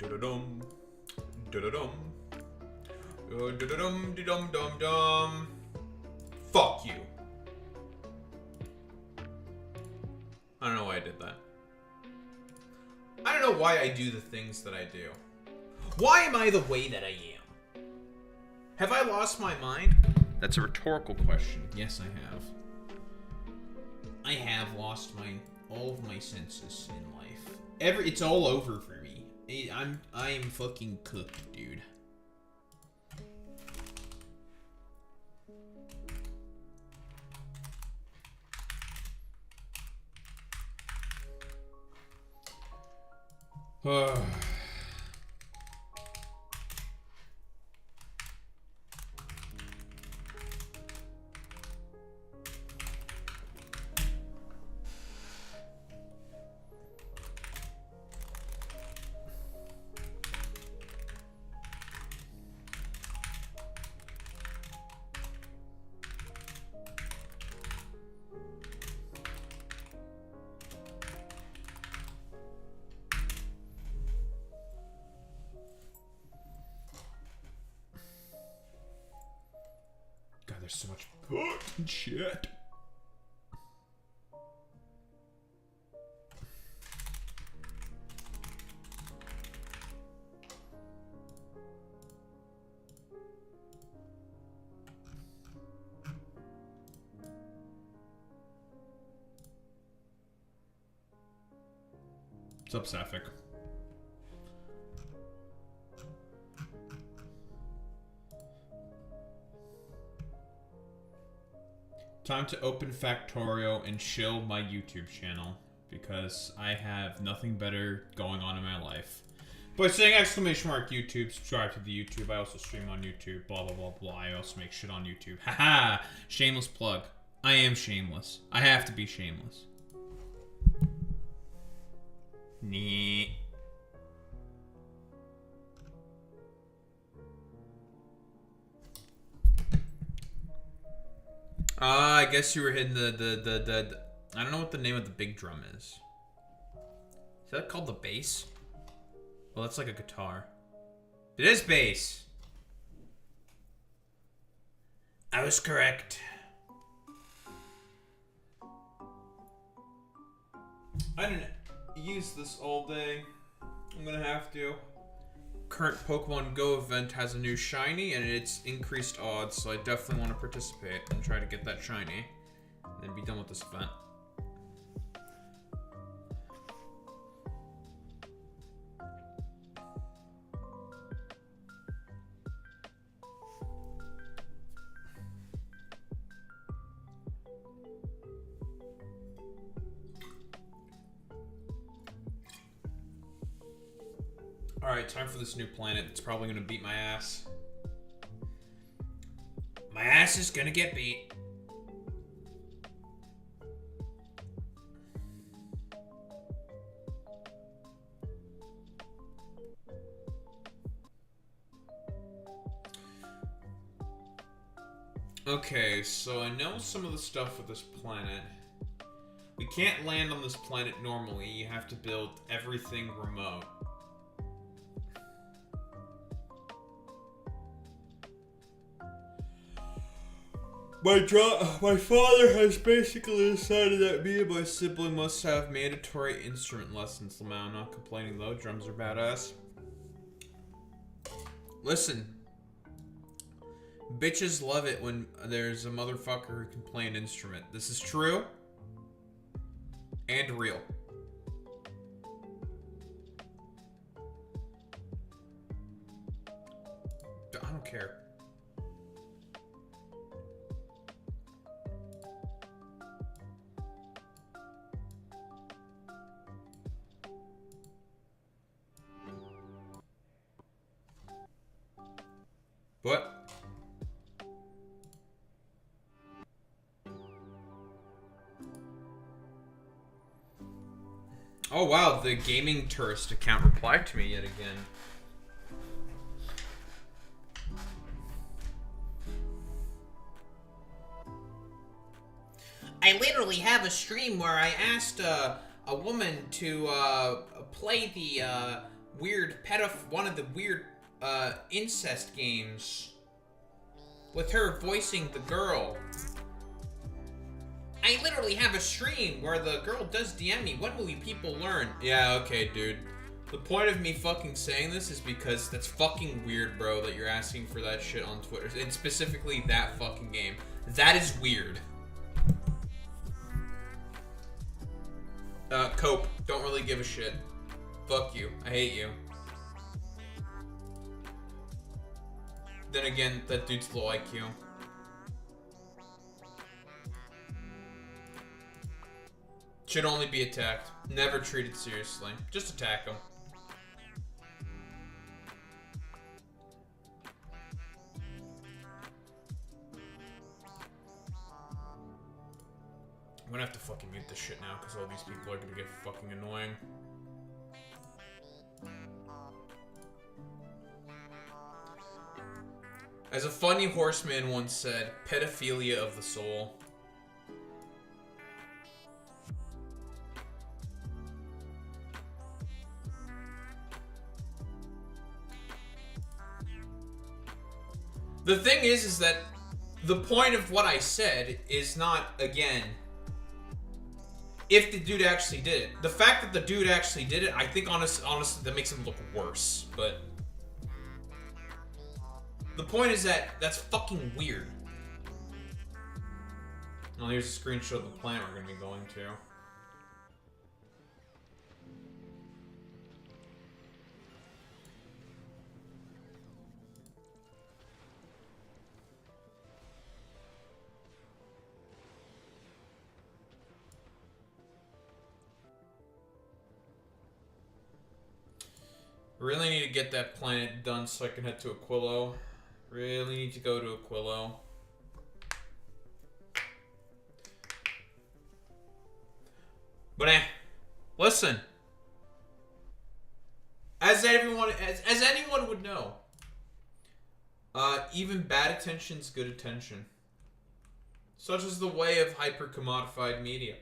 Da-da-dum. Da-da-dum. Da-da-dum. Dum-dum-dum. Fuck you. I don't know why I did that. I don't know why I do the things that I do. Why am I the way that I am? Have I lost my mind? That's a rhetorical question. Yes, I have. I have lost all of my senses in life. It's all over for me. I am fucking cooked, dude. God, there's so much fucking shit. What's up, Sapphic? Time to open Factorio and chill my YouTube channel because I have nothing better going on in my life. By saying exclamation mark YouTube, subscribe to the YouTube. I also stream on YouTube, blah, blah, blah, blah. I also make shit on YouTube. Haha! Shameless plug. I am shameless. I have to be shameless. Nee. I guess you were hitting the I don't know what the name of the big drum is. Is that called the bass? Well, that's like a guitar. It is bass. I was correct. I didn't use this all day. I'm gonna have to. Current Pokemon Go event has a new shiny and it's increased odds, so I definitely want to participate and try to get that shiny and then be done with this event. Alright, time for this new planet. It's probably gonna beat my ass. My ass is gonna get beat. Okay, so I know some of the stuff with this planet. We can't land on this planet normally. You have to build everything remote. My father has basically decided that me and my sibling must have mandatory instrument lessons. Lamau, not complaining though. Drums are badass. Listen. Bitches love it when there's a motherfucker who can play an instrument. This is true. And real. I don't care. What? Oh wow, the gaming tourist account replied to me yet again. I literally have a stream where I asked a woman to play the one of the weird incest games with her voicing the girl. I literally have a stream where the girl does DM me. What will you people learn? Yeah, okay, dude. The point of me fucking saying this is because that's fucking weird, bro, that you're asking for that shit on Twitter. And specifically that fucking game. That is weird. Cope, don't really give a shit. Fuck you. I hate you. Then again, that dude's low IQ. Should only be attacked. Never treated seriously. Just attack him. I'm gonna have to fucking mute this shit now because all these people are gonna get fucking annoying. As a funny horseman once said, pedophilia of the soul. The thing is that the point of what I said is not, again, if the dude actually did it. The fact that the dude actually did it, I think honestly that makes him look worse, but the point is that that's fucking weird. Well, here's a screenshot of the plant we're gonna be going to. Really need to get that planet done so I can head to Aquilo. Really need to go to Aquilo. But listen. As anyone would know, even bad attention's good attention. Such is the way of hyper-commodified media.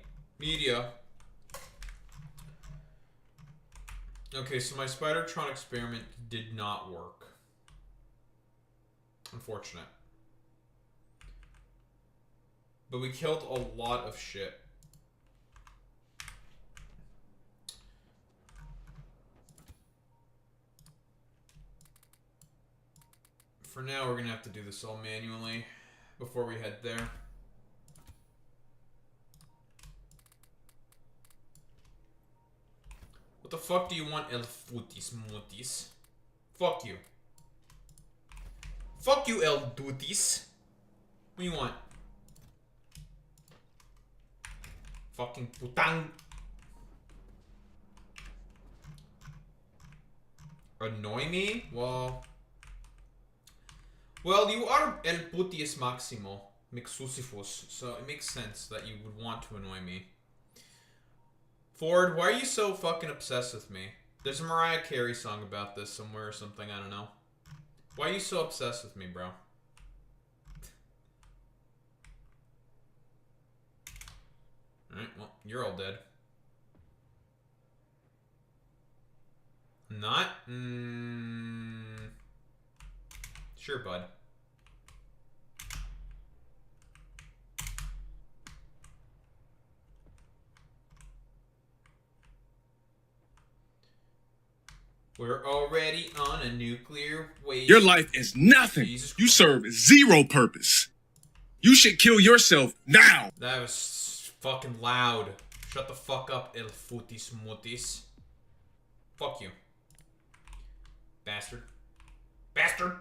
Okay, so my Spidertron experiment did not work. Unfortunate. But we killed a lot of shit. For now, we're gonna have to do this all manually before we head there. What the fuck do you want, El Futis Mutis? Fuck you. Fuck you, El Dutis. What do you want? Fucking putang. Annoy me? Well, you are El Putius Maximo, Mixusifus, so it makes sense that you would want to annoy me. Ford, why are you so fucking obsessed with me? There's a Mariah Carey song about this somewhere or something, I don't know. Why are you so obsessed with me, bro? Alright, well, you're all dead. Not? Sure, bud. We're already on a nuclear wave. Your life is nothing. You serve zero purpose. You should kill yourself now. That was fucking loud. Shut the fuck up, El Futis Mutis. Fuck you. Bastard. Bastard!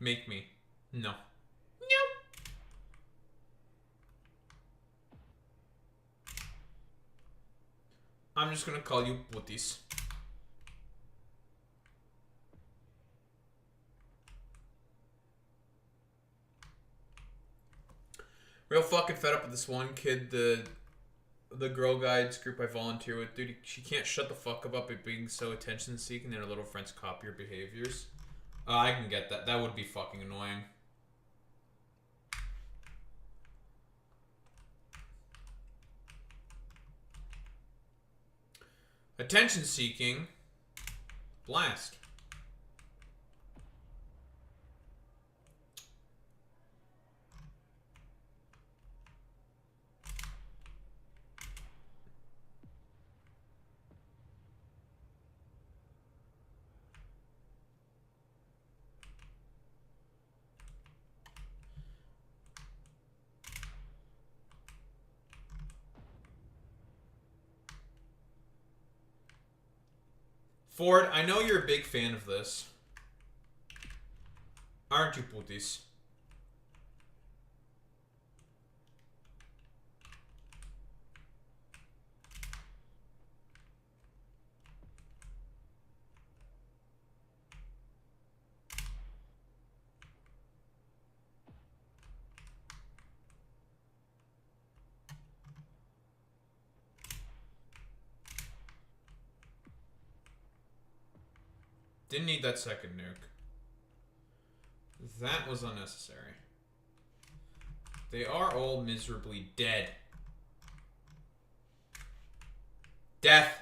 Make me. No. I'm just gonna call you Putis. Real fucking fed up with this one kid, the Girl Guides group I volunteer with. Dude, she can't shut the fuck up by being so attention-seeking that her little friends copy her behaviors. I can get that. That would be fucking annoying. Attention seeking. Blast. Ford, I know you're a big fan of this. Aren't you, putis? Didn't need that second nuke. That was unnecessary. They are all miserably dead. Death.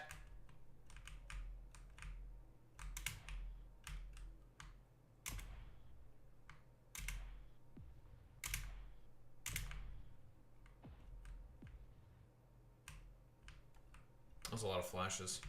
That was a lot of flashes.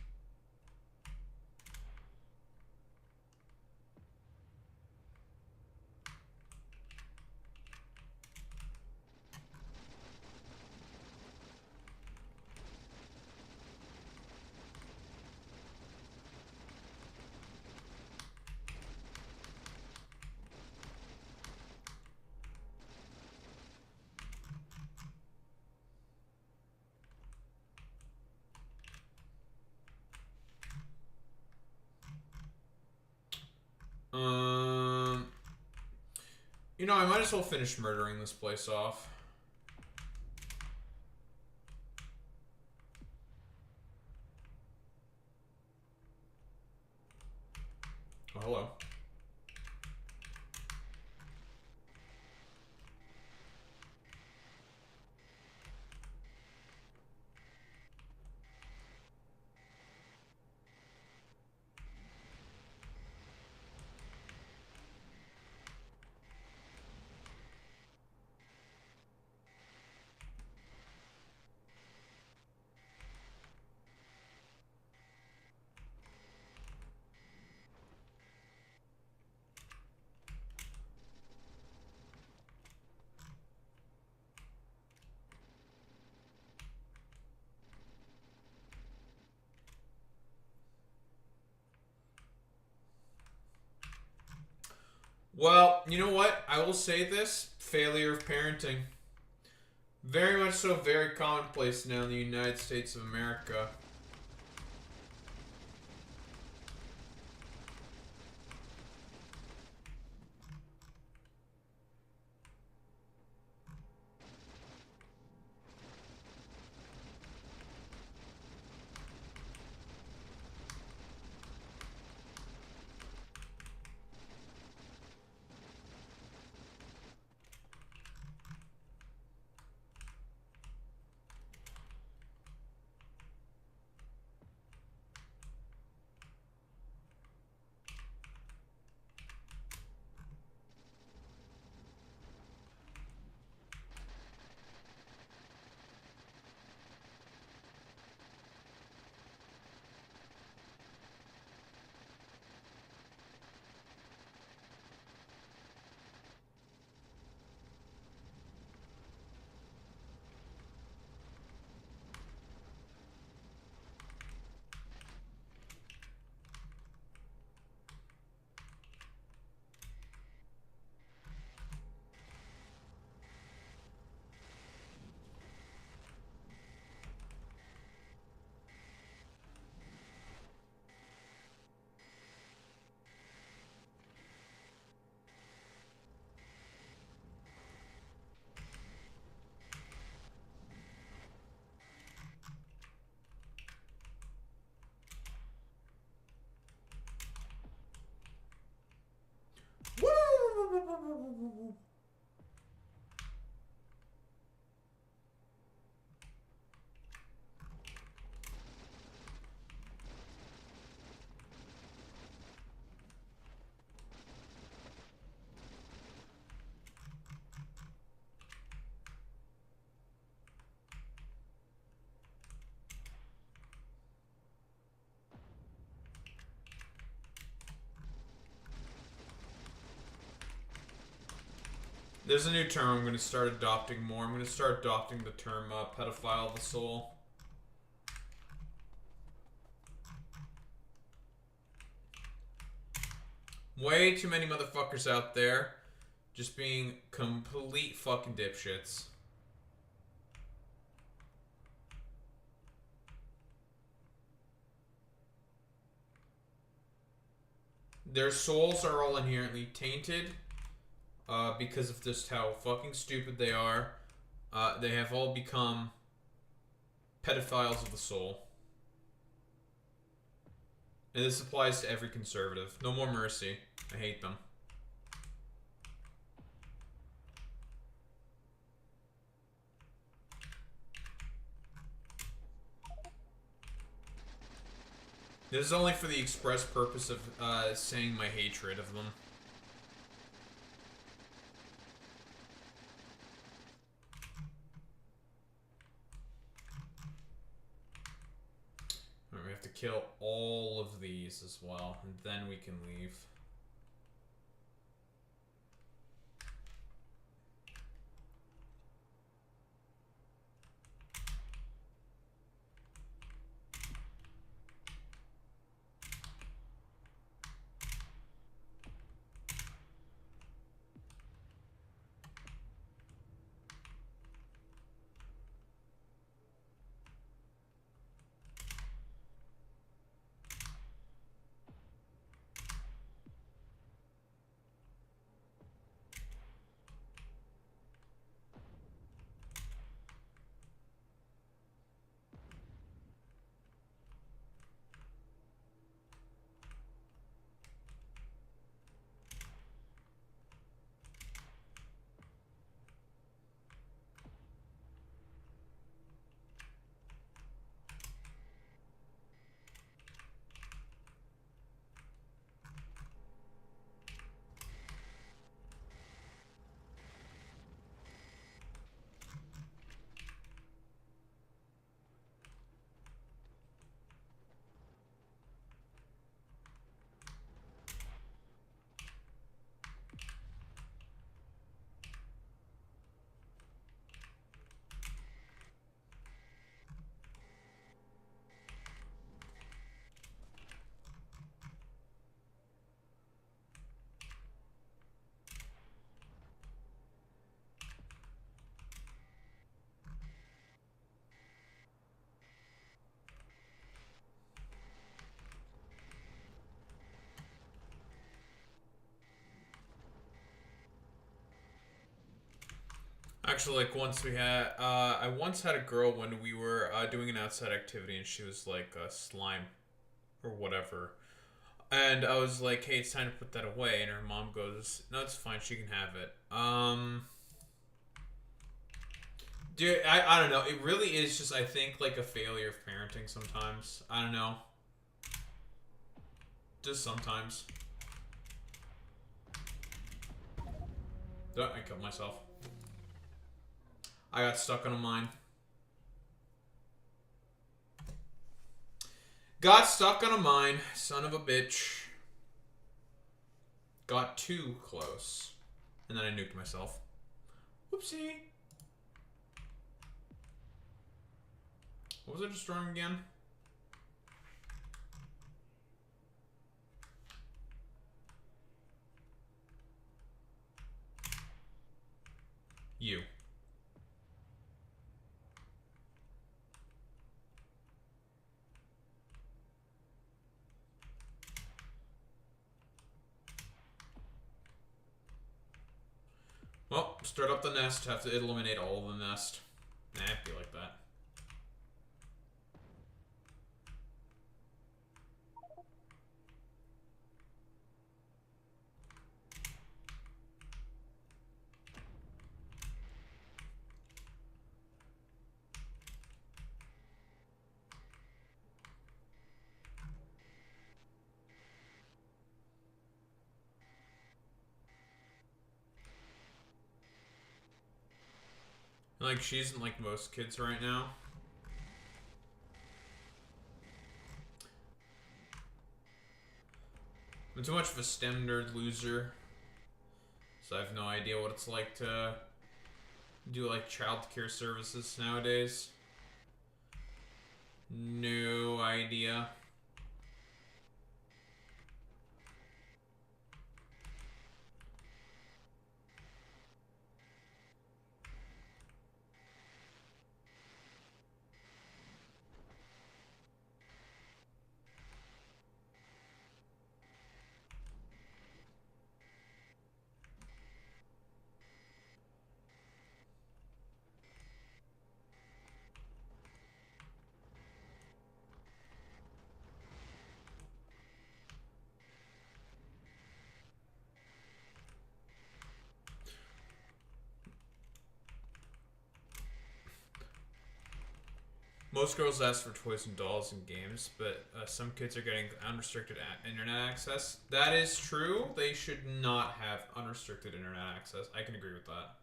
You know, I might as well finish murdering this place off. Oh, hello. Well, you know what? I will say this. Failure of parenting. Very much so, very commonplace now in the United States of America. There's a new term I'm going to start adopting more. I'm going to start adopting the term pedophile of the soul. Way too many motherfuckers out there just being complete fucking dipshits. Their souls are all inherently tainted because of just how fucking stupid they are. They have all become pedophiles of the soul. And this applies to every conservative. No more mercy. I hate them. This is only for the express purpose of saying my hatred of them. Alright, we have to kill all of these as well, and then we can leave. Actually, like, once we had, I once had a girl when we were doing an outside activity, and she was like slime or whatever. And I was like, hey, it's time to put that away. And her mom goes, no, it's fine, she can have it. Dude, I don't know. It really is just, I think, like a failure of parenting sometimes. I don't know. Just sometimes. I killed myself. I got stuck on a mine. Got stuck on a mine. Son of a bitch. Got too close. And then I nuked myself. Whoopsie. What was I destroying again? You. Well, start up the nest. Have to eliminate all of the nest. Nah, I feel like that. Like, she isn't like most kids right now. I'm too much of a STEM nerd loser. So I have no idea what it's like to do like child care services nowadays. No idea. Most girls ask for toys and dolls in games, but some kids are getting unrestricted internet access. That is true. They should not have unrestricted internet access. I can agree with that.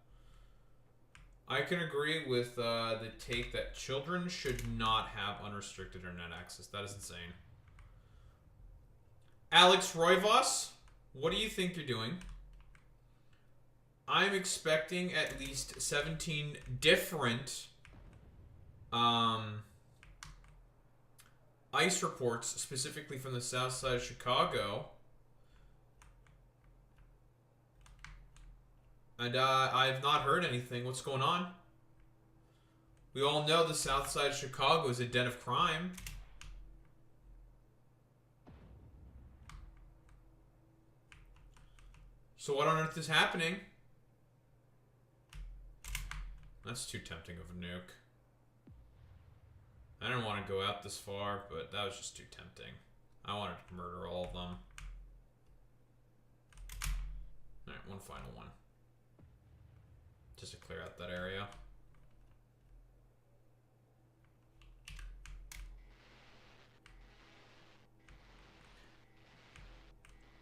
I can agree with the take that children should not have unrestricted internet access. That is insane. Alex Roivos, what do you think you're doing? I'm expecting at least 17 different ice reports, specifically from the south side of Chicago. And I've not heard anything. What's going on? We all know the south side of Chicago is a den of crime. So what on earth is happening? That's too tempting of a nuke. I didn't want to go out this far, but that was just too tempting. I wanted to murder all of them. Alright, one final one. Just to clear out that area.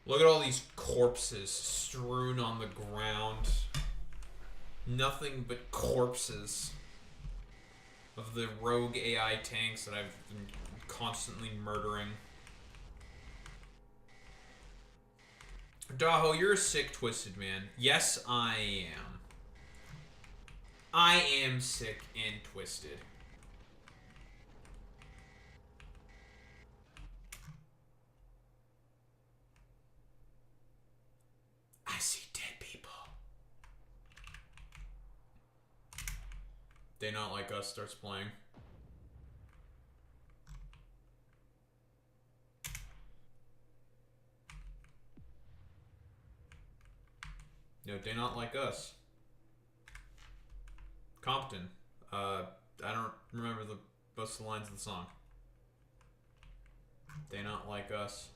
Look at all these corpses strewn on the ground. Nothing but corpses of the rogue AI tanks that I've been constantly murdering. Daho, you're a sick, twisted man. Yes, I am. I am sick and twisted. I see dead people. They Not Like Us starts playing. No, They Not Like Us. Compton. I don't remember most of the lines of the song. They Not Like Us.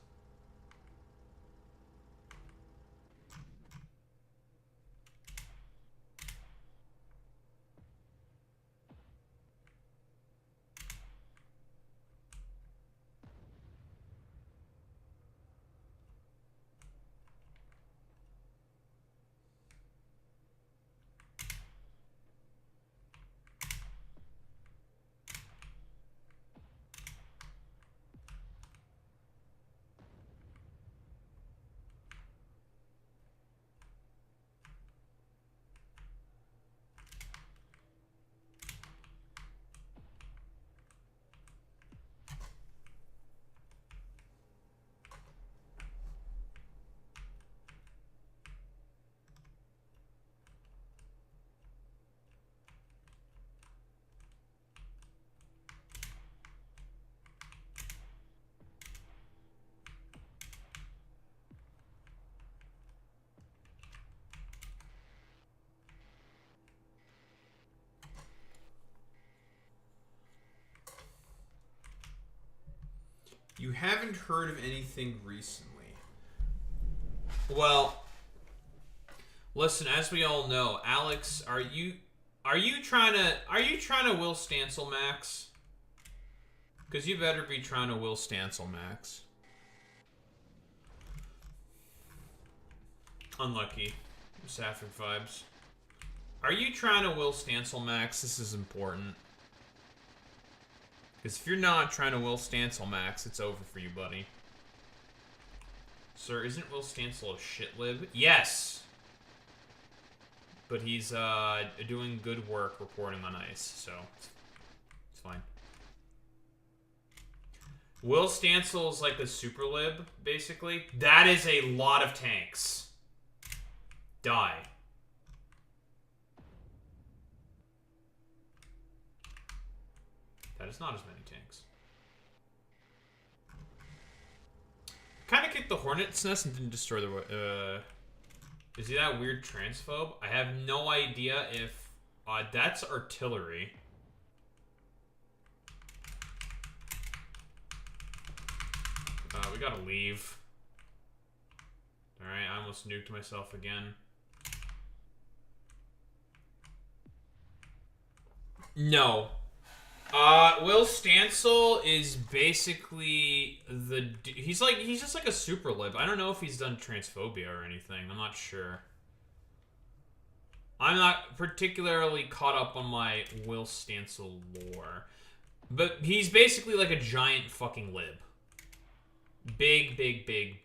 You haven't heard of anything recently. Well, listen, as we all know, Alex, are you trying to Will Stancil Max? Because you better be trying to Will Stancil Max. Unlucky. Saffron vibes. Are you trying to Will Stancil Max? This is important. Because if you're not trying to Will Stancil Max, it's over for you, buddy. Sir, isn't Will Stancil a shitlib? Yes! but he's doing good work reporting on ice, so it's fine. Will Stansel's like the super lib, basically. That is a lot of tanks. Die. That is not as many tanks. Kind of kicked the Hornet's Nest and didn't destroy the... is he that weird transphobe? I have no idea if... that's artillery. We gotta leave. Alright, I almost nuked myself again. No. Will Stansel is basically the... He's just like a super lib. I don't know if he's done transphobia or anything. I'm not sure. I'm not particularly caught up on my Will Stansel lore. But he's basically like a giant fucking lib. Big lib.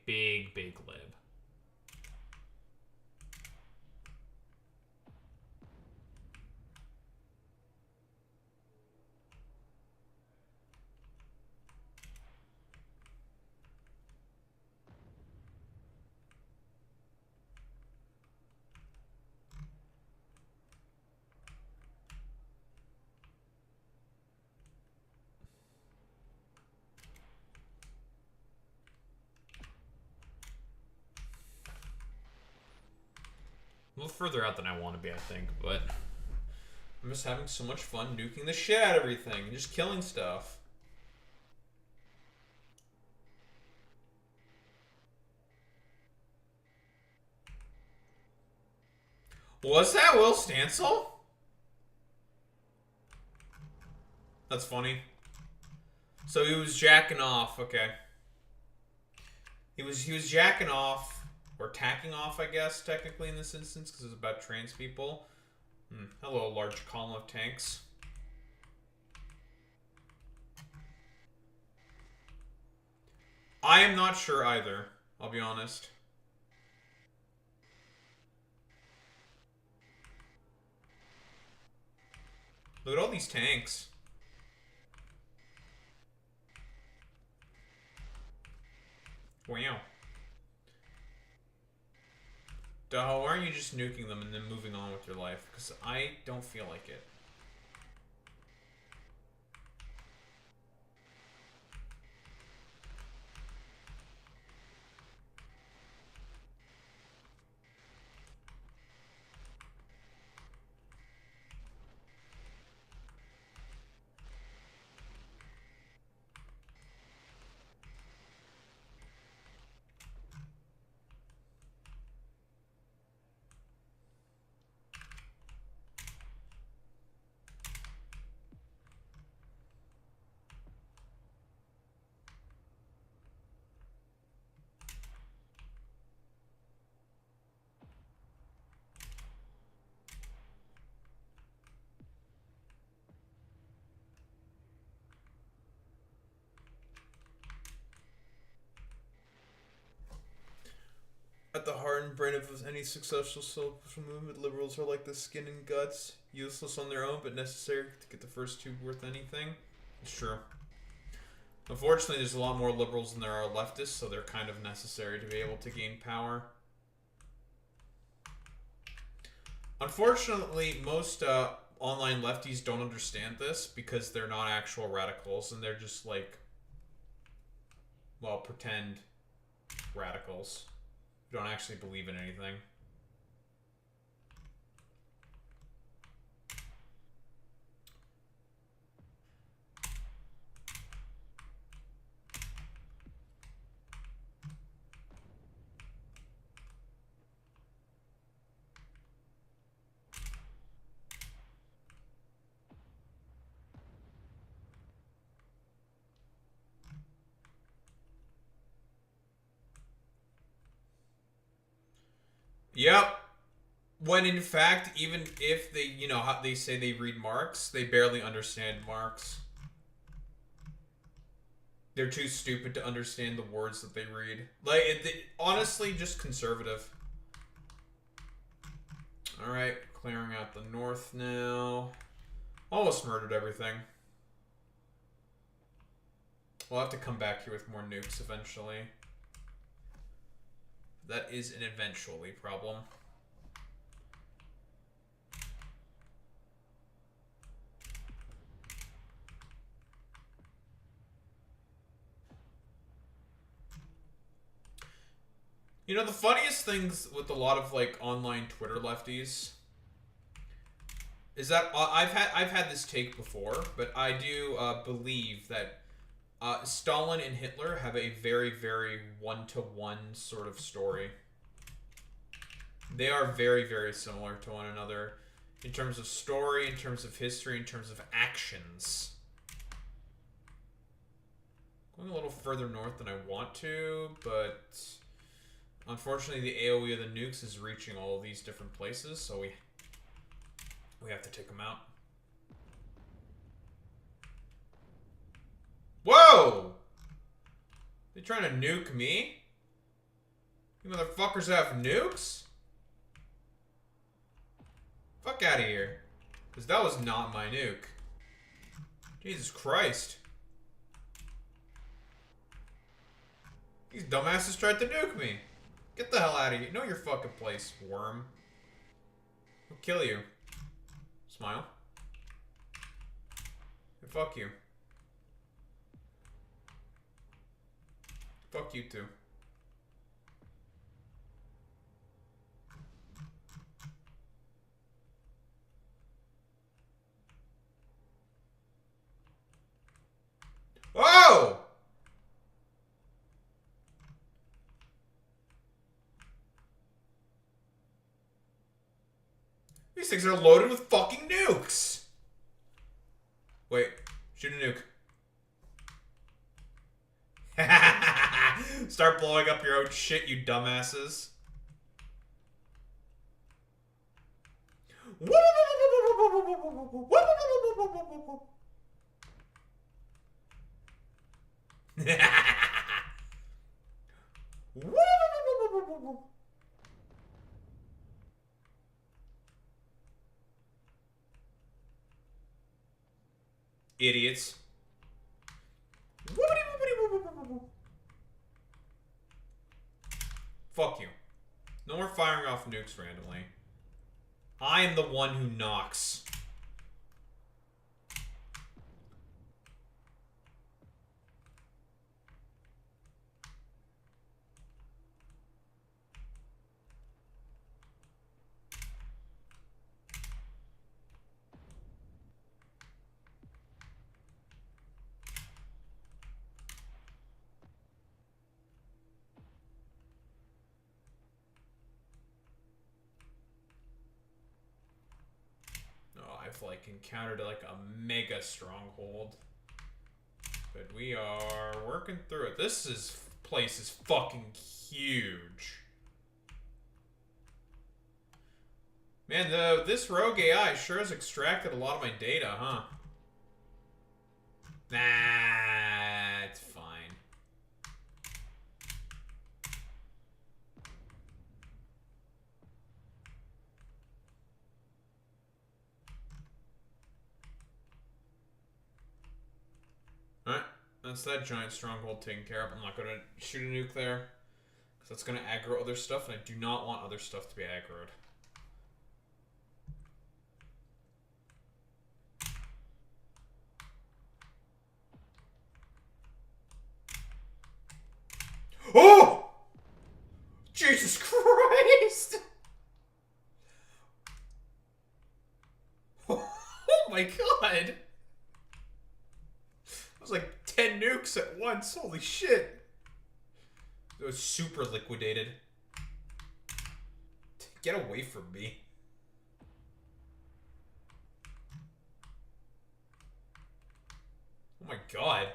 A little further out than I want to be, I think, but I'm just having so much fun nuking the shit out of everything and just killing stuff. Was that Will Stansel? That's funny. So he was jacking off, okay. He was jacking off. Or tacking off, I guess, technically in this instance, because it's about trans people. Hello, large column of tanks. I am not sure either, I'll be honest. Look at all these tanks. Wow. Duh, why aren't you just nuking them and then moving on with your life? Because I don't feel like it. At the heart and brain of any successful social movement, liberals are like the skin and guts, useless on their own, but necessary to get the first two worth anything. It's true. Unfortunately, there's a lot more liberals than there are leftists, so they're kind of necessary to be able to gain power. Unfortunately, most online lefties don't understand this because they're not actual radicals, and they're just like, well, pretend radicals. Don't actually believe in anything. Yep. When in fact, even if they, you know, how they say they read Marx, they barely understand Marx. They're too stupid to understand the words that they read. Like, honestly, just conservative. Alright, clearing out the north now. Almost murdered everything. We'll have to come back here with more nukes eventually. That is an eventually problem. You know, the funniest things with a lot of, like, online Twitter lefties is that I've had this take before, but I do believe that Stalin and Hitler have a very, very one-to-one sort of story. They are very, very similar to one another in terms of story, in terms of history, in terms of actions. Going a little further north than I want to, but unfortunately the AoE of the nukes is reaching all of these different places, so we have to take them out. Whoa! They trying to nuke me? You motherfuckers have nukes? Fuck out of here. Because that was not my nuke. Jesus Christ. These dumbasses tried to nuke me. Get the hell out of here. Know your fucking place, worm. I'll kill you. Smile. And fuck you. Fuck you too. Oh! These things are loaded with fucking nukes. Wait, shoot a nuke. Start blowing up your own shit, you dumbasses. Idiots. Fuck you. No more firing off nukes randomly. I am the one who knocks. I've like encountered like a mega stronghold, but we are working through it. This place is fucking huge, man. This rogue AI sure has extracted a lot of my data, huh? Nah, it's fine. Alright, that's that giant stronghold taken care of. I'm not going to shoot a nuke there, because that's going to aggro other stuff, and I do not want other stuff to be aggroed. Oh! Jesus Christ! Oh my god! It was like 10 nukes at once. Holy shit. It was super liquidated. Get away from me. Oh my god.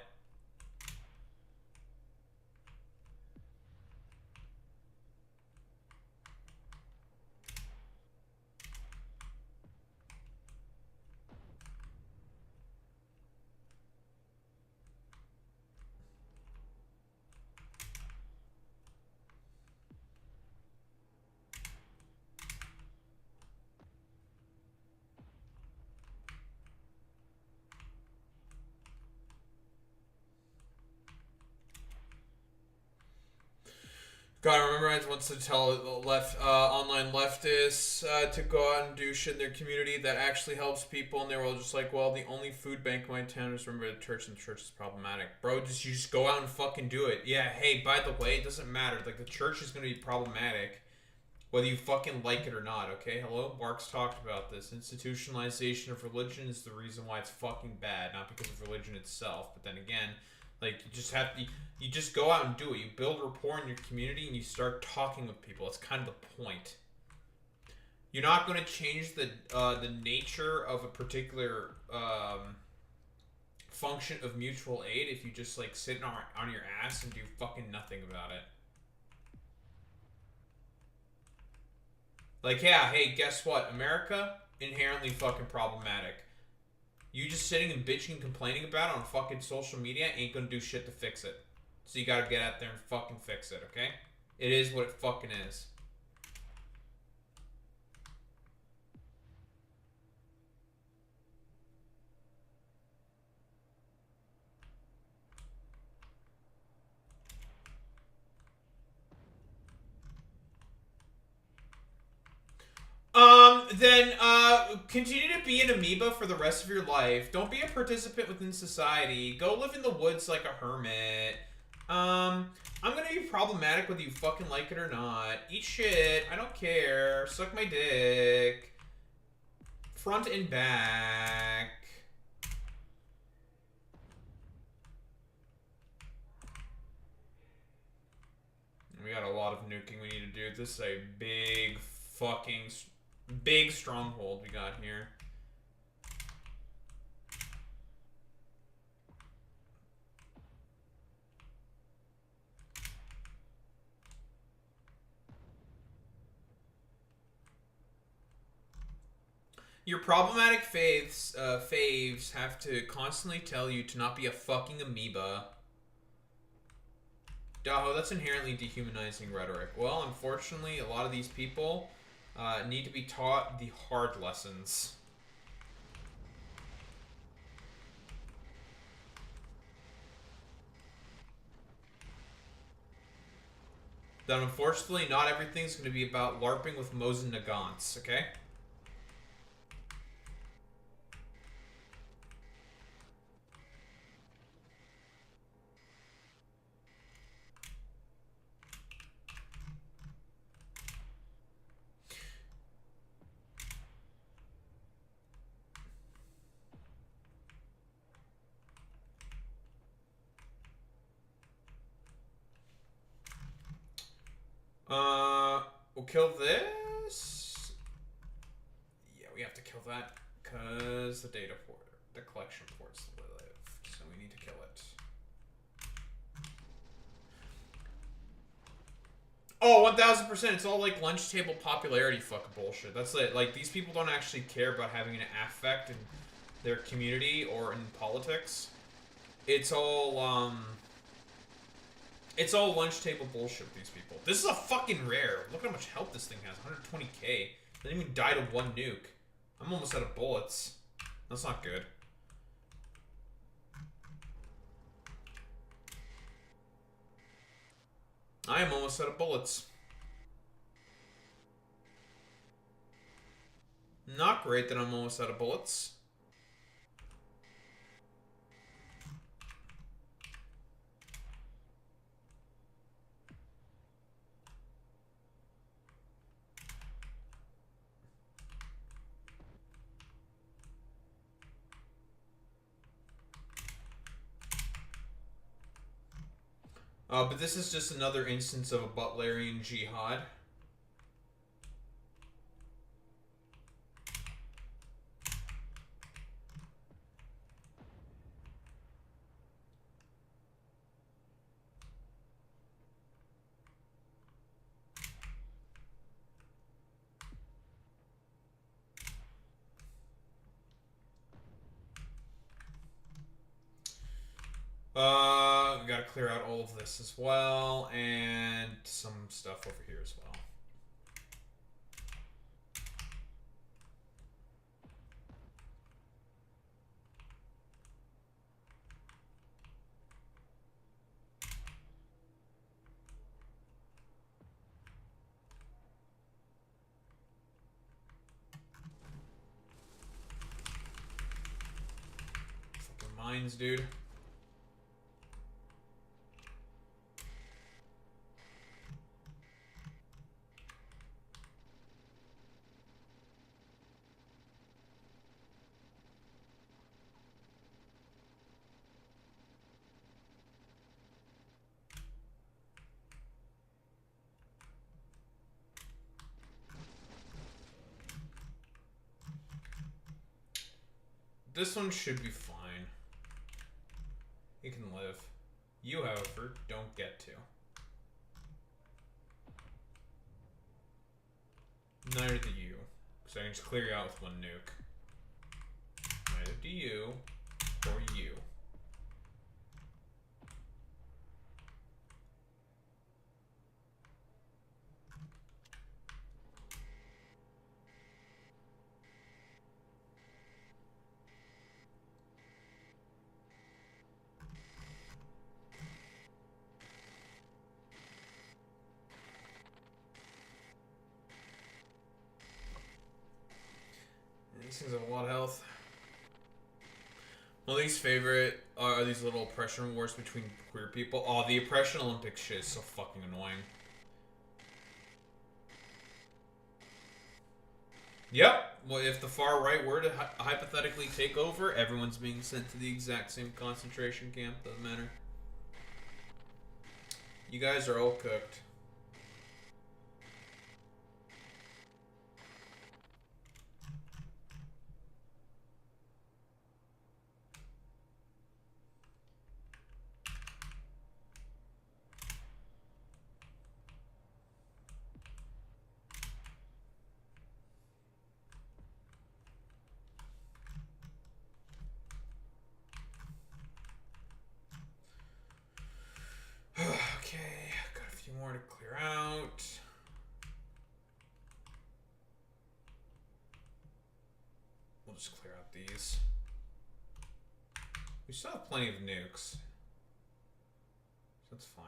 God, I remember I wants to tell online leftists to go out and do shit in their community that actually helps people, and they were all just like, "Well, the only food bank in my town is run by the church, and the church is problematic." Bro, you just go out and fucking do it. Yeah, hey, by the way, it doesn't matter. Like, the church is gonna be problematic, whether you fucking like it or not. Okay, hello, Marx talked about this. Institutionalization of religion is the reason why it's fucking bad, not because of religion itself. But then again, like, you just go out and do it. You build rapport in your community and you start talking with people. That's kind of the point. You're not going to change the nature of a particular function of mutual aid if you just like sit on your ass and do fucking nothing about it. Like, yeah, hey, guess what? America, inherently fucking problematic. You just sitting and bitching and complaining about it on fucking social media ain't gonna do shit to fix it. So you gotta get out there and fucking fix it, okay? It is what it fucking is. Then, continue to be an amoeba for the rest of your life. Don't be a participant within society. Go live in the woods like a hermit. I'm gonna be problematic whether you fucking like it or not. Eat shit. I don't care. Suck my dick. Front and back. We got a lot of nuking we need to do. This is a big stronghold we got here. Your problematic faves have to constantly tell you to not be a fucking amoeba. Daho, that's inherently dehumanizing rhetoric. Well, unfortunately, a lot of these people need to be taught the hard lessons. That unfortunately, not everything's going to be about LARPing with Moes and Nagants, okay? We'll kill this. Yeah, we have to kill that because the data port, the collection port's lived, so we need to kill it. Oh, 1000%. It's all like lunch table popularity fucking bullshit. That's it. Like, these people don't actually care about having an affect in their community or in politics. It's all lunch table bullshit with these people. This is a fucking rare. Look how much health this thing has. 120k. Didn't even die to one nuke. I'm almost out of bullets. That's not good. I am almost out of bullets. Not great that I'm almost out of bullets. But this is just another instance of a Butlerian jihad. We gotta clear out all of this as well, and some stuff over here as well. mines, dude. This one should be fine. It can live. You, however, don't get to. Neither do you. Because I can just clear you out with one nuke. Neither do you, or you. These things have a lot of health. My least favorite are these little oppression wars between queer people. Oh, the oppression Olympics shit is so fucking annoying. Yep. Well, if the far right were to hypothetically take over, everyone's being sent to the exact same concentration camp. Doesn't matter. You guys are all cooked. Okay, got a few more to clear out. We'll just clear out these. We still have plenty of nukes. So that's fine.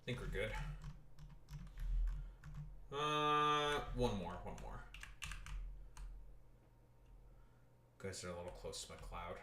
I think we're good. One more. Guys are a little close to my cloud.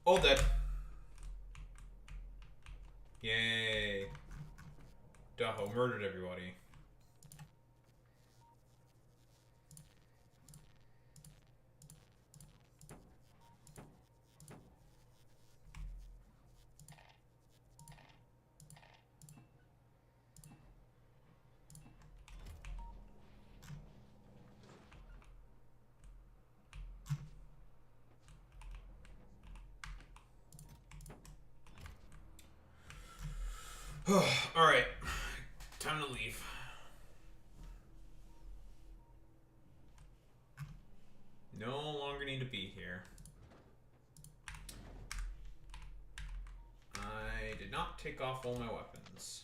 All dead. Yay. Daho murdered everybody. Alright. Time to leave. No longer need to be here. I did not take off all my weapons.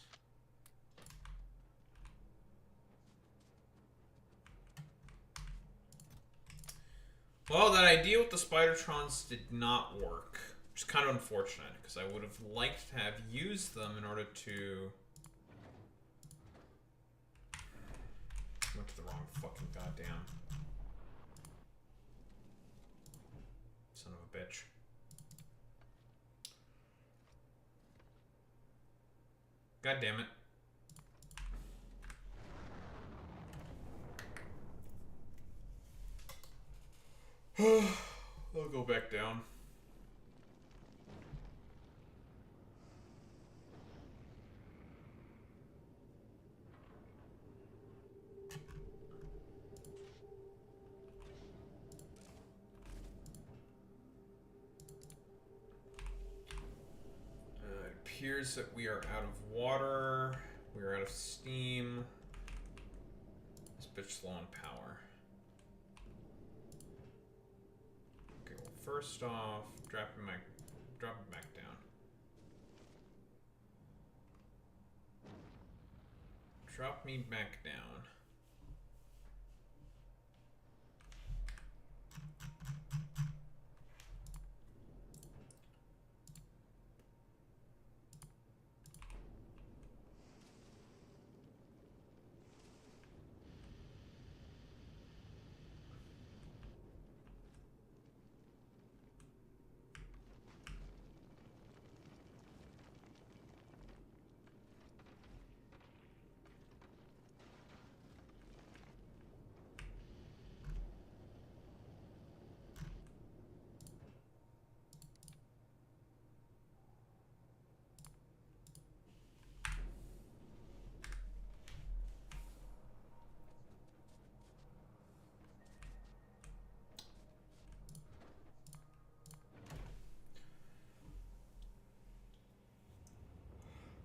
Well, that idea with the Spidertrons did not work. Which is kind of unfortunate, because I would have liked to have used them in order to... Went to the wrong fucking goddamn... Son of a bitch. God damn it. I'll go back down. It appears that we are out of water. We are out of steam. This bitch low on power. Okay, well, first off, drop it back down. Drop me back down.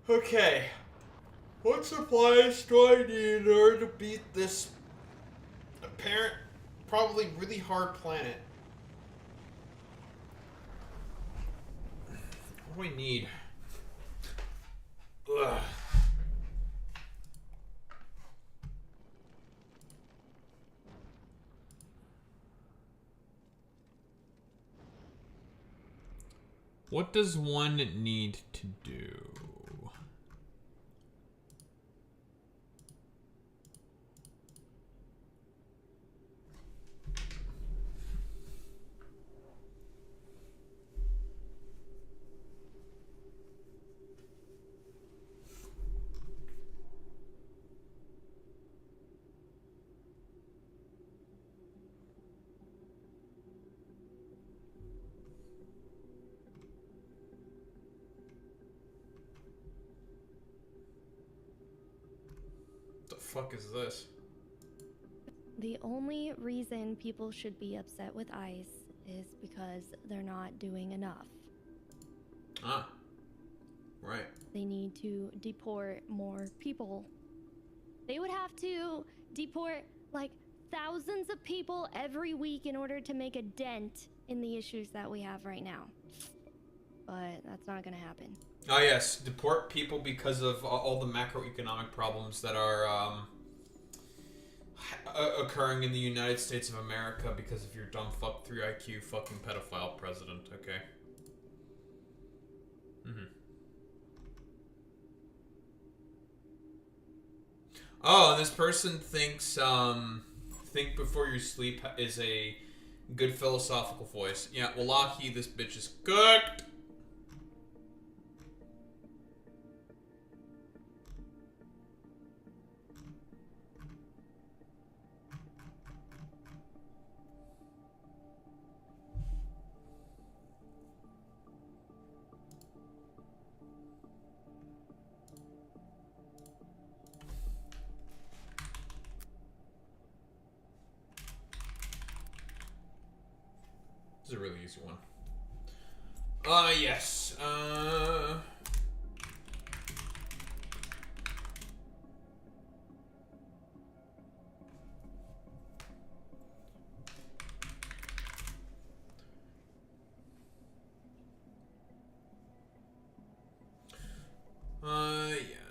Okay. What supplies do I need in order to beat this apparent, probably really hard planet? What do I need? Ugh. What does one need to do? Fuck is this? The only reason people should be upset with ICE is because they're not doing enough. Ah. Right. They need to deport more people. They would have to deport like thousands of people every week in order to make a dent in the issues that we have right now. But that's not gonna happen. Oh yes, deport people because of all the macroeconomic problems that are occurring in the United States of America because of your dumb fuck 3 IQ fucking pedophile president. Okay. Oh, and this person thinks think before you sleep is a Good philosophical voice. Yeah, well, Lockheed, this bitch is cooked. This is a really easy one. Yes.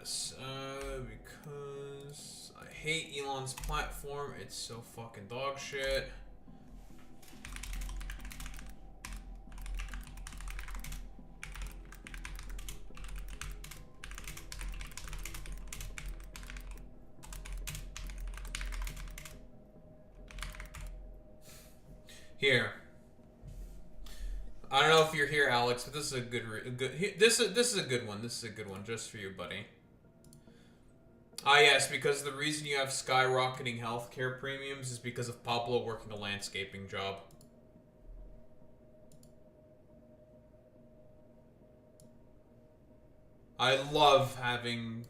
Yes. Because I hate Elon's platform. It's so fucking dog shit. Here. I don't know if you're here, Alex, but this is a good this is a good one. This is a good one just for you, buddy. Ah, yes, because the reason you have skyrocketing healthcare premiums is because of Pablo working a landscaping job. I love having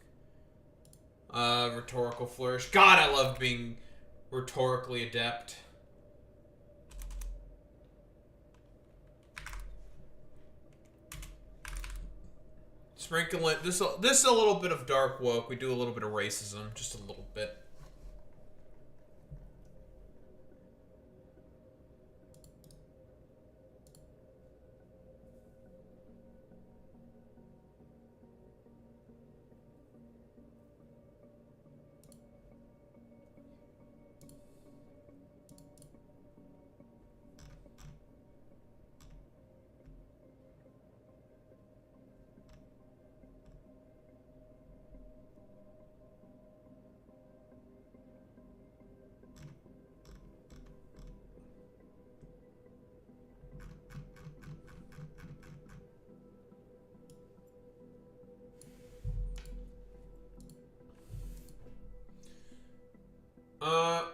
rhetorical flourish. God, I love being rhetorically adept. Sprinkle it. This is a little bit of dark woke. We do a little bit of racism, just a little bit.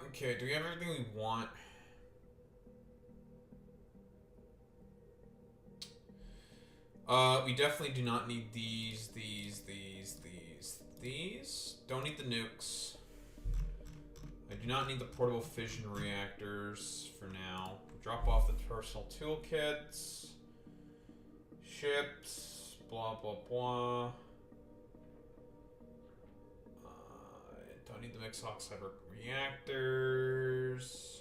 Okay, do we have everything we want? We definitely do not need these. Don't need the nukes. I do not need the portable fission reactors for now. Drop off the personal toolkits. Ships. Blah, blah, blah. Don't need the mixed oxide reactors.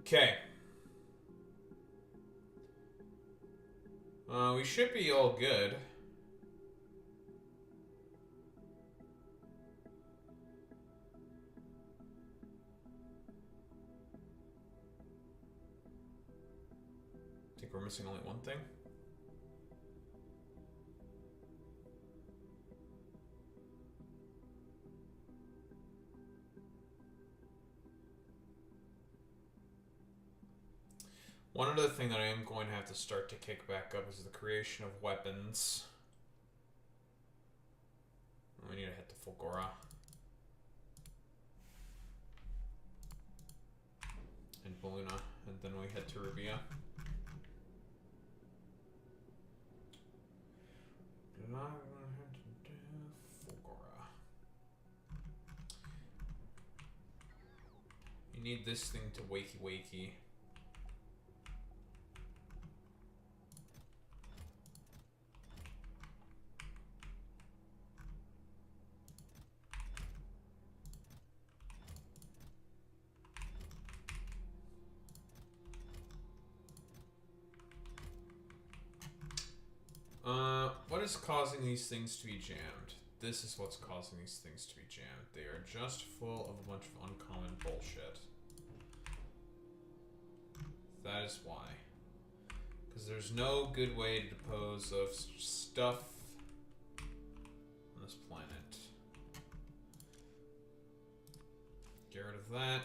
Okay. We should be all good. I think we're missing only one thing. One other thing that I am going to have to start to kick back up is the creation of weapons. We need to head to Fulgora. And Baluna. And then we head to Rubia. And I'm gonna head to Fulgora. You need this thing to wakey. What is causing these things to be jammed? This is what's causing these things to be jammed. They are just full of a bunch of uncommon bullshit. That is why. Because there's no good way to dispose of stuff on this planet. that.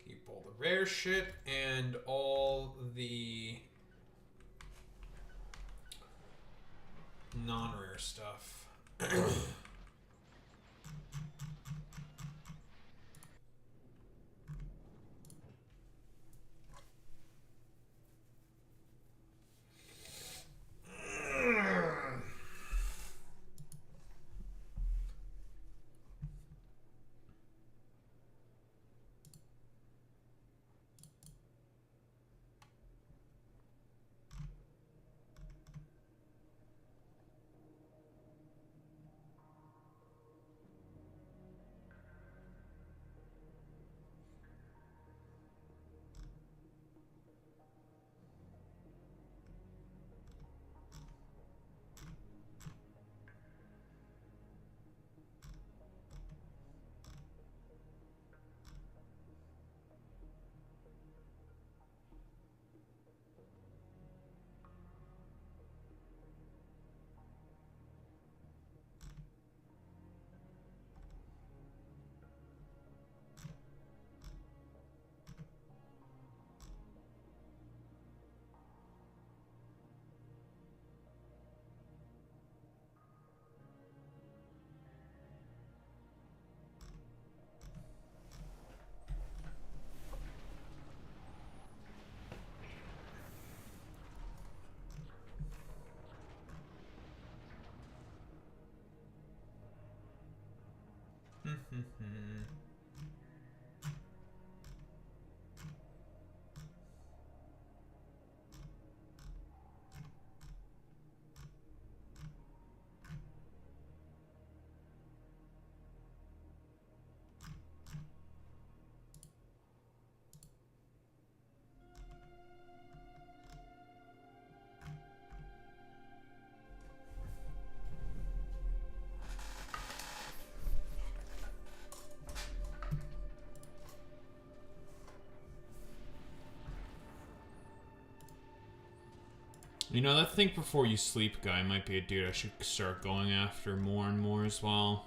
Keep all the rare shit and all the non-rare stuff. You know, that think before you sleep guy might be a dude I should start going after more and more as well.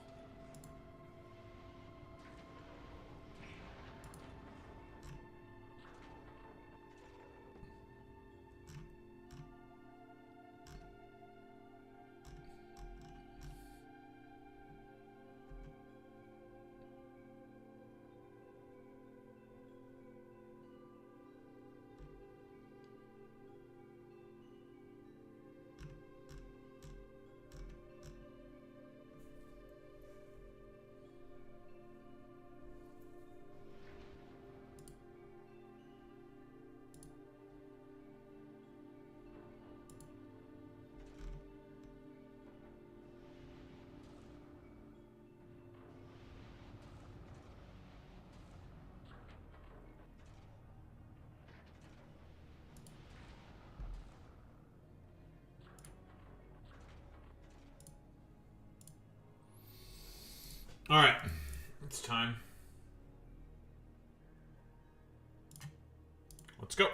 Alright, it's time. Let's go.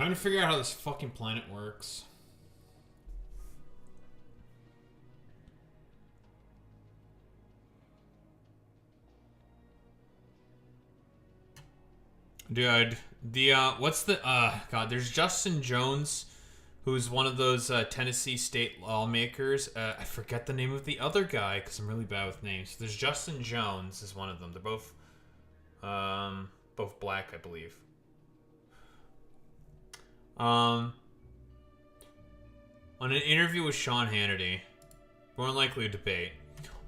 Time to figure out how this fucking planet works. Dude, The, what's the, God, there's Justin Jones, who's one of those, Tennessee state lawmakers. I forget the name of the other guy, because I'm really bad with names. There's Justin Jones is one of them. They're both black, I believe. On an interview with Sean Hannity, more than likely a debate,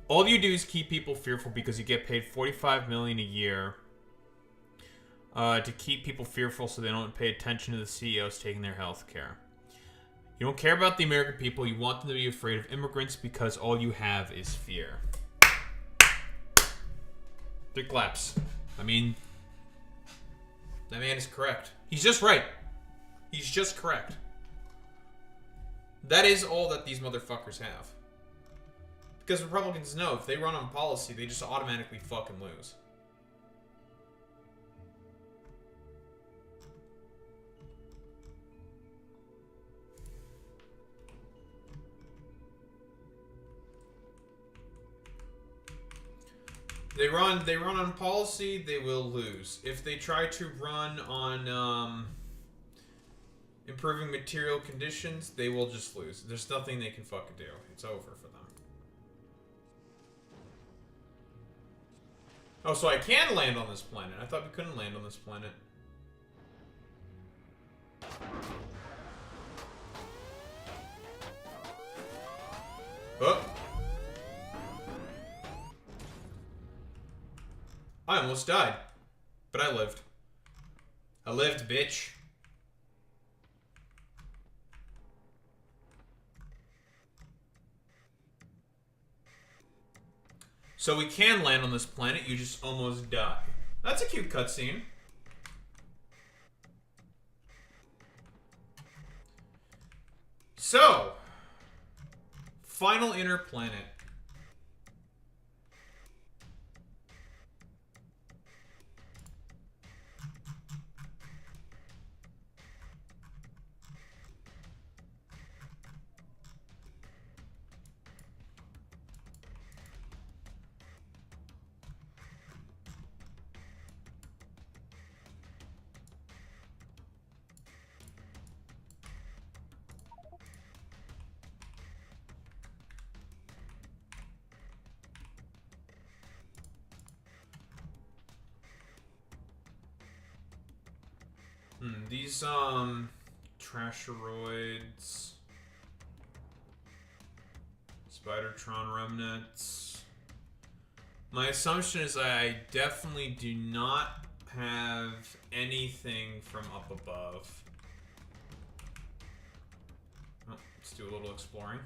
all you do is keep people fearful because you get paid $45 million a year to keep people fearful so they don't pay attention to the CEOs taking their health care. You don't care about the American people. You want them to be afraid of immigrants because all you have is fear. 3 claps. I mean, that man is correct. He's just right. He's just correct. That is all that these motherfuckers have. Because Republicans know if they run on policy, they just automatically fucking lose. They run on policy, they will lose. If they try to run on improving material conditions, they will just lose. There's nothing they can fucking do. It's over for them. Oh, so I can land on this planet. I thought we couldn't land on this planet. Oh. I almost died. But I lived. I lived, bitch. So we can land on this planet, you just almost die. That's a cute cutscene. So, final inner planet. These, Trasheroids, Spidertron remnants. My assumption is I definitely do not have anything from up above. Oh, let's do a little exploring.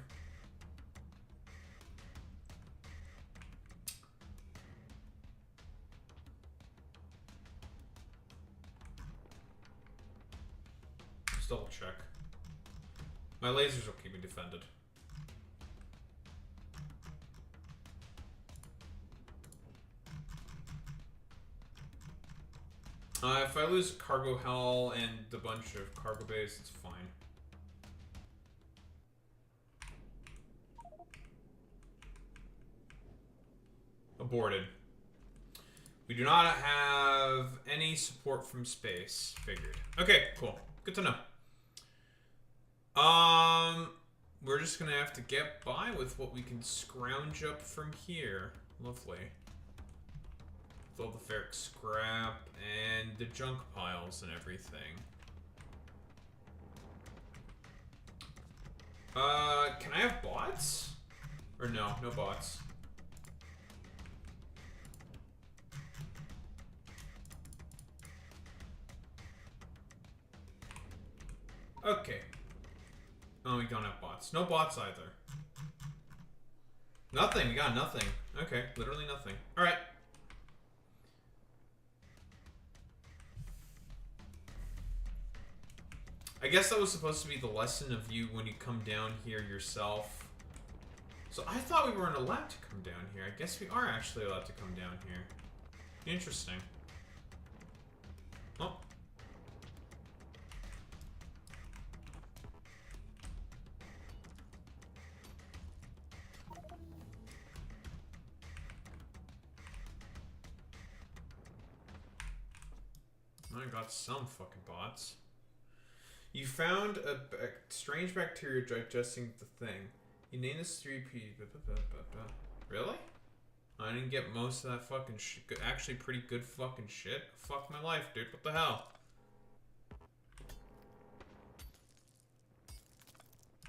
Double check. My lasers will keep me defended. If I lose cargo hell and a bunch of cargo bays, it's fine. Aborted. We do not have any support from space. Figured. Okay, cool. Good to know. We're just gonna have to get by with what we can scrounge up from here. Lovely. With all the ferric scrap and the junk piles and everything. Can I have bots? Or no, no bots. Okay. Oh, we don't have bots. No bots either. Nothing. We got nothing. Okay, literally nothing. Alright. I guess that was supposed to be the lesson of you when you come down here yourself. So I thought we weren't allowed to come down here. I guess we are actually allowed to come down here. Interesting. Oh. got some fucking bots. You found a strange bacteria digesting the thing. You named this 3P. Really? I didn't get most of that fucking shit. Actually, pretty good fucking shit. Fuck my life, dude. What the hell?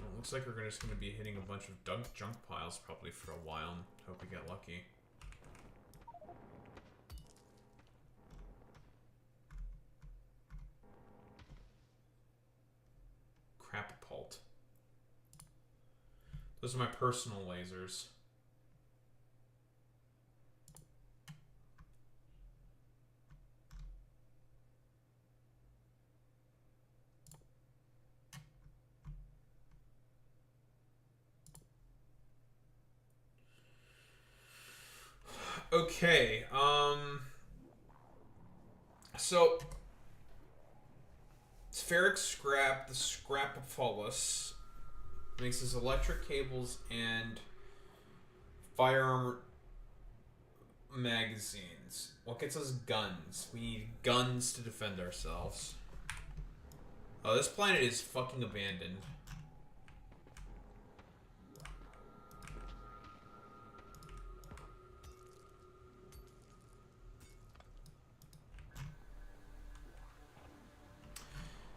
Well, looks like we're just gonna be hitting a bunch of junk piles probably for a while and hope we get lucky. Crapapult. Those are my personal lasers. Okay, so ferric scrap, the scrapopholus, makes us electric cables and firearm magazines. What gets us guns? We need guns to defend ourselves. Oh, this planet is fucking abandoned.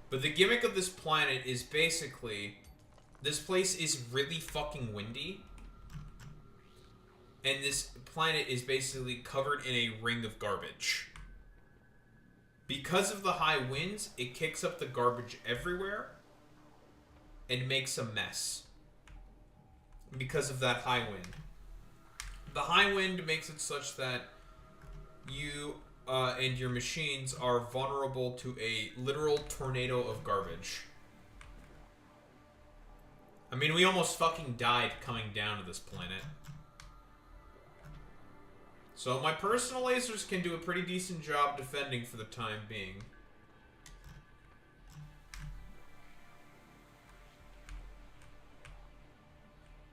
But the gimmick of this planet is basically, this place is really fucking windy. And this planet is basically covered in a ring of garbage. Because of the high winds, it kicks up the garbage everywhere and makes a mess. Because of that high wind. The high wind makes it such that you and your machines are vulnerable to a literal tornado of garbage. I mean, we almost fucking died coming down to this planet. So my personal lasers can do a pretty decent job defending for the time being.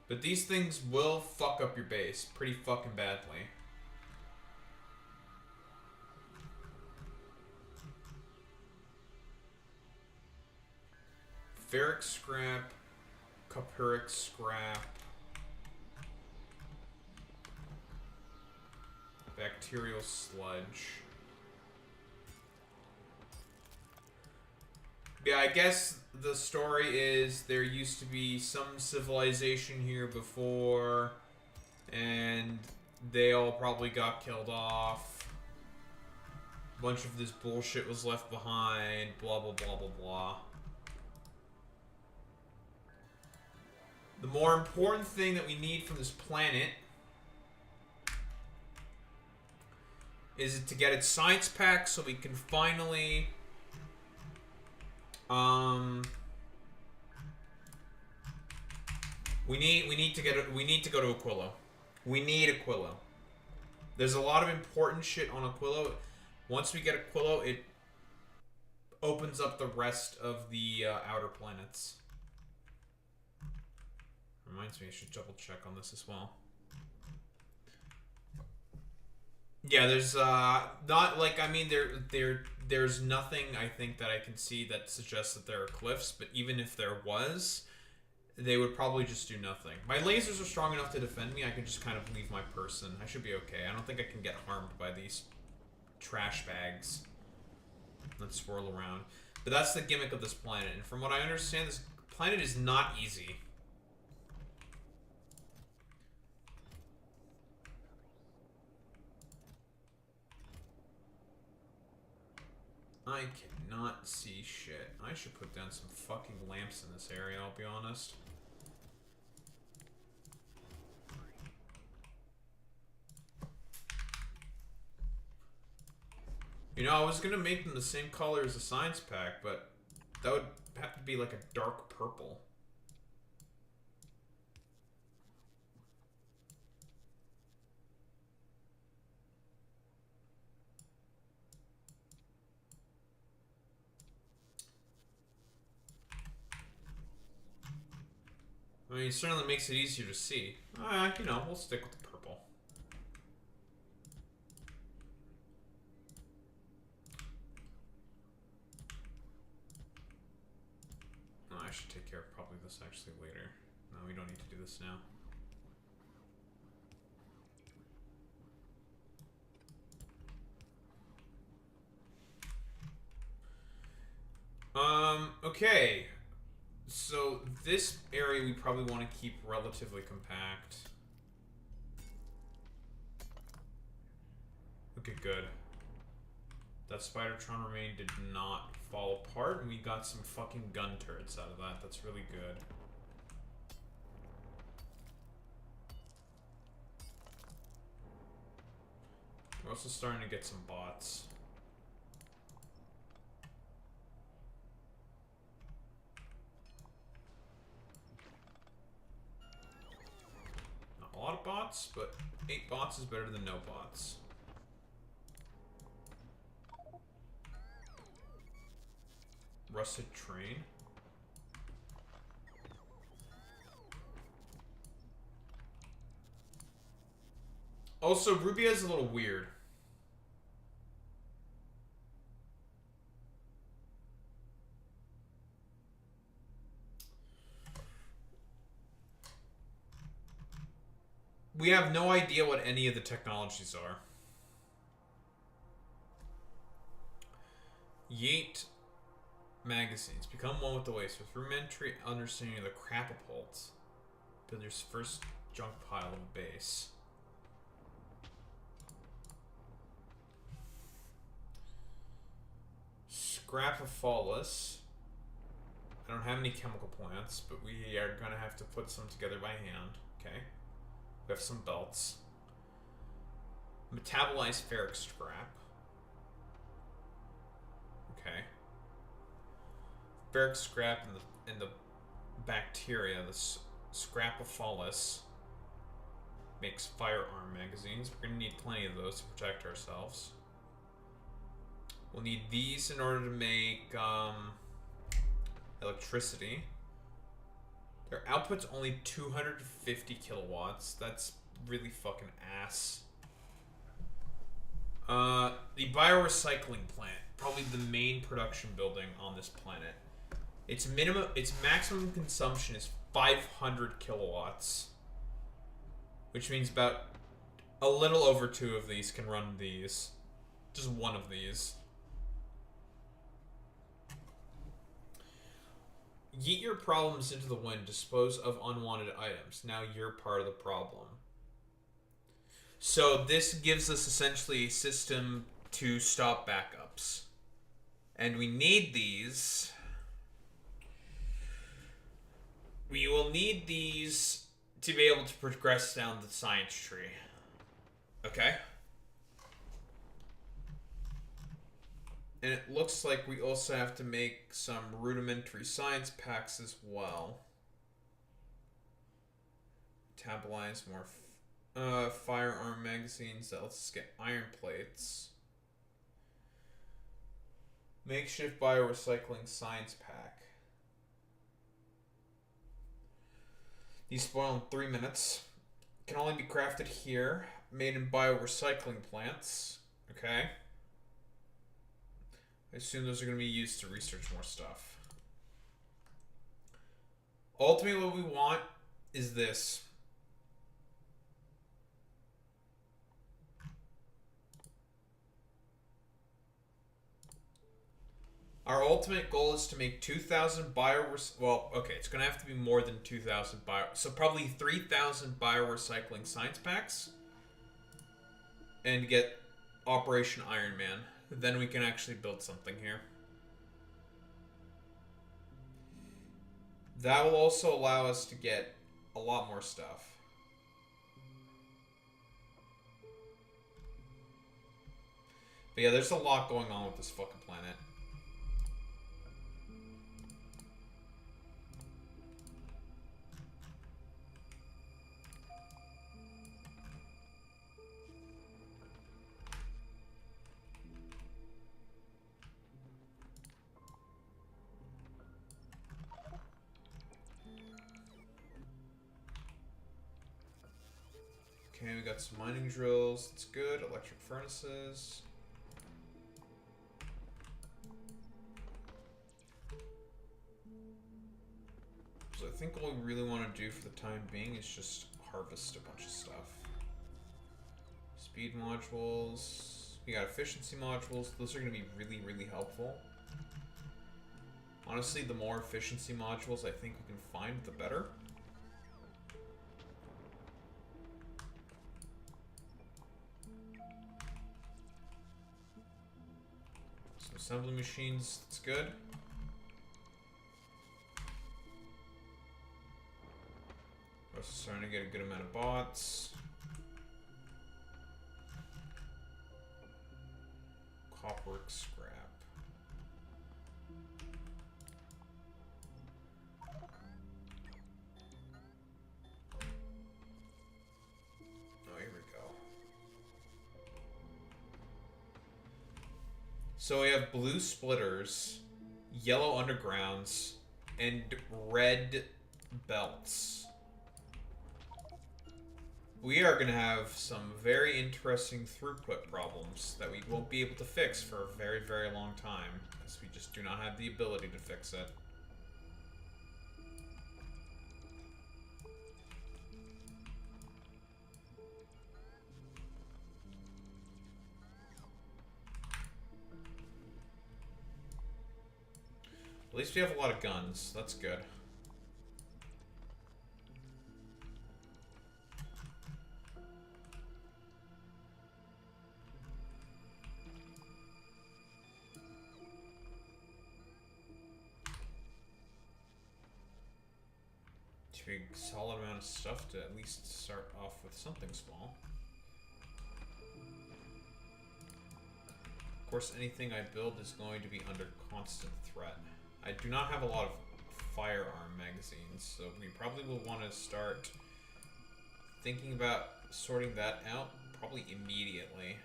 But these things will fuck up your base pretty fucking badly. Ferric scrap, coperic scrap, bacterial sludge. Yeah, I guess the story is there used to be some civilization here before, and they all probably got killed off. A bunch of this bullshit was left behind, blah blah blah blah blah. The more important thing that we need from this planet is to get its science pack so we can finally we need to go to Aquilo. We need Aquilo. There's a lot of important shit on Aquilo. Once we get Aquilo, it opens up the rest of the outer planets. Reminds me, I should double check on this as well. Yeah, there's not like, I mean, there's nothing I think that I can see that suggests that there are cliffs, but even if there was, they would probably just do nothing. My lasers are strong enough to defend me. I can just kind of leave my person. I should be okay. I don't think I can get harmed by these trash bags that swirl around. But that's the gimmick of this planet, and from what I understand, this planet is not easy. I cannot see shit. I should put down some fucking lamps in this area, I'll be honest. You know, I was gonna make them the same color as the science pack, but that would have to be like a dark purple. I mean, it certainly makes it easier to see. You know, we'll stick with the purple. I should take care of probably this actually later. No, we don't need to do this now. Okay. So this area we probably want to keep relatively compact. Okay, good. That Spidertron remain did not fall apart, and we got some fucking gun turrets out of that. That's really good. We're also starting to get some bots. Not a lot of bots, but 8 bots is better than no bots. Rusted train. Also, Rubia is a little weird. We have no idea what any of the technologies are. Yeet magazines. Become one with the waste. With rudimentary understanding of the crapapult, build your first junk pile of a base. Scrapophalis. I don't have any chemical plants, but we are going to have to put some together by hand. Okay. We have some belts. Metabolized ferric scrap. Okay. Ferric scrap and the bacteria, the Scrapophalis, makes firearm magazines. We're going to need plenty of those to protect ourselves. We'll need these in order to make electricity. Their output's only 250 kilowatts. That's really fucking ass. The biorecycling plant, probably the main production building on this planet. Its maximum consumption is 500 kilowatts, which means about a little over 2 of these can run these. Just one of these. Yeet your problems into the wind. Dispose of unwanted items. Now you're part of the problem. So this gives us essentially a system to stop backups. And we need these. We will need these to be able to progress down the science tree. Okay? And it looks like we also have to make some rudimentary science packs as well. Metabolize more firearm magazines. That lets us get iron plates. Makeshift biorecycling science pack. These spoil in 3 minutes. Can only be crafted here. Made in biorecycling plants. Okay. I assume those are going to be used to research more stuff. Ultimately, what we want is this. Our ultimate goal is to make 2,000 well, okay, it's going to have to be more than 2,000 so probably 3,000 biorecycling science packs. And get Operation Iron Man. Then we can actually build something here. That will also allow us to get a lot more stuff. But yeah, there's a lot going on with this fucking planet. Okay, we got some mining drills. That's good. Electric furnaces. So I think all we really want to do for the time being is just harvest a bunch of stuff. Speed modules. We got efficiency modules. Those are going to be really, really helpful. Honestly, the more efficiency modules I think we can find, the better. Some assembly machines, that's good. We're also starting to get a good amount of bots. Copwork scrap. Oh, here we go. So we have blue splitters, yellow undergrounds, and red belts. We are going to have some very interesting throughput problems that we won't be able to fix for a very, very long time, because we just do not have the ability to fix it. At least we have a lot of guns. That's good. A solid amount of stuff to at least start off with something small. Of course, anything I build is going to be under constant threat. I do not have a lot of firearm magazines, so we probably will want to start thinking about sorting that out probably immediately.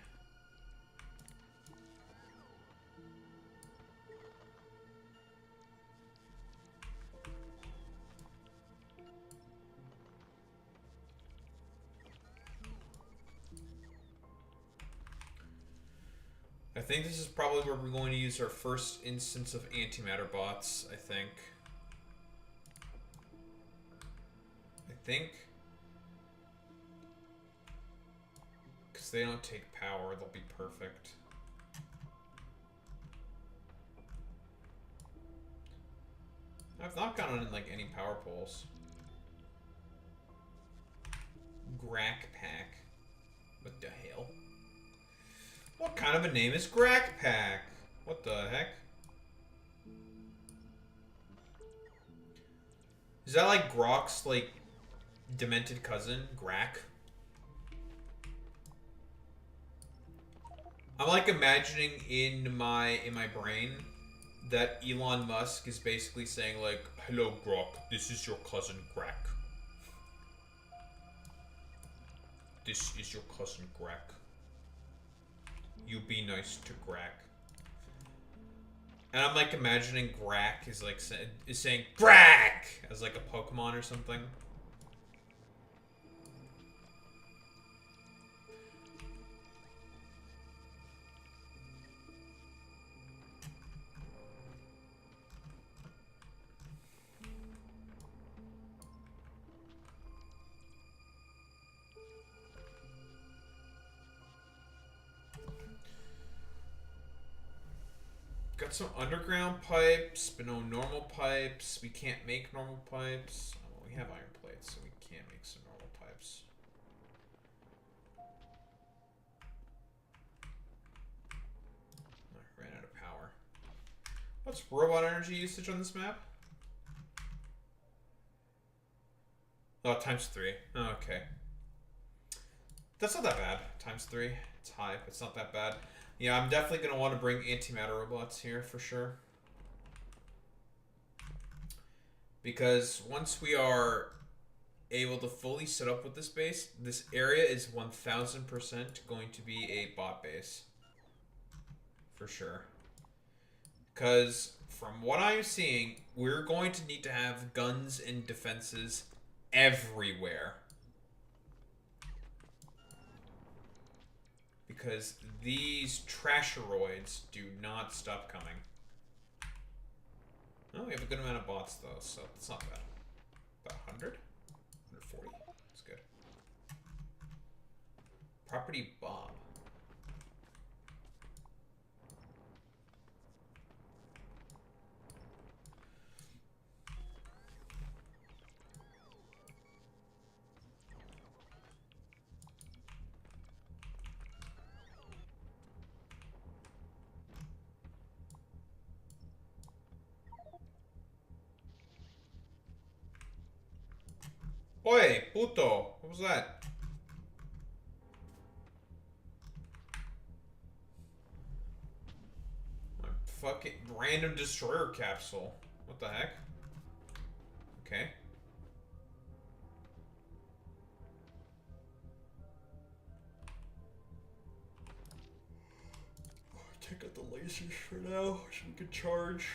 I think this is probably where we're going to use our first instance of antimatter bots, I think. Because they don't take power, they'll be perfect. I've not gotten in, like, any power poles. Grack Pack. What the hell? What kind of a name is Grack Pack? What the heck? Is that like Grok's, like, demented cousin, Grack? I'm like imagining in my brain that Elon Musk is basically saying like, "Hello Grok, this is your cousin Grack. This is your cousin Grack. You be nice to Grack." And I'm like imagining Grack is like saying Grack as like a Pokemon or something. Got some underground pipes, but no normal pipes. We can't make normal pipes. Oh, well, we have iron plates, so we can't make some normal pipes. I ran out of power. What's robot energy usage on this map? Oh, ×3. Oh, okay. That's not that bad. ×3. It's high, but it's not that bad. Yeah, I'm definitely going to want to bring antimatter robots here for sure. Because once we are able to fully set up with this base, this area is 1000% going to be a bot base. For sure. Because from what I'm seeing, we're going to need to have guns and defenses everywhere. Because these trasheroids do not stop coming. Oh, we have a good amount of bots though, so it's not bad. 100? 140. That's good. Property Bob. Oi, puto! What was that? A fucking random destroyer capsule. What the heck? Okay. Take out the lasers for now so we can charge.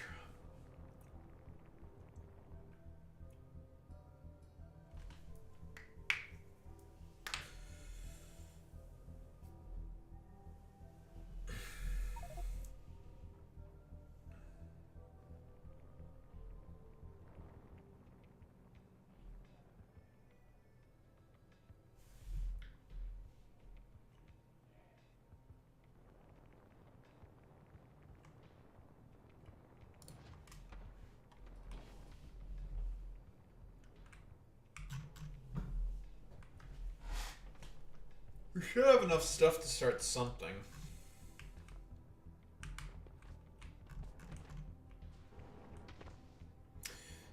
We should have enough stuff to start something.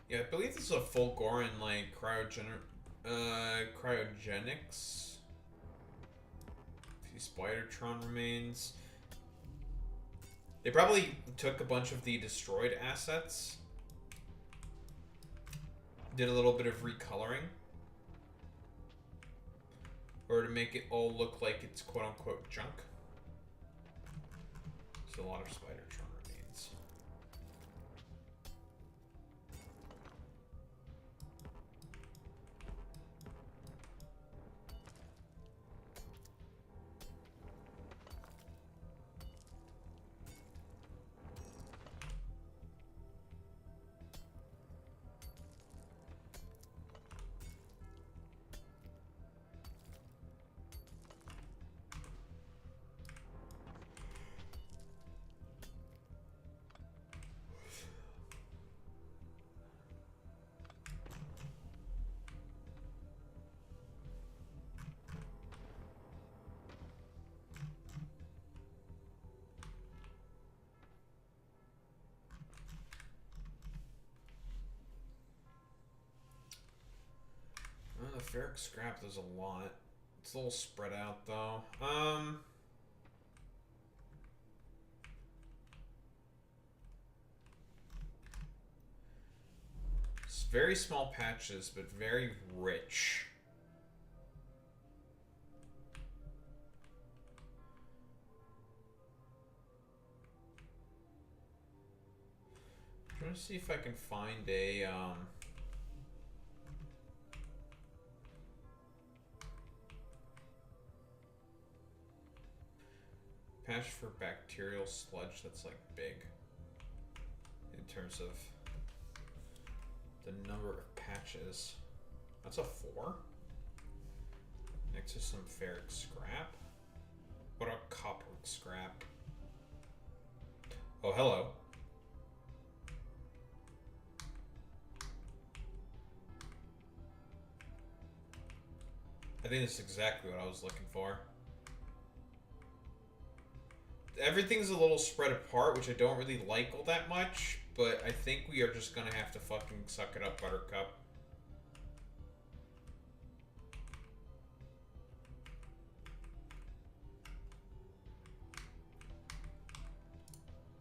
Yeah, I believe this is a full Goran, like, cryogenics. A few Spidertron remains. They probably took a bunch of the destroyed assets. Did a little bit of recoloring. Or to make it all look like it's quote-unquote junk. There's a lot of Spidertron remains. The ferric scrap, there's a lot. It's a little spread out, though. It's very small patches, but very rich. I'm trying to see if I can find a, patch for bacterial sludge that's like big in terms of the number of patches. That's a 4. Next to some ferric scrap. What about copper scrap? Oh, hello. I think that's exactly what I was looking for. Everything's a little spread apart, which I don't really like all that much, but I think we are just gonna have to fucking suck it up, Buttercup.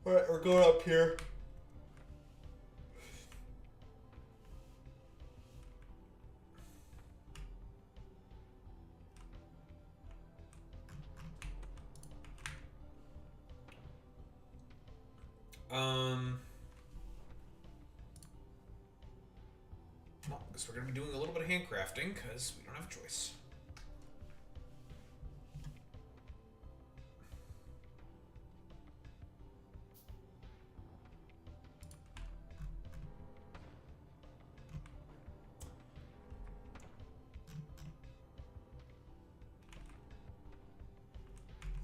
Alright, we're going up here. Well, I guess we're gonna be doing a little bit of handcrafting, because we don't have a choice.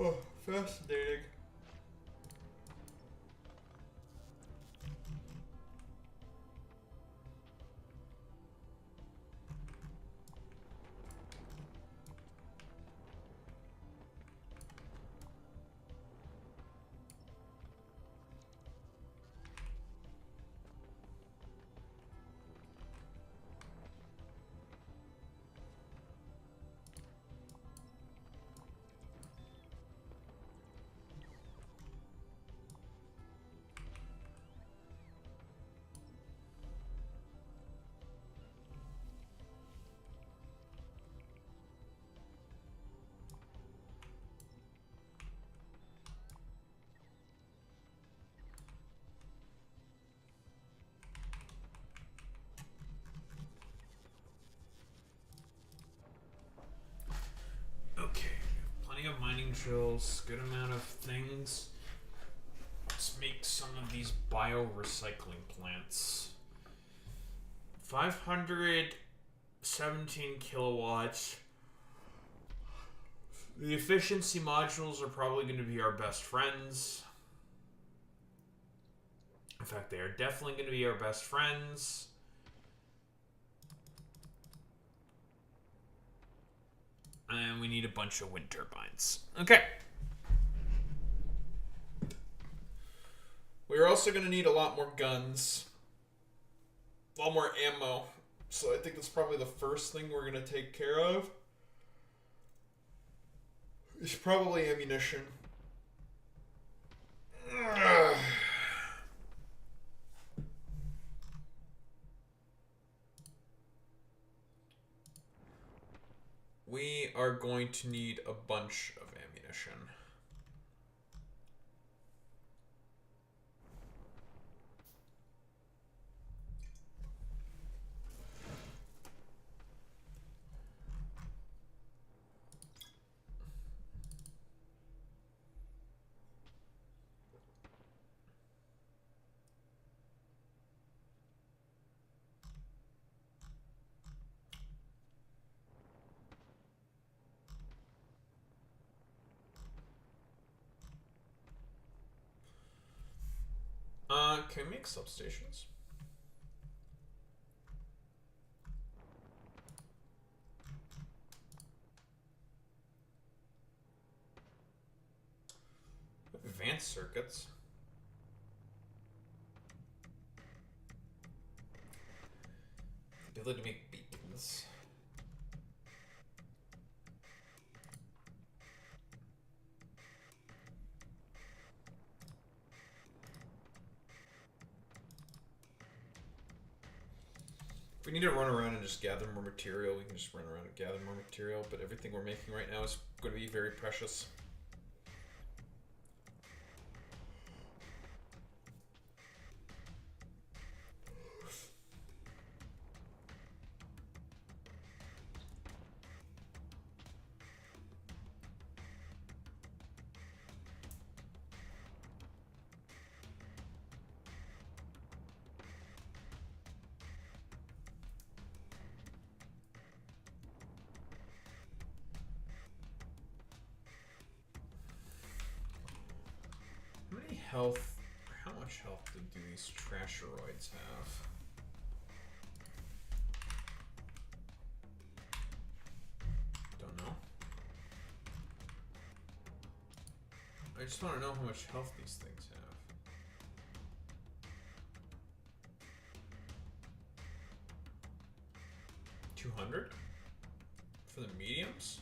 Oh, fascinating. Okay, plenty of mining drills, good amount of things. Let's make some of these biorecycling plants. 517 kilowatts. The efficiency modules are probably going to be our best friends. In fact, they are definitely going to be our best friends. And we need a bunch of wind turbines. Okay. We're also going to need a lot more guns. A lot more ammo. So I think that's probably the first thing we're going to take care of. It's probably ammunition. We are going to need a bunch of ammunition. Can we make substations? Advanced circuits. Ability to make beacons. If we need to run around and just gather more material, we can just run around and gather more material, but everything we're making right now is going to be very precious. Health. How much health do these trasheroids have? Don't know. I just want to know how much health these things have. 200 for the mediums?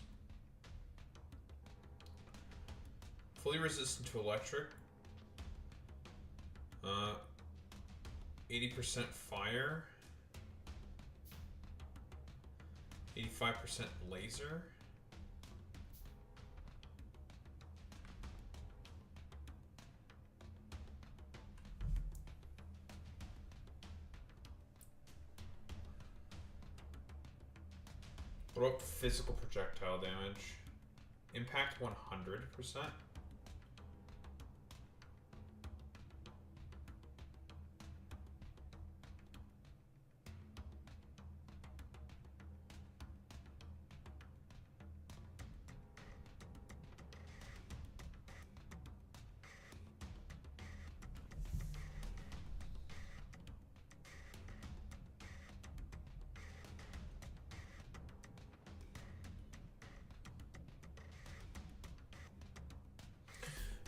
Fully resistant to electric. 80% fire, 85% laser. What about physical projectile damage? Impact 100%.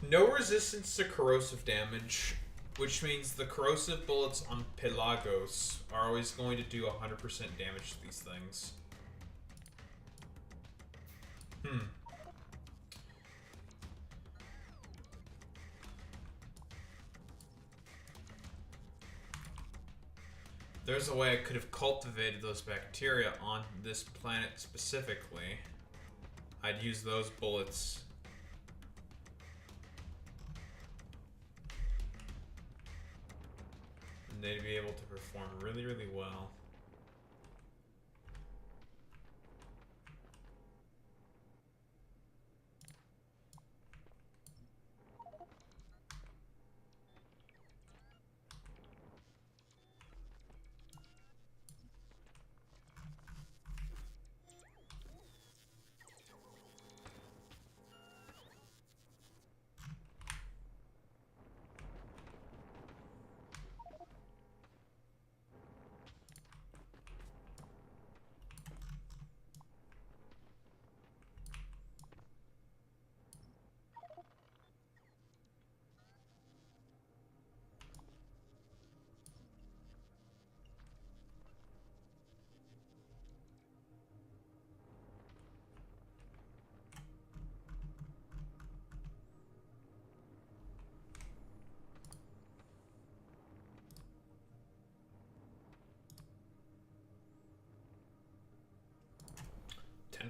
No resistance to corrosive damage, which means the corrosive bullets on Pelagos are always going to do 100% damage to these things. There's a way I could have cultivated those bacteria on this planet specifically. I'd use those bullets. And they'd be able to perform really, really well.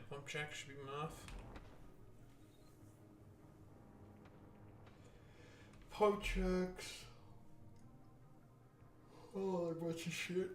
Pump jack should be enough. Pump jacks. Oh, a bunch of shit.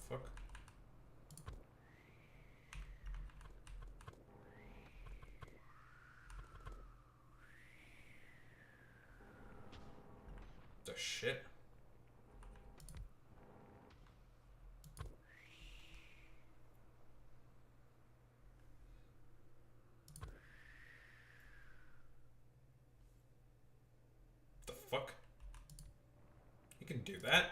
Fuck. The shit. fuck? You can do that?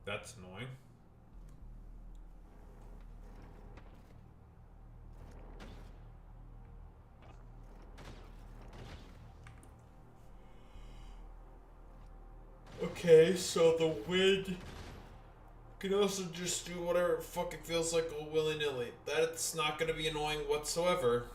That's annoying. Okay, so the wind can also just do whatever it fucking feels like willy-nilly. That's not gonna be annoying whatsoever.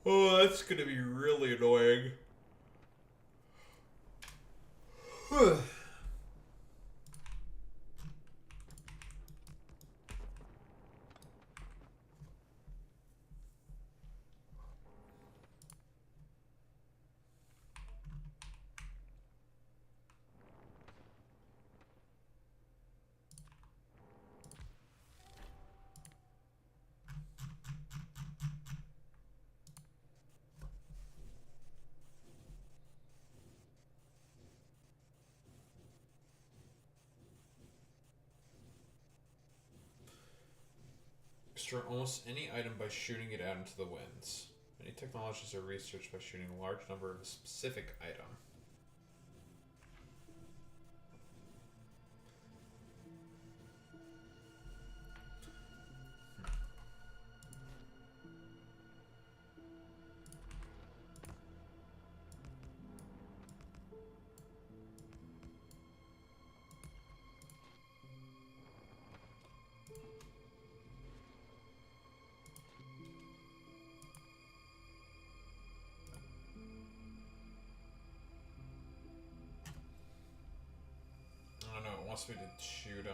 Oh, that's gonna be really annoying. Destroy almost any item by shooting it out into the winds. Many technologies are researched by shooting a large number of a specific item. I don't know, it wants me to shoot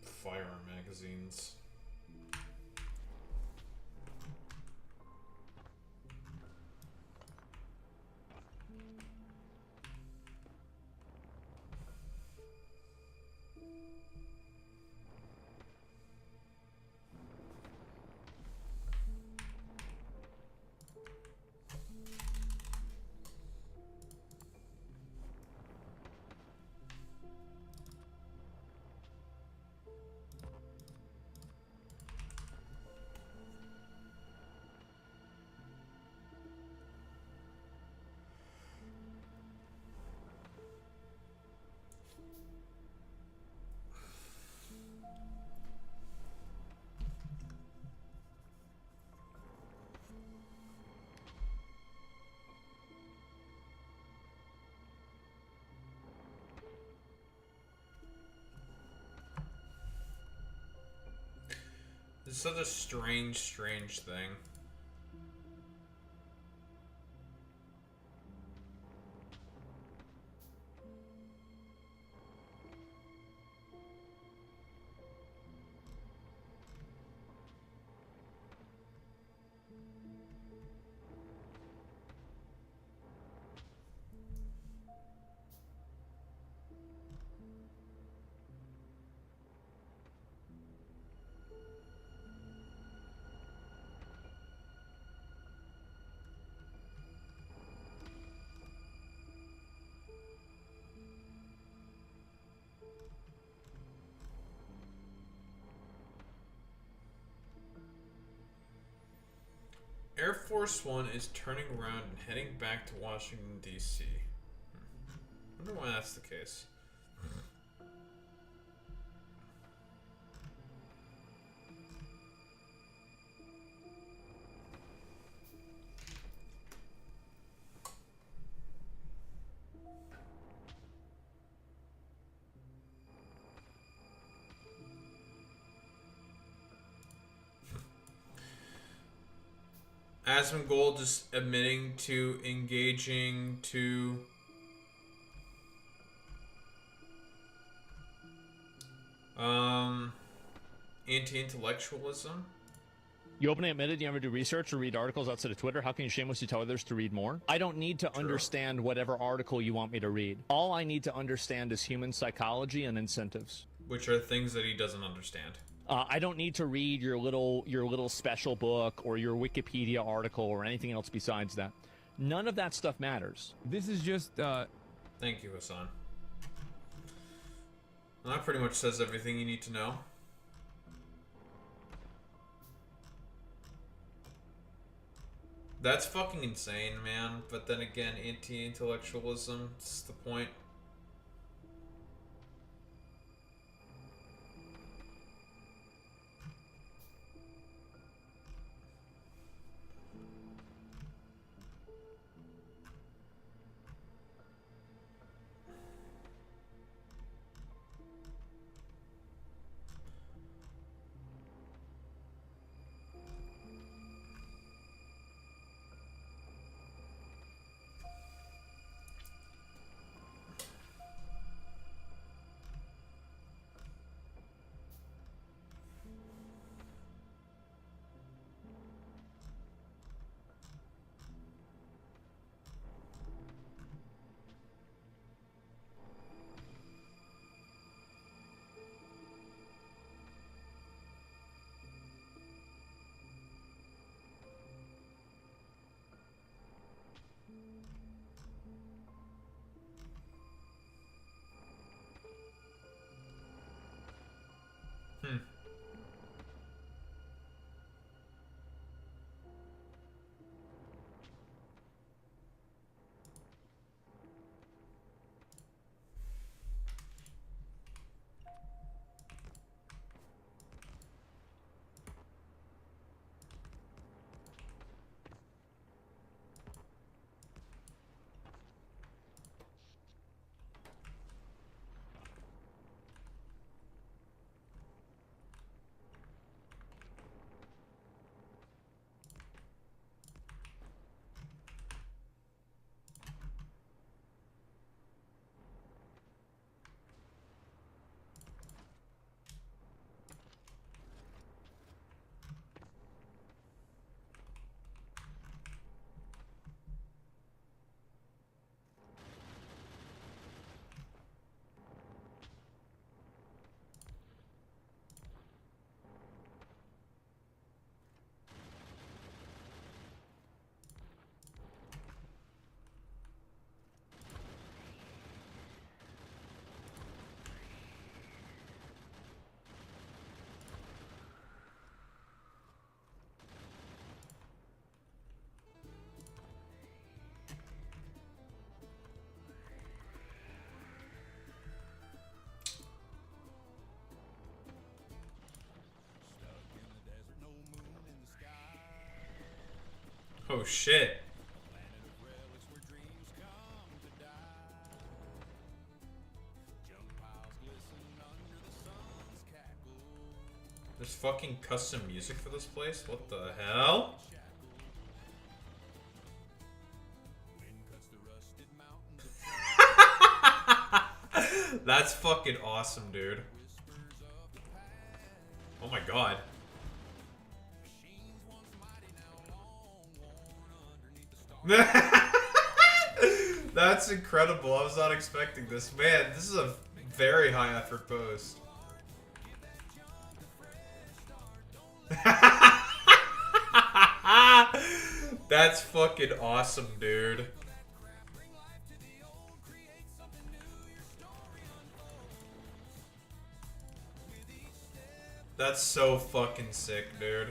firearm magazines. It's such a strange, strange thing. Air Force One is turning around and heading back to Washington, D.C. I wonder why that's the case. Asmongold just admitting to engaging to anti-intellectualism. You openly admitted you never do research or read articles outside of Twitter. How can you shamelessly tell others to read more? I don't need to understand whatever article you want me to read. All I need to understand is human psychology and incentives. Which are things that he doesn't understand. I don't need to read your little special book or your Wikipedia article or anything else besides that. None of that stuff matters. This is just, Thank you, Hassan. Well, that pretty much says everything you need to know. That's fucking insane, man. But then again, anti-intellectualism, that's the point. Oh shit. There's fucking custom music for this place? What the hell? That's fucking awesome, dude. Oh my god. That's incredible. I was not expecting this. Man, this is a very high effort post. That's fucking awesome, dude. That's so fucking sick, dude.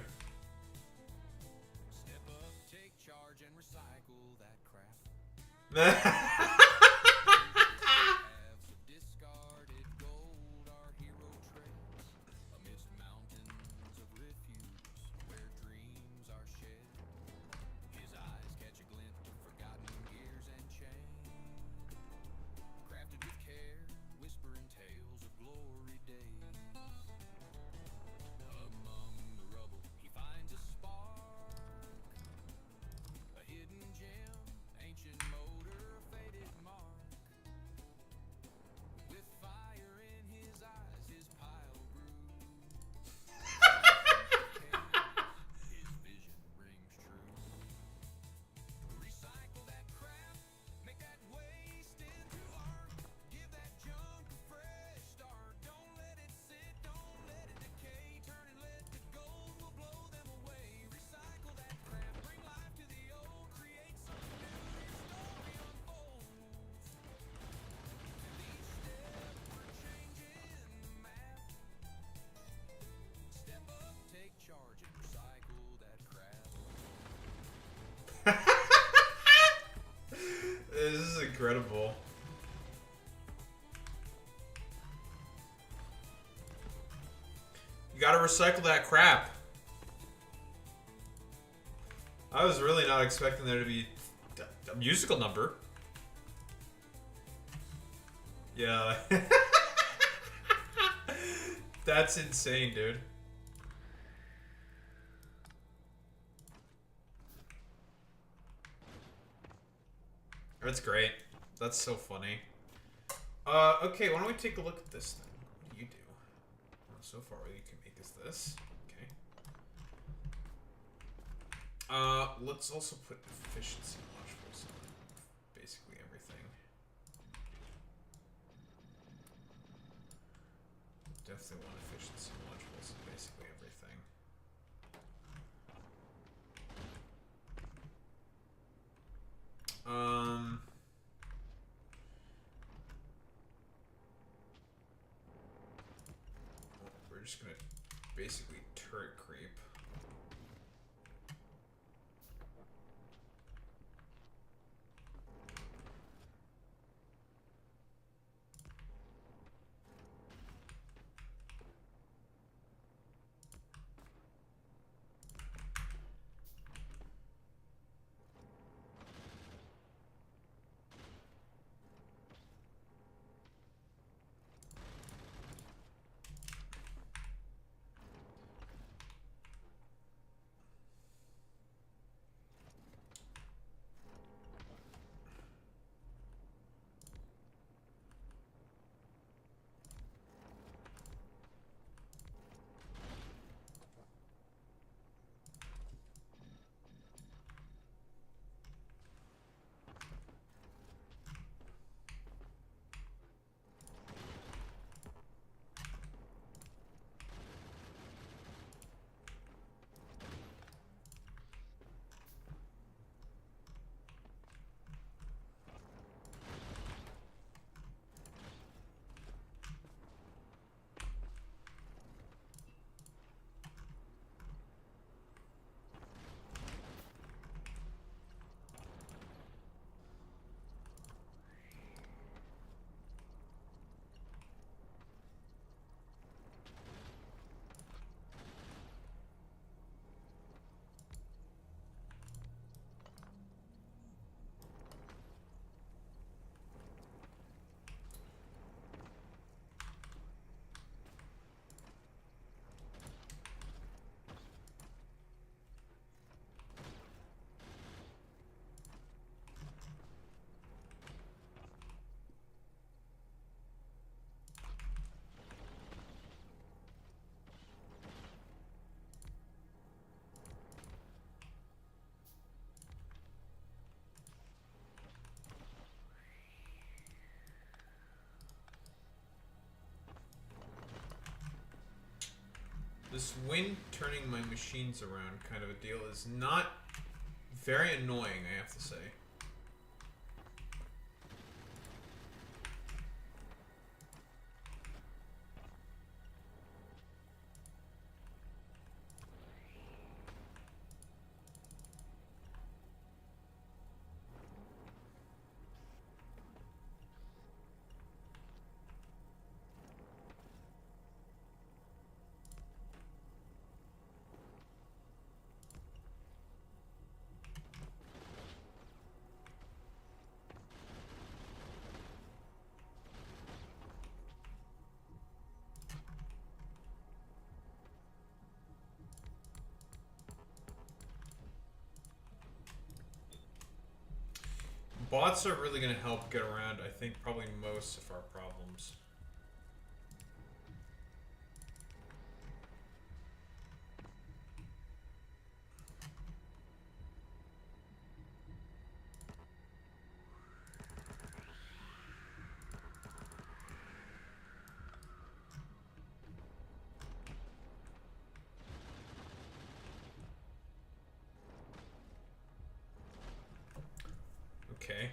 This is incredible. You gotta recycle that crap. I was really not expecting there to be a musical number. Yeah. That's insane, dude. That's great. That's so funny. Okay, why don't we take a look at this thing? What do you do? So far, what you can make is this. Okay. Let's also put efficiency modules on basically everything. Definitely want efficiency modules on basically everything. We're just gonna basically turret creep. This wind turning my machines around kind of a deal is not very annoying, I have to say. Bots are really going to help get around, I think, probably most of our problems. Okay.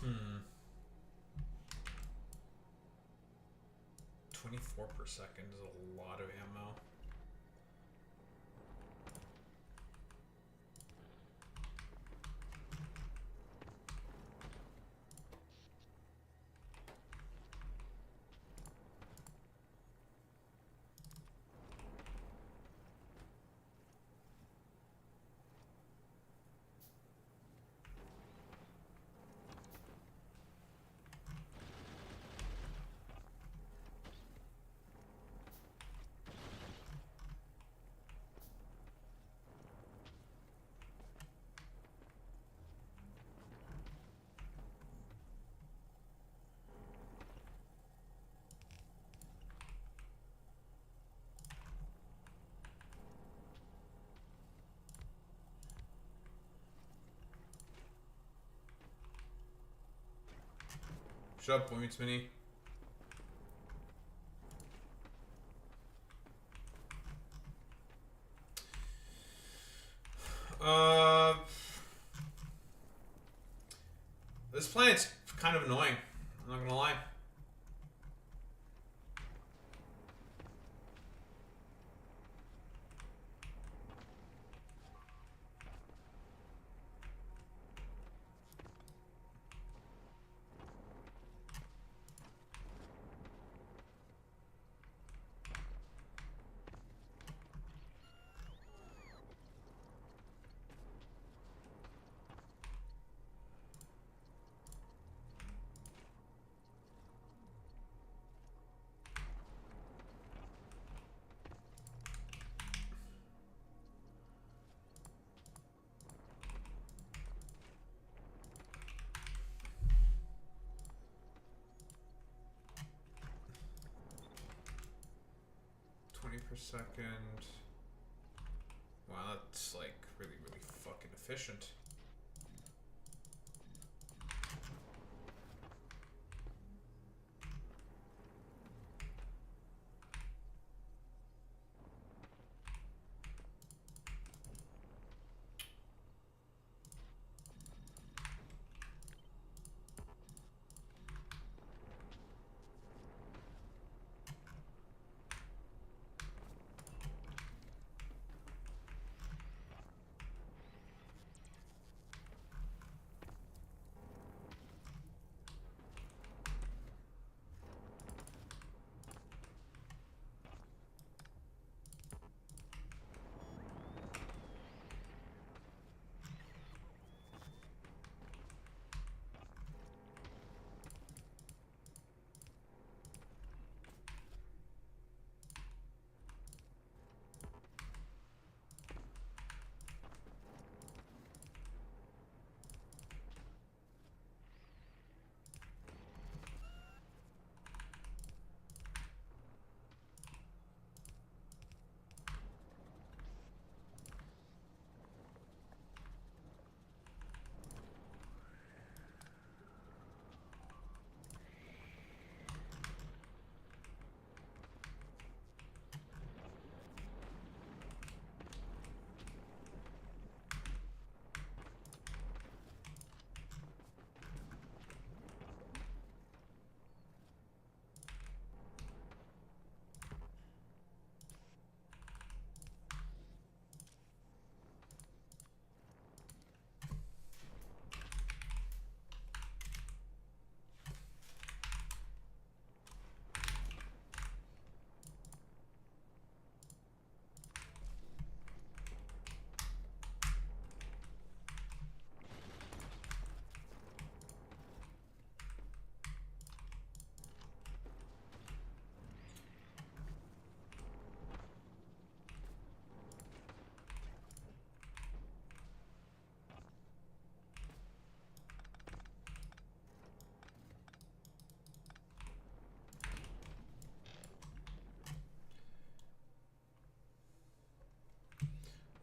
Hmm. 24 per second is a lot of ammo. Shut up, Points Mini. This planet's kind of annoying. I'm not gonna lie. Per second. Wow, that's like really, really fucking efficient.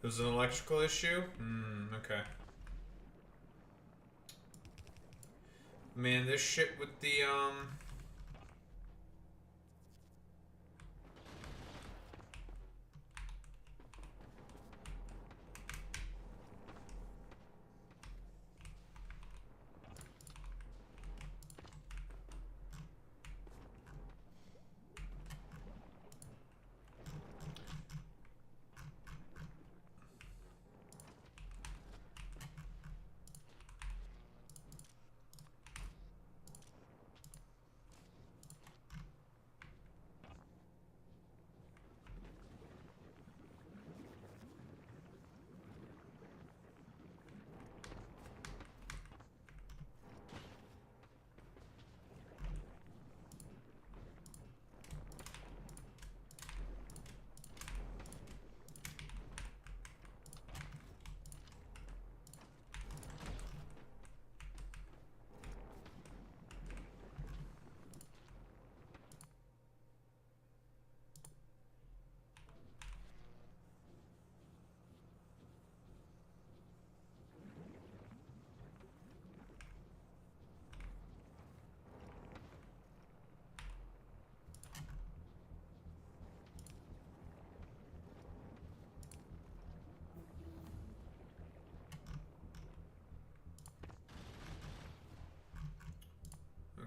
It was an electrical issue? Okay. Man, this shit with the,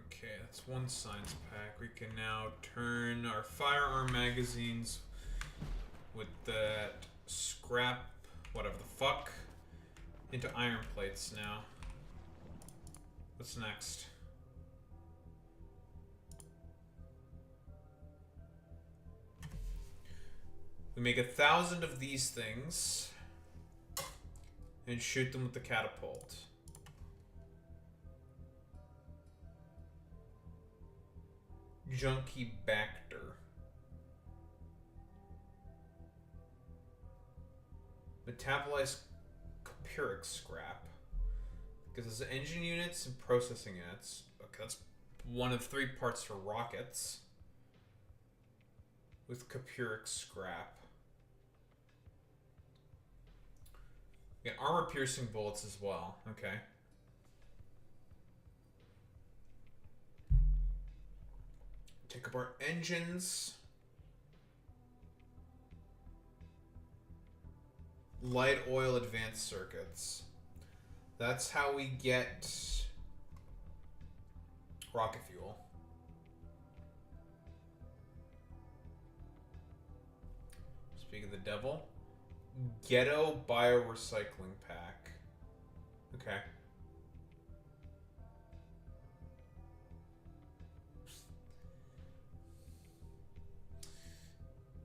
okay, that's one science pack. We can now turn our firearm magazines with that scrap, whatever the fuck, into iron plates now. What's next? We make 1,000 of these things and shoot them with the catapult. Junkie Bacter. Metabolize Capuric scrap. Because there's engine units and processing units. Okay, that's one of 3 parts for rockets. With Capuric scrap. We got armor piercing bullets as well. Okay. Take apart engines. Light oil advanced circuits. That's how we get rocket fuel. Speak of the devil. Ghetto biorecycling pack. Okay.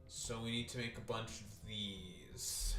So we need to make a bunch of these.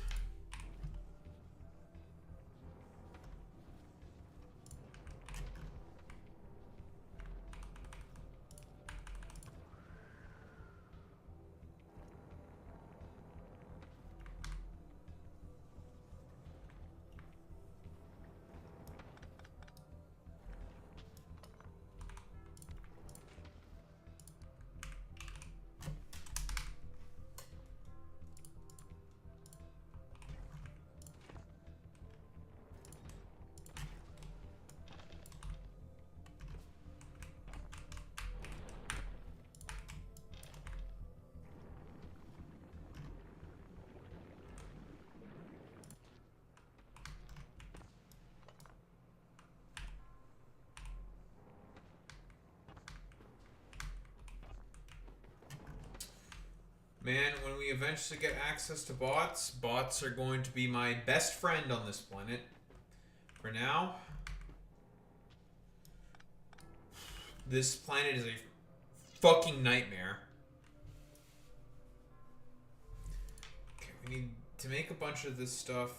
Man, when we eventually get access to bots, bots are going to be my best friend on this planet. For now, this planet is a fucking nightmare. Okay, we need to make a bunch of this stuff.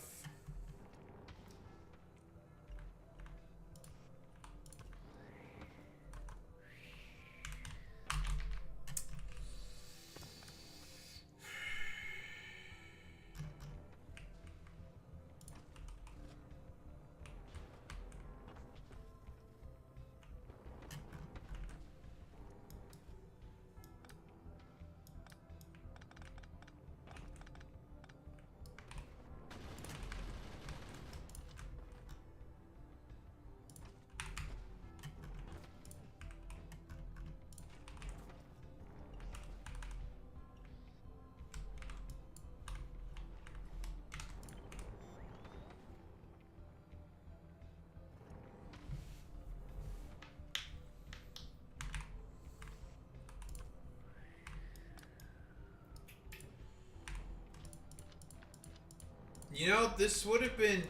You know, this would have been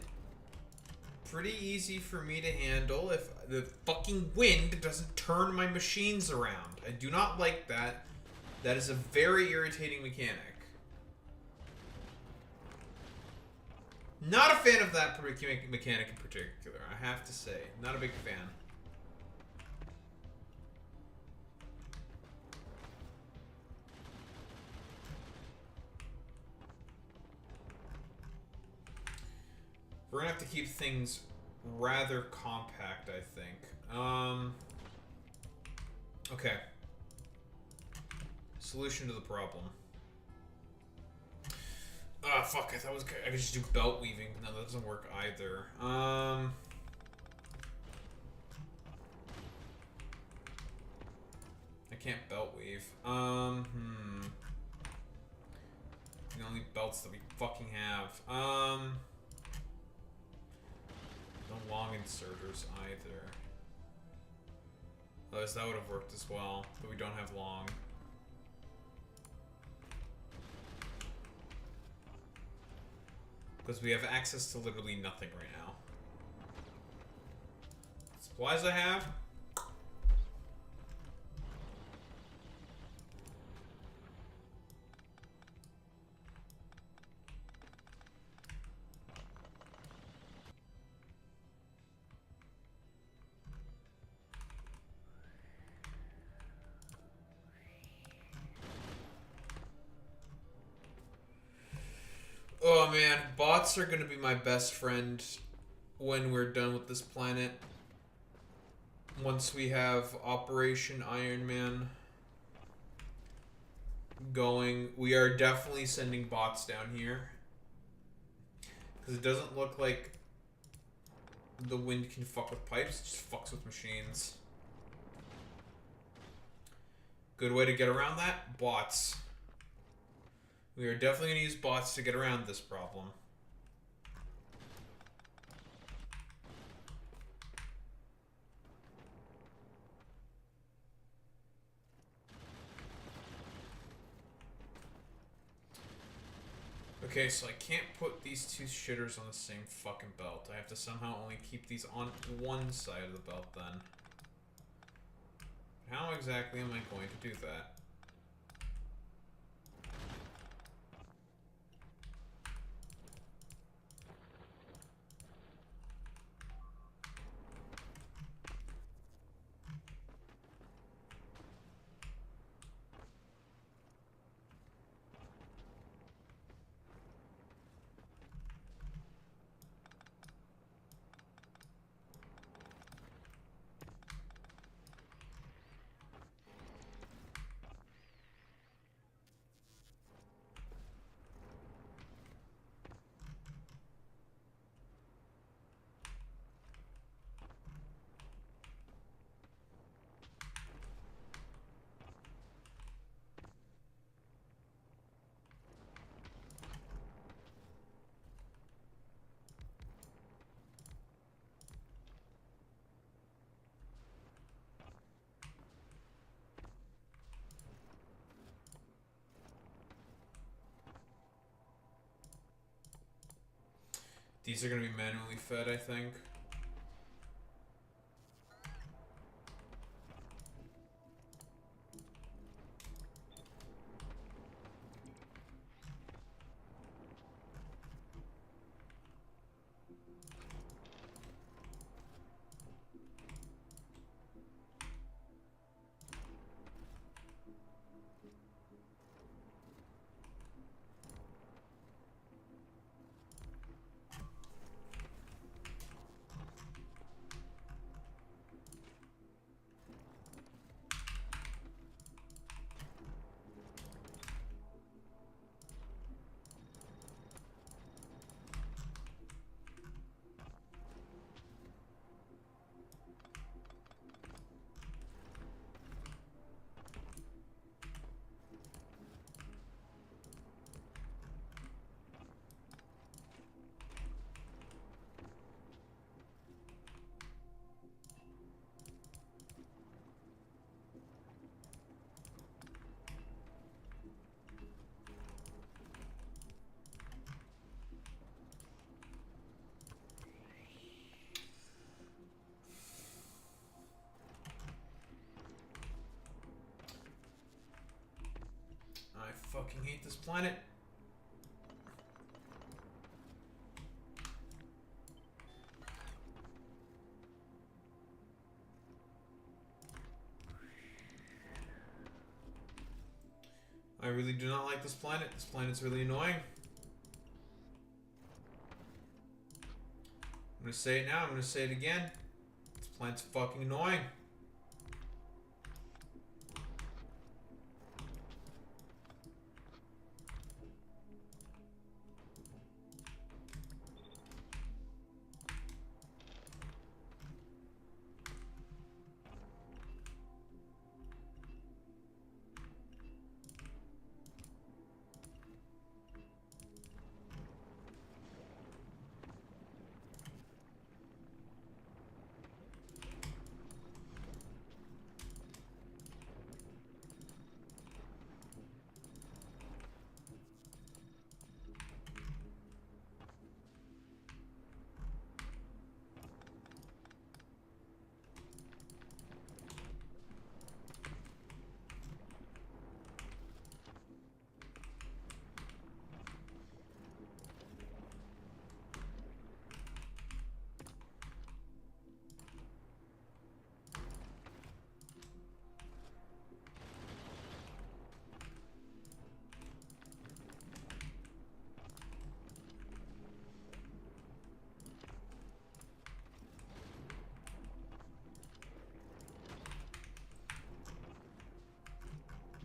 pretty easy for me to handle if the fucking wind doesn't turn my machines around. I do not like that. That is a very irritating mechanic. Not a fan of that mechanic in particular, I have to say. Not a big fan. We're gonna have to keep things rather compact, I think. Okay. Solution to the problem. Ah, fuck, I thought I could just do belt weaving. No, that doesn't work either. I can't belt weave. The only belts that we fucking have. No long inserters either. Otherwise, that would have worked as well, but we don't have long. Because we have access to literally nothing right now. Supplies I have? Oh man, bots are gonna be my best friend when we're done with this planet. Once we have Operation Iron Man going, we are definitely sending bots down here. Because it doesn't look like the wind can fuck with pipes, it just fucks with machines. Good way to get around that? Bots. We are definitely going to use bots to get around this problem. Okay, so I can't put these two shitters on the same fucking belt. I have to somehow only keep these on one side of the belt then. How exactly am I going to do that? These are going to be manually fed, I think. fucking hate this planet. I really do not like this planet. This planet's really annoying. I'm gonna say it now, I'm gonna say it again. This planet's fucking annoying.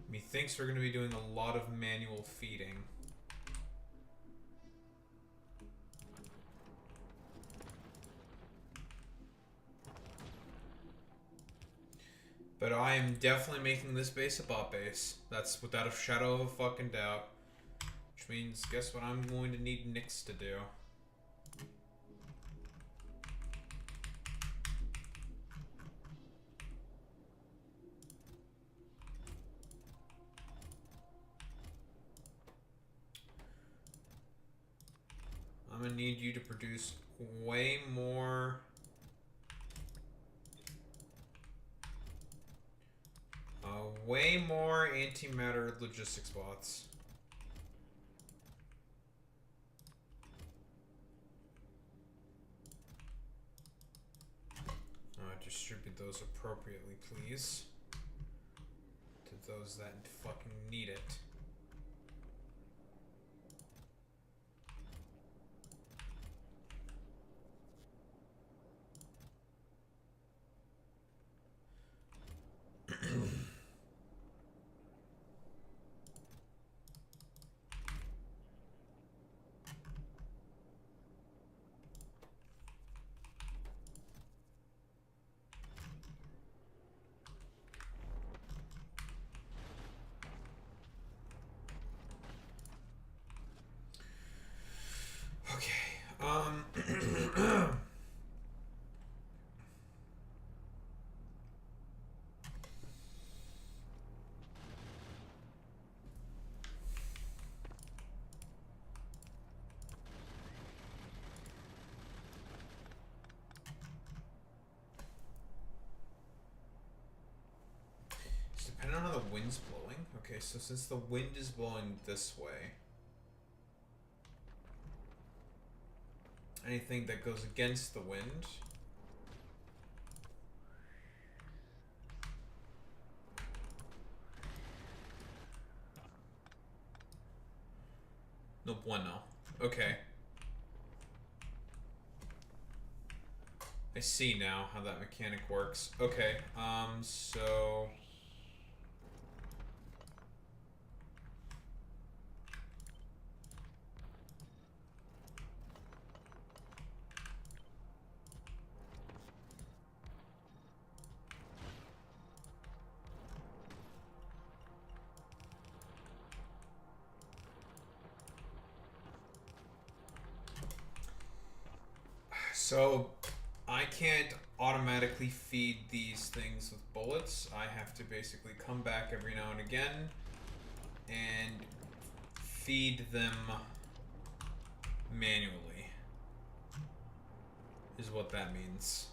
Methinks we're going to be doing a lot of manual feeding. But I am definitely making this base a bot base. That's without a shadow of a fucking doubt. Which means, guess what I'm going to need Nyx to do? I'm gonna need you to produce way more antimatter logistics bots. Distribute those appropriately, please, to those that fucking need it. Depending on how the wind's blowing. Okay, so since the wind is blowing this way, anything that goes against the wind no bueno. Okay. I see now how that mechanic works. Okay, so I can't automatically feed these things with bullets. I have to basically come back every now and again and feed them manually, is what that means.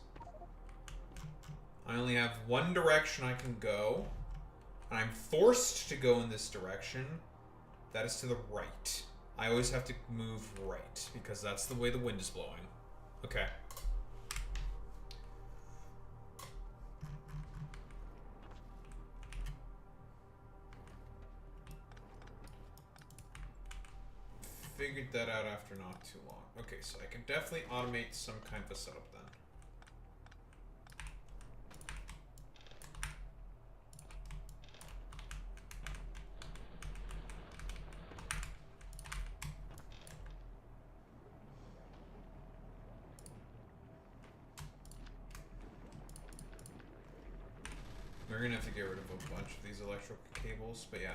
I only have one direction I can go, and I'm forced to go in this direction That is to the right. I always have to move right, because that's the way the wind is blowing. Okay. Figured that out after not too long. Okay, so I can definitely automate some kind of a setup then. We're gonna have to get rid of a bunch of these electrical cables, but yeah.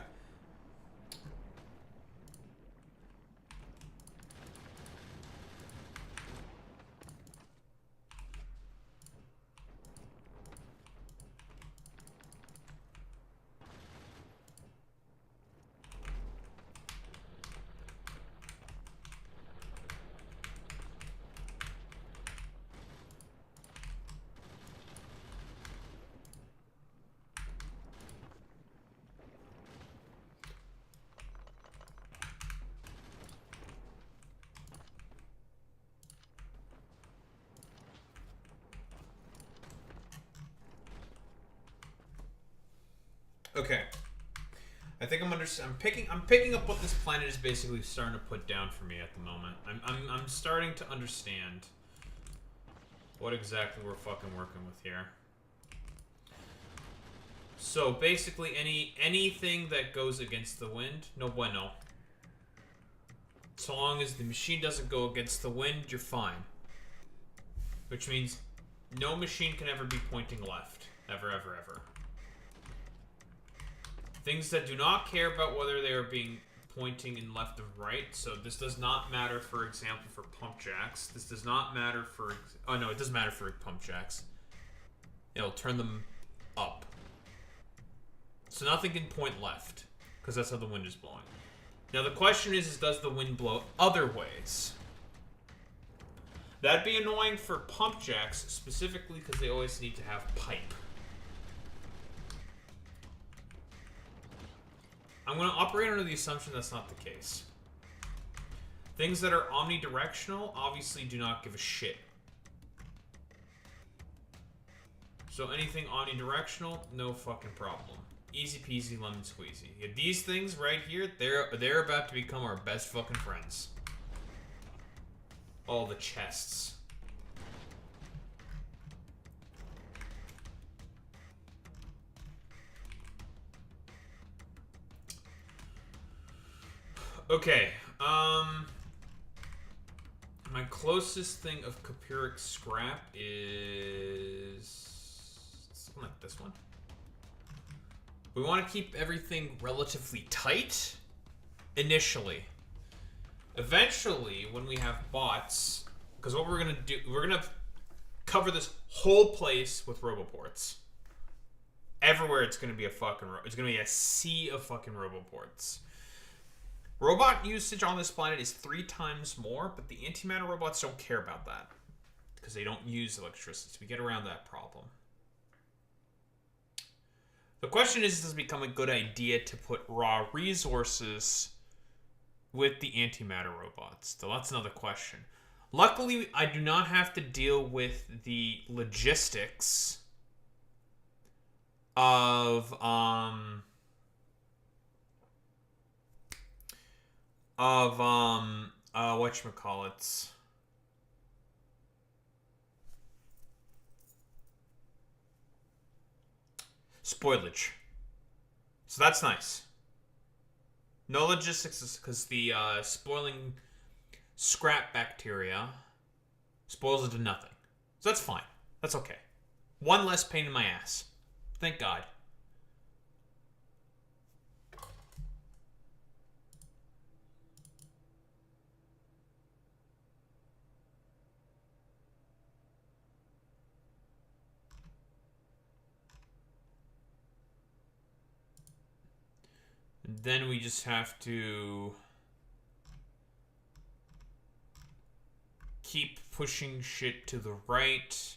Okay. I think I'm picking up what this planet is basically starting to put down for me at the moment. I'm starting to understand what exactly we're fucking working with here. So basically anything that goes against the wind, no bueno. So long as the machine doesn't go against the wind, you're fine. Which means no machine can ever be pointing left. Ever, ever, ever. Things that do not care about whether they are being pointing in left or right. So this does not matter, for example, for pump jacks. This does not matter for... Oh, no, it does matter for pump jacks. It'll turn them up. So nothing can point left, because that's how the wind is blowing. Now the question is does the wind blow other ways? That'd be annoying for pump jacks, specifically because they always need to have pipe. I'm going to operate under the assumption that's not the case. Things that are omnidirectional obviously do not give a shit. So anything omnidirectional, no fucking problem. Easy peasy lemon squeezy. Yeah, these things right here, they're about to become our best fucking friends. All the chests. Okay, my closest thing of Capuric scrap is something like this one. We want to keep everything relatively tight initially. Eventually, when we have bots, because what we're gonna do, we're gonna cover this whole place with roboports. Everywhere it's gonna be a fucking, it's gonna be a sea of fucking roboports. Robot usage on this planet is 3 times more, but the antimatter robots don't care about that because they don't use electricity. So we get around that problem. The question is, does it become a good idea to put raw resources with the antimatter robots? So that's another question. Luckily, I do not have to deal with the logistics of whatchamacallits. Spoilage. So that's nice. No logistics because the spoiling scrap bacteria spoils it to nothing. So that's fine. That's okay. One less pain in my ass. Thank God. Then we just have to keep pushing shit to the right,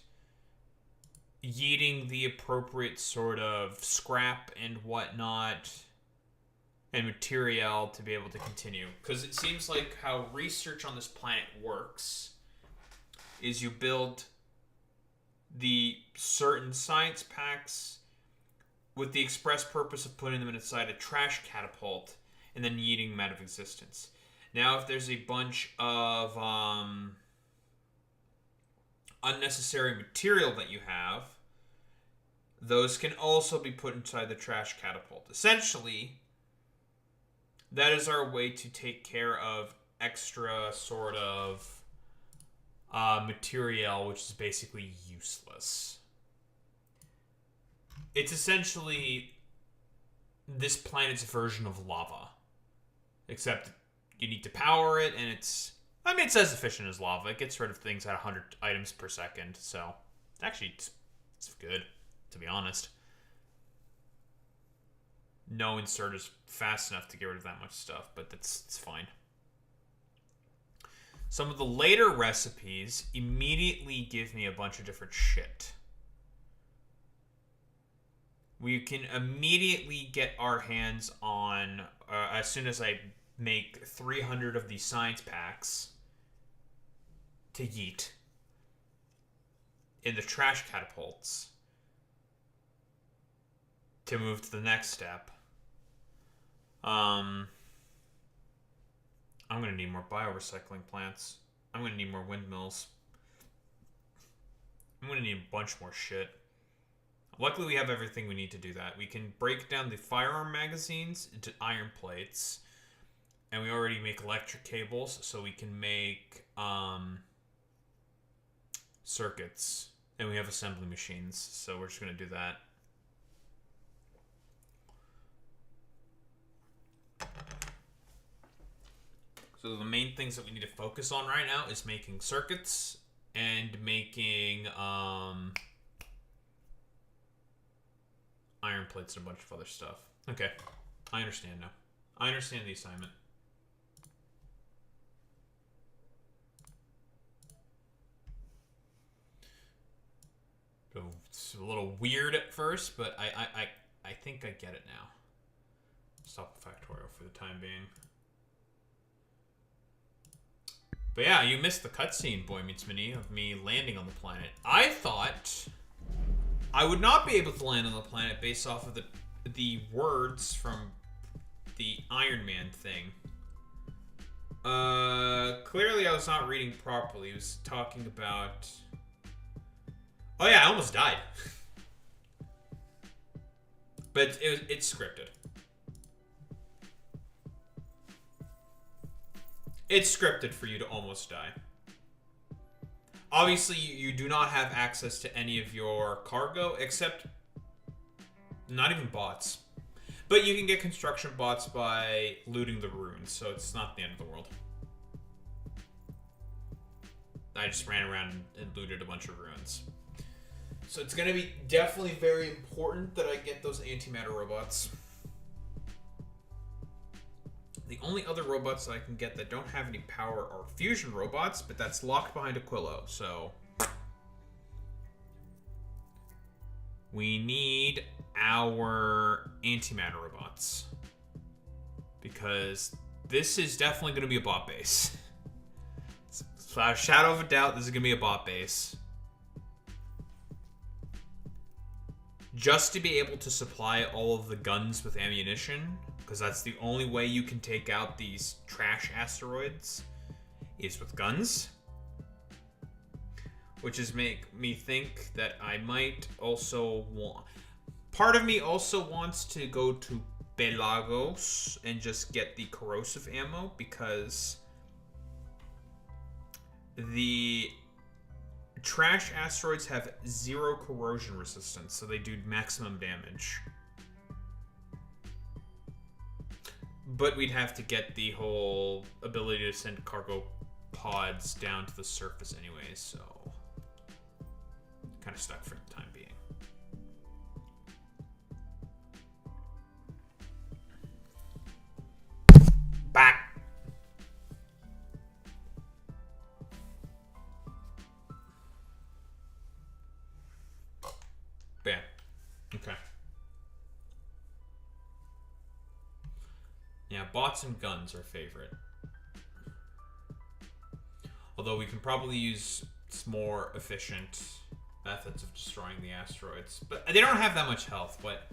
yeeting the appropriate sort of scrap and whatnot and material to be able to continue. Because it seems like how research on this planet works is you build the certain science packs with the express purpose of putting them inside a trash catapult and then yeeting them out of existence. Now, if there's a bunch of unnecessary material that you have, those can also be put inside the trash catapult. Essentially, that is our way to take care of extra sort of material, which is basically useless. It's essentially this planet's version of lava. Except you need to power it, and it's as efficient as lava. It gets rid of things at 100 items per second, so actually it's good, to be honest. No insert is fast enough to get rid of that much stuff, but it's fine. Some of the later recipes immediately give me a bunch of different shit. We can immediately get our hands on, as soon as I make 300 of these science packs to yeet in the trash catapults to move to the next step. I'm going to need more biorecycling plants. I'm going to need more windmills. I'm going to need a bunch more shit. Luckily, we have everything we need to do that. We can break down the firearm magazines into iron plates. And we already make electric cables, so we can make circuits. And we have assembly machines, so we're just going to do that. So the main things that we need to focus on right now is making circuits and making iron plates and a bunch of other stuff. Okay, I understand now. I understand the assignment. It's a little weird at first, but I think I get it now. Stop the Factorio for the time being. But yeah, you missed the cutscene, Boy Meets Minnie, of me landing on the planet. I thought I would not be able to land on the planet based off of the words from the Iron Man thing. Clearly I was not reading properly. He was talking about... Oh yeah, I almost died. But it's scripted. It's scripted for you to almost die. Obviously, you do not have access to any of your cargo, except not even bots. But you can get construction bots by looting the ruins, so it's not the end of the world. I just ran around and looted a bunch of ruins. So it's going to be definitely very important that I get those antimatter robots. The only other robots that I can get that don't have any power are fusion robots, but that's locked behind Aquilo, so... We need our antimatter robots. Because this is definitely going to be a bot base. Without a shadow of a doubt, this is going to be a bot base. Just to be able to supply all of the guns with ammunition, because that's the only way you can take out these trash asteroids, is with guns. Which is make me think that I might also want... Part of me also wants to go to Pelagos and just get the corrosive ammo, because the trash asteroids have 0 corrosion resistance, so they do maximum damage. But we'd have to get the whole ability to send cargo pods down to the surface anyways, so... Kind of stuck for the time being. Back! Bam. Okay. Yeah, bots and guns are favorite. Although we can probably use more efficient methods of destroying the asteroids. But they don't have that much health, but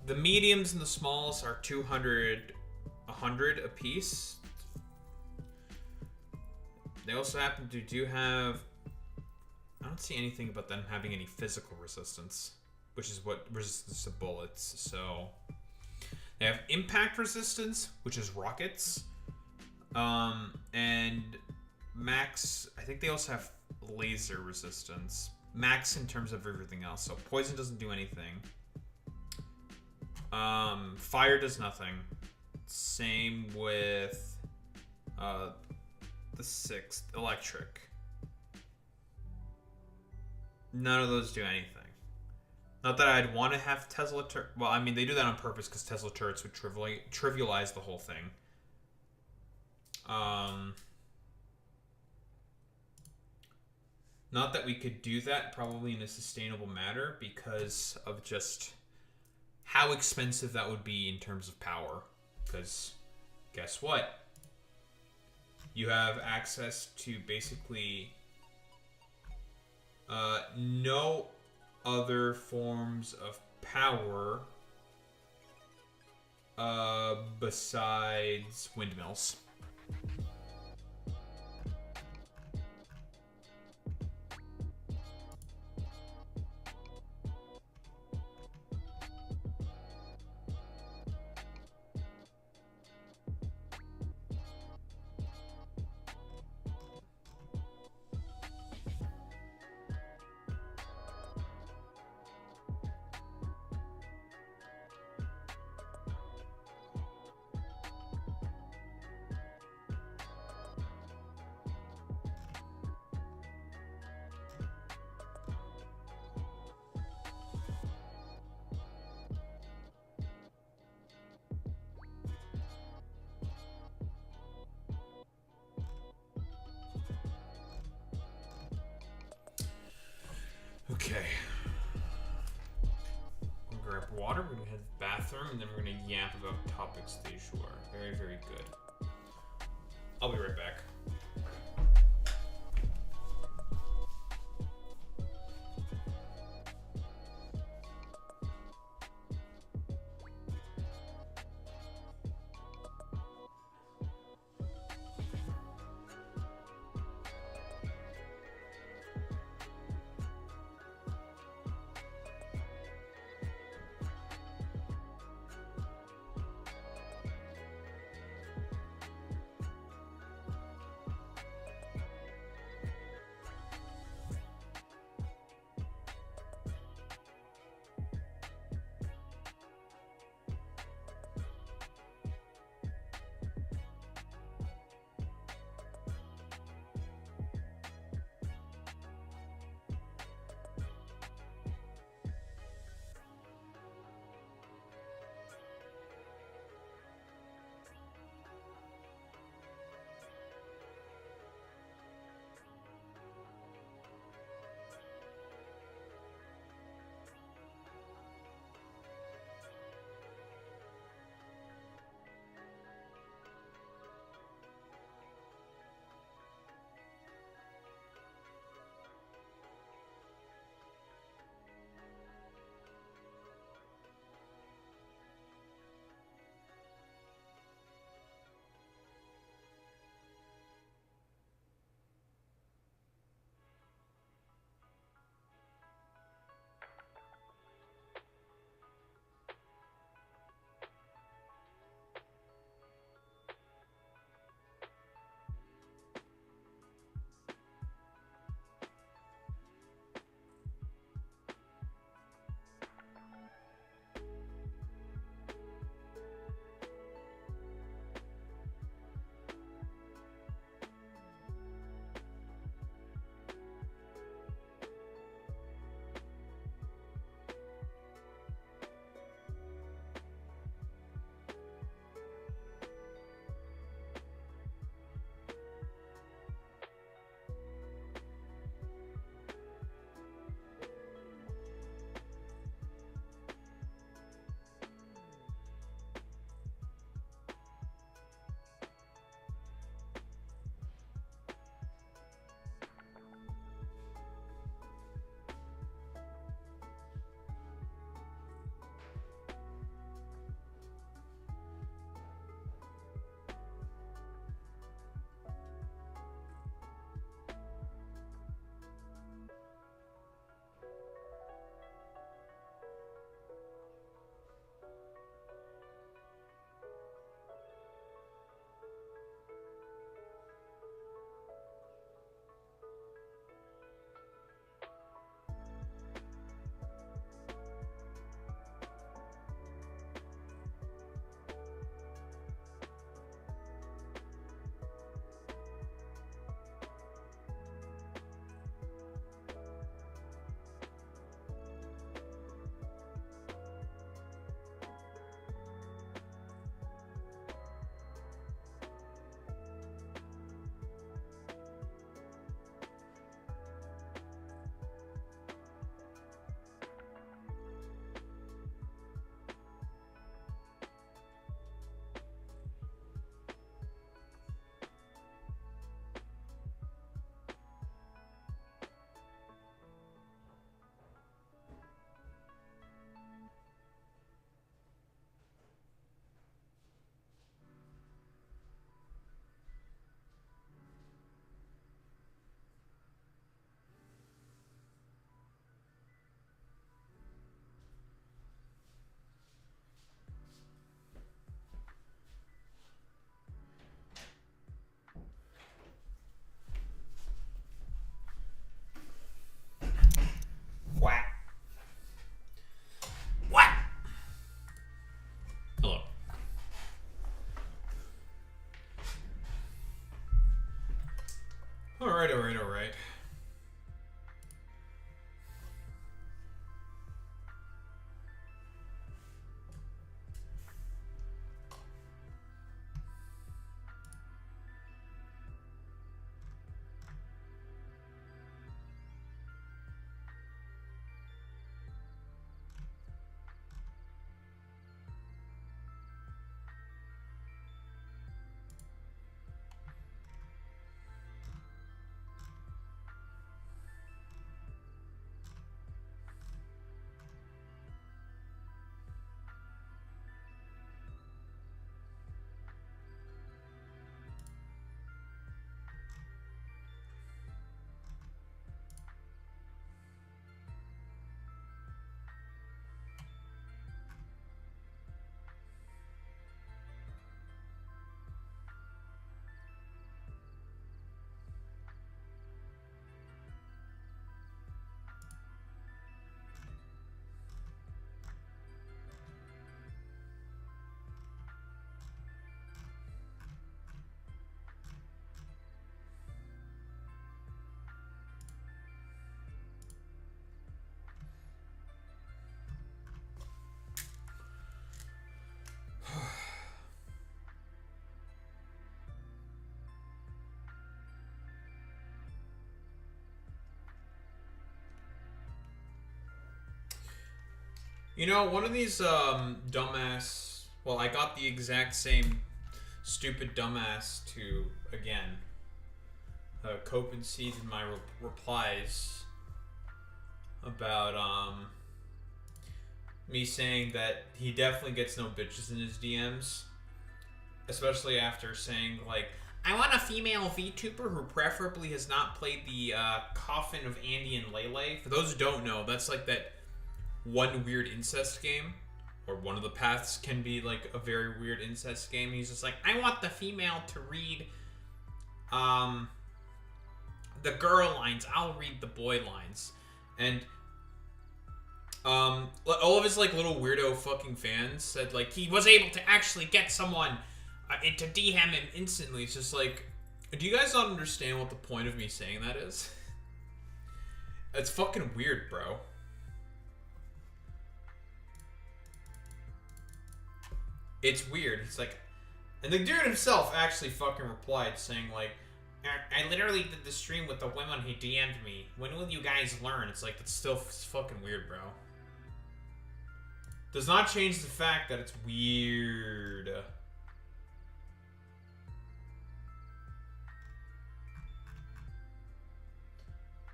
the mediums and the smalls are 200, 100 apiece. They also happen to do have... I don't see anything about them having any physical resistance, which is what resistance to bullets. So they have impact resistance, which is rockets, and max. I think they also have laser resistance. Max in terms of everything else. So poison doesn't do anything. Fire does nothing. Same with the 6th, electric. None of those do anything. Not that I'd want to have Tesla turrets. Well, I mean, they do that on purpose because Tesla turrets would trivialize the whole thing. Not that we could do that probably in a sustainable manner because of just how expensive that would be in terms of power. Because guess what? You have access to basically no other forms of power besides windmills. Okay. We'll grab water, we're gonna head to the bathroom, and then we're gonna yap about topics de jour. Very, very good. I'll be right back. You know, one of these dumbass. Well, I got the exact same stupid dumbass to again cope and seed in my replies about me saying that he definitely gets no bitches in his DMs, especially after saying like, I want a female VTuber who preferably has not played the Coffin of Andy and Lele. For those who don't know, that's like that one weird incest game, or one of the paths can be like a very weird incest game. He's just like, I want the female to read the girl lines, I'll read the boy lines. And all of his like little weirdo fucking fans said like he was able to actually get someone to DM him instantly. It's just like, do you guys not understand what the point of me saying that is? It's fucking weird, bro. It's weird. It's like, and the dude himself actually fucking replied saying like, I literally did the stream with the women who DM'd me. When will you guys learn? It's like, that's still fucking weird, bro. Does not change the fact that it's weird.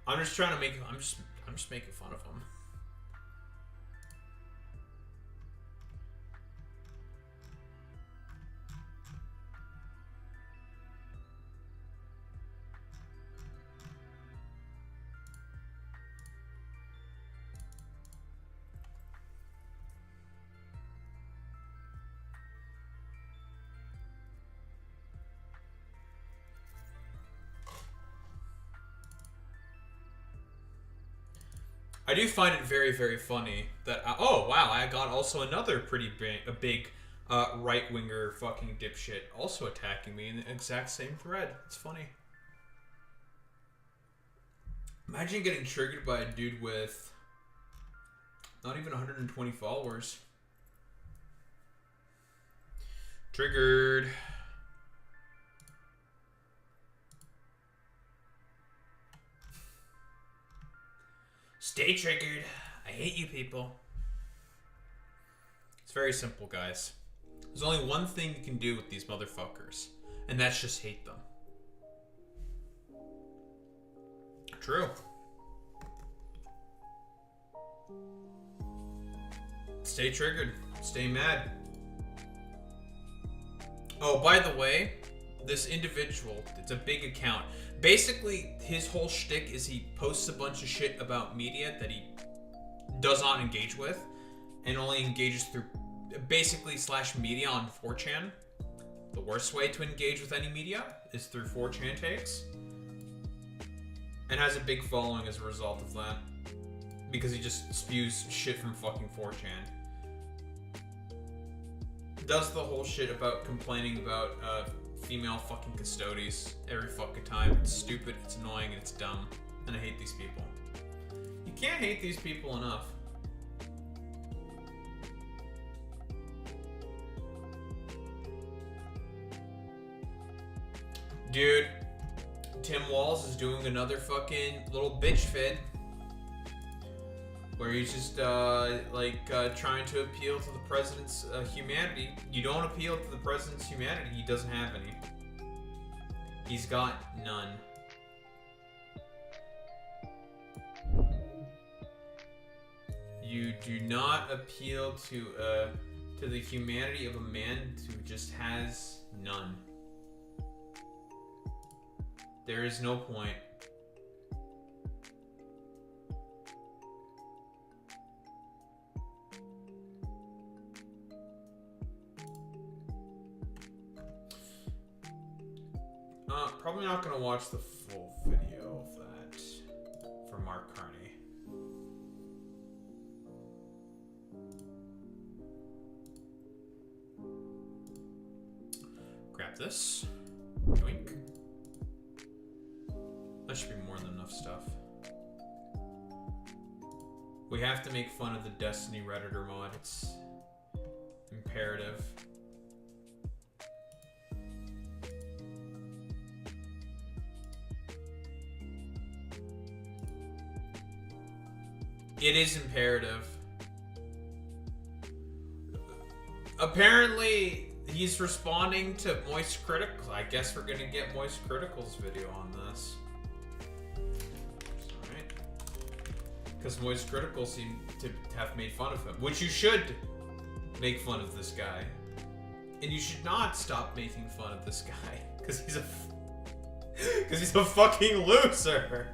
I'm just trying to make. I'm just making fun of him. I do find it very, very funny that oh wow, I got also another pretty big right-winger fucking dipshit also attacking me in the exact same thread. It's funny. Imagine getting triggered by a dude with not even 120 followers. Triggered. Stay triggered. I hate you people. It's very simple, guys. There's only one thing you can do with these motherfuckers, and that's just hate them. True. Stay triggered. Stay mad. Oh, by the way, this individual, it's a big account. Basically, his whole shtick is he posts a bunch of shit about media that he does not engage with, and only engages through basically /media on 4chan. The worst way to engage with any media is through 4chan takes, and has a big following as a result of that, because he just spews shit from fucking 4chan. Does the whole shit about complaining about female fucking custodies every fucking time. It's stupid, it's annoying, and it's dumb. And I hate these people. You can't hate these people enough. Dude, Tim Walz is doing another fucking little bitch vid where he's just trying to appeal to the president's humanity. You don't appeal to the president's humanity, he doesn't have any. He's got none. You do not appeal to the humanity of a man who just has none. There is no point. Probably not gonna watch the full video of that for Mark Carney. Grab this. Yoink. That should be more than enough stuff. We have to make fun of the Destiny Redditor mod. It's imperative. It is imperative. Apparently, he's responding to Moist Criticals. I guess we're gonna get Moist Criticals video on this. Alright. Because Moist Criticals seem to have made fun of him. Which you should make fun of this guy. And you should not stop making fun of this guy. Because he's a... Because he's a fucking loser.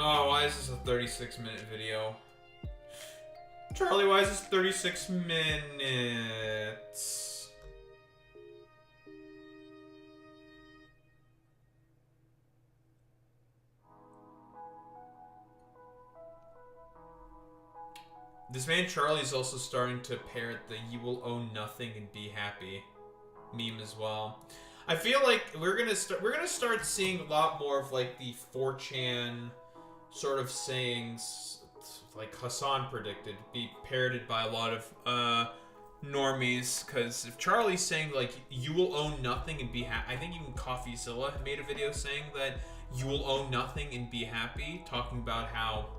Oh, why is this a 36-minute video? Charlie, why is this 36 minutes? This man Charlie is also starting to parrot the "you will own nothing and be happy" meme as well. I feel like we're gonna start seeing a lot more of like the 4chan sort of sayings, like Hassan predicted, be parroted by a lot of normies. Because if Charlie's saying like "you will own nothing and be happy," I think even CoffeeZilla made a video saying that "you will own nothing and be happy," talking about how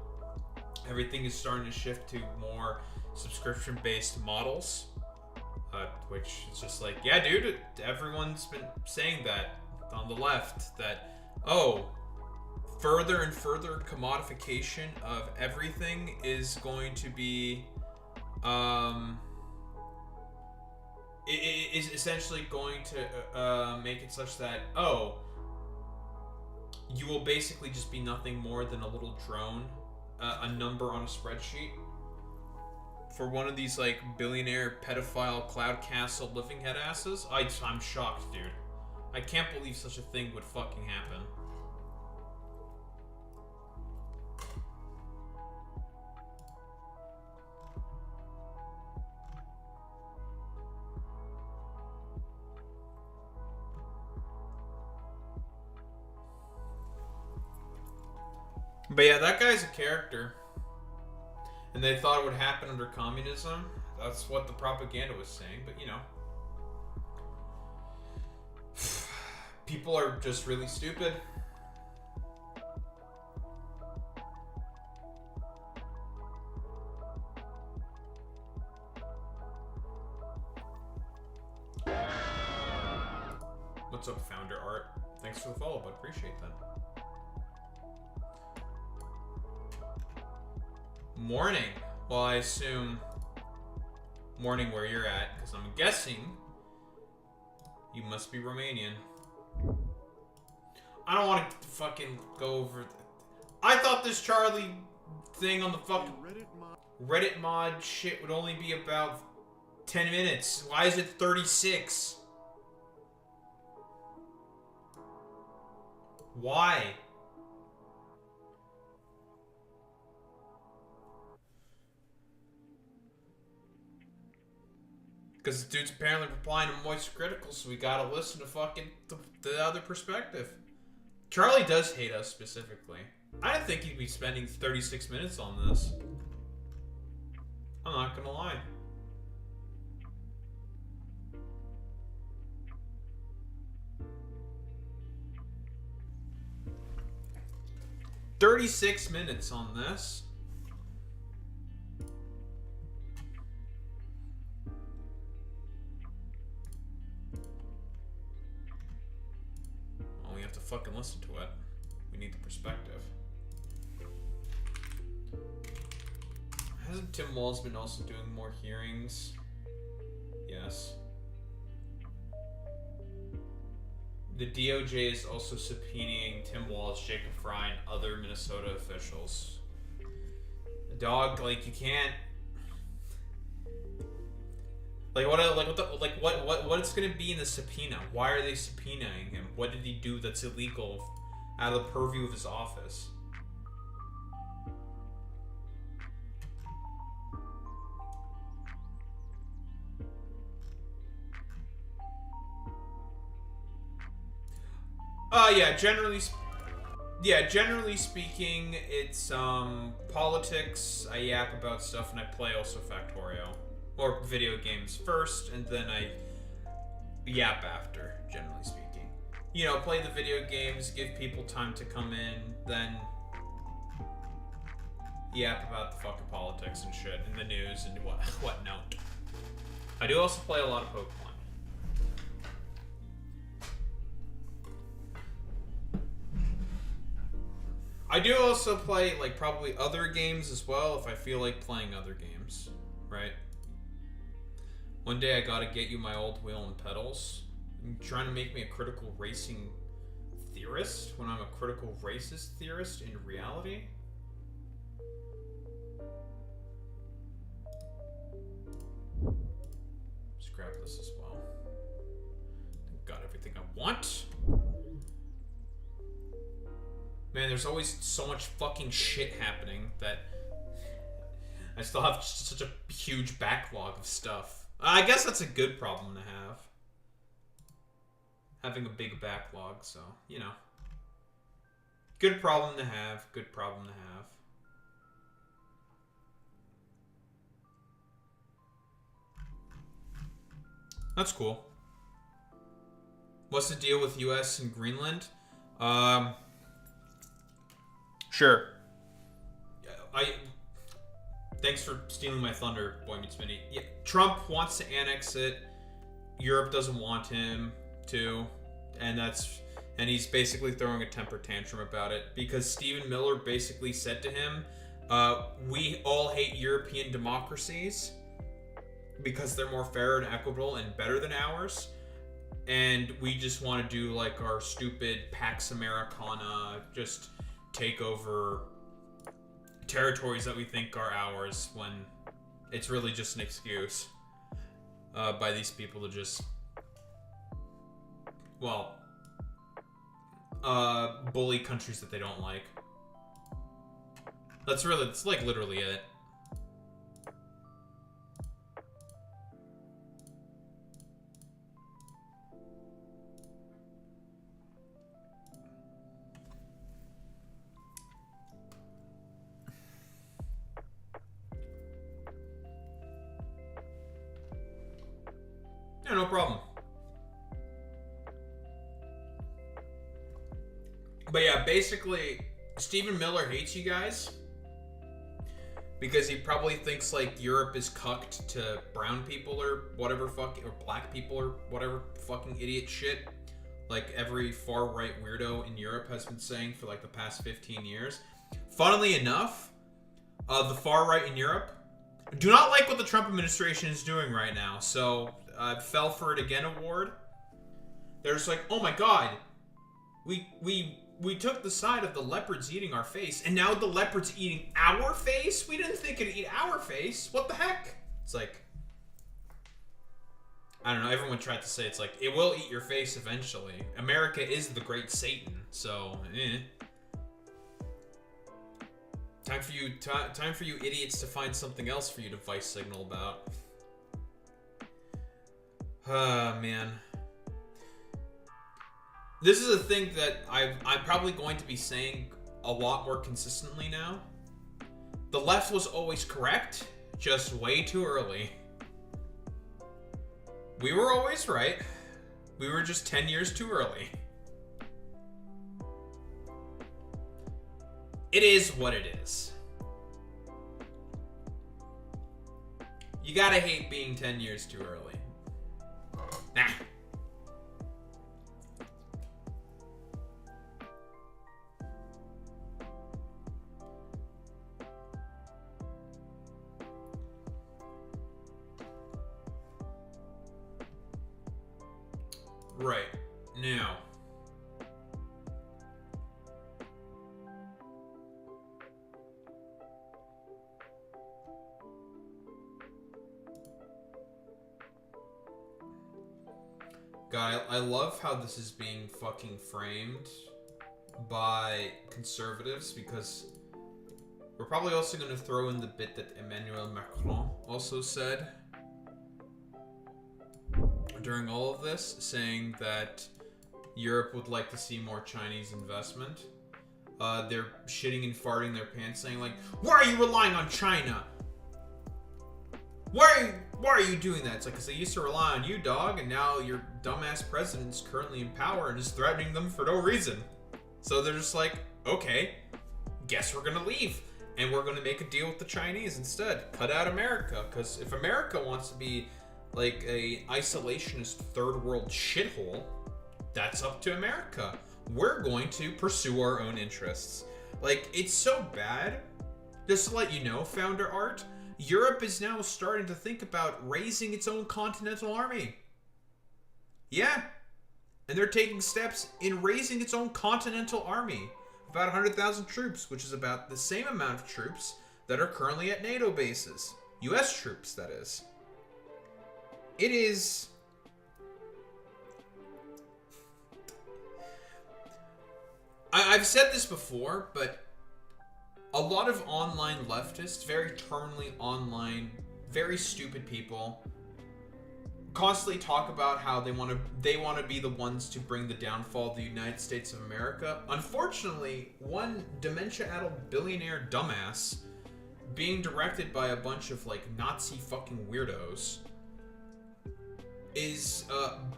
everything is starting to shift to more subscription-based models, which is just like, yeah, dude, everyone's been saying that on the left, that, oh, further and further commodification of everything is going to be, is essentially going to make it such that, oh, you will basically just be nothing more than a little drone, a number on a spreadsheet for one of these like billionaire pedophile cloud castle living head asses. I'm shocked, dude. I can't believe such a thing would fucking happen. But yeah, that guy's a character. And they thought it would happen under communism. That's what the propaganda was saying, but you know. People are just really stupid. What's up, Founder Art? Thanks for the follow, bud. Appreciate that. Morning. Well, I assume morning where you're at, because I'm guessing you must be Romanian. I don't want to fucking go over... I thought this Charlie thing on the fucking Reddit mod shit would only be about 10 minutes. Why is it 36? Why? Because the dude's apparently replying to Moist Critical, so we gotta listen to fucking the other perspective. Charlie does hate us specifically. I didn't think he'd be spending 36 minutes on this. I'm not gonna lie. "36 minutes on this." Well, we have to fucking listen to it. We need the perspective. Hasn't Tim Walz been also doing more hearings? Yes. The DOJ is also subpoenaing Tim Walz, Jacob Fry, and other Minnesota officials. Dog, like, you can't... Like, what's gonna be in the subpoena? Why are they subpoenaing him? What did he do that's illegal out of the purview of his office? Generally speaking, it's politics. I yap about stuff, and I play also Factorio, or video games first, and then I yap after. Generally speaking, you know, play the video games, give people time to come in, then yap about the fucking politics and shit, and the news and whatnot. I do also play a lot of Pokemon. I do also play, like, probably other games as well if I feel like playing other games, right? One day I gotta get you my old wheel and pedals. You're trying to make me a critical racing theorist when I'm a critical racist theorist in reality? Just grab this as well. Got everything I want. Man, there's always so much fucking shit happening that I still have such a huge backlog of stuff. I guess that's a good problem to have. Having a big backlog, so, you know. Good problem to have, good problem to have. That's cool. What's the deal with US and Greenland? Sure. Thanks for stealing my thunder, Boy Meets Minnie. Yeah, Trump wants to annex it. Europe doesn't want him to, and he's basically throwing a temper tantrum about it because Stephen Miller basically said to him, "We all hate European democracies because they're more fair and equitable and better than ours, and we just want to do like our stupid Pax Americana, just take over territories that we think are ours when it's really just an excuse by these people to just, well, bully countries that they don't like." That's like literally it. Yeah, no problem. But yeah, basically, Stephen Miller hates you guys because he probably thinks like Europe is cucked to brown people or whatever or black people or whatever fucking idiot shit like every far right weirdo in Europe has been saying for like the past 15 years. Funnily enough, the far right in Europe do not like what the Trump administration is doing right now. So Fell for It Again award. They're just like, oh my god, we took the side of the leopards eating our face, and now the leopard's eating our face? We didn't think it'd eat our face. What the heck? It's like, I don't know, everyone tried to say it's like, it will eat your face eventually. America is the great Satan, so, Time for you idiots to find something else for you to vice signal about. Man. This is a thing that I'm probably going to be saying a lot more consistently now. The left was always correct, just way too early. We were always right. We were just 10 years too early. It is what it is. You gotta hate being 10 years too early. Nah. Right. Now. God, I love how this is being fucking framed by conservatives because we're probably also going to throw in the bit that Emmanuel Macron also said during all of this, saying that Europe would like to see more Chinese investment. They're shitting and farting their pants saying like, why are you relying on China? why are you doing that? It's like, because they used to rely on you, dog, and now your dumbass president's currently in power and is threatening them for no reason. So they're just like, okay, guess we're gonna leave. And we're gonna make a deal with the Chinese instead. Cut out America, because if America wants to be like a isolationist third world shithole, that's up to America. We're going to pursue our own interests. Like, it's so bad. Just to let you know, Founder Art, Europe is now starting to think about raising its own continental army. Yeah. And they're taking steps in raising its own continental army. About 100,000 troops, which is about the same amount of troops that are currently at NATO bases. US troops, that is. It is... I've said this before, but a lot of online leftists, very terminally online, very stupid people, constantly talk about how they want to be the ones to bring the downfall of the United States of America. Unfortunately, one dementia-addled billionaire dumbass being directed by a bunch of like Nazi fucking weirdos is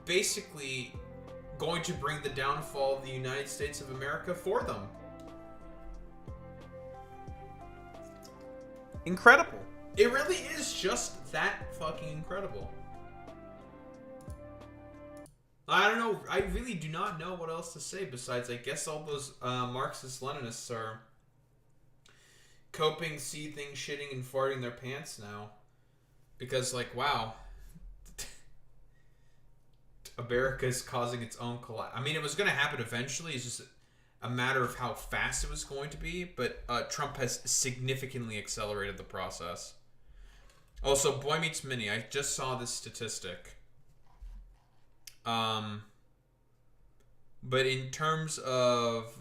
basically going to bring the downfall of the United States of America for them. Incredible. It really is just that fucking incredible. I don't know. I really do not know what else to say besides, I guess all those Marxist-Leninists are coping, seething, shitting, and farting their pants now. Because, like, wow. America's causing its own collapse. I mean, it was going to happen eventually. It's just a matter of how fast it was going to be. But Trump has significantly accelerated the process. Also, Boy Meets Minnie. I just saw this statistic. But in terms of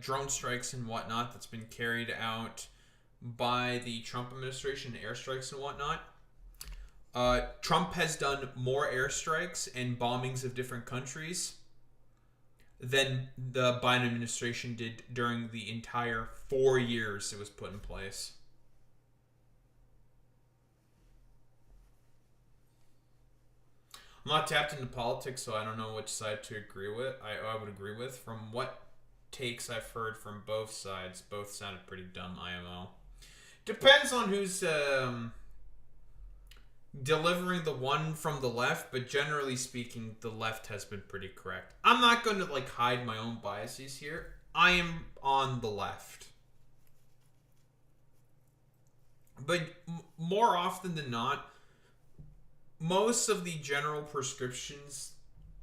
drone strikes and whatnot that's been carried out by the Trump administration, airstrikes and whatnot, Trump has done more airstrikes and bombings of different countries than the Biden administration did during the entire 4 years it was put in place. I'm not tapped into politics, so I don't know which side to agree with. I would agree with. From what takes I've heard from both sides, both sounded pretty dumb, IMO. Depends on who's delivering the one from the left, but generally speaking, the left has been pretty correct. I'm not going to like hide my own biases here. I am on the left. But more often than not, most of the general prescriptions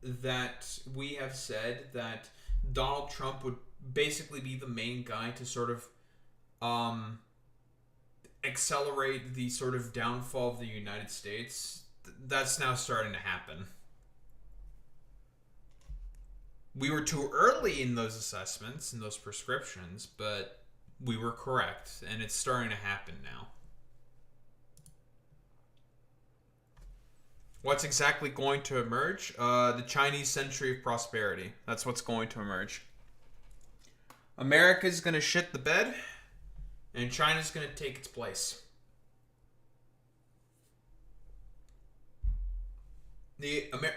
that we have said that Donald Trump would basically be the main guy to sort of accelerate the sort of downfall of the United States, that's now starting to happen. We were too early in those assessments, in those prescriptions, but we were correct, and it's starting to happen now. What's exactly going to emerge? The Chinese century of prosperity. That's what's going to emerge. America's going to shit the bed, and China's going to take its place.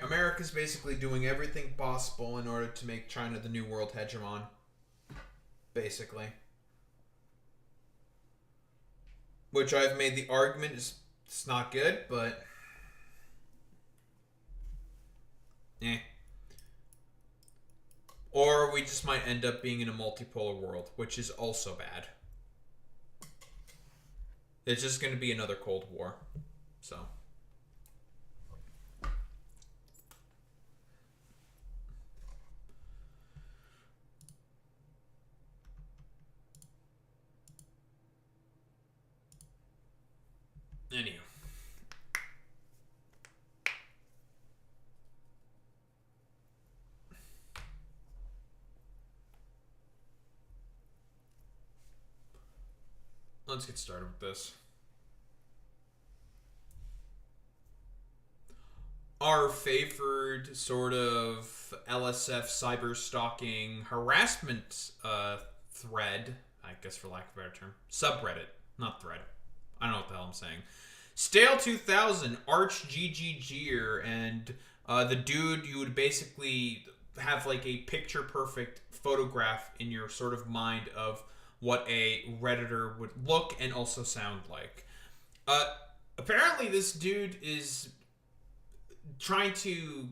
America's basically doing everything possible in order to make China the new world hegemon. Basically. Which I've made the argument is it's not good, but... Or we just might end up being in a multipolar world, which is also bad. It's just going to be another Cold War. So. Anyway. Let's get started with this. Our favored sort of LSF cyber stalking harassment thread, I guess for lack of a better term, subreddit, not thread. I don't know what the hell I'm saying. Stale 2000, Arch GGGer, and the dude you would basically have like a picture perfect photograph in your sort of mind of what a Redditor would look and also sound like. Apparently this dude is trying to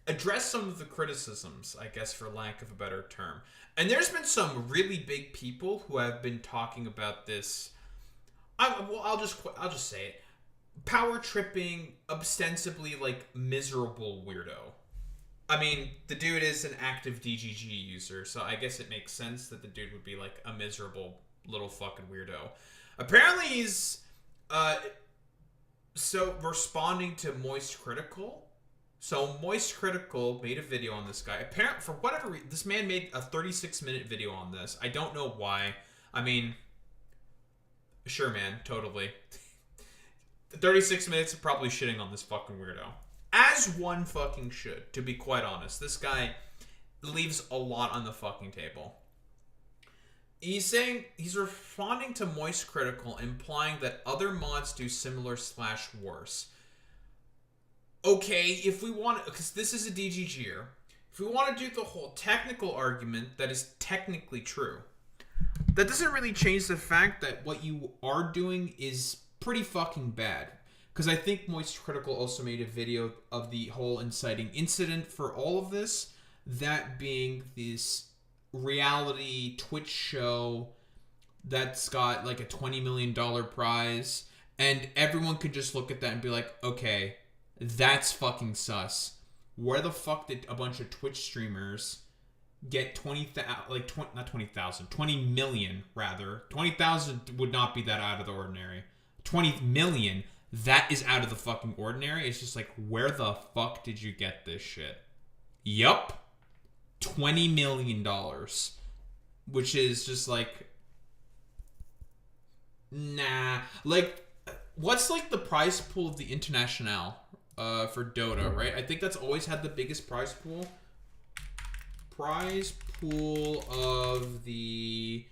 address some of the criticisms, I guess, for lack of a better term. And there's been some really big people who have been talking about this. I'll just say it. Power tripping, ostensibly like miserable weirdo. I mean, the dude is an active DGG user, so I guess it makes sense that the dude would be like a miserable little fucking weirdo. Apparently he's so responding to Moist Critical. So Moist Critical made a video on this guy. Apparently, for whatever reason, this man made a 36-minute video on this. I don't know why. I mean, sure, man, totally. 36 minutes of probably shitting on this fucking weirdo. As one fucking should, to be quite honest. This guy leaves a lot on the fucking table. He's saying, he's responding to Moist Critical, implying that other mods do similar / worse. Okay, if we want, because this is a DGGer, if we want to do the whole technical argument, that is technically true. That doesn't really change the fact that what you are doing is pretty fucking bad. Because I think Moist Critical also made a video of the whole inciting incident for all of this. That being this reality Twitch show that's got like a $20 million prize. And everyone could just look at that and be like, okay, that's fucking sus. Where the fuck did a bunch of Twitch streamers get 20 million rather. 20,000 would not be that out of the ordinary. 20 million, that is out of the fucking ordinary. It's just like, where the fuck did you get this shit? Yup. $20 million. Which is just like, nah. Like, what's like the prize pool of the Internationale for Dota, right? I think that's always had the biggest prize pool. Prize pool of the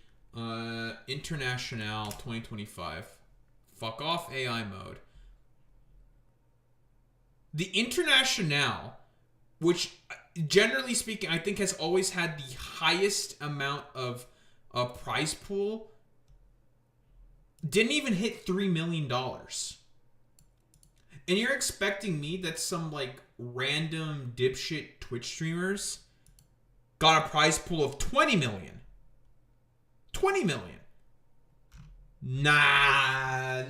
Internationale 2025. Fuck off AI mode. The Internationale, which generally speaking I think has always had the highest amount of prize pool, didn't even hit $3 million. And you're expecting me that some like random dipshit Twitch streamers got a prize pool of 20 million. 20 million. Nah,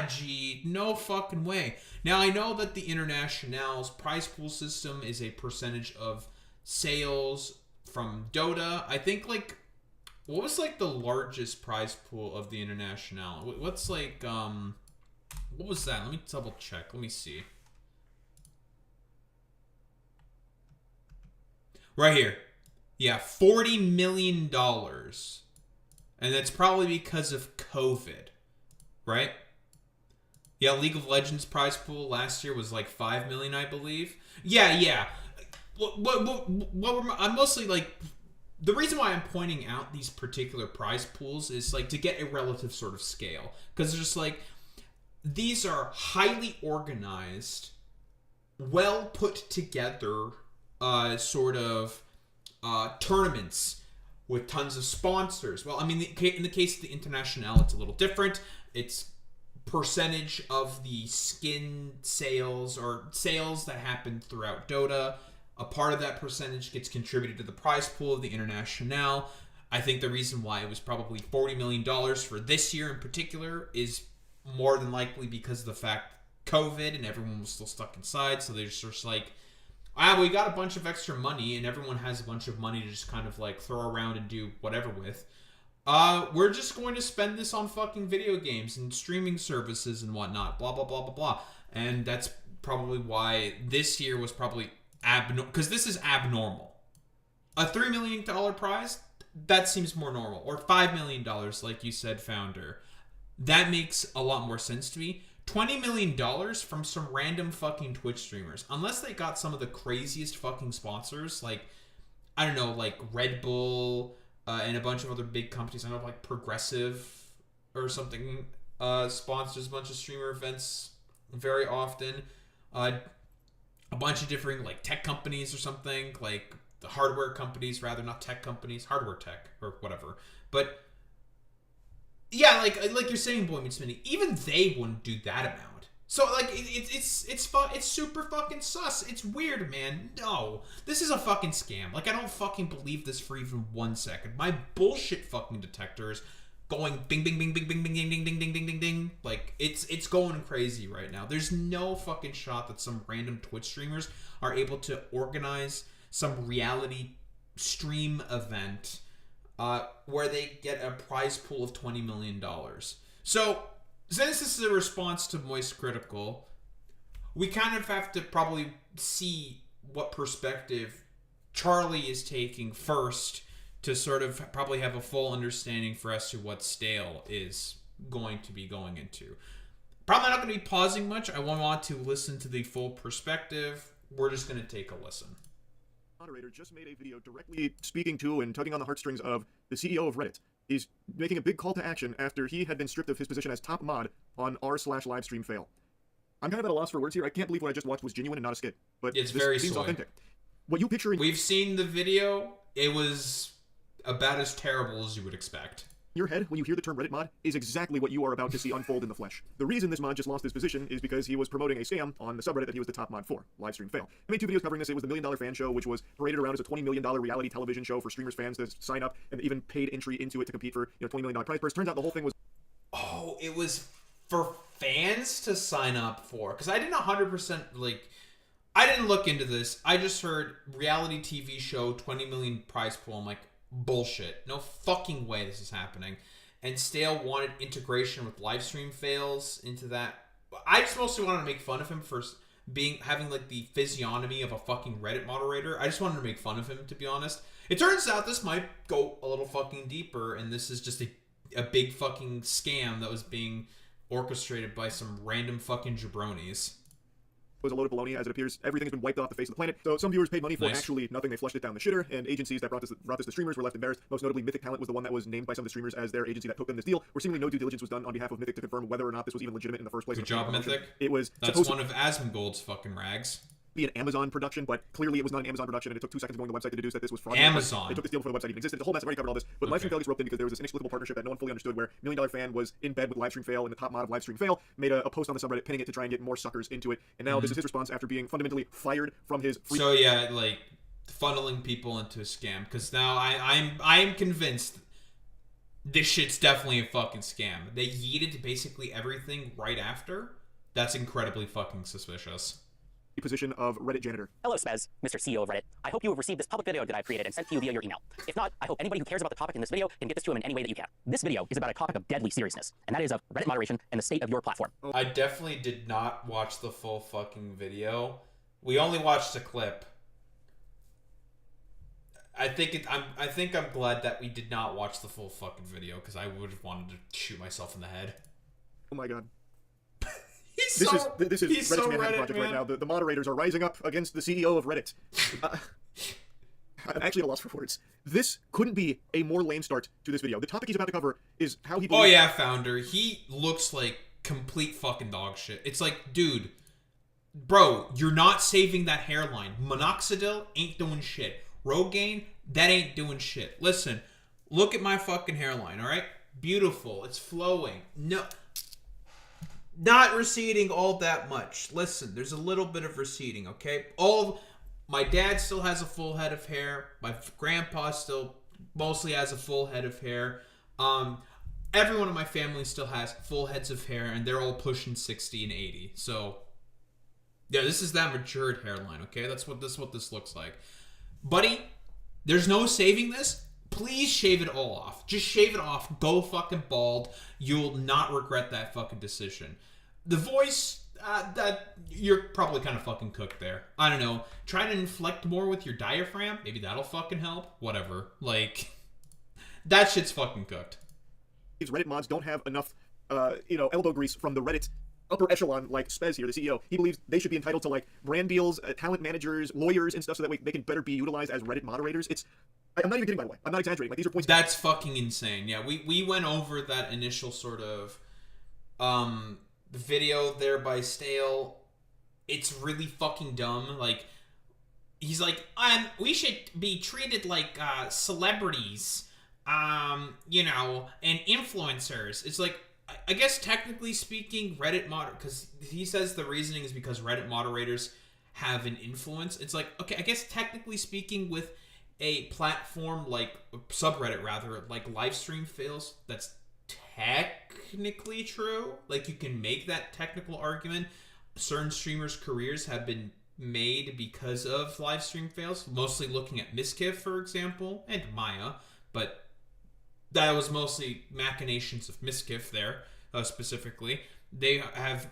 G. No fucking way. Now, I know that the Internationale's prize pool system is a percentage of sales from Dota. I think, like, what was, like, the largest prize pool of the Internationale? What's, like, what was that? Let me double check. Let me see. Right here. Yeah, $40 million. And that's probably because of COVID, right? Yeah, League of Legends prize pool last year was like 5 million, I believe. Yeah. I'm mostly like, the reason why I'm pointing out these particular prize pools is like to get a relative sort of scale. Because it's just like, these are highly organized, well put together sort of tournaments with tons of sponsors. Well, I mean, in the case of the Internationale, it's a little different. It's percentage of the skin sales or sales that happen throughout Dota. A part of that percentage gets contributed to the prize pool of the Internationale. I think the reason why it was probably $40 million for this year in particular is more than likely because of the fact COVID and everyone was still stuck inside. So they're just like, we got a bunch of extra money and everyone has a bunch of money to just kind of like throw around and do whatever with. We're just going to spend this on fucking video games and streaming services and whatnot. Blah, blah, blah, blah, blah. And that's probably why this year was probably abnormal. Because this is abnormal. A $3 million prize? That seems more normal. Or $5 million, like you said, Founder. That makes a lot more sense to me. $20 million from some random fucking Twitch streamers. Unless they got some of the craziest fucking sponsors, like, I don't know, like Red Bull and a bunch of other big companies. I don't know, like Progressive or something. sponsors a bunch of streamer events very often. A bunch of different like tech companies or something, like the hardware companies rather, not tech companies, hardware tech or whatever. But yeah, like you're saying, Boy Meets Mini, even they wouldn't do that amount. So like it's super fucking sus. It's weird, man. No, this is a fucking scam. Like I don't fucking believe this for even 1 second. My bullshit fucking detectors going bing bing bing bing bing bing ding ding ding ding ding ding ding. Like it's going crazy right now. There's no fucking shot that some random Twitch streamers are able to organize some reality stream event where they get a prize pool of $20 million. So since this is a response to Moist Critical, we kind of have to probably see what perspective Charlie is taking first to sort of probably have a full understanding for as to what Stale is going to be going into. Probably not going to be pausing much. I won't want to listen to the full perspective. We're just going to take a listen. Moderator just made a video directly speaking to and tugging on the heartstrings of the CEO of Reddit. He's making a big call to action after he had been stripped of his position as top mod on r/livestreamfail. I'm kind of at a loss for words here. I can't believe what I just watched was genuine and not a skit. But it's this very seems soy. authentic. What you picture in... We've seen the video. It was about as terrible as you would expect. Your head, when you hear the term Reddit mod, is exactly what you are about to see unfold in the flesh. The reason this mod just lost his position is because he was promoting a scam on the subreddit that he was the top mod for, Livestream Fail. I made 2 videos covering this. It was the $1 Million Fan Show, which was paraded around as a $20 million reality television show for streamers fans to sign up and even paid entry into it to compete for $20 million prize purse. Turns out the whole thing was... Oh, it was for fans to sign up for? Because I didn't 100% I didn't look into this. I just heard reality TV show, 20 million prize pool. I'm like, bullshit. No fucking way this is happening. And Stale wanted integration with Livestream Fails into that. I just mostly wanted to make fun of him for having like the physiognomy of a fucking Reddit moderator. I just wanted to make fun of him, to be honest. It turns out this might go a little fucking deeper, and this is just a big fucking scam that was being orchestrated by some random fucking jabronis. Was a load of baloney, as it appears everything has been wiped off the face of the planet. So some viewers paid money for actually nothing. They flushed it down the shitter, and agencies that brought this to streamers were left embarrassed. Most notably, Mythic Talent was the one that was named by some of the streamers as their agency that took them this deal, where seemingly no due diligence was done on behalf of Mythic to confirm whether or not this was even legitimate in the first place. Good job, Mythic. It was That's one of Asmongold's fucking rags. Be an Amazon production, but clearly it was not an Amazon production, and it took 2 seconds going to the website to deduce that this was fraudulent. Amazon. They took this deal before the website even existed. The whole mess, I've already covered all this. But Livestream Fail gets roped in because there was this inexplicable partnership that no one fully understood, where $1 Million Fan was in bed with Livestream Fail, and the top mod of Livestream Fail made a post on the subreddit pinning it to try and get more suckers into it. And now this is his response after being fundamentally fired from his free... So yeah, like funneling people into a scam. Because now I'm convinced this shit's definitely a fucking scam. They yeeted basically everything right after. That's incredibly fucking suspicious. Position of Reddit janitor. Hello, Spez, Mr. CEO of Reddit. I hope you have received this public video that I've created and sent to you via your email. If not, I hope anybody who cares about the topic in this video can get this to him in any way that you can. This video is about a topic of deadly seriousness, and that is of Reddit moderation and the state of your platform. I definitely did not watch the full fucking video. We only watched a clip. I think I'm glad that we did not watch the full fucking video, because I would have wanted to shoot myself in the head. Oh my god. This is Reddit's so Manhattan Reddit, Project man. right now. The moderators are rising up against the CEO of Reddit. I'm actually at a loss for words. This couldn't be a more lame start to this video. The topic he's about to cover is how he believes... Oh yeah, Founder. He looks like complete fucking dog shit. It's like, dude, bro, you're not saving that hairline. Minoxidil ain't doing shit. Rogaine, that ain't doing shit. Listen, look at my fucking hairline, alright? Beautiful. It's flowing. No... Not receding all that much. Listen, there's a little bit of receding, okay? My dad still has a full head of hair. My grandpa still mostly has a full head of hair. Everyone in my family still has full heads of hair, and they're all pushing 60 and 80. So, yeah, this is that matured hairline, okay? That's what this looks like. Buddy, there's no saving this. Please shave it all off. Just shave it off. Go fucking bald. You'll not regret that fucking decision. The voice, that you're probably kind of fucking cooked there. I don't know. Try to inflect more with your diaphragm. Maybe that'll fucking help. Whatever. Like, that shit's fucking cooked. These Reddit mods don't have enough, elbow grease from the Reddit upper echelon, like Spez here, the CEO. He believes they should be entitled to, like, brand deals, talent managers, lawyers, and stuff, so that way they can better be utilized as Reddit moderators. I'm not even kidding, by the way. I'm not exaggerating. Like, these are points... That's fucking insane. Yeah, we went over that initial sort of video there by Stale. It's really fucking dumb. Like, he's like, we should be treated like celebrities, you know, and influencers. It's like, I guess technically speaking, because he says the reasoning is because Reddit moderators have an influence. It's like, okay, I guess technically speaking, with a platform like subreddit, rather, like live stream fails, that's technically true. Like, you can make that technical argument. Certain streamers' careers have been made because of live stream fails, mostly looking at Miskiff, for example, and Maya, but that was mostly machinations of Miskiff there, specifically. They have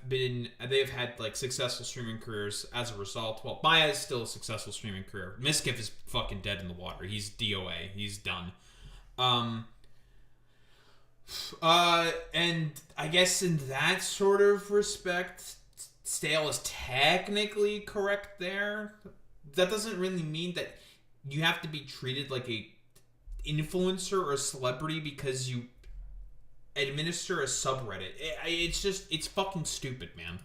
had like successful streaming careers as a result. Well, Maya is still a successful streaming career. Miskiff is fucking dead in the water. He's DOA. He's done. And I guess in that sort of respect, Stale is technically correct there. That doesn't really mean that you have to be treated like a influencer or a celebrity because you administer a subreddit. It's fucking stupid, man.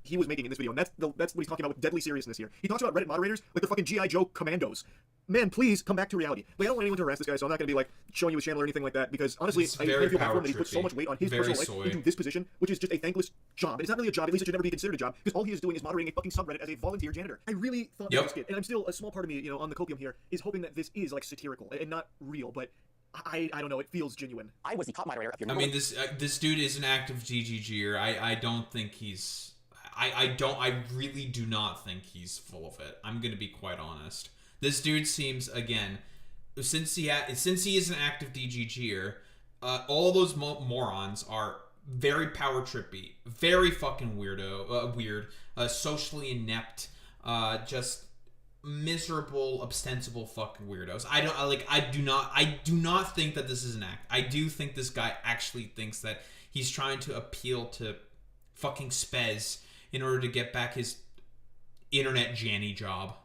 He was making in this video, and that's what he's talking about with deadly seriousness here. He talks about Reddit moderators like they're fucking G.I. Joe commandos. Man, please come back to reality. Like, I don't want anyone to harass this guy, so I'm not going to be like showing you his channel or anything like that, because honestly, I feel bad for him that he puts so much weight on his personal life into this position, which is just a thankless job. And it's not really a job, at least it should never be considered a job, because all he is doing is moderating a fucking subreddit as a volunteer janitor. I really thought that was good, and I'm still, a small part of me, you know, on the copium here, is hoping that this is like satirical and not real, but I don't know, it feels genuine. I was the top moderator of your... I mean, this dude is an active GGGer. I don't think he's... I really do not think he's full of it. I'm gonna be quite honest. This dude seems, again, since he is an active DGGer, all those morons are very power trippy, very fucking weird, socially inept, just miserable, ostensible fucking weirdos. I do not think that this is an act. I do think this guy actually thinks that he's trying to appeal to fucking Spez in order to get back his internet Janny job.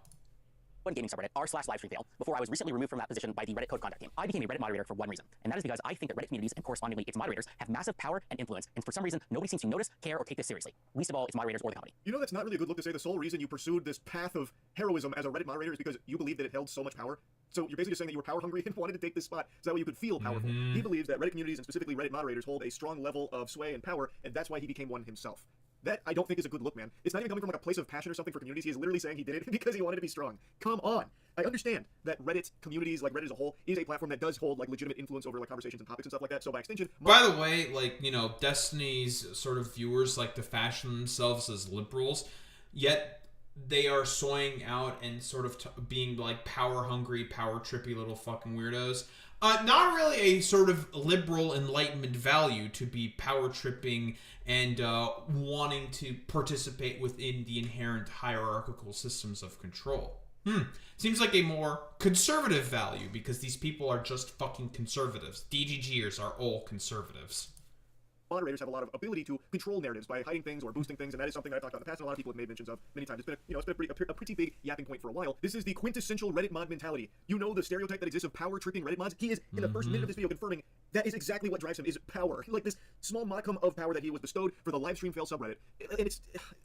One gaming subreddit r/livestreamfail before I was recently removed from that position by the Reddit code conduct team. I became a Reddit moderator for one reason, and that is because I think that Reddit communities and correspondingly its moderators have massive power and influence, and for some reason nobody seems to notice, care, or take this seriously. Least of all its moderators or the company. You know, that's not really a good look to say the sole reason you pursued this path of heroism as a Reddit moderator is because you believed that it held so much power. So you're basically just saying that you were power hungry and wanted to take this spot so that way you could feel powerful. He believes that Reddit communities and specifically Reddit moderators hold a strong level of sway and power, and that's why he became one himself. That, I don't think, is a good look, man. It's not even coming from like a place of passion or something for communities. He is literally saying he did it because he wanted to be strong. Come on. I understand that Reddit communities, like Reddit as a whole, is a platform that does hold like legitimate influence over like conversations and topics and stuff like that. So by extension... By the way, like, you know, Destiny's sort of viewers like to fashion themselves as liberals, yet they are soying out and sort of being like power hungry, power trippy little fucking weirdos. Not really a sort of liberal enlightenment value to be power tripping and wanting to participate within the inherent hierarchical systems of control. Seems like a more conservative value because these people are just fucking conservatives. DGGers are all conservatives. Moderators have a lot of ability to control narratives by hiding things or boosting things, and that is something that I've talked about in the past, and a lot of people have made mentions of many times. It's been, a pretty big yapping point for a while. This is the quintessential Reddit mod mentality. You know the stereotype that exists of power-tripping Reddit mods? He is, in the first minute of this video, confirming that is exactly what drives him, is power. Like this small modicum of power that he was bestowed for the live stream fail subreddit. And it's...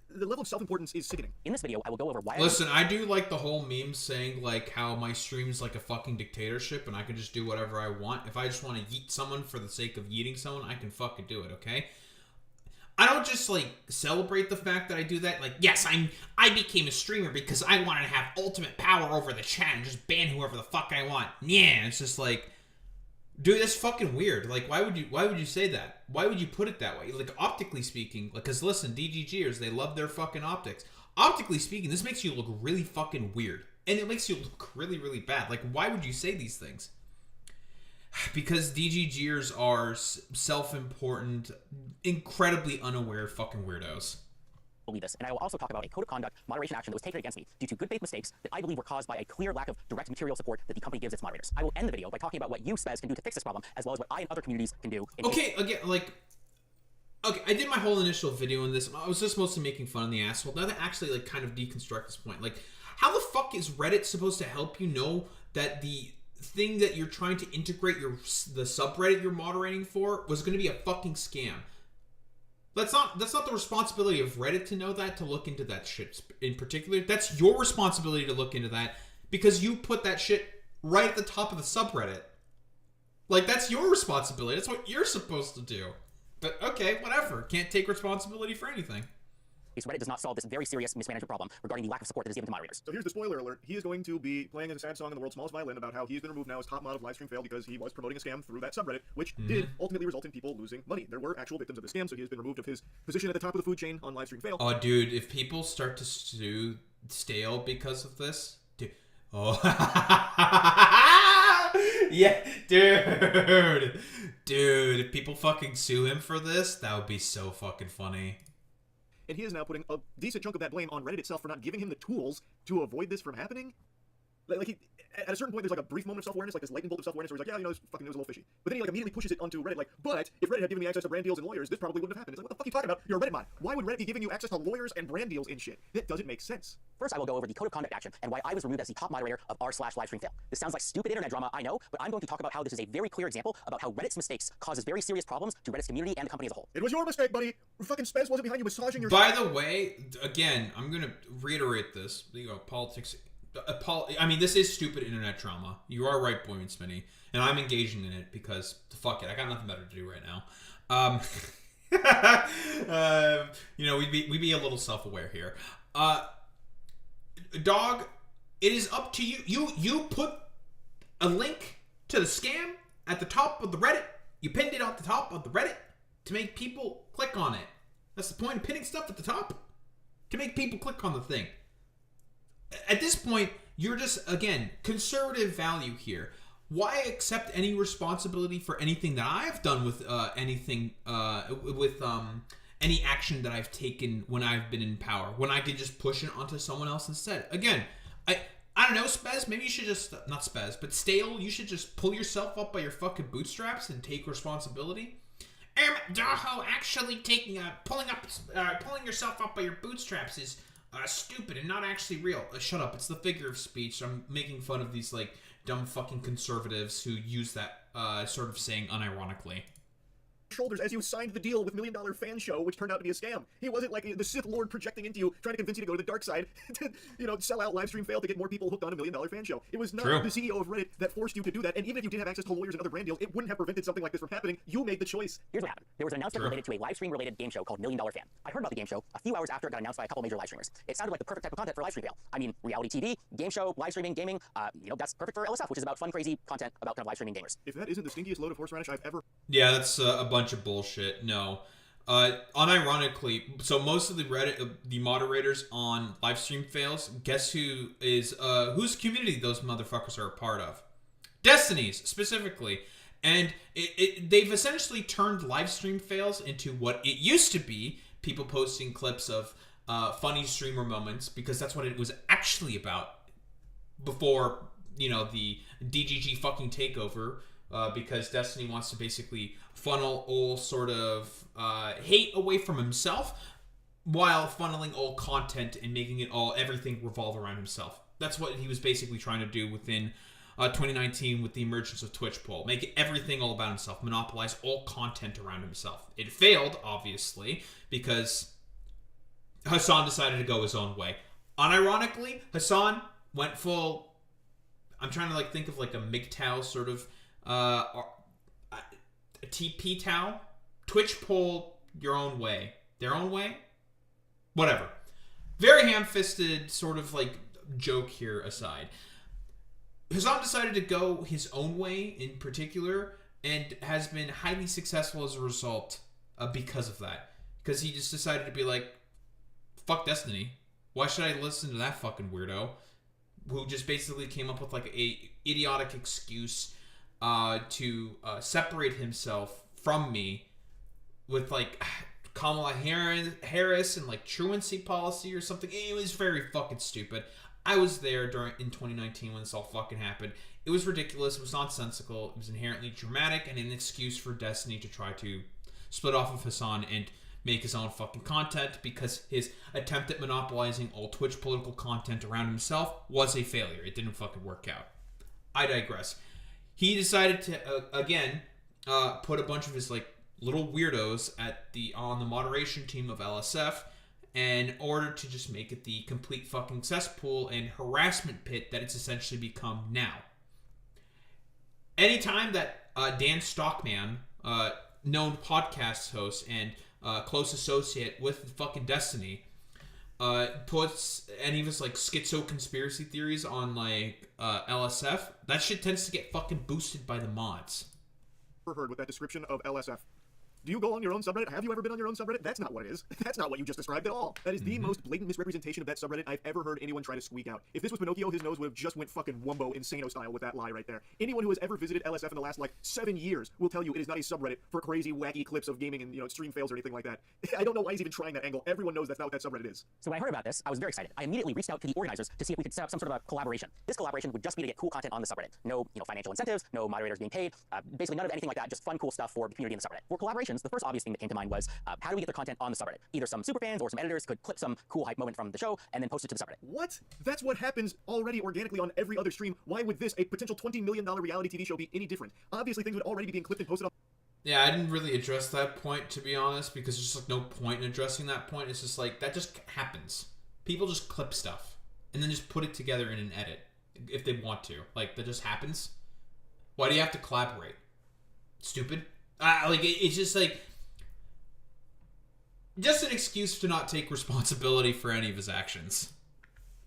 the level of self-importance is sickening. In this video, I will go over why... Listen, I do like the whole meme saying, like, how my stream's like a fucking dictatorship and I can just do whatever I want. If I just want to yeet someone for the sake of yeeting someone, I can fucking do it, okay? I don't just, like, celebrate the fact that I do that. Like, yes, I became a streamer because I wanted to have ultimate power over the chat and just ban whoever the fuck I want. Yeah, it's just like, dude, that's fucking weird. Like, why would you say that? Why would you put it that way? Like, optically speaking, like, because listen, DGGers, they love their fucking optics. Optically speaking, this makes you look really fucking weird. And it makes you look really, really bad. Like, why would you say these things? Because DGGers are self-important, incredibly unaware fucking weirdos. Believe this, and I will also talk about a code of conduct moderation action that was taken against me due to good faith mistakes that I believe were caused by a clear lack of direct material support that the company gives its moderators. I will end the video by talking about what you, Spez, can do to fix this problem, as well as what I and other communities can do. Okay, again, like... Okay, I did my whole initial video on this. I was just mostly making fun of the asshole. Now to actually, like, kind of deconstruct this point. Like, how the fuck is Reddit supposed to help you know that the thing that you're trying to integrate the subreddit you're moderating for was going to be a fucking scam? That's not the responsibility of Reddit to know that, to look into that shit in particular. That's your responsibility to look into that because you put that shit right at the top of the subreddit. Like, that's your responsibility. That's what you're supposed to do. But, okay, whatever. Can't take responsibility for anything. Reddit does not solve this very serious mismanagement problem regarding the lack of support that is given to moderators. So here's the spoiler alert. He is going to be playing as a sad song in the world's smallest violin about how he's been removed now as top mod of Livestream Fail because he was promoting a scam through that subreddit, which did ultimately result in people losing money. There were actual victims of the scam, so he has been removed of his position at the top of the food chain on Livestream Fail. Oh, dude, if people start to sue Stale because of this, dude. Oh. Yeah, dude. Dude, if people fucking sue him for this, that would be so fucking funny. And he is now putting a decent chunk of that blame on Reddit itself for not giving him the tools to avoid this from happening. At a certain point, there's like a brief moment of self-awareness, like this lightning bolt of self-awareness, where he's like, yeah, you know, this fucking news is a little fishy. But then he like immediately pushes it onto Reddit, like, but if Reddit had given me access to brand deals and lawyers, this probably wouldn't have happened. It's like, what the fuck are you talking about? You're a Reddit mod. Why would Reddit be giving you access to lawyers and brand deals and shit? That doesn't make sense. First, I will go over the code of conduct action and why I was removed as the top moderator of r/livestreamfail. This sounds like stupid internet drama, I know, but I'm going to talk about how this is a very clear example about how Reddit's mistakes causes very serious problems to Reddit's community and the company as a whole. It was your mistake, buddy. Fucking Spez wasn't behind you massaging your... By the way, again, I'm going to reiterate this. You know, politics... I mean, this is stupid internet drama. You are right, Boy and Smitty, and I'm engaging in it because fuck it, I got nothing better to do right now. You know, we be a little self-aware here. Dog, it is up to you. You put a link to the scam at the top of the Reddit. You pinned it at the top of the Reddit to make people click on it. That's the point of pinning stuff at the top, to make people click on the thing. At this point, you're just, again, conservative value here. Why accept any responsibility for anything that I've done with any action that I've taken when I've been in power, when I could just push it onto someone else instead? Again, I don't know, Spez, maybe you should just, not Spez, but Stale, you should just pull yourself up by your fucking bootstraps and take responsibility. Daho, actually pulling yourself up by your bootstraps is stupid and not actually real. Shut up, it's the figure of speech. I'm making fun of these, like, dumb fucking conservatives who use that sort of saying unironically. Shoulders as you signed the deal with $1 Million Fan Show, which turned out to be a scam. He wasn't like the Sith Lord projecting into you, trying to convince you to go to the dark side to, you know, sell out Livestream Fail to get more people hooked on $1 Million Fan Show. It was not the CEO of Reddit that forced you to do that, and even if you did have access to lawyers and other brand deals, it wouldn't have prevented something like this from happening. You made the choice. Here's what happened. There was an announcement related to a live stream related game show called $1 Million Fan. I heard about the game show a few hours after it got announced by a couple major live streamers. It sounded like the perfect type of content for Livestream Fail. I mean, reality TV, game show, live streaming, gaming, you know, that's perfect for LSF, which is about fun, crazy content about kind of live streaming gamers. If that isn't the stinkiest load of horseradish I've ever... Yeah, that's a bunch of bullshit. No. Unironically, so most of the Reddit, the moderators on Livestream Fails, guess who is, whose community those motherfuckers are a part of? Destiny's, specifically. And they've essentially turned Livestream Fails into what it used to be, people posting clips of funny streamer moments, because that's what it was actually about before, you know, the DGG fucking takeover, because Destiny wants to basically funnel all sort of hate away from himself while funneling all content and making it all, everything revolve around himself. That's what he was basically trying to do within 2019 with the emergence of Twitch poll. Make everything all about himself, monopolize all content around himself. It failed, obviously, because Hassan decided to go his own way. Unironically, Hassan went full, I'm trying to like think of like a MGTOW sort of a TP Tau, Twitch poll your own way, their own way, whatever. Very ham-fisted sort of like joke here aside. Hassan decided to go his own way in particular and has been highly successful as a result because of that. Because he just decided to be like, fuck Destiny. Why should I listen to that fucking weirdo who just basically came up with like a idiotic excuse to separate himself from me with like Kamala Harris and like truancy policy or something. It was very fucking stupid. I was there in 2019 when this all fucking happened. It was ridiculous. It was nonsensical. It was inherently dramatic and an excuse for Destiny to try to split off of Hassan and make his own fucking content, because his attempt at monopolizing all Twitch political content around himself was a failure. It didn't fucking work out. I digress. He decided to, again, put a bunch of his, like, little weirdos on the moderation team of LSF in order to just make it the complete fucking cesspool and harassment pit that it's essentially become now. Anytime that Dan Stockman, known podcast host and close associate with fucking Destiny, puts any of his like schizo conspiracy theories on like LSF, that shit tends to get fucking boosted by the mods. Heard with that description of LSF. Do you go on your own subreddit? Have you ever been on your own subreddit? That's not what it is. That's not what you just described at all. That is the most blatant misrepresentation of that subreddit I've ever heard anyone try to squeak out. If this was Pinocchio, his nose would have just went fucking Wumbo Insano style with that lie right there. Anyone who has ever visited LSF in the last, 7 years will tell you it is not a subreddit for crazy, wacky clips of gaming and, extreme fails or anything like that. I don't know why he's even trying that angle. Everyone knows that's not what that subreddit is. So when I heard about this, I was very excited. I immediately reached out to the organizers to see if we could set up some sort of a collaboration. This collaboration would just be to get cool content on the subreddit. No, financial incentives, no moderators being paid, basically none of anything like that, just fun, cool stuff for the community in the subreddit. For collaborations, the first obvious thing that came to mind was, how do we get the content on the subreddit? Either some superfans or some editors could clip some cool hype moment from the show and then post it to the subreddit. What? That's what happens already organically on every other stream. Why would this, a potential $20 million reality TV show, be any different? Obviously, things would already be being clipped and posted on... Yeah, I didn't really address that point, to be honest, because there's just no point in addressing that point. It's just that just happens. People just clip stuff and then just put it together in an edit if they want to. That just happens. Why do you have to collaborate? Stupid. It's just just an excuse to not take responsibility for any of his actions.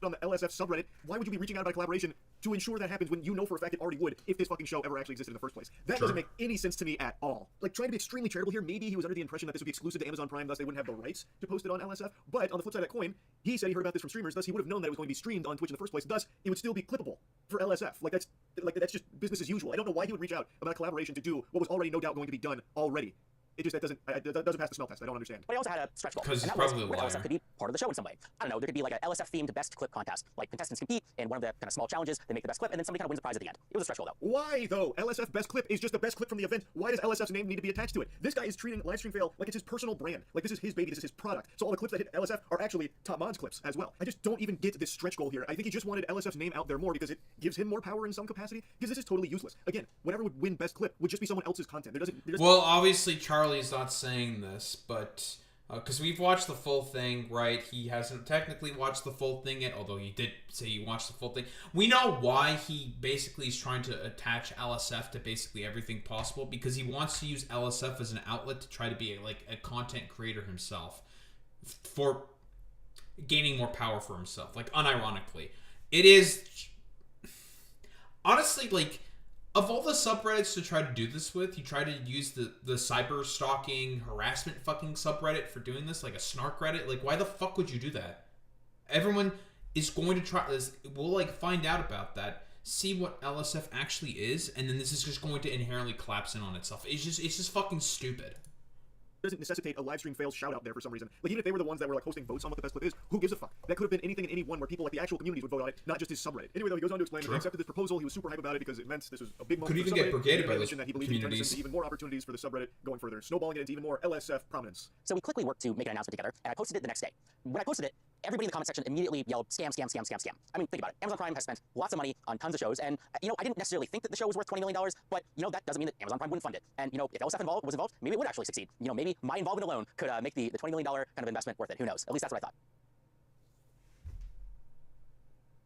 On the LSF subreddit, why would you be reaching out about collaboration to ensure that happens when you know for a fact it already would if this fucking show ever actually existed in the first place? That doesn't make any sense to me at all. Trying to be extremely charitable here, maybe he was under the impression that this would be exclusive to Amazon Prime, thus they wouldn't have the rights to post it on LSF. But on the flip side of that coin, he said he heard about this from streamers, thus he would have known that it was going to be streamed on Twitch in the first place, thus it would still be clippable for LSF. That's just business as usual. I don't know why he would reach out about a collaboration to do what was already no doubt going to be done already. It just, that doesn't pass the smell test. I don't understand. But I also had a stretch goal. Because and he's that was probably a where liar. LSF could be part of the show in some way. I don't know, there could be like a LSF-themed best clip contest. Contestants compete in one of the kind of small challenges, they make the best clip, and then somebody kind of wins the prize at the end. It was a stretch goal, though. Why, though? LSF best clip is just the best clip from the event. Why does LSF's name need to be attached to it? This guy is treating Livestream Fail like it's his personal brand. This is his baby, this is his product. So all the clips that hit LSF are actually Top Mod's clips as well. I just don't even get this stretch goal here. I think he just wanted LSF's name out there more because it gives him more power in some capacity, because this is totally useless. Again, whatever would win best clip would just be someone else's content. Well, obviously Charlie's not saying this, but because we've watched the full thing, right? He hasn't technically watched the full thing yet, although he did say he watched the full thing. We know why he basically is trying to attach LSF to basically everything possible, because he wants to use LSF as an outlet to try to be a content creator himself for gaining more power for himself. Unironically. It is honestly of all the subreddits to try to do this with, you try to use the cyber stalking harassment fucking subreddit for doing this, like a snark Reddit. Why the fuck would you do that? Everyone is going to try this. We'll find out about that, see what LSF actually is, and then this is just going to inherently collapse in on itself. It's just fucking stupid. Doesn't necessitate a Livestream Fails shout out there for some reason. Even if they were the ones that were hosting votes on what the best clip is, who gives a fuck? That could have been anything and anyone where people the actual communities would vote on it, not just his subreddit. Anyway, though, he goes on to explain that he accepted this proposal. He was super hype about it because it meant this was a big moment. Could for the even get subreddit. brigaded by He those mentioned that he believed he turned this communities. into even more opportunities for the subreddit going further, snowballing it into even more LSF prominence. So we quickly worked to make an announcement together, and I posted it the next day. When I posted it, everybody in the comment section immediately yelled, scam, scam, scam, scam, scam. I mean, think about it. Amazon Prime has spent lots of money on tons of shows, and, I didn't necessarily think that the show was worth $20 million, but, that doesn't mean that Amazon Prime wouldn't fund it. And, if LSF was involved, maybe it would actually succeed. Maybe my involvement alone could make the $20 million kind of investment worth it. Who knows? At least that's what I thought.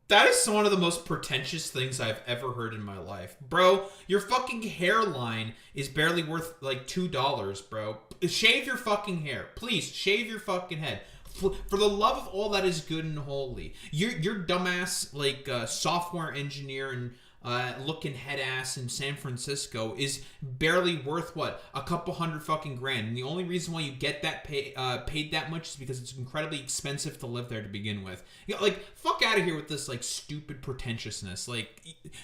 That is one of the most pretentious things I've ever heard in my life. Bro, your fucking hairline is barely worth $2, bro. Shave your fucking hair. Please, shave your fucking head. For the love of all that is good and holy. Your dumbass, software engineer and looking head ass in San Francisco is barely worth what? A couple hundred fucking grand. And the only reason why you get that paid that much is because it's incredibly expensive to live there to begin with. Fuck out of here with this stupid pretentiousness.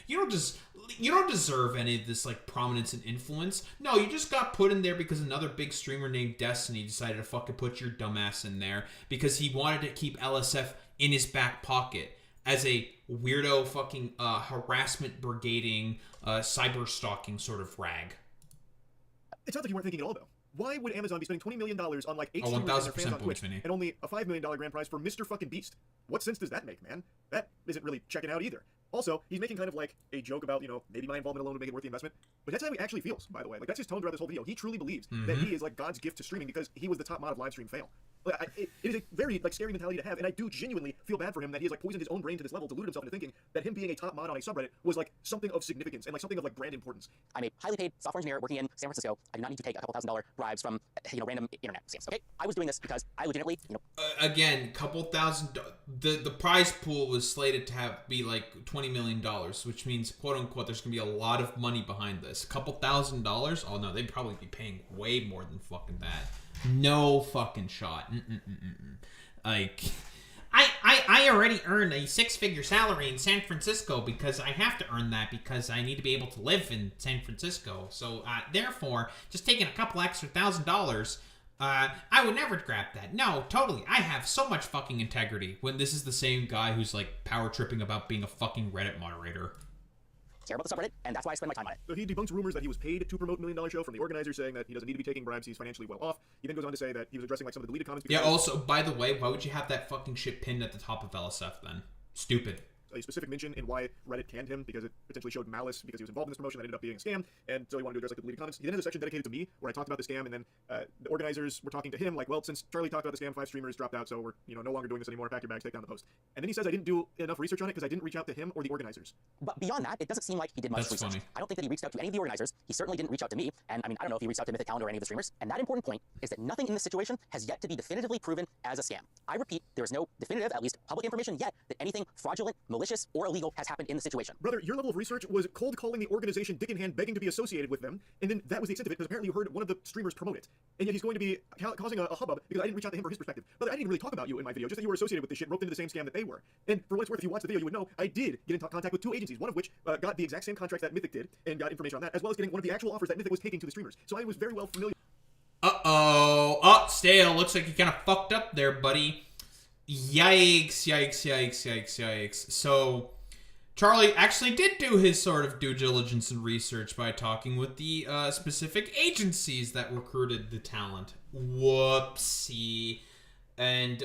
You don't deserve any of this prominence and influence. No, you just got put in there because another big streamer named Destiny decided to fucking put your dumbass in there because he wanted to keep LSF in his back pocket as a weirdo fucking harassment brigading, cyber stalking sort of rag. It sounds like you weren't thinking at all, though. Why would Amazon be spending $20 million on 8 streamers and their 1000% fans on Twitch Vinny. and only a $5 million grand prize for Mr. fucking Beast? What sense does that make, man? That isn't really checking out either. Also, he's making kind of like a joke about, maybe my involvement alone would make it worth the investment. But that's how he actually feels, by the way. Like, that's his tone throughout this whole video. He truly believes that he is like God's gift to streaming because he was the top mod of live stream fail. It is a very scary mentality to have, and I do genuinely feel bad for him that he has poisoned his own brain to this level, deluded himself into thinking that him being a top mod on a subreddit was something of significance and something of brand importance. I'm a highly paid software engineer working in San Francisco. I do not need to take a couple $1,000 bribes from random internet scams. Okay, I was doing this because I legitimately again, couple $1,000. The prize pool was slated to be $20 million, which means quote unquote there's gonna be a lot of money behind this. A couple $1,000. Oh no, they'd probably be paying way more than fucking that. No fucking shot. I already earn a 6-figure salary in San Francisco because I have to earn that because I need to be able to live in San Francisco. So, therefore, just taking a couple extra $1,000, I would never grab that. No, totally. I have so much fucking integrity when this is the same guy who's power tripping about being a fucking Reddit moderator. care about the subreddit, and that's why I spend my time on it. So he debunks rumors that he was paid to promote $1 Million Show from the organizer, saying that he doesn't need to be taking bribes, he's financially well off. He then goes on to say that he was addressing some of the deleted comments. Yeah, also, by the way, why would you have that fucking shit pinned at the top of LSF then? Stupid. A specific mention in why Reddit canned him because it potentially showed malice because he was involved in this promotion that ended up being a scam, and so he wanted to address the deleted comments. He then has a section dedicated to me where I talked about the scam, and then the organizers were talking to him well, since Charlie talked about the scam, 5 streamers dropped out, so we're no longer doing this anymore. Pack your bags, take down the post. And then he says I didn't do enough research on it because I didn't reach out to him or the organizers. But beyond that, it doesn't seem like he did much That's research. funny. I don't think that he reached out to any of the organizers. He certainly didn't reach out to me, and I don't know if he reached out to Mythic Talent or any of the streamers. And that important point is that nothing in this situation has yet to be definitively proven as a scam. I repeat, there is no definitive, at least public information yet, that anything fraudulent, malicious, or illegal has happened in the situation. Brother, your level of research was cold calling the organization dick in hand, begging to be associated with them, and then that was the extent of it because apparently you heard one of the streamers promote it. And yet he's going to be causing a hubbub because I didn't reach out to him for his perspective. Brother, I didn't really talk about you in my video, just that you were associated with this shit, roped into the same scam that they were. And for what it's worth, if you watch the video, you would know I did get in contact with 2 agencies, one of which got the exact same contracts that Mythic did and got information on that, as well as getting one of the actual offers that Mythic was taking to the streamers. So I was very well familiar. Uh-oh. Oh, Stale. Looks like you kind of fucked up there, buddy. Yikes, yikes, yikes, yikes, yikes. So, Charlie actually did do his sort of due diligence and research by talking with the specific agencies that recruited the talent. Whoopsie. And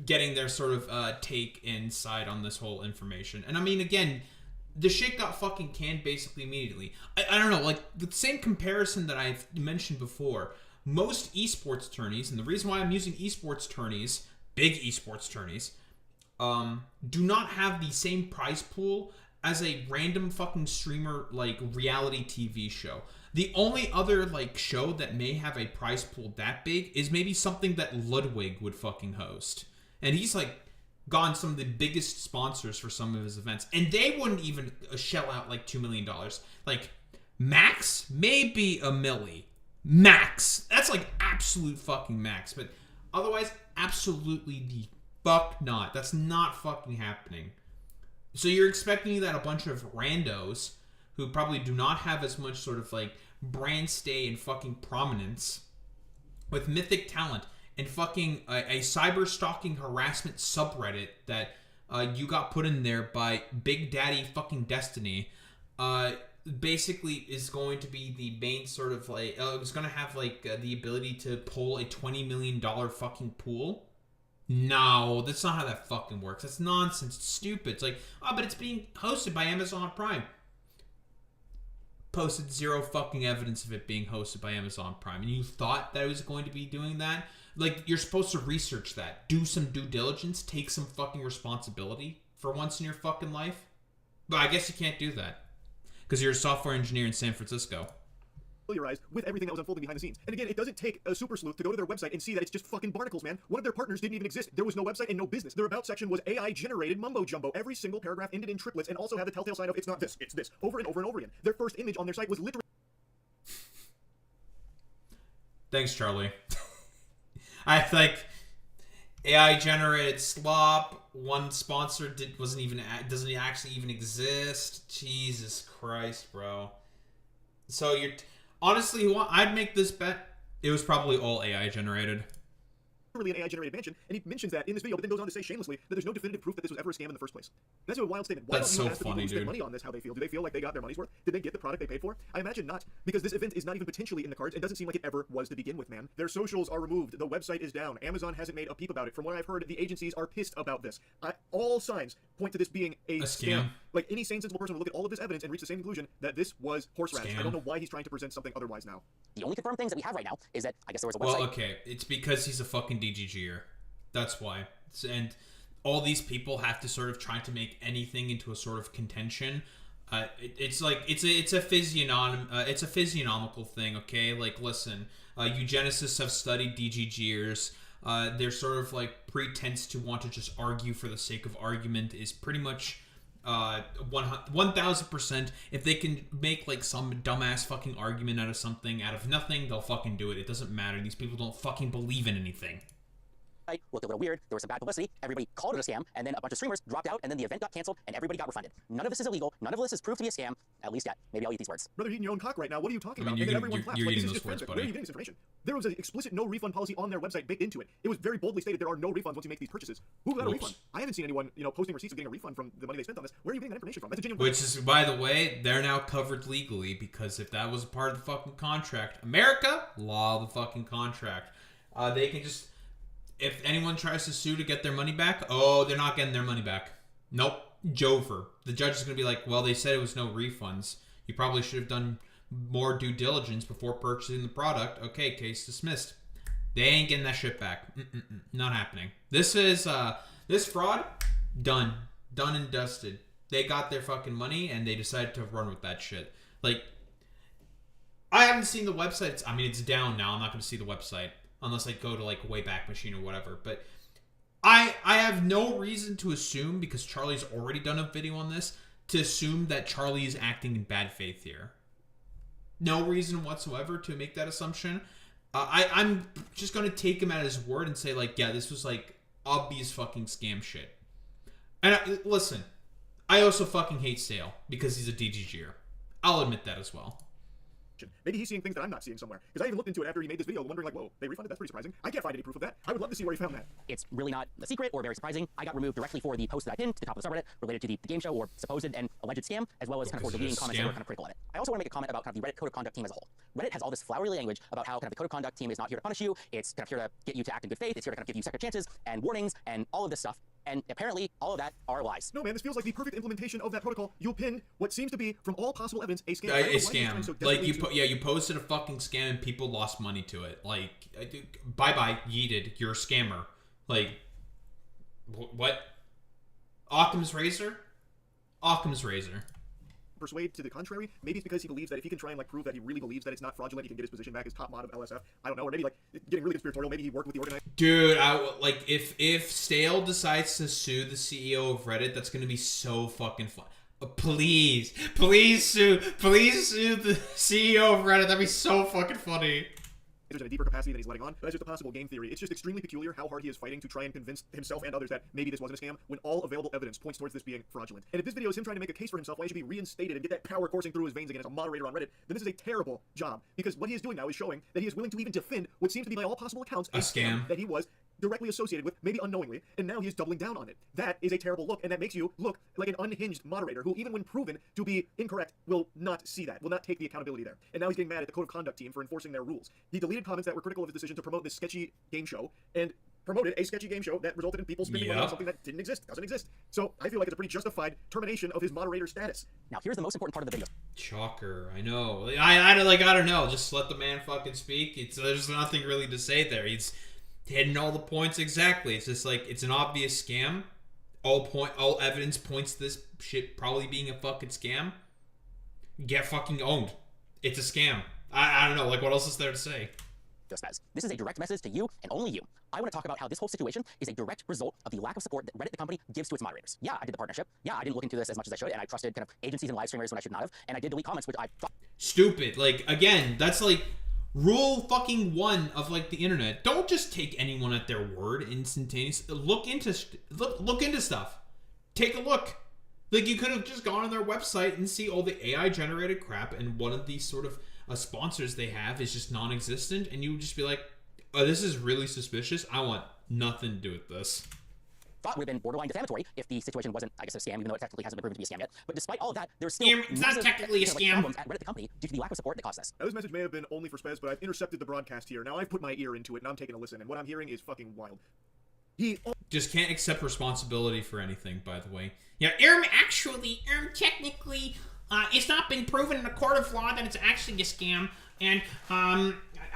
getting their sort of take inside on this whole information. And I mean, again, the shit got fucking canned basically immediately. I don't know, like, the same comparison that I've mentioned before. Most esports tourneys, and the reason why I'm using esports tourneys, big esports tourneys, do not have the same prize pool as a random fucking streamer, like, reality TV show. The only other, like, show that may have a prize pool that big is maybe something that Ludwig would fucking host. And he's, like, gotten some of the biggest sponsors for some of his events. And they wouldn't even shell out, like, $2 million. Like, max? Maybe $1 million. Max. That's, like, absolute fucking max. But otherwise, absolutely the fuck not. That's not fucking happening. So you're expecting that a bunch of randos who probably do not have as much sort of, like, brand stay and fucking prominence with Mythic Talent and fucking a cyber stalking harassment subreddit that you got put in there by Big Daddy fucking Destiny basically is going to be the main sort of, like, it's going to have, like, the ability to pull a $20 million fucking pool. No, that's not how that fucking works. That's nonsense. It's stupid. It's like, oh, but it's being hosted by Amazon Prime. Posted zero fucking evidence of it being hosted by Amazon Prime. And you thought that it was going to be doing that? Like, you're supposed to research that. Do some due diligence. Take some fucking responsibility for once in your fucking life. But I guess you can't do that. Because you're a software engineer in San Francisco. Familiarized with everything that was unfolding behind the scenes. And again, it doesn't take a super sleuth to go to their website and see that it's just fucking barnacles, man. One of their partners didn't even exist. There was no website and no business. Their about section was AI-generated mumbo-jumbo. Every single paragraph ended in triplets and also had the telltale sign of it's not this, it's this, over and over and over again. Their first image on their site was literally... Thanks, Charlie. I think AI-generated slop. One sponsor doesn't actually even exist. Jesus Christ, bro. So you're... Honestly, I'd make this bet. It was probably all AI generated. really an AI-generated mansion, and he mentions that in this video, but then goes on to say shamelessly that there's no definitive proof that this was ever a scam in the first place. That's a wild statement. Why That's don't you so ask the people funny, who spent dude. money on this how they feel? Do they feel like they got their money's worth? Did they get the product they paid for? I imagine not, because this event is not even potentially in the cards and doesn't seem like it ever was to begin with, man. Their socials are removed. The website is down. Amazon hasn't made a peep about it. From what I've heard, the agencies are pissed about this. All signs point to this being a scam. Like, any sane, sensible person would look at all of this evidence and reach the same conclusion that this was horse rats. I don't know why he's trying to present something otherwise now. The only confirmed things that we have right now is that I guess there was a website. Well, okay, it's because he's a fucking DGGer. That's why. And all these people have to sort of try to make anything into a sort of contention. It's like it's a physiognomical thing. Okay, like listen, eugenicists have studied DGGers. Their sort of like pretense to want to just argue for the sake of argument is pretty much 1000%. If they can make like some dumbass fucking argument out of something out of nothing, they'll fucking do it. It doesn't matter. These people don't fucking believe in anything. Looked a little weird. There was some bad publicity. Everybody called it a scam, and then a bunch of streamers dropped out, and then the event got canceled, and everybody got refunded. None of this is illegal. None of this is proved to be a scam, at least yet. Maybe I'll eat these words. Brother, you're eating your own cock right now. What are you talking about? You're, And then everyone claps. you're Like, eating this is those just words, fanfic. Where are you buddy. getting this information? There was an explicit no refund policy on their website baked into it. It was very boldly stated there are no refunds once you make these purchases. Who got a refund? I haven't seen anyone, posting receipts of getting a refund from the money they spent on this. Where are you getting that information from? That's a genuine Which is, by the way, they're now covered legally, because if that was a part of the fucking contract, America, law of the fucking contract, they can just, if anyone tries to sue to get their money back, they're not getting their money back. Nope. Jover. The judge is going to be like, well, they said it was no refunds. You probably should have done more due diligence before purchasing the product. Okay, case dismissed. They ain't getting that shit back. Not happening. This is, this fraud, done. Done and dusted. They got their fucking money, and they decided to run with that shit. Like, I haven't seen the website. I mean, it's down now. I'm not going to see the website unless I go to, like, Wayback Machine or whatever. But I have no reason to assume, because Charlie's already done a video on this, to assume that Charlie is acting in bad faith here. No reason whatsoever to make that assumption. I'm just going to take him at his word and say, like, yeah, this was, like, obvious fucking scam shit. And listen, I also fucking hate Sale because he's a DGGer. I'll admit that as well. Maybe he's seeing things that I'm not seeing somewhere. Because I even looked into it after he made this video, wondering like, whoa, they refunded? That's pretty surprising. I can't find any proof of that. I would love to see where he found that. It's really not a secret or very surprising. I got removed directly for the post that I pinned to the top of the subreddit related to the game show or supposed and alleged scam, as well as kind of for deleting comments that were kind of critical on it. I also want to make a comment about kind of the Reddit code of conduct team as a whole. Reddit has all this flowery language about how kind of the code of conduct team is not here to punish you. It's kind of here to get you to act in good faith. It's here to kind of give you second chances and warnings and all of this stuff. And apparently, all of that are lies. No, man, this feels like the perfect implementation of that protocol. You pinned what seems to be, from all possible evidence, a scam. A scam. Like, you posted a fucking scam and people lost money to it. Like, bye-bye, yeeted. You're a scammer. Like, what? Occam's razor? Occam's razor. Persuade to the contrary. Maybe it's because he believes that if he can try and like prove that he really believes that it's not fraudulent, he can get his position back as top mod of LSF. I don't know, or maybe like getting really conspiratorial. Maybe he worked with the organizer. Dude, like if Stale decides to sue the CEO of Reddit, that's gonna be so fucking fun. Please sue the CEO of Reddit. That'd be so fucking funny. In a deeper capacity that he's letting on, but that's just a possible game theory. It's just extremely peculiar how hard he is fighting to try and convince himself and others that maybe this wasn't a scam, when all available evidence points towards this being fraudulent. And if this video is him trying to make a case for himself, why he should be reinstated and get that power coursing through his veins again as a moderator on Reddit, then this is a terrible job. Because what he is doing now is showing that he is willing to even defend what seems to be by all possible accounts a scam that he was directly associated with, maybe unknowingly, and now he is doubling down on it. That is a terrible look, and that makes you look like an unhinged moderator who, even when proven to be incorrect, will not see that, will not take the accountability there. And now he's getting mad at the code of conduct team for enforcing their rules. He deleted comments that were critical of his decision to promote this sketchy game show, and promoted a sketchy game show that resulted in people spending money on something that didn't exist, doesn't exist. So I feel like it's a pretty justified termination of his moderator status. Now here's the most important part of the video. Shocker, I know. I don't know. Just let the man fucking speak. There's nothing really to say there. He's hitting all the points exactly. It's just like, it's an obvious scam. All evidence points to this shit probably being a fucking scam. Get fucking owned. It's a scam. I don't know. Like, what else is there to say? Just as. This is a direct message to you and only you. I want to talk about how this whole situation is a direct result of the lack of support that Reddit, the company, gives to its moderators. Yeah, I did the partnership. Yeah, I didn't look into this as much as I should, and I trusted kind of agencies and live streamers when I should not have, and I did delete comments which I thought... Stupid. Like, again, that's like rule fucking one of like the internet. Don't just take anyone at their word instantaneously. Look into stuff. Take a look. Like, you could have just gone on their website and see all the AI generated crap, and one of these sort of sponsors they have is just non-existent, and you would just be like, this is really suspicious. I want nothing to do with this. Thought would have been borderline defamatory if the situation wasn't, I guess, a scam, even though it technically hasn't been proven to be a scam yet. But despite all of that, there's still It's not technically a scam. problems at Reddit the company due to the lack of support that caused this. Now, this message may have been only for Spez, but I've intercepted the broadcast here. Now I've put my ear into it, and I'm taking a listen, and what I'm hearing is fucking wild. He just can't accept responsibility for anything, by the way. Yeah, actually, technically, it's not been proven in a court of law that it's actually a scam, and,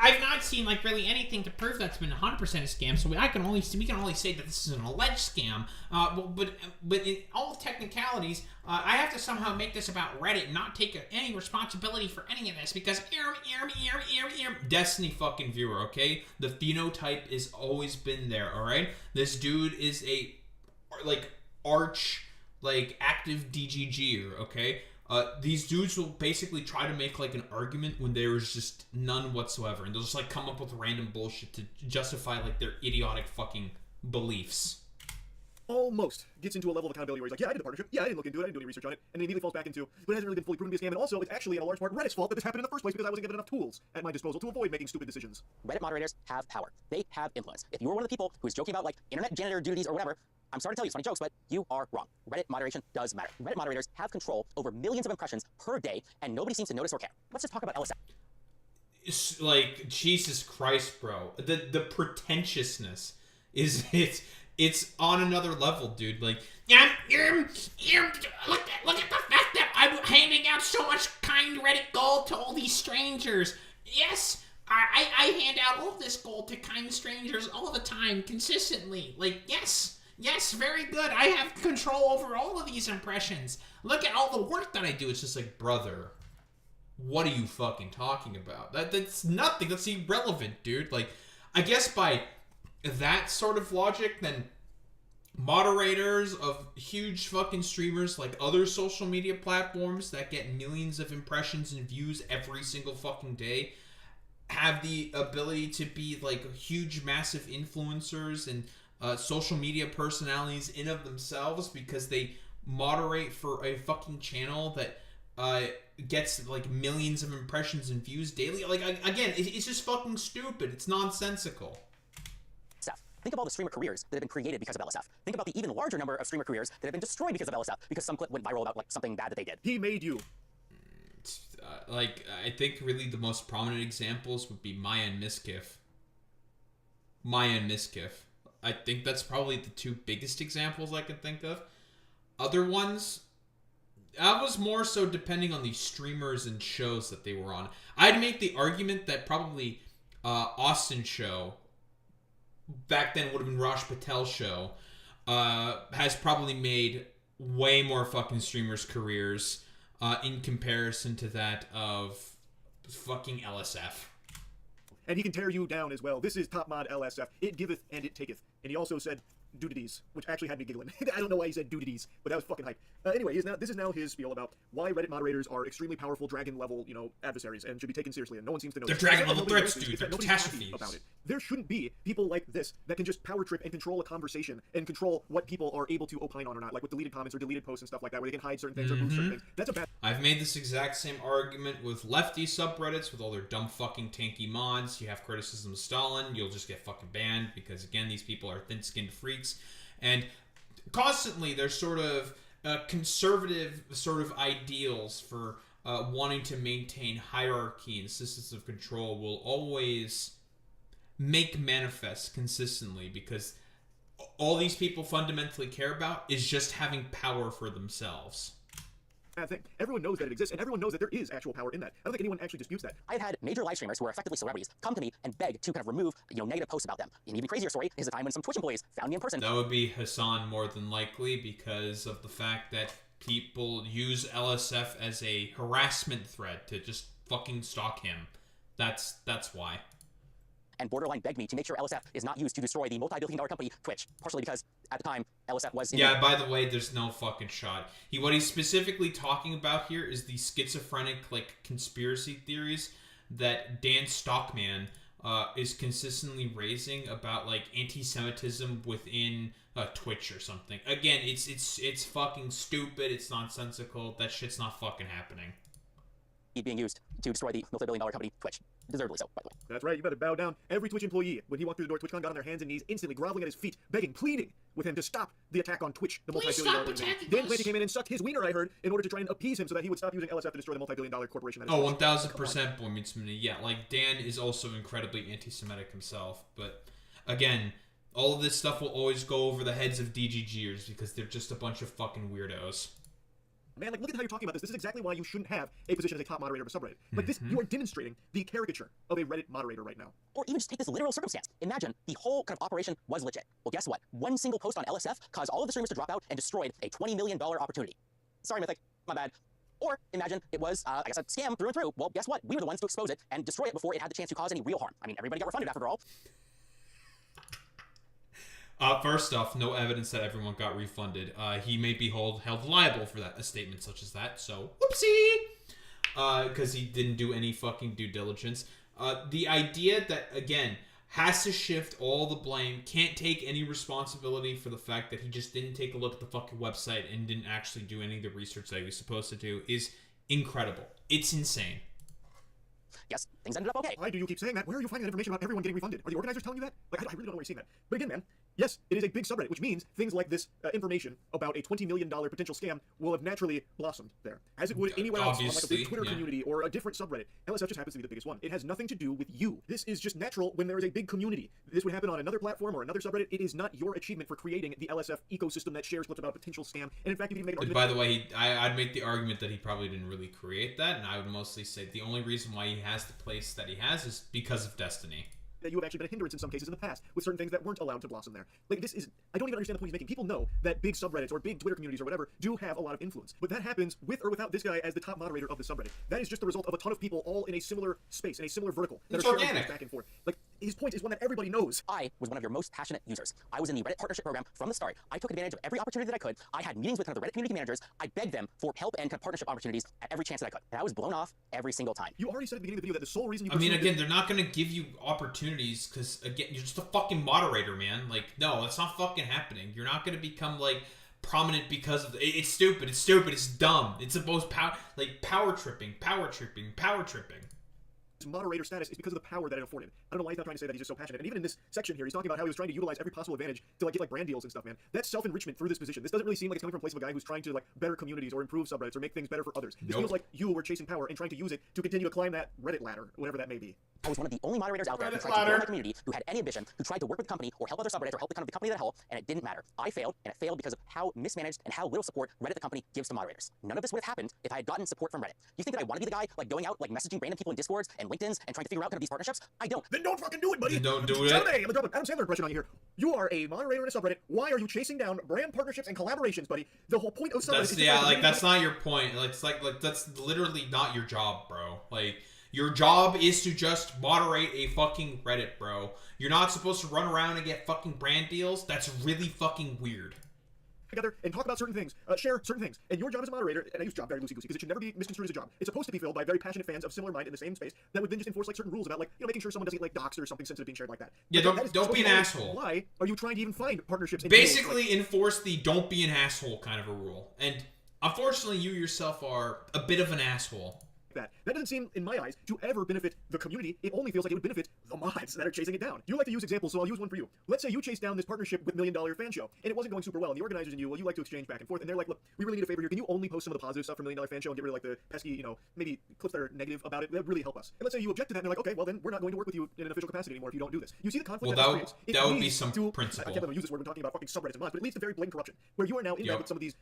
I've not seen, like, really anything to prove that's been 100% a scam, so we can only say that this is an alleged scam, but in all technicalities, I have to somehow make this about Reddit and not take any responsibility for any of this, because Destiny fucking viewer, okay? The phenotype has always been there, alright? This dude is a, like, active DGGer, okay? These dudes will basically try to make, like, an argument when there is just none whatsoever. And they'll just, like, come up with random bullshit to justify, like, their idiotic fucking beliefs. Almost gets into a level of accountability where he's like, yeah, I did the partnership. Yeah, I didn't look into it. I didn't do any research on it. And then immediately falls back into, but it hasn't really been fully proven to be a scam. And also, it's actually, in a large part, Reddit's fault that this happened in the first place because I wasn't given enough tools at my disposal to avoid making stupid decisions. Reddit moderators have power. They have influence. If you were one of the people who's joking about, like, internet janitor duties or whatever, I'm sorry to tell you, it's funny jokes, but you are wrong. Reddit moderation does matter. Reddit moderators have control over millions of impressions per day, and nobody seems to notice or care. Let's just talk about LSF. It's like, Jesus Christ, bro. The pretentiousness is it's on another level, dude. Like, look at the fact that I'm handing out so much kind Reddit gold to all these strangers. Yes, I hand out all this gold to kind strangers all the time, consistently. Like, yes, very good. I have control over all of these impressions. Look at all the work that I do. It's just like, brother, what are you fucking talking about? That's nothing. That's irrelevant, dude. Like, I guess by that sort of logic, then moderators of huge fucking streamers like other social media platforms that get millions of impressions and views every single fucking day have the ability to be like huge, massive influencers and social media personalities in of themselves because they moderate for a fucking channel that gets like millions of impressions and views daily. Like, again, it's just fucking stupid. It's nonsensical. Think of all the streamer careers that have been created because of LSF. Think about the even larger number of streamer careers that have been destroyed because of LSF, because some clip went viral about, like, something bad that they did. He made you. Like, I think really the most prominent examples would be Maya and Miskiff. I think that's probably the two biggest examples I can think of. Other ones, that was more so depending on the streamers and shows that they were on. I'd make the argument that probably Austin show, back then would have been Raj Patel's show, has probably made way more fucking streamers' careers in comparison to that of fucking LSF. And he can tear you down as well. This is top mod LSF. It giveth and it taketh. And he also said dudities, which actually had me giggling. I don't know why he said dudities, but that was fucking hype. Anyway, this is now his spiel about why Reddit moderators are extremely powerful dragon-level, adversaries and should be taken seriously, and no one seems to know. They're dragon-level threats, dude. They're catastrophes. About it. There shouldn't be people like this that can just power trip and control a conversation and control what people are able to opine on or not, like with deleted comments or deleted posts and stuff like that, where they can hide certain things or boost certain things. That's a bad. I've made this exact same argument with lefty subreddits with all their dumb fucking tanky mods. You have criticism of Stalin, you'll just get fucking banned because, again, these people are thin-skinned freaks. And constantly there's sort of conservative sort of ideals for wanting to maintain hierarchy and systems of control will always make manifest consistently because all these people fundamentally care about is just having power for themselves. Thing. Everyone knows that it exists, and everyone knows that there is actual power in that. I don't think anyone actually disputes that. I've had major live streamers who are effectively celebrities come to me and beg to kind of remove, negative posts about them. An even crazier story is the time when some Twitch employees found me in person. That would be Hassan more than likely because of the fact that people use LSF as a harassment thread to just fucking stalk him. That's why. And borderline begged me to make sure LSF is not used to destroy the multi-billion-dollar company Twitch, partially because at the time LSF was. By the way, there's no fucking shot. What he's specifically talking about here is the schizophrenic conspiracy theories that Dan Stockman is consistently raising about anti-Semitism within Twitch or something. Again, it's fucking stupid. It's nonsensical. That shit's not fucking happening. being used to destroy the multi-billion-dollar company Twitch. Deservedly so, by the way. That's right, you better bow down. Every Twitch employee, when he walked through the door, TwitchCon got on their hands and knees, instantly groveling at his feet, begging, pleading with him to stop the attack on Twitch, the multi-billion-dollar organization. Dan Clancy came in and sucked his wiener, I heard, in order to try and appease him so that he would stop using LSF to destroy the multi-billion-dollar corporation that is Oh, 1000% boy meets me. Yeah, like, Dan is also incredibly anti-Semitic himself, but, again, all of this stuff will always go over the heads of DGGers because they're just a bunch of fucking weirdos. Man, like, look at how you're talking about this. This is exactly why you shouldn't have a position as a top moderator of a subreddit. Like, this, you are demonstrating the caricature of a Reddit moderator right now. Or even just take this literal circumstance. Imagine the whole kind of operation was legit. Well, guess what? One single post on LSF caused all of the streamers to drop out and destroyed a $20 million opportunity. Sorry, Mythic. My bad. Or imagine it was, I guess, a scam through and through. Well, guess what? We were the ones to expose it and destroy it before it had the chance to cause any real harm. I mean, everybody got refunded after all. First off, no evidence that everyone got refunded. He may be held liable for that, a statement such as that, so whoopsie! Because he didn't do any fucking due diligence. The idea that, again, has to shift all the blame, can't take any responsibility for the fact that he just didn't take a look at the fucking website and didn't actually do any of the research that he was supposed to do is incredible. It's insane. Yes, things ended up okay. Why do you keep saying that? Where are you finding that information about everyone getting refunded? Are the organizers telling you that? Like, I really don't know where you're seeing that. But again, man, yes, it is a big subreddit, which means things like this information about a $20 million potential scam will have naturally blossomed there, as it would anywhere else on like a big Twitter community or a different subreddit. LSF just happens to be the biggest one. It has nothing to do with you. This is just natural when there is a big community. This would happen on another platform or another subreddit. It is not your achievement for creating the LSF ecosystem that shares clips about a potential scam. And in fact, if you make an argument... By the way, I'd make the argument that he probably didn't really create that, and I would mostly say the only reason why he has the place that he has is because of Destiny. That you have actually been a hindrance in some cases in the past with certain things that weren't allowed to blossom there. Like, this is... I don't even understand the point he's making. People know that big subreddits or big Twitter communities or whatever do have a lot of influence. But that happens with or without this guy as the top moderator of the subreddit. That is just the result of a ton of people all in a similar space, in a similar vertical. That it's are organic. Back and forth. Like, his point is one that everybody knows. I was one of your most passionate users. I was in the Reddit partnership program from the start. I took advantage of every opportunity that I could. I had meetings with kind of the Reddit community managers. I begged them for help and kind of partnership opportunities at every chance that I could. And I was blown off every single time. You already said at the beginning of the video that the sole reason you... I mean, again, they're not going to give you opportunities because, again, you're just a fucking moderator, man. Like, no, that's not fucking happening. You're not going to become, like, prominent because of... It's stupid. It's stupid. It's dumb. It's the most power tripping. Moderator status is because of the power that it afforded. I don't know why he's not trying to say that he's just so passionate. And even in this section here, he's talking about how he was trying to utilize every possible advantage to like get like brand deals and stuff, man. That's self-enrichment through this position. This doesn't really seem like it's coming from a place of a guy who's trying to like better communities or improve subreddits or make things better for others. This feels like you were chasing power and trying to use it to continue to climb that Reddit ladder, whatever that may be. I was one of the only moderators out there who tried to grow my community, who had any ambition, who tried to work with the company or help other subreddits or help the company that whole, and it didn't matter. I failed, and it failed because of how mismanaged and how little support Reddit the company gives to moderators. None of this would have happened if I had gotten support from Reddit. You think that I want to be the guy like going out like messaging random people in Discords and LinkedIn's and trying to figure out kind of these partnerships? I don't. Then don't fucking do it, buddy. Then don't do it. I'm gonna drop an Adam Sandler impression on you here. You are a moderator in a subreddit. Why are you chasing down brand partnerships and collaborations, buddy? The whole point of subreddit is that's not your point. It's like that's literally not your job, bro. Like, your job is to just moderate a fucking Reddit, bro. You're not supposed to run around and get fucking brand deals. That's really fucking weird. Together and talk about certain things, share certain things. And your job as a moderator, and I use job very loosey-goosey because it should never be misconstrued as a job. It's supposed to be filled by very passionate fans of similar mind in the same space that would then just enforce like certain rules about like, you know, making sure someone doesn't get like doxed or something sensitive being shared like that. Yeah, don't be an asshole. Why are you trying to even find partnerships? Basically, enforce the don't be an asshole kind of a rule. And unfortunately, you yourself are a bit of an asshole. That doesn't seem, in my eyes, to ever benefit the community. It only feels like it would benefit the mods that are chasing it down. You like to use examples, so I'll use one for you. Let's say you chased down this partnership with $1 Million Fan Show, and it wasn't going super well, and the organizers and you, well, you like to exchange back and forth, and they're like, look, we really need a favor here. Can you only post some of the positive stuff from $1 Million Fan Show and get rid of, like, the pesky, you know, maybe clips that are negative about it? That would really help us. And let's say you object to that, and they're like, okay, well, then we're not going to work with you in an official capacity anymore if you don't do this. You see the conflict that would be some principle. I can't even use this word when talking about fucking subreddits and mods, but it leads to very blatant corruption, where you are now in bed with some of these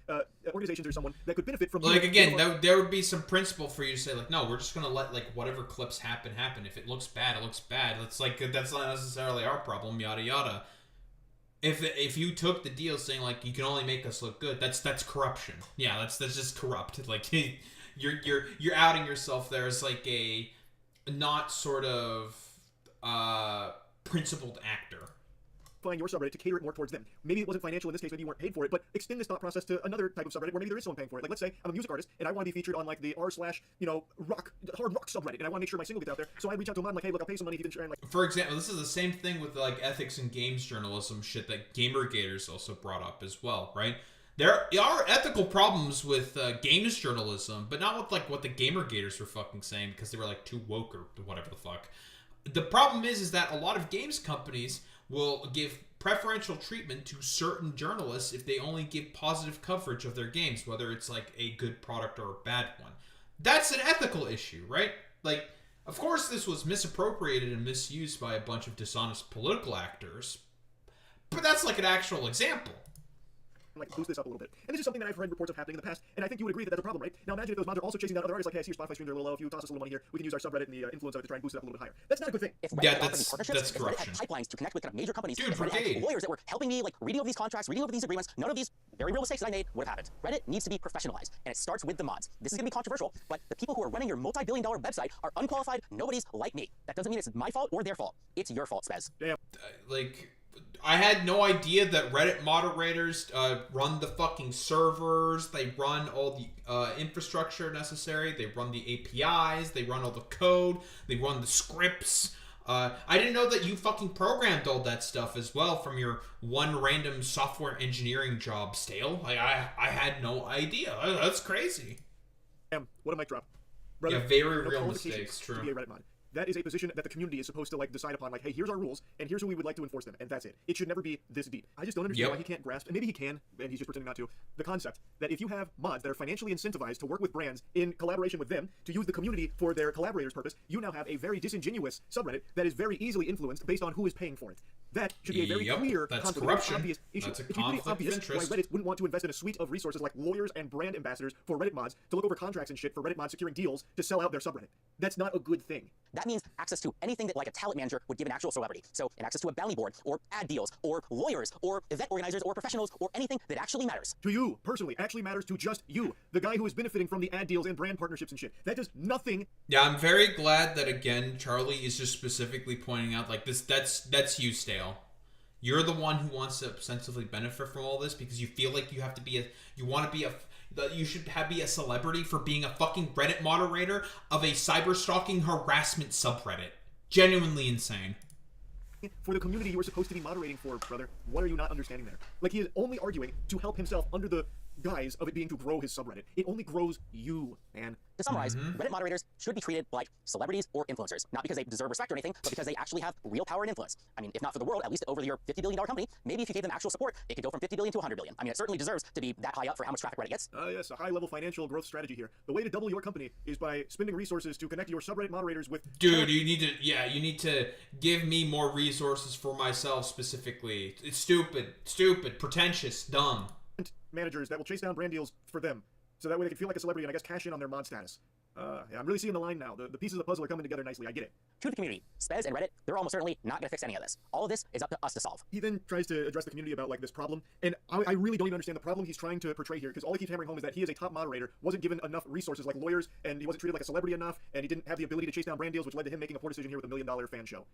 organizations or someone that could benefit from... Like, again, there would be some principle for you to say, like, no, we're just going to let, like, whatever clips happen. If it looks bad, it looks bad. It's like, that's not necessarily our problem, yada yada. If you took the deal saying like you can only make us look good, that's corruption. Yeah, that's just corrupt. Like, you're outing yourself there as like a not sort of principled actor. Find your subreddit to cater it more towards them. Maybe it wasn't financial in this case, maybe you weren't paid for it, but extend this thought process to another type of subreddit where maybe there is someone paying for it. Like, let's say I'm a music artist and I want to be featured on like the hard rock subreddit, and I want to make sure my single gets out there. So I reach out to a mod like, hey, look, I'll pay some money if you can share. And like, for example, this is the same thing with like ethics and games journalism shit that Gamergaters also brought up as well, right? There are ethical problems with games journalism, but not with like what the Gamergaters were fucking saying because they were like too woke or whatever the fuck. The problem is that a lot of games companies will give preferential treatment to certain journalists if they only give positive coverage of their games, whether it's like a good product or a bad one. That's an ethical issue, right? Like, of course this was misappropriated and misused by a bunch of dishonest political actors, but that's like an actual example. Like boost this up a little bit. And this is something that I've heard reports of happening in the past, and I think you would agree that that's a problem, right? Now imagine if those mods are also chasing down other artists like, hey, I see your Spotify streams are a little low, if you toss us a little money here, we can use our subreddit and the influence of it to try and boost it up a little bit higher. That's not a good thing. If Reddit Yeah, had offered me that's partnerships, if Reddit corruption. had pipelines to connect with kind of major companies, Dude, if Reddit brigade. had lawyers that were helping me like reading over these contracts, reading over these agreements, none of these very real mistakes that I made would have happened. Reddit needs to be professionalized, and it starts with the mods. This is going to be controversial, but the people who are running your multi-billion-dollar website are unqualified nobodies like me. That doesn't mean it's my fault or their fault. It's your fault, Spez. Damn. Like, I had no idea that Reddit moderators run the fucking servers, they run all the infrastructure necessary, they run the APIs, they run all the code, they run the scripts. I didn't know that you fucking programmed all that stuff as well from your one random software engineering job, Stale. Like, I had no idea. That's crazy. Damn, what a mic drop. Brother, Yeah, very no real qualifications mistakes, true. To be a Reddit mod. That is a position that the community is supposed to like decide upon, like, hey, here's our rules, and here's who we would like to enforce them, and that's it. It should never be this deep. I just don't understand Yep. why he can't grasp, and maybe he can, and he's just pretending not to, the concept that if you have mods that are financially incentivized to work with brands in collaboration with them to use the community for their collaborators' purpose, you now have a very disingenuous subreddit that is very easily influenced based on who is paying for it. That should be a very Yep, clear, that's conflict, corruption. obvious issue. That's a It should be pretty conflict of obvious interest. why Reddit wouldn't want to invest in a suite of resources like lawyers and brand ambassadors for Reddit mods to look over contracts and shit for Reddit mods securing deals to sell out their subreddit. That's not a good thing. That means access to anything that like a talent manager would give an actual celebrity. So an access to a bounty board, or ad deals, or lawyers, or event organizers, or professionals, or anything that actually matters. To you, personally, actually matters to just you, the guy who is benefiting from the ad deals and brand partnerships and shit. That does nothing. Yeah, I'm very glad that, again, Charlie is just specifically pointing out, like, this. That's you, Stale. You're the one who wants to ostensibly benefit from all this because you feel like you have to be you should be a celebrity for being a fucking Reddit moderator of a cyber-stalking harassment subreddit. Genuinely insane. For the community you were supposed to be moderating for, brother. What are you not understanding there? Like, he is only arguing to help himself under the guise of it being to grow his subreddit. It only grows you, man. To summarize, Reddit moderators should be treated like celebrities or influencers, not because they deserve respect or anything, but because they actually have real power and influence. I mean, if not for the world, at least over your $50 billion company, maybe if you gave them actual support, it could go from $50 billion to $100 billion. I mean, it certainly deserves to be that high up for how much traffic Reddit gets. Yes, a high-level financial growth strategy here. The way to double your company is by spending resources to connect your subreddit moderators with... Dude, you need to give me more resources for myself specifically. It's stupid, pretentious, dumb. managers that will chase down brand deals for them, so that way they can feel like a celebrity and I guess cash in on their mod status. Yeah, I'm really seeing the line now. The pieces of the puzzle are coming together nicely. I get it. To the community, Spez and Reddit, they're almost certainly not going to fix any of this. All of this is up to us to solve. He then tries to address the community about like this problem, and I really don't even understand the problem he's trying to portray here, because all he keeps hammering home is that he is a top moderator, wasn't given enough resources like lawyers, and he wasn't treated like a celebrity enough, and he didn't have the ability to chase down brand deals, which led to him making a poor decision here with a $1 million fan show.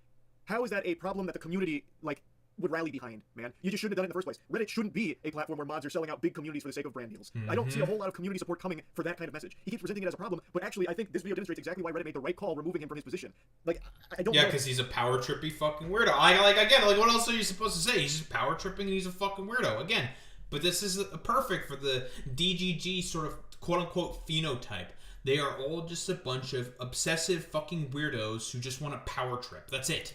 How is that a problem that the community, like, would rally behind, man? You just shouldn't have done it in the first place. Reddit shouldn't be a platform where mods are selling out big communities for the sake of brand deals. I don't see a whole lot of community support coming for that kind of message. He keeps presenting it as a problem, but actually I think this video demonstrates exactly why Reddit made the right call removing him from his position. Like, I don't know. Yeah, because he's a power trippy fucking weirdo. Like, what else are you supposed to say? He's just power tripping and he's a fucking weirdo. Again, but this is perfect for the DGG sort of quote-unquote phenotype. They are all just a bunch of obsessive fucking weirdos who just want to power trip. That's it.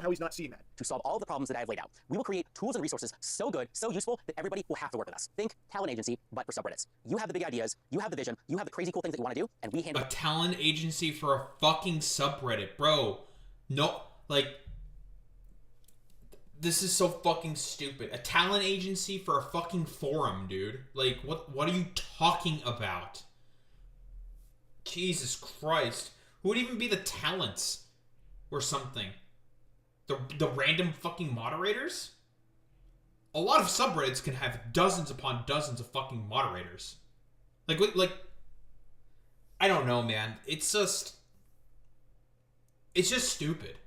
How he's not seeing that. To solve all the problems that I have laid out, we will create tools and resources so good, so useful, that everybody will have to work with us. Think talent agency, but for subreddits. You have the big ideas, you have the vision, you have the crazy cool things that you want to do, and we handle A talent agency for a fucking subreddit, bro. No, like, this is so fucking stupid. A talent agency for a fucking forum, dude. Like, what are you talking about? Jesus Christ. Who would even be the talents or something? The random fucking moderators? A lot of subreddits can have dozens upon dozens of fucking moderators. Like, I don't know, man. It's just stupid.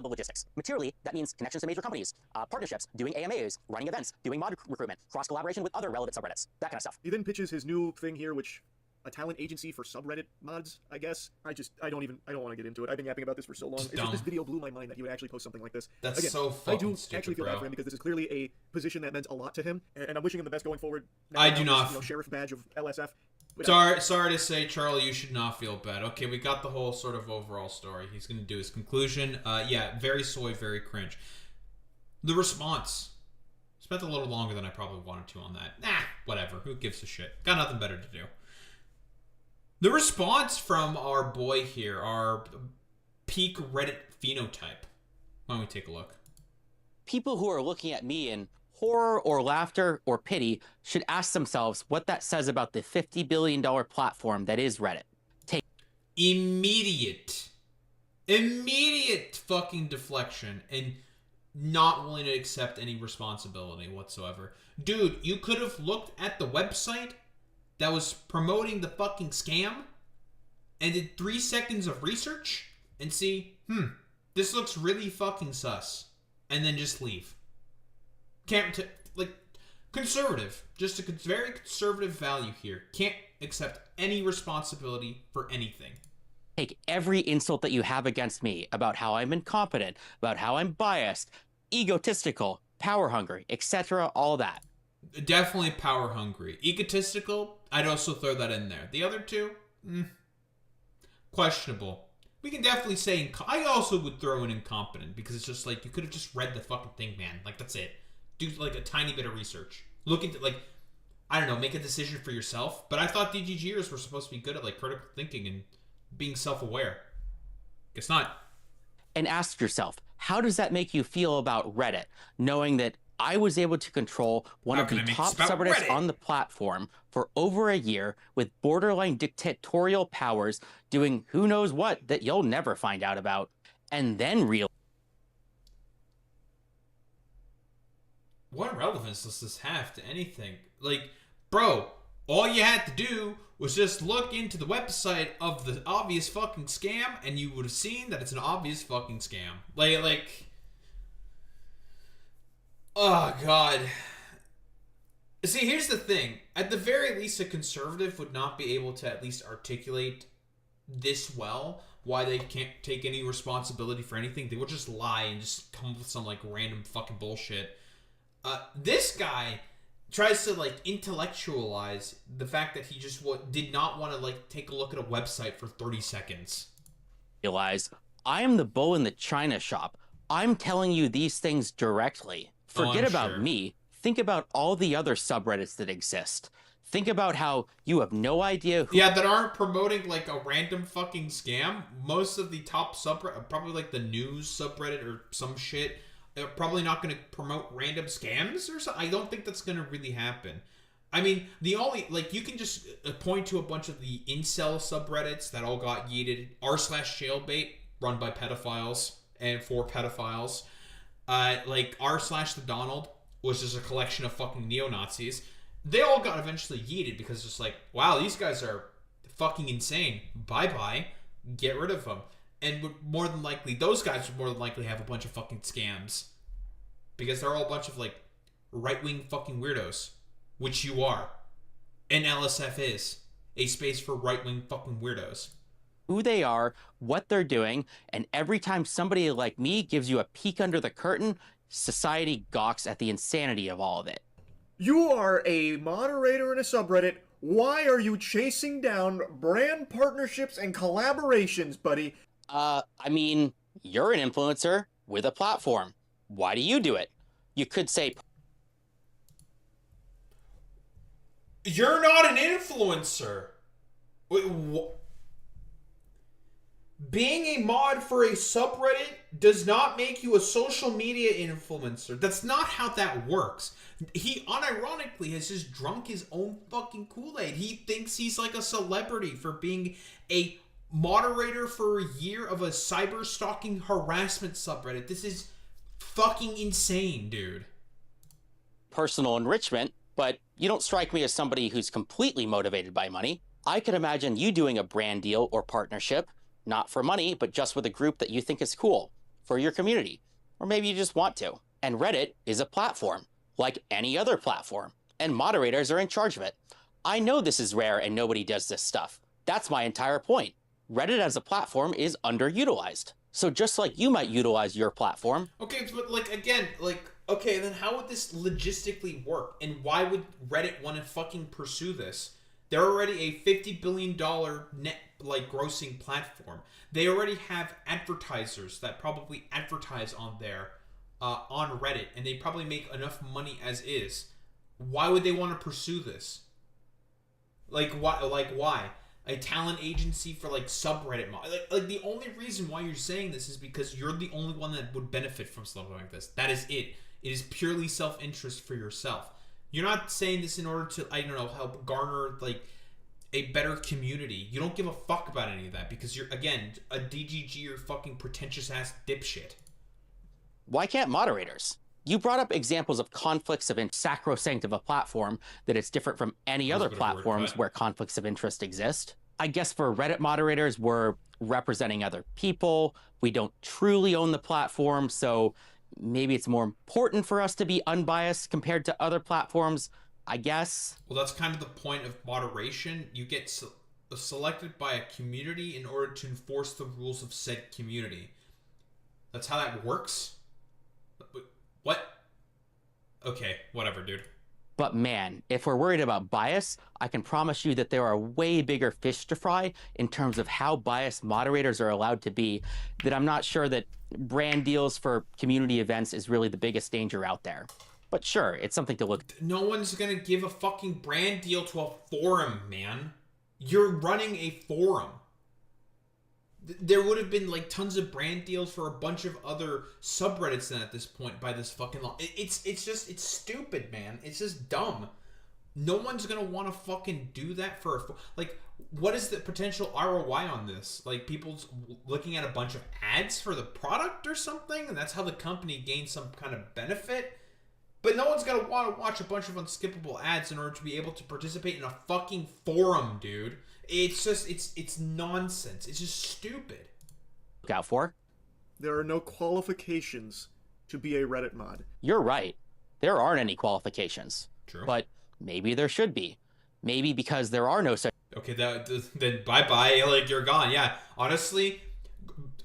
the logistics. Materially, that means connections to major companies, partnerships, doing AMAs, running events, doing mod recruitment, cross-collaboration with other relevant subreddits, that kind of stuff. He then pitches his new thing here, which a talent agency for subreddit mods, I guess. I don't want to get into it. I've been yapping about this for so long. It's just this video blew my mind that he would actually post something like this. That's Again, so fucking I do stupid, actually feel bro. bad for him because this is clearly a position that meant a lot to him, and I'm wishing him the best going forward. Now I that do this, not. you know, sheriff badge of LSF. Sorry to say, Charlie, you should not feel bad. Okay, we got the whole sort of overall story. He's going to do his conclusion. Yeah, very soy, very cringe. The response. Spent a little longer than I probably wanted to on that. Nah, whatever. Who gives a shit? Got nothing better to do. The response from our boy here, our peak Reddit phenotype. Why don't we take a look? People who are looking at me in horror or laughter or pity should ask themselves what that says about the $50 billion platform that is Reddit. Immediate fucking deflection and not willing to accept any responsibility whatsoever. Dude, you could have looked at the website that was promoting the fucking scam and did 3 seconds of research and see, this looks really fucking sus, and then just leave. Conservative. Just a very conservative value here. Can't accept any responsibility for anything. Take every insult that you have against me about how I'm incompetent, about how I'm biased, egotistical, power hungry, etc., all that. Definitely power hungry. Egotistical, I'd also throw that in there. The other two, questionable. We can definitely say, I also would throw in incompetent, because it's just like, you could have just read the fucking thing, man. Like, that's it. Do like a tiny bit of research. Look into, like, I don't know, make a decision for yourself. But I thought DGGers were supposed to be good at, like, critical thinking and being self-aware. Guess not. And ask yourself, how does that make you feel about Reddit, knowing that I was able to control one of the top subreddits on the platform for over a year with borderline dictatorial powers doing who knows what that you'll never find out about, and then real. What relevance does this have to anything? Like, bro, all you had to do was just look into the website of the obvious fucking scam, and you would have seen that it's an obvious fucking scam. Like, oh god. See, here's the thing. At the very least, a conservative would not be able to at least articulate this well, why they can't take any responsibility for anything. They would just lie and just come up with some, like, random fucking bullshit. This guy tries to, like, intellectualize the fact that he just did not want to, like, take a look at a website for 30 seconds. Realize, I am the bull in the china shop. I'm telling you these things directly. Forget about me. Think about all the other subreddits that exist. Think about how you have no idea who... Yeah, that aren't promoting, like, a random fucking scam. Most of the top subreddit, probably, like, the news subreddit or some shit, they're probably not going to promote random scams or something. I don't think that's going to really happen. I mean, the only, like, you can just point to a bunch of the incel subreddits that all got yeeted. r/jailbait, run by pedophiles and for pedophiles. Like, r/the Donald was just a collection of fucking neo-Nazis. They all got eventually yeeted because it's just like, wow, these guys are fucking insane. Bye-bye. Get rid of them. And would more than likely, those guys would more than likely have a bunch of fucking scams. Because they're all a bunch of, like, right-wing fucking weirdos. Which you are. And LSF is a space for right-wing fucking weirdos. Who they are, what they're doing, and every time somebody like me gives you a peek under the curtain, society gawks at the insanity of all of it. You are a moderator in a subreddit. Why are you chasing down brand partnerships and collaborations, buddy? I mean, you're an influencer with a platform. Why do you do it? You could say... You're not an influencer. Wait, being a mod for a subreddit does not make you a social media influencer. That's not how that works. He unironically has just drunk his own fucking Kool-Aid. He thinks he's like a celebrity for being a moderator for a year of a cyber stalking harassment subreddit. This is fucking insane, dude. Personal enrichment, but you don't strike me as somebody who's completely motivated by money. I could imagine you doing a brand deal or partnership, not for money, but just with a group that you think is cool for your community. Or maybe you just want to. And Reddit is a platform, like any other platform, and moderators are in charge of it. I know this is rare and nobody does this stuff. That's my entire point. Reddit as a platform is underutilized. So just like you might utilize your platform. Okay, but like again, like okay, then how would this logistically work? And why would Reddit want to fucking pursue this? They're already a $50 billion net like grossing platform. They already have advertisers that probably advertise on there, on Reddit, and they probably make enough money as is. Why would they want to pursue this? Like why? Like why? A talent agency for like subreddit like the only reason why you're saying this is because you're the only one that would benefit from something like this. That is it. It is purely self-interest for yourself. You're not saying this in order to, I don't know, help garner like a better community. You don't give a fuck about any of that because you're, again, a DGG or fucking pretentious ass dipshit. Why can't moderators? You brought up examples of conflicts of sacrosanct of a platform that it's different from any other platforms where conflicts of interest exist. I guess for Reddit moderators, we're representing other people. We don't truly own the platform, so maybe it's more important for us to be unbiased compared to other platforms, I guess. Well, that's kind of the point of moderation. You get selected by a community in order to enforce the rules of said community. That's how that works? What? Okay, whatever, dude. But man, if we're worried about bias, I can promise you that there are way bigger fish to fry in terms of how biased moderators are allowed to be, that I'm not sure that brand deals for community events is really the biggest danger out there. But sure, it's something to look. No one's gonna give a fucking brand deal to a forum, man. You're running a forum. There would have been like tons of brand deals for a bunch of other subreddits then at this point by this fucking law. It's stupid, man. It's just dumb. No one's gonna want to fucking do that for like, what is the potential ROI on this? Like, people's looking at a bunch of ads for the product or something, and that's how the company gains some kind of benefit? But no one's gonna want to watch a bunch of unskippable ads in order to be able to participate in a fucking forum, dude. It's just, it's nonsense. It's just stupid. Look out for. There are no qualifications to be a Reddit mod. You're right. There aren't any qualifications. True. But maybe there should be. Maybe because there are no such. Okay, then bye-bye, like, you're gone. Yeah, honestly,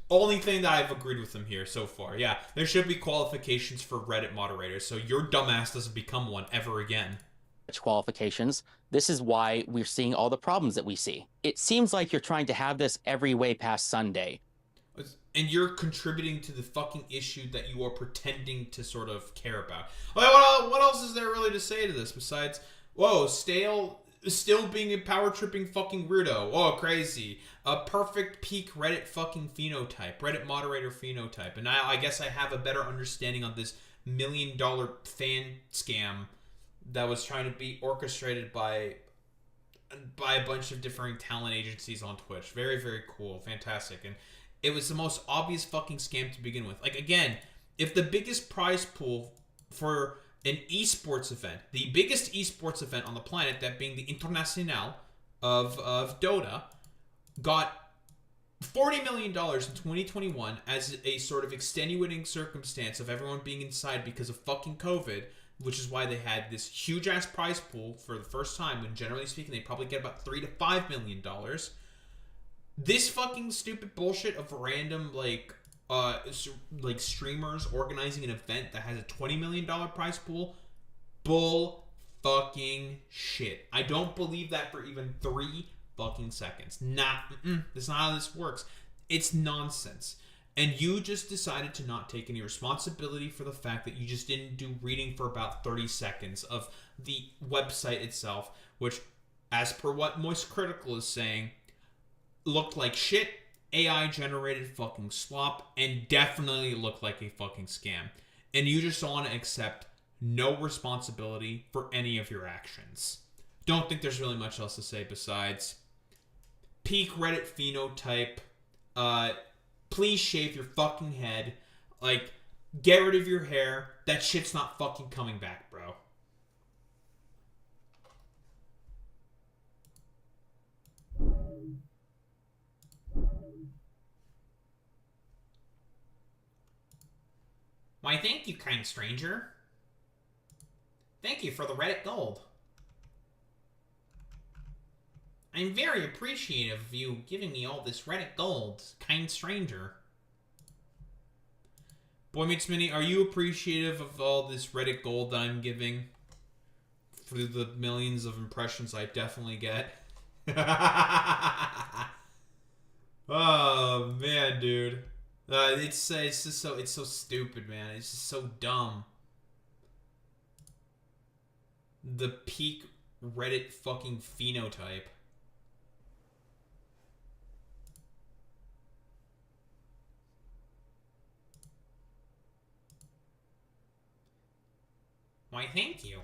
only thing that I've agreed with them here so far. Yeah, there should be qualifications for Reddit moderators, so your dumbass doesn't become one ever again. Qualifications. This is why we're seeing all the problems that we see. It seems like you're trying to have this every way past Sunday. And you're contributing to the fucking issue that you are pretending to sort of care about. What else is there really to say to this besides, whoa, still being a power tripping fucking weirdo. Oh, crazy. A perfect peak Reddit fucking phenotype. Reddit moderator phenotype. And I guess I have a better understanding on this $1 million fan scam that was trying to be orchestrated by a bunch of differing talent agencies on Twitch. Very, very cool. Fantastic. And it was the most obvious fucking scam to begin with. Like, again, if the biggest prize pool for an esports event, the biggest esports event on the planet, that being the Internacional of Dota, got $40 million in 2021 as a sort of extenuating circumstance of everyone being inside because of fucking COVID, which is why they had this huge ass prize pool for the first time, when generally speaking they probably get about $3 to $5 million. This fucking stupid bullshit of random like streamers organizing an event that has a $20 million prize pool, bull fucking shit. I don't believe that for even 3 fucking seconds. That's not how this works. It's nonsense. And you just decided to not take any responsibility for the fact that you just didn't do reading for about 30 seconds of the website itself, which, as per what Moist Critical is saying, looked like shit, AI-generated fucking slop, and definitely looked like a fucking scam. And you just want to accept no responsibility for any of your actions. Don't think there's really much else to say besides peak Reddit phenotype, please shave your fucking head. Like, get rid of your hair. That shit's not fucking coming back, bro. Why, thank you, kind stranger. Thank you for the Reddit gold. I'm very appreciative of you giving me all this Reddit gold, kind stranger. Boy Meets Mini, are you appreciative of all this Reddit gold that I'm giving? For the millions of impressions I definitely get. Oh, man, dude. It's so stupid, man. It's just so dumb. The peak Reddit fucking phenotype. Why, thank you.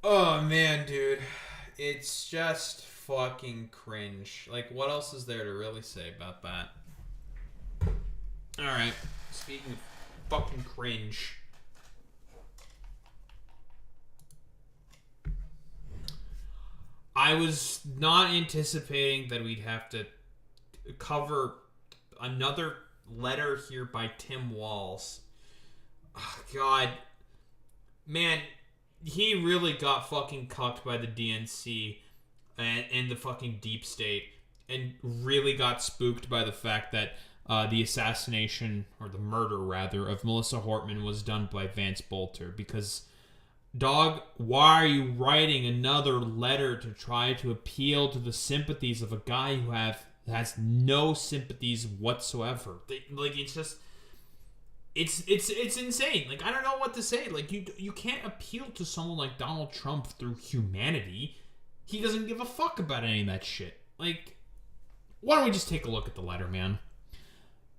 Oh, man, dude. It's just fucking cringe. Like, what else is there to really say about that? Alright. Speaking of fucking cringe. I was not anticipating that we'd have to cover another letter here by Tim Walz. Oh, God. Man, he really got fucking cucked by the DNC and the fucking deep state, and really got spooked by the fact that the assassination, or the murder rather, of Melissa Hortman was done by Vance Bolter. Because, dog, why are you writing another letter to try to appeal to the sympathies of a guy who has no sympathies whatsoever? It's just... It's insane. Like, I don't know what to say. Like, you can't appeal to someone like Donald Trump through humanity. He doesn't give a fuck about any of that shit. Like, why don't we just take a look at the letter, man?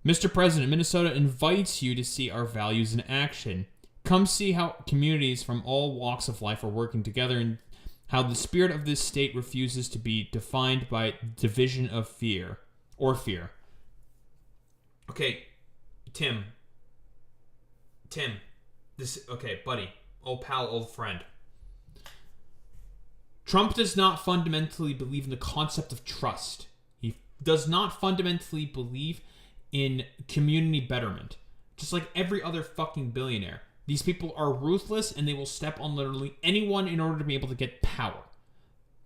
Mr. President, Minnesota invites you to see our values in action. Come see how communities from all walks of life are working together, and how the spirit of this state refuses to be defined by division of fear. Okay, Tim, okay, buddy, old pal, old friend. Trump does not fundamentally believe in the concept of trust. He does not fundamentally believe in community betterment. Just like every other fucking billionaire. These people are ruthless, and they will step on literally anyone in order to be able to get power.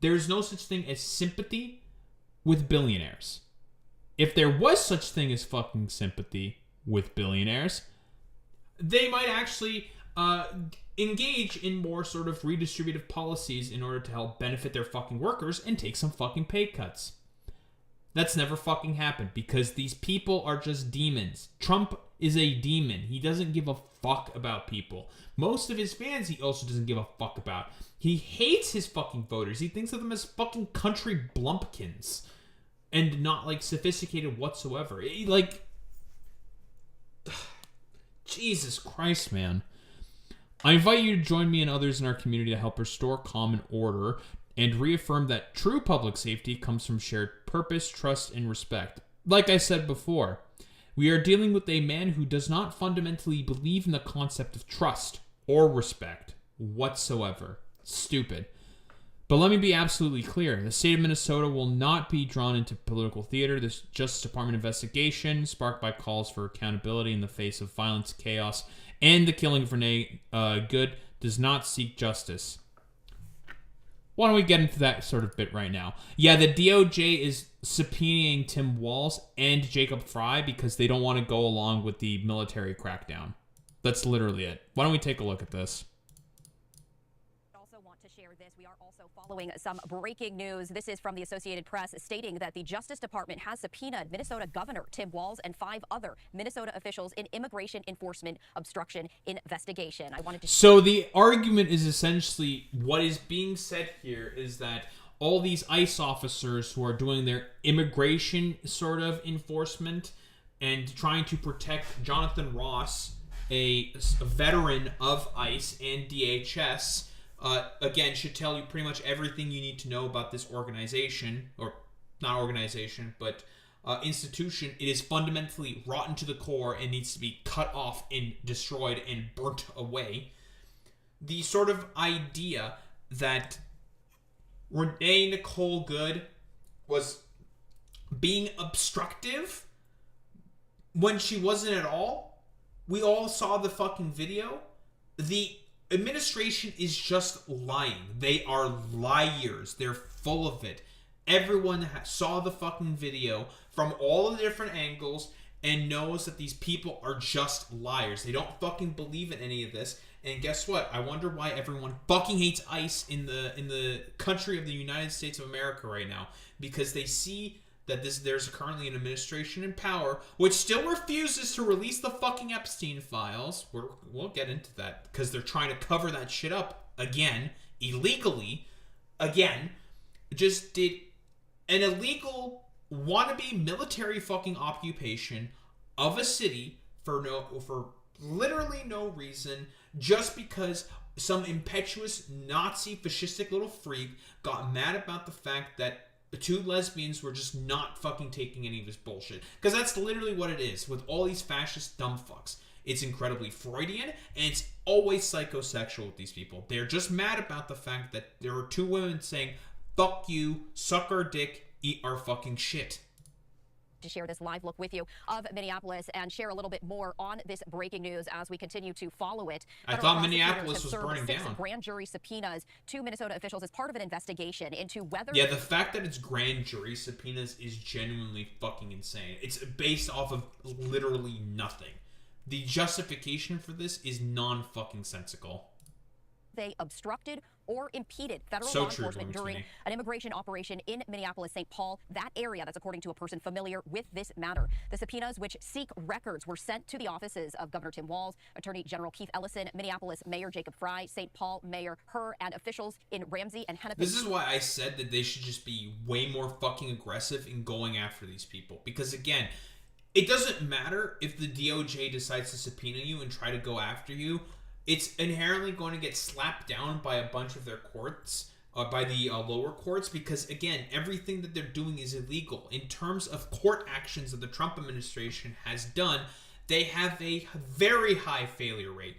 There is no such thing as sympathy with billionaires. If there was such thing as fucking sympathy with billionaires, they might actually engage in more sort of redistributive policies in order to help benefit their fucking workers and take some fucking pay cuts. That's never fucking happened, because these people are just demons. Trump is a demon. He doesn't give a fuck about people. Most of his fans he also doesn't give a fuck about. He hates his fucking voters. He thinks of them as fucking country blumpkins and not, like, sophisticated whatsoever. Jesus Christ, man. I invite you to join me and others in our community to help restore common order and reaffirm that true public safety comes from shared purpose, trust, and respect. Like I said before, we are dealing with a man who does not fundamentally believe in the concept of trust or respect whatsoever. Stupid. But let me be absolutely clear. The state of Minnesota will not be drawn into political theater. This Justice Department investigation, sparked by calls for accountability in the face of violence, chaos, and the killing of Renee Good, does not seek justice. Why don't we get into that sort of bit right now? Yeah, the DOJ is subpoenaing Tim Walz and Jacob Fry because they don't want to go along with the military crackdown. That's literally it. Why don't we take a look at this? We are also following some breaking news. This is from the Associated Press, stating that the Justice Department has subpoenaed Minnesota Governor Tim Walz and 5 other Minnesota officials in immigration enforcement obstruction investigation. So the argument is essentially, what is being said here is that all these ICE officers who are doing their immigration sort of enforcement and trying to protect Jonathan Ross, a veteran of ICE and DHS, again, should tell you pretty much everything you need to know about this organization, or not organization, but institution. It is fundamentally rotten to the core and needs to be cut off and destroyed and burnt away. The sort of idea that Renee Nicole Good was being obstructive when she wasn't at all. We all saw the fucking video. the administration is just lying. They are liars. They're full of it. Everyone saw the fucking video from all the different angles and knows that these people are just liars. They don't fucking believe in any of this. And guess what? I wonder why everyone fucking hates ICE in the country of the United States of America right now. Because they see that there's currently an administration in power which still refuses to release the fucking Epstein files. We'll get into that because they're trying to cover that shit up again, illegally. Again, just did an illegal wannabe military fucking occupation of a city for literally no reason, just because some impetuous Nazi fascistic little freak got mad about the fact that the two lesbians were just not fucking taking any of his bullshit. Because that's literally what it is with all these fascist dumb fucks. It's incredibly Freudian, and it's always psychosexual with these people. They're just mad about the fact that there were two women saying, fuck you, suck our dick, eat our fucking shit. To share this live look with you of Minneapolis and share a little bit more on this breaking news as we continue to follow it. I thought Minneapolis was burning six down. Grand jury subpoenas to Minnesota officials as part of an investigation into whether... Yeah, the fact that it's grand jury subpoenas is genuinely fucking insane. It's based off of literally nothing. The justification for this is non-fucking sensical. They obstructed or impeded federal law enforcement during an immigration operation in Minneapolis, St. Paul, that area. That's according to a person familiar with this matter. The subpoenas, which seek records, were sent to the offices of Governor Tim Walz, Attorney General Keith Ellison, Minneapolis Mayor Jacob Frey, St. Paul Mayor Herr, and officials in Ramsey and Hennepin. This is why I said that they should just be way more fucking aggressive in going after these people. Because again, it doesn't matter if the DOJ decides to subpoena you and try to go after you. It's inherently going to get slapped down by a bunch of their courts, by the lower courts, because, again, everything that they're doing is illegal. In terms of court actions that the Trump administration has done, they have a very high failure rate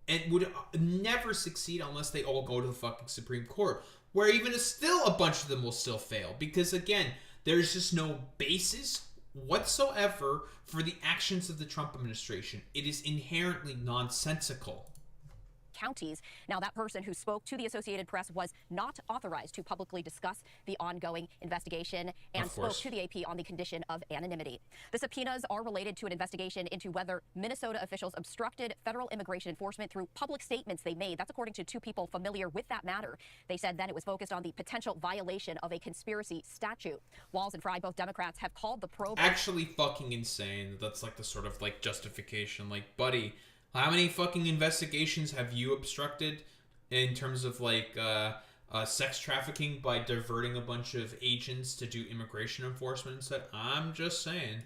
and would never succeed unless they all go to the fucking Supreme Court, where even still a bunch of them will still fail, because, again, there's just no basis whatsoever for the actions of the Trump administration. It is inherently nonsensical. Counties. Now, that person who spoke to the Associated Press was not authorized to publicly discuss the ongoing investigation and spoke to the AP on the condition of anonymity. The subpoenas are related to an investigation into whether Minnesota officials obstructed federal immigration enforcement through public statements they made. That's according to two people familiar with that matter. They said then it was focused on the potential violation of a conspiracy statute. Walz and Frey, both Democrats, have called the probe actually fucking insane. That's like the sort of like justification. Like, buddy, how many fucking investigations have you obstructed in terms of like sex trafficking by diverting a bunch of agents to do immigration enforcement instead? I'm just saying.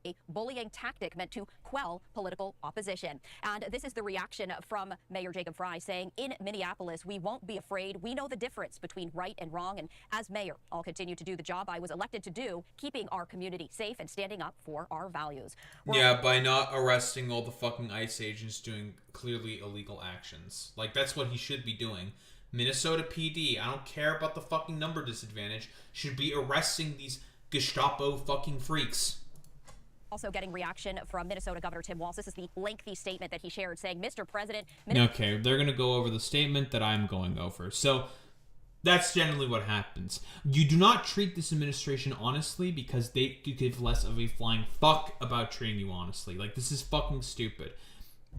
A bullying tactic meant to quell political opposition. And this is the reaction from Mayor Jacob Frey, saying, in Minneapolis, we won't be afraid. We know the difference between right and wrong. And as mayor, I'll continue to do the job I was elected to do, keeping our community safe and standing up for our values. Yeah, by not arresting all the fucking ICE agents doing clearly illegal actions. Like, that's what he should be doing. Minnesota PD, I don't care about the fucking number disadvantage, should be arresting these Gestapo fucking freaks. Also getting reaction from Minnesota Governor Tim Walz. This is the lengthy statement that he shared saying, Mr. President... Okay, they're going to go over the statement that I'm going over. So that's generally what happens. You do not treat this administration honestly because they give less of a flying fuck about treating you honestly. Like, this is fucking stupid.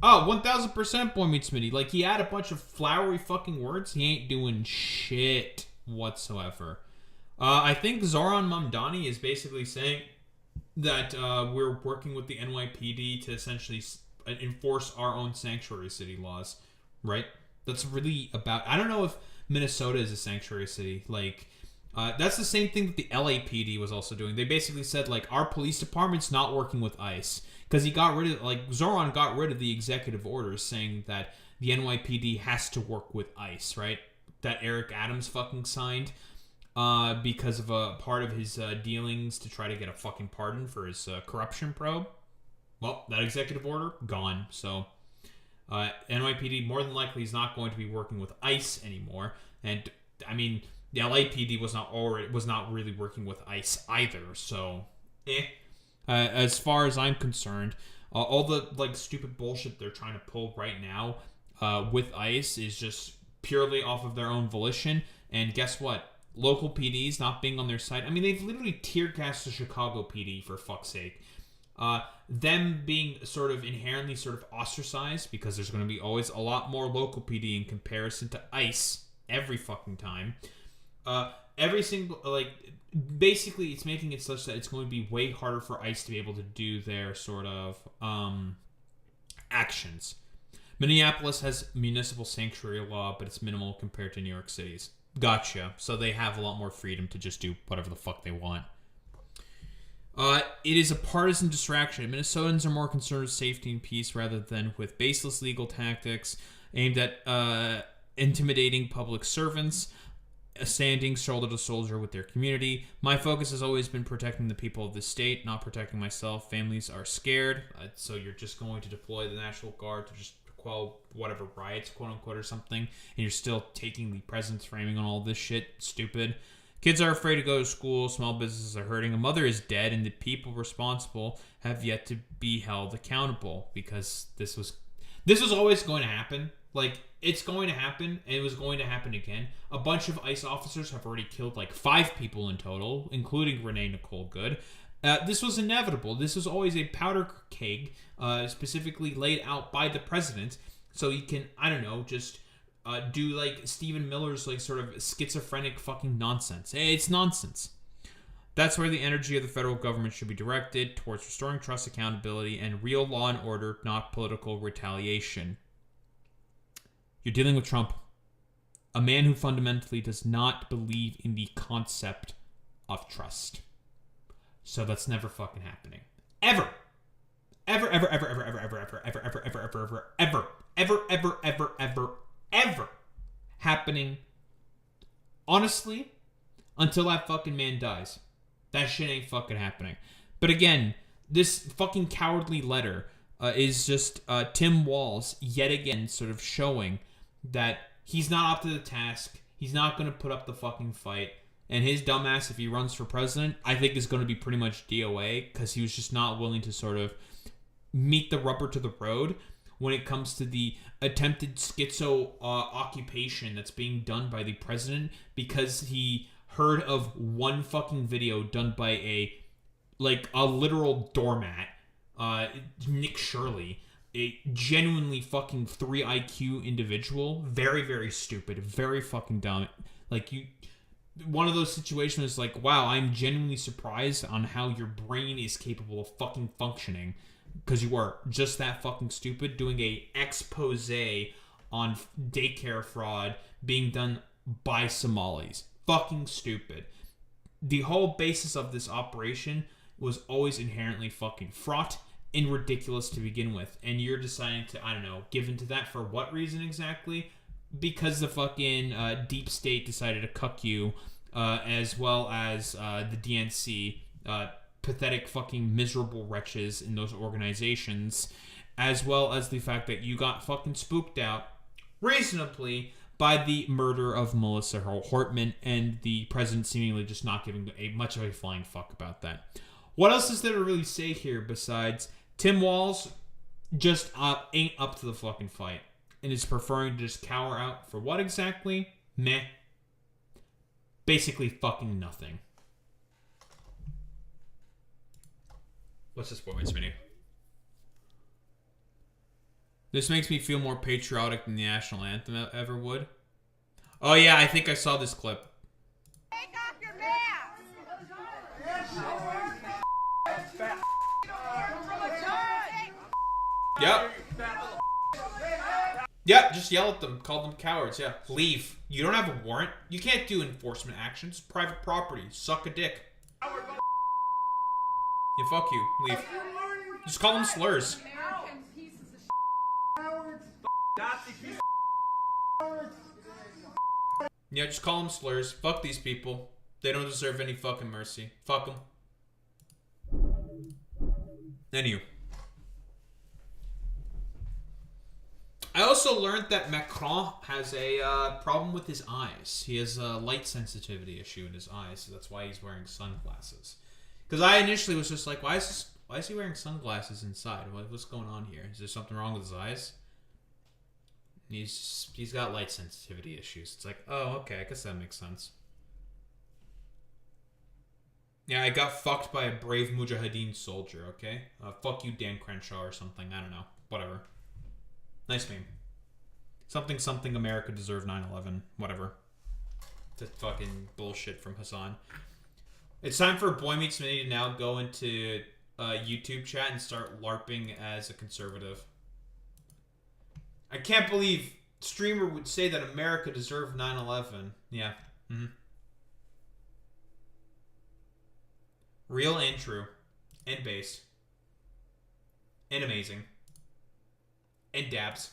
Oh, 1000% Boy Meets Smitty. Like, he had a bunch of flowery fucking words. He ain't doing shit whatsoever. I think Zoran Mamdani is basically saying that we're working with the NYPD to essentially enforce our own sanctuary city laws, right? That's really about... I don't know if Minnesota is a sanctuary city. Like, that's the same thing that the LAPD was also doing. They basically said, like, our police department's not working with ICE. Because he got rid of... Like, Zoran got rid of the executive orders saying that the NYPD has to work with ICE, right? That Eric Adams fucking signed. Because of a part of his dealings to try to get a fucking pardon for his corruption probe. Well, that executive order, gone. So, NYPD more than likely is not going to be working with ICE anymore. And, I mean, the LAPD was not really working with ICE either. So, as far as I'm concerned, all the, like, stupid bullshit they're trying to pull right now, with ICE is just purely off of their own volition. And guess what? Local PDs not being on their side. I mean, they've literally tear gassed the Chicago PD, for fuck's sake. Them being sort of inherently sort of ostracized because there's going to be always a lot more local PD in comparison to ICE every fucking time. Every single, like, basically it's making it such that it's going to be way harder for ICE to be able to do their sort of actions. Minneapolis has municipal sanctuary law, but it's minimal compared to New York City's. Gotcha. So they have a lot more freedom to just do whatever the fuck they want. It is a partisan distraction. Minnesotans are more concerned with safety and peace rather than with baseless legal tactics aimed at intimidating public servants, standing shoulder to shoulder with their community. My focus has always been protecting the people of the state, not protecting myself. Families are scared, so you're just going to deploy the National Guard to just quell whatever riots, quote unquote, or something, and you're still taking the president's framing on all this shit. Stupid. Kids are afraid to go to school, small businesses are hurting, a mother is dead, and the people responsible have yet to be held accountable, because this was always going to happen. Like, it's going to happen, and it was going to happen again. A bunch of ICE officers have already killed like 5 people in total, including Renee Nicole Good. This was inevitable. This was always a powder keg, specifically laid out by the president, so he can, I don't know, just do like Stephen Miller's like sort of schizophrenic fucking nonsense. It's nonsense. That's where the energy of the federal government should be directed, towards restoring trust, accountability, and real law and order, not political retaliation. You're dealing with Trump, a man who fundamentally does not believe in the concept of trust. So that's never fucking happening. Ever. Ever, ever, ever, ever, ever, ever, ever, ever, ever, ever, ever, ever, ever, ever, ever, ever, ever happening. Honestly, until that fucking man dies. That shit ain't fucking happening. But again, this fucking cowardly letter is just Tim Walz yet again sort of showing that he's not up to the task. He's not going to put up the fucking fight. And his dumbass, if he runs for president, I think is going to be pretty much DOA, because he was just not willing to sort of meet the rubber to the road when it comes to the attempted schizo occupation that's being done by the president, because he heard of one fucking video done by a literal doormat, Nick Shirley, a genuinely fucking 3 IQ individual, very, very stupid, very fucking dumb. One of those situations is like, wow, I'm genuinely surprised on how your brain is capable of fucking functioning, because you are just that fucking stupid, doing a expose on daycare fraud being done by Somalis. Fucking stupid. The whole basis of this operation was always inherently fucking fraught and ridiculous to begin with, and you're deciding to, I don't know, give into that for what reason exactly? Because the fucking deep state decided to cuck you, as well as the DNC, pathetic fucking miserable wretches in those organizations, as well as the fact that you got fucking spooked out reasonably by the murder of Melissa Hortman, and the president seemingly just not giving much of a flying fuck about that. What else is there to really say here besides Tim Walz just ain't up to the fucking fight and is preferring to just cower out for what exactly? Meh. Basically fucking nothing. What's this boy's menu? This makes me feel more patriotic than the national anthem ever would. Oh yeah, I think I saw this clip. Take off your mask! Yep. Yep, just yell at them. Call them cowards. Yeah, leave. You don't have a warrant. You can't do enforcement actions. Private property. Suck a dick. Yeah, fuck you. Leave. Just call them slurs. Yeah, just call them slurs. Fuck these people. They don't deserve any fucking mercy. Fuck them. Anywho. I also learned that Macron has a problem with his eyes. He has a light sensitivity issue in his eyes, so that's why he's wearing sunglasses. Because I initially was just like, why is he wearing sunglasses inside? What's going on here? Is there something wrong with his eyes? He's got light sensitivity issues. It's like, oh, okay, I guess that makes sense. Yeah, I got fucked by a brave Mujahideen soldier, okay? Fuck you, Dan Crenshaw or something. I don't know. Whatever. Nice meme. Something America deserved 9/11. Whatever. It's fucking bullshit from Hassan. It's time for Boy Meets Minnie to now go into YouTube chat and start LARPing as a conservative. I can't believe streamer would say that America deserved 9/11. Yeah. Mm-hmm. Real and true. And base. And amazing. And dabs.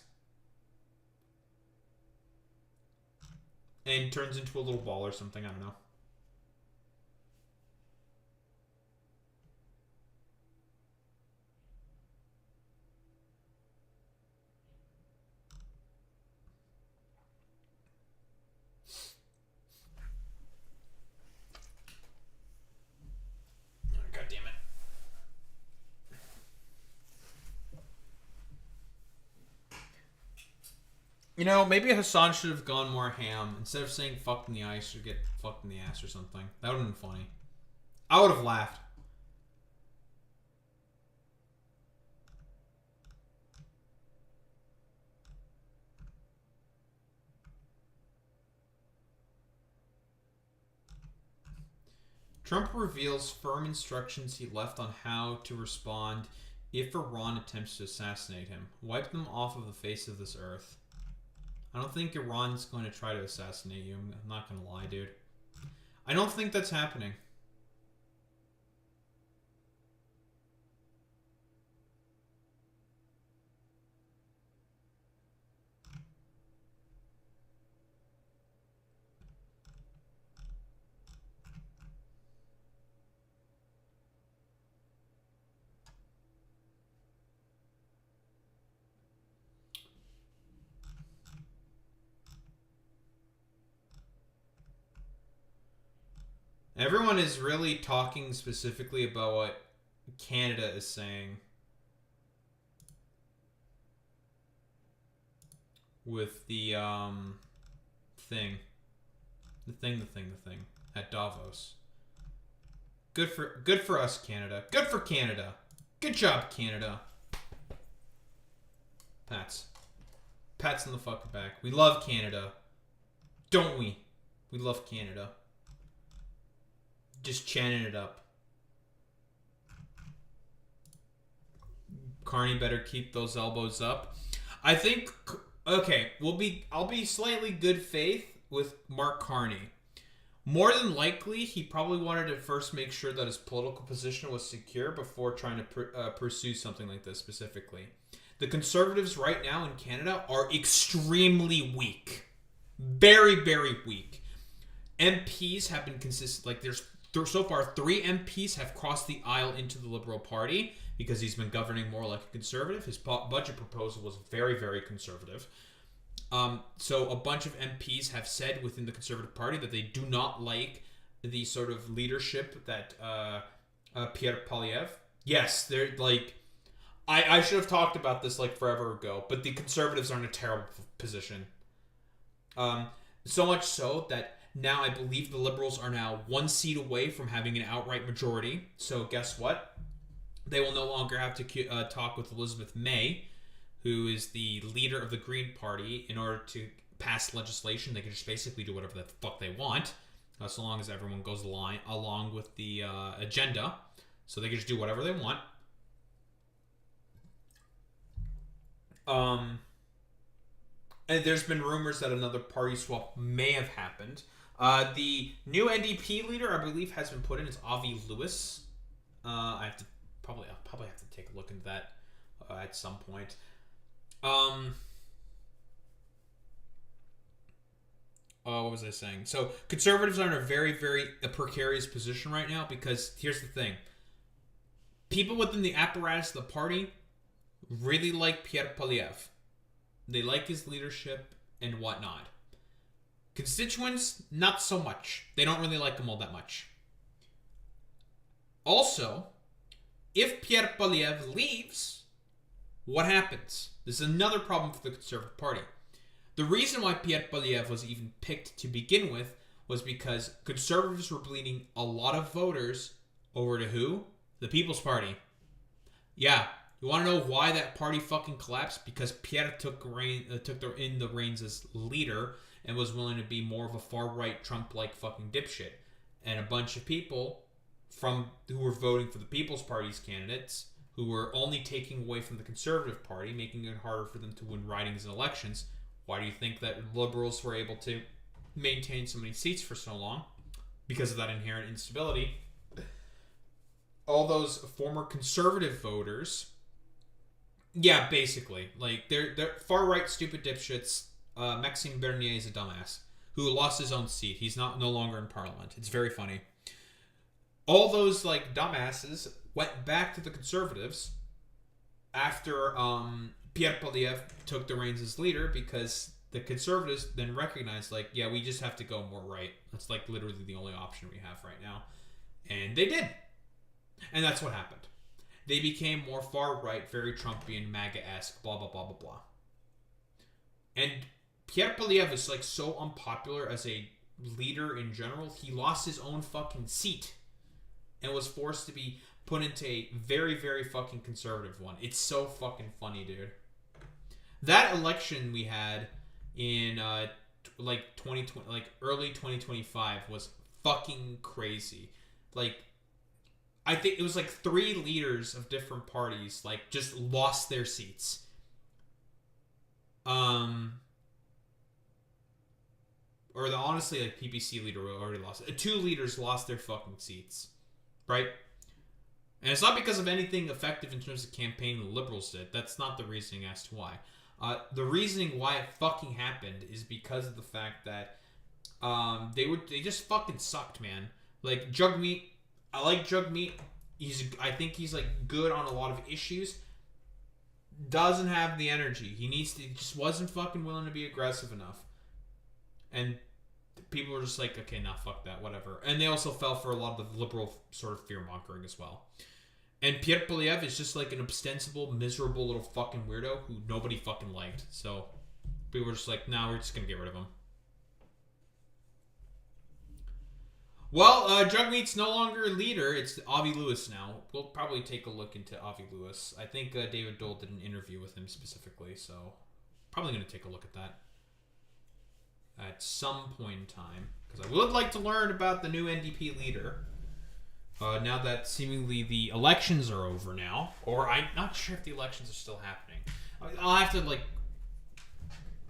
And turns into a little ball or something, I don't know. God damn it. You know, maybe Hassan should have gone more ham. Instead of saying fucked in the ice or get fucked in the ass or something. That would have been funny. I would have laughed. Trump reveals firm instructions he left on how to respond if Iran attempts to assassinate him. Wipe them off of the face of this earth. I don't think Iran's going to try to assassinate you. I'm not going to lie, dude. I don't think that's happening. Everyone is really talking specifically about what Canada is saying with the thing at Davos. Good for us, Canada. Good for Canada. Good job, Canada. Pats on the fucking back. We love Canada, don't we? We love Canada. Just chanting it up. Carney better keep those elbows up. I think, okay, I'll be slightly good faith with Mark Carney. More than likely, he probably wanted to first make sure that his political position was secure before trying to pursue something like this specifically. The Conservatives right now in Canada are extremely weak. Very, very weak. MPs have been consistent. Like, so far, 3 MPs have crossed the aisle into the Liberal Party because he's been governing more like a conservative. His budget proposal was very, very conservative. So a bunch of MPs have said within the Conservative Party that they do not like the sort of leadership that Pierre Poilievre. Yes, they're like... I should have talked about this like forever ago, but the Conservatives are in a terrible position. So much so that now I believe the Liberals are now 1 seat away from having an outright majority. So guess what? They will no longer have to talk with Elizabeth May, who is the leader of the Green Party, in order to pass legislation. They can just basically do whatever the fuck they want, so long as everyone goes along with the agenda. So they can just do whatever they want. And there's been rumors that another party swap may have happened. The new NDP leader, I believe, has been put in. It's Avi Lewis. I'll probably have to take a look into that at some point. What was I saying? So Conservatives are in a very, very precarious position right now because here's the thing. People within the apparatus of the party really like Pierre Poilievre. They like his leadership and whatnot. Constituents, not so much. They don't really like him all that much. Also, if Pierre Poilievre leaves, what happens? This is another problem for the Conservative Party. The reason why Pierre Poilievre was even picked to begin with was because conservatives were bleeding a lot of voters over to who? The People's Party. Yeah. You want to know why that party fucking collapsed? Because Pierre took the reins as leader and was willing to be more of a far-right Trump-like fucking dipshit. And a bunch of people who were voting for the People's Party's candidates, who were only taking away from the Conservative Party, making it harder for them to win ridings and elections. Why do you think that liberals were able to maintain so many seats for so long? Because of that inherent instability. All those former conservative voters, yeah, basically, like they're far right stupid dipshits. Maxime Bernier is a dumbass who lost his own seat. He's no longer in parliament. It's very funny. All those like dumbasses went back to the conservatives after Pierre Poilievre took the reins as leader, because the conservatives then recognized, like, yeah, we just have to go more right. That's like literally the only option we have right now. And they did. And that's what happened. They became more far right, very Trumpian, MAGA-esque, blah, blah, blah, blah, blah. And Pierre Poilievre is like so unpopular as a leader in general, he lost his own fucking seat and was forced to be put into a very, very fucking conservative one. It's so fucking funny, dude. That election we had in like 2020, like early 2025 was fucking crazy. Like, I think it was like 3 leaders of different parties like just lost their seats. Or honestly, like PPC leader already lost it. 2 leaders lost their fucking seats, right? And it's not because of anything effective in terms of campaign the liberals did. That's not the reasoning as to why. The reasoning why it fucking happened is because of the fact that they just fucking sucked, man. Like Jugmeat, I like Jugmeat. I think he's like good on a lot of issues. Doesn't have the energy. He just wasn't fucking willing to be aggressive enough. And people were just like, okay, nah, fuck that, whatever. And they also fell for a lot of the liberal sort of fear-mongering as well. And Pierre Poilievre is just like an ostensible, miserable little fucking weirdo who nobody fucking liked. So people were just like, nah, we're just gonna get rid of him. Well, Jugmeat's no longer a leader. It's Avi Lewis now. We'll probably take a look into Avi Lewis. I think David Dole did an interview with him specifically, so probably going to take a look at that at some point in time, because I would like to learn about the new NDP leader. Now that seemingly the elections are over now, or I'm not sure if the elections are still happening. I'll have to like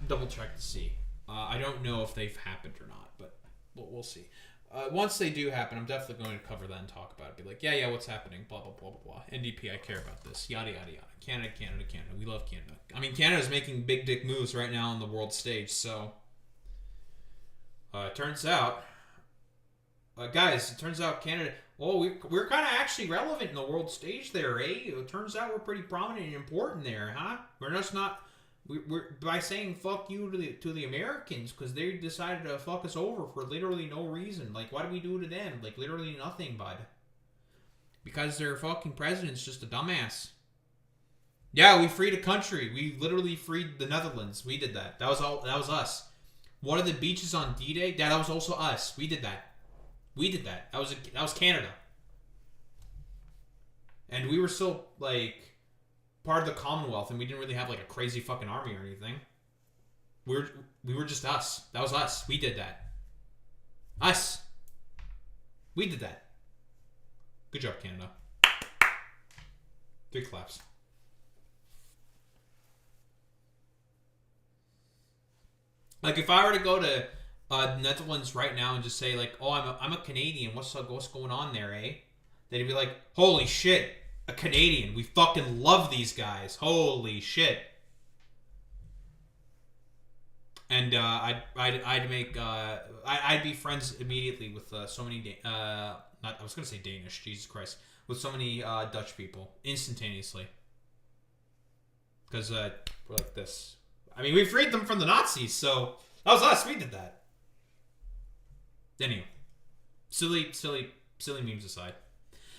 double check to see. I don't know if they've happened or not, but we'll see. Once they do happen, I'm definitely going to cover that and talk about it. Be like, yeah, what's happening? Blah, blah, blah, blah, blah. NDP, I care about this. Yada, yada, yada. Canada. We love Canada. I mean, Canada's making big dick moves right now on the world stage, so... turns out... guys, it turns out Canada... Well, we're kind of actually relevant in the world stage there, eh? It turns out we're pretty prominent and important there, huh? We're just not... We're by saying fuck you to the Americans because they decided to fuck us over for literally no reason. Like, what do we do to them? Like, literally nothing, bud. Because their fucking president's just a dumbass. Yeah, we freed a country. We literally freed the Netherlands. We did that. That was us. One of the beaches on D-Day, yeah, that was also us. We did that. That was Canada. And we were still like part of the Commonwealth, and we didn't really have like a crazy fucking army or anything. We were just us. That was us. We did that. Us. We did that. Good job, Canada. 3 claps. Like, if I were to go to Netherlands right now and just say like, oh, I'm a Canadian. What's going on there, eh? They'd be like, holy shit. A Canadian. We fucking love these guys. Holy shit. And I'd be friends immediately with so many I was gonna say Danish, Jesus Christ, with so many Dutch people instantaneously. Because we're like this. I mean, we freed them from the Nazis, so that was us. We did that. Anyway, silly memes aside.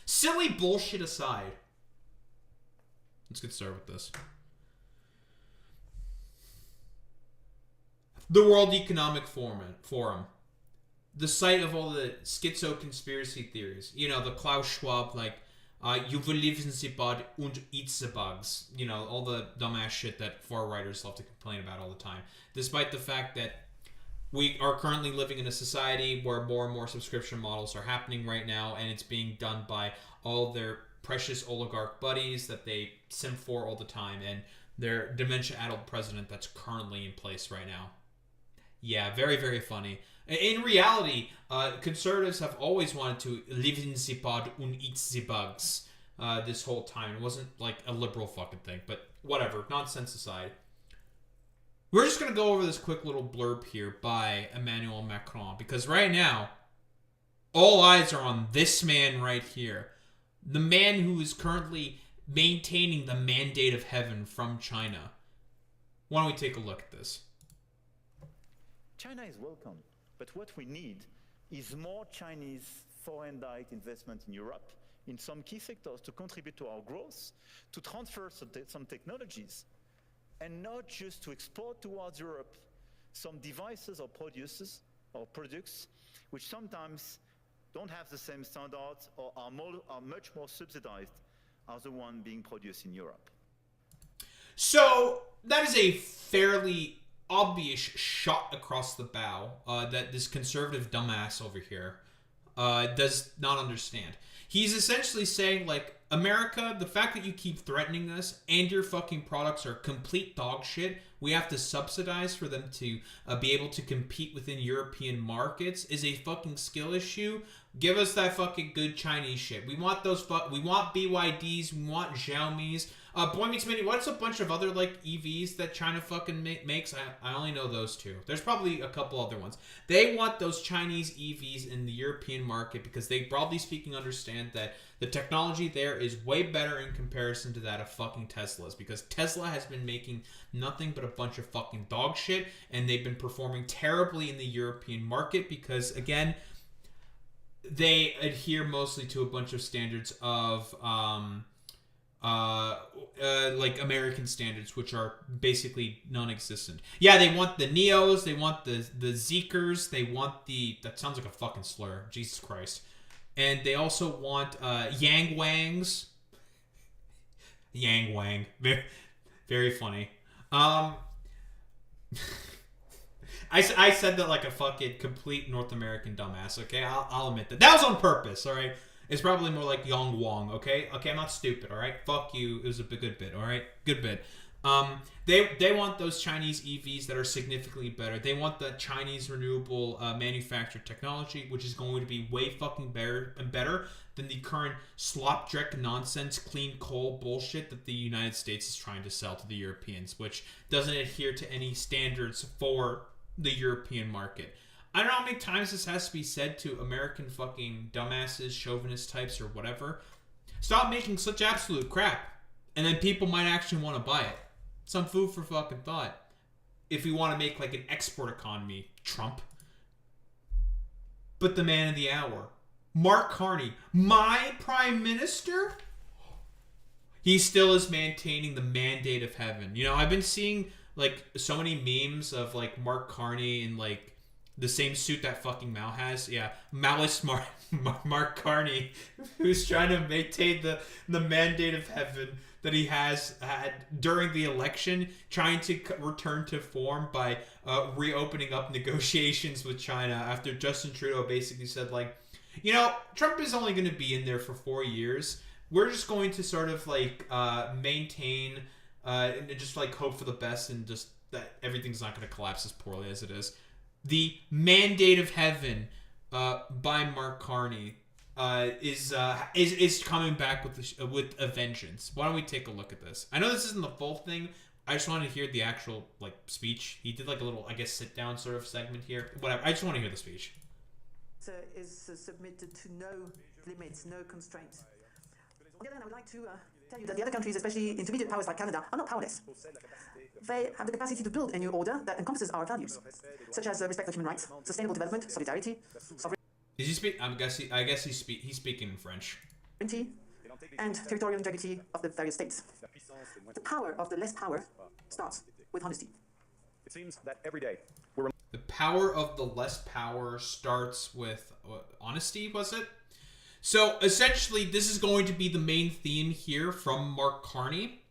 Silly bullshit aside. Let's get started with this. The World Economic Forum. The site of all the schizo conspiracy theories. You know, the Klaus Schwab, like, you will live in the bud und eat the bugs. You know, all the dumbass shit that far-righters love to complain about all the time. Despite the fact that we are currently living in a society where more and more subscription models are happening right now, and it's being done by all their precious oligarch buddies that they simp for all the time, and their dementia-addled president that's currently in place right now. Yeah, very, very funny. In reality, conservatives have always wanted to live in the pod and eat the bugs this whole time. It wasn't like a liberal fucking thing, but whatever. Nonsense aside. We're just going to go over this quick little blurb here by Emmanuel Macron, because right now, all eyes are on this man right here. The man who is currently maintaining the mandate of heaven from China. Why don't we take a look at this? China is welcome, but what we need is more Chinese foreign direct investment in Europe, in some key sectors, to contribute to our growth, to transfer some technologies, and not just to export towards Europe some devices or products which sometimes don't have the same standards or are much more subsidized as the one being produced in Europe. So that is a fairly obvious shot across the bow that this conservative dumbass over here does not understand. He's essentially saying, like, America, the fact that you keep threatening us and your fucking products are complete dog shit, we have to subsidize for them to be able to compete within European markets, is a fucking skill issue. Give us that fucking good Chinese shit. We want those we want BYDs, we want Xiaomis. Boy Meets Mini, what's a bunch of other, like, EVs that China fucking makes? I only know those two. There's probably a couple other ones. They want those Chinese EVs in the European market because they, broadly speaking, understand that the technology there is way better in comparison to that of fucking Tesla's, because Tesla has been making nothing but a bunch of fucking dog shit, and they've been performing terribly in the European market because, again, they adhere mostly to a bunch of standards of like American standards, which are basically non-existent. Yeah, they want the Neos, they want the Zeekers, they want that sounds like a fucking slur, Jesus Christ. And they also want Yang Wangs. Yang Wang. Very, very funny. I said that like a fucking complete North American dumbass, okay? I'll admit that. That was on purpose, alright? It's probably more like Yang Wang, okay? Okay, I'm not stupid, alright? Fuck you. It was a good bit, alright? Good bit. They want those Chinese EVs that are significantly better. They want the Chinese renewable manufactured technology, which is going to be way fucking better than the current slop-dreck nonsense clean coal bullshit that the United States is trying to sell to the Europeans, which doesn't adhere to any standards for the European market. I don't know how many times this has to be said to American fucking dumbasses, chauvinist types, or whatever. Stop making such absolute crap, and then people might actually want to buy it. Some food for fucking thought. If we want to make like an export economy, Trump. But the man of the hour, Mark Carney, my prime minister, he still is maintaining the mandate of heaven. You know, I've been seeing like so many memes of like Mark Carney in like the same suit that fucking Mao has. Yeah, Maoist Mark Carney, who's trying to maintain the mandate of heaven that he has had during the election, trying to return to form by reopening up negotiations with China after Justin Trudeau basically said, like, you know, Trump is only going to be in there for 4 years. We're just going to sort of like maintain and just like hope for the best and just that everything's not going to collapse as poorly as it is. The mandate of heaven by Mark Carney is coming back with a vengeance. Why don't we take a look at this? I know this isn't the full thing. I just want to hear the actual like speech. He did like a little, I guess, sit down sort of segment here. Whatever. I just want to hear the speech. Is submitted to no limits, no constraints. On the other hand, I would like to tell you that the other countries, especially intermediate powers like Canada, are not powerless. They have the capacity to build a new order that encompasses our values, such as respect for human rights, sustainable development, solidarity, sovereignty. Is he speak? I guess he's speaking in French. And territorial integrity of the various states. The power of the less power starts with honesty. It seems that every day the power of the less power starts with honesty, was it? So essentially, this is going to be the main theme here from Mark Carney.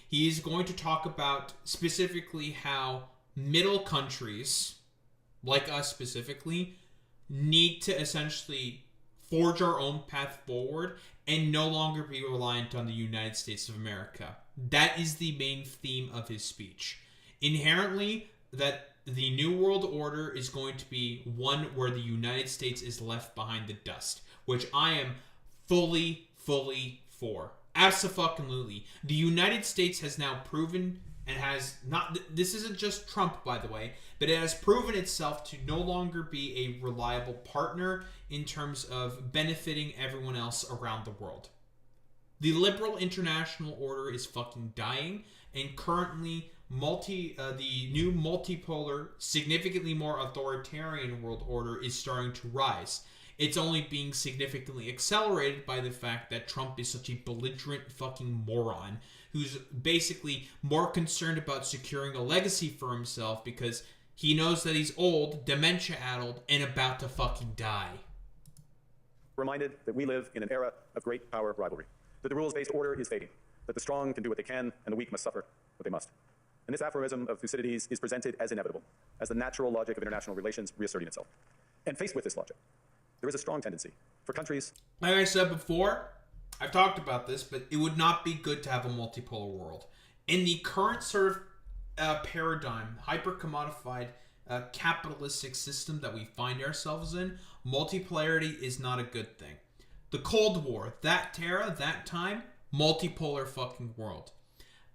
He is going to talk about specifically how middle countries, like us specifically, need to essentially forge our own path forward and no longer be reliant on the United States of America. That is the main theme of his speech. Inherently, that the New World Order is going to be one where the United States is left behind the dust, which I am fully for. Abso-fucking-lutely. The United States has now proven and has not, this isn't just Trump, by the way, but it has proven itself to no longer be a reliable partner in terms of benefiting everyone else around the world. The liberal international order is fucking dying, and currently the new multipolar, significantly more authoritarian world order is starting to rise. It's only being significantly accelerated by the fact that Trump is such a belligerent fucking moron who's basically more concerned about securing a legacy for himself because he knows that he's old, dementia-addled, and about to fucking die. Reminded that we live in an era of great power rivalry, that the rules-based order is fading, that the strong can do what they can and the weak must suffer what they must. And this aphorism of Thucydides is presented as inevitable, as the natural logic of international relations reasserting itself. And faced with this logic, there is a strong tendency for countries... Like I said before, I've talked about this, but it would not be good to have a multipolar world. In the current sort of paradigm, hyper-commodified capitalistic system that we find ourselves in, multipolarity is not a good thing. The Cold War, that era, that time, multipolar fucking world.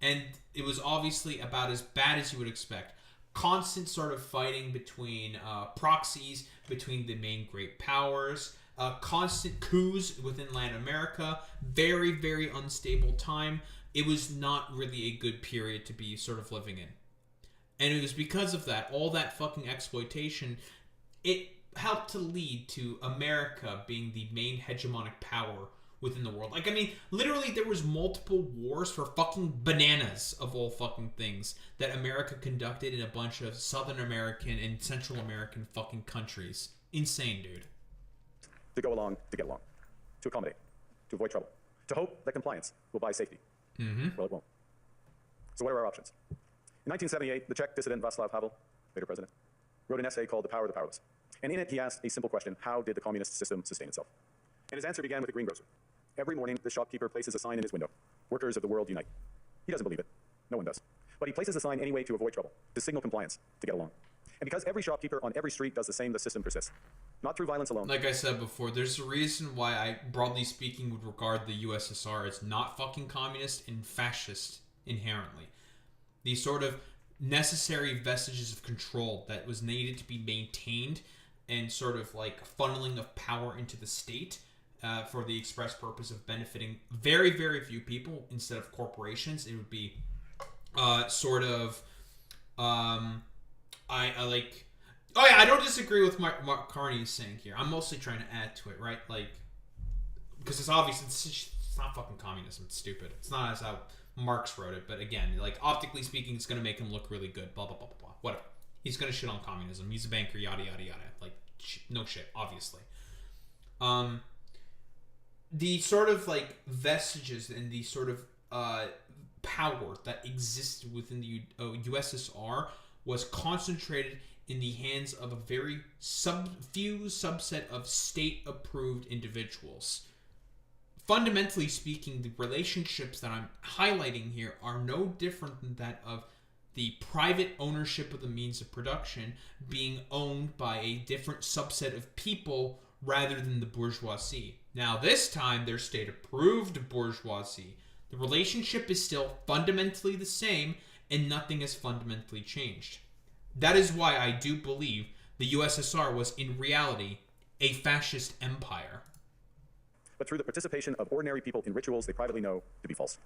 And it was obviously about as bad as you would expect. Constant sort of fighting between proxies, between the main great powers, constant coups within Latin America, very unstable time. It was not really a good period to be sort of living in. And it was because of that, all that fucking exploitation, it helped to lead to America being the main hegemonic power within the world. Like, I mean, literally there was multiple wars for fucking bananas, of all fucking things, that America conducted in a bunch of Southern American and Central American fucking countries. Insane, dude. To go along, to get along. To accommodate. To avoid trouble. To hope that compliance will buy safety. Well, it won't. So what are our options? In 1978, the Czech dissident Václav Havel, later president, wrote an essay called The Power of the Powerless. And in it, he asked a simple question: how did the communist system sustain itself? And his answer began with a greengrocer. Every morning, the shopkeeper places a sign in his window: Workers of the world unite. He doesn't believe it. No one does. But he places the sign anyway to avoid trouble, to signal compliance, to get along. And because every shopkeeper on every street does the same, the system persists. Not through violence alone. Like I said before, there's a reason why I, broadly speaking, would regard the USSR as not fucking communist and fascist inherently. These sort of necessary vestiges of control that was needed to be maintained and sort of like funneling of power into the state for the express purpose of benefiting very few people instead of corporations. It would be I don't disagree with Mark Carney is saying here. I'm mostly trying to add to it, right? Like, because it's obvious it's not fucking communism. It's stupid. It's not as how Marx wrote it. But again, like, optically speaking, it's going to make him look really good. Blah, blah, blah, blah, blah. Whatever. He's going to shit on communism. He's a banker, yada, yada, yada. Like, no shit, obviously. The sort of, like, vestiges and the sort of power that existed within the USSR was concentrated in the hands of a very few subset of state-approved individuals. Fundamentally speaking, the relationships that I'm highlighting here are no different than that of the private ownership of the means of production being owned by a different subset of people rather than the bourgeoisie. Now, this time, they're state-approved bourgeoisie. The relationship is still fundamentally the same, and nothing has fundamentally changed. That is why I do believe the USSR was, in reality, a fascist empire. But through the participation of ordinary people in rituals they privately know to be false.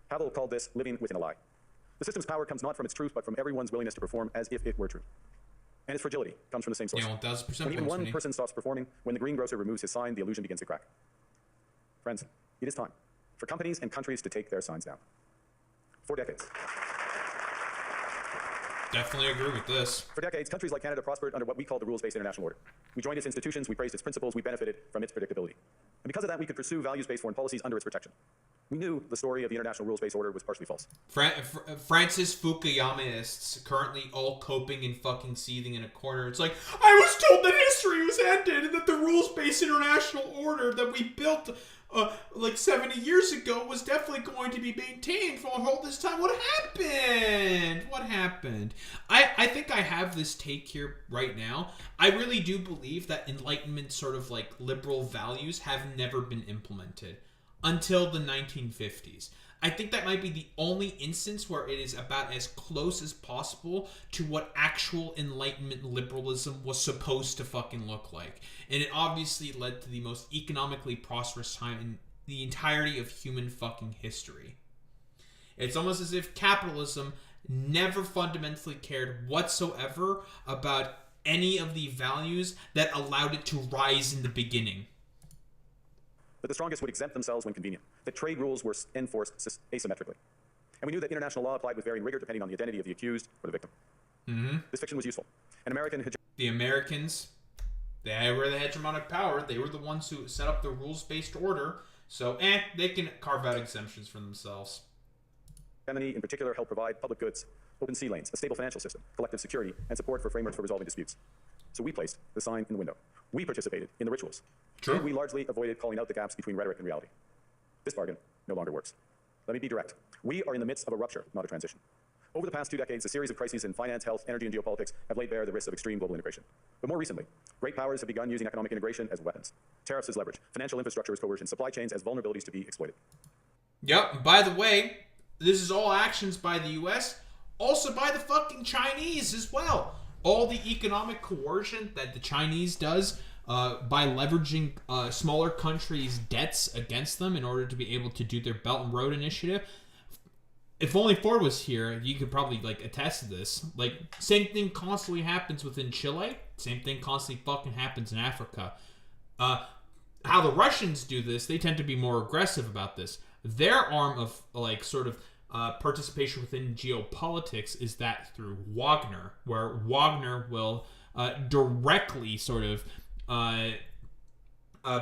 Havel called this living within a lie. The system's power comes not from its truth, but from everyone's willingness to perform as if it were true. And its fragility comes from the same source. Yeah, 1,000% when even one person stops performing, when the greengrocer removes his sign, the illusion begins to crack. Friends, it is time for companies and countries to take their signs down. For decades. definitely agree with this. For decades, countries like Canada prospered under what we call the rules-based international order. We joined its institutions, we praised its principles, we benefited from its predictability. And because of that, we could pursue values-based foreign policies under its protection. We knew the story of the international rules-based order was partially false. Francis Fukuyamaists currently all coping and fucking seething in a corner. It's like, I was told that history was ended and that the rules-based international order that we built like 70 years ago was definitely going to be maintained for all this time. What happened? What happened? I think I have this take here right now. I really do believe that Enlightenment sort of like liberal values have never been implemented until the 1950s. I think that might be the only instance where it is about as close as possible to what actual Enlightenment liberalism was supposed to fucking look like. And it obviously led to the most economically prosperous time in the entirety of human fucking history. It's almost as if capitalism never fundamentally cared whatsoever about any of the values that allowed it to rise in the beginning. That the strongest would exempt themselves when convenient, that trade rules were enforced asymmetrically. And we knew that international law applied with varying rigor depending on the identity of the accused or the victim. Mm-hmm. This fiction was useful. The Americans, they were the hegemonic power. They were the ones who set up the rules-based order. So, they can carve out exemptions for themselves. Germany, in particular, helped provide public goods, open sea lanes, a stable financial system, collective security, and support for frameworks for resolving disputes. So we placed the sign in the window. We participated in the rituals. True. And we largely avoided calling out the gaps between rhetoric and reality. This bargain no longer works. Let me be direct. We are in the midst of a rupture, not a transition. Over the past 2 decades, a series of crises in finance, health, energy, and geopolitics have laid bare the risks of extreme global integration. But more recently, great powers have begun using economic integration as weapons. Tariffs as leverage, financial infrastructure as coercion, supply chains as vulnerabilities to be exploited. Yep, by the way, this is all actions by the US, also by the fucking Chinese as well. All the economic coercion that the Chinese does by leveraging smaller countries' debts against them in order to be able to do their Belt and Road Initiative. If only Ford was here, you could probably like attest to this. Like, same thing constantly happens within Chile. Same thing constantly fucking happens in Africa. How the Russians do this, they tend to be more aggressive about this. Their arm of like sort of participation within geopolitics is that through Wagner, where Wagner will directly sort of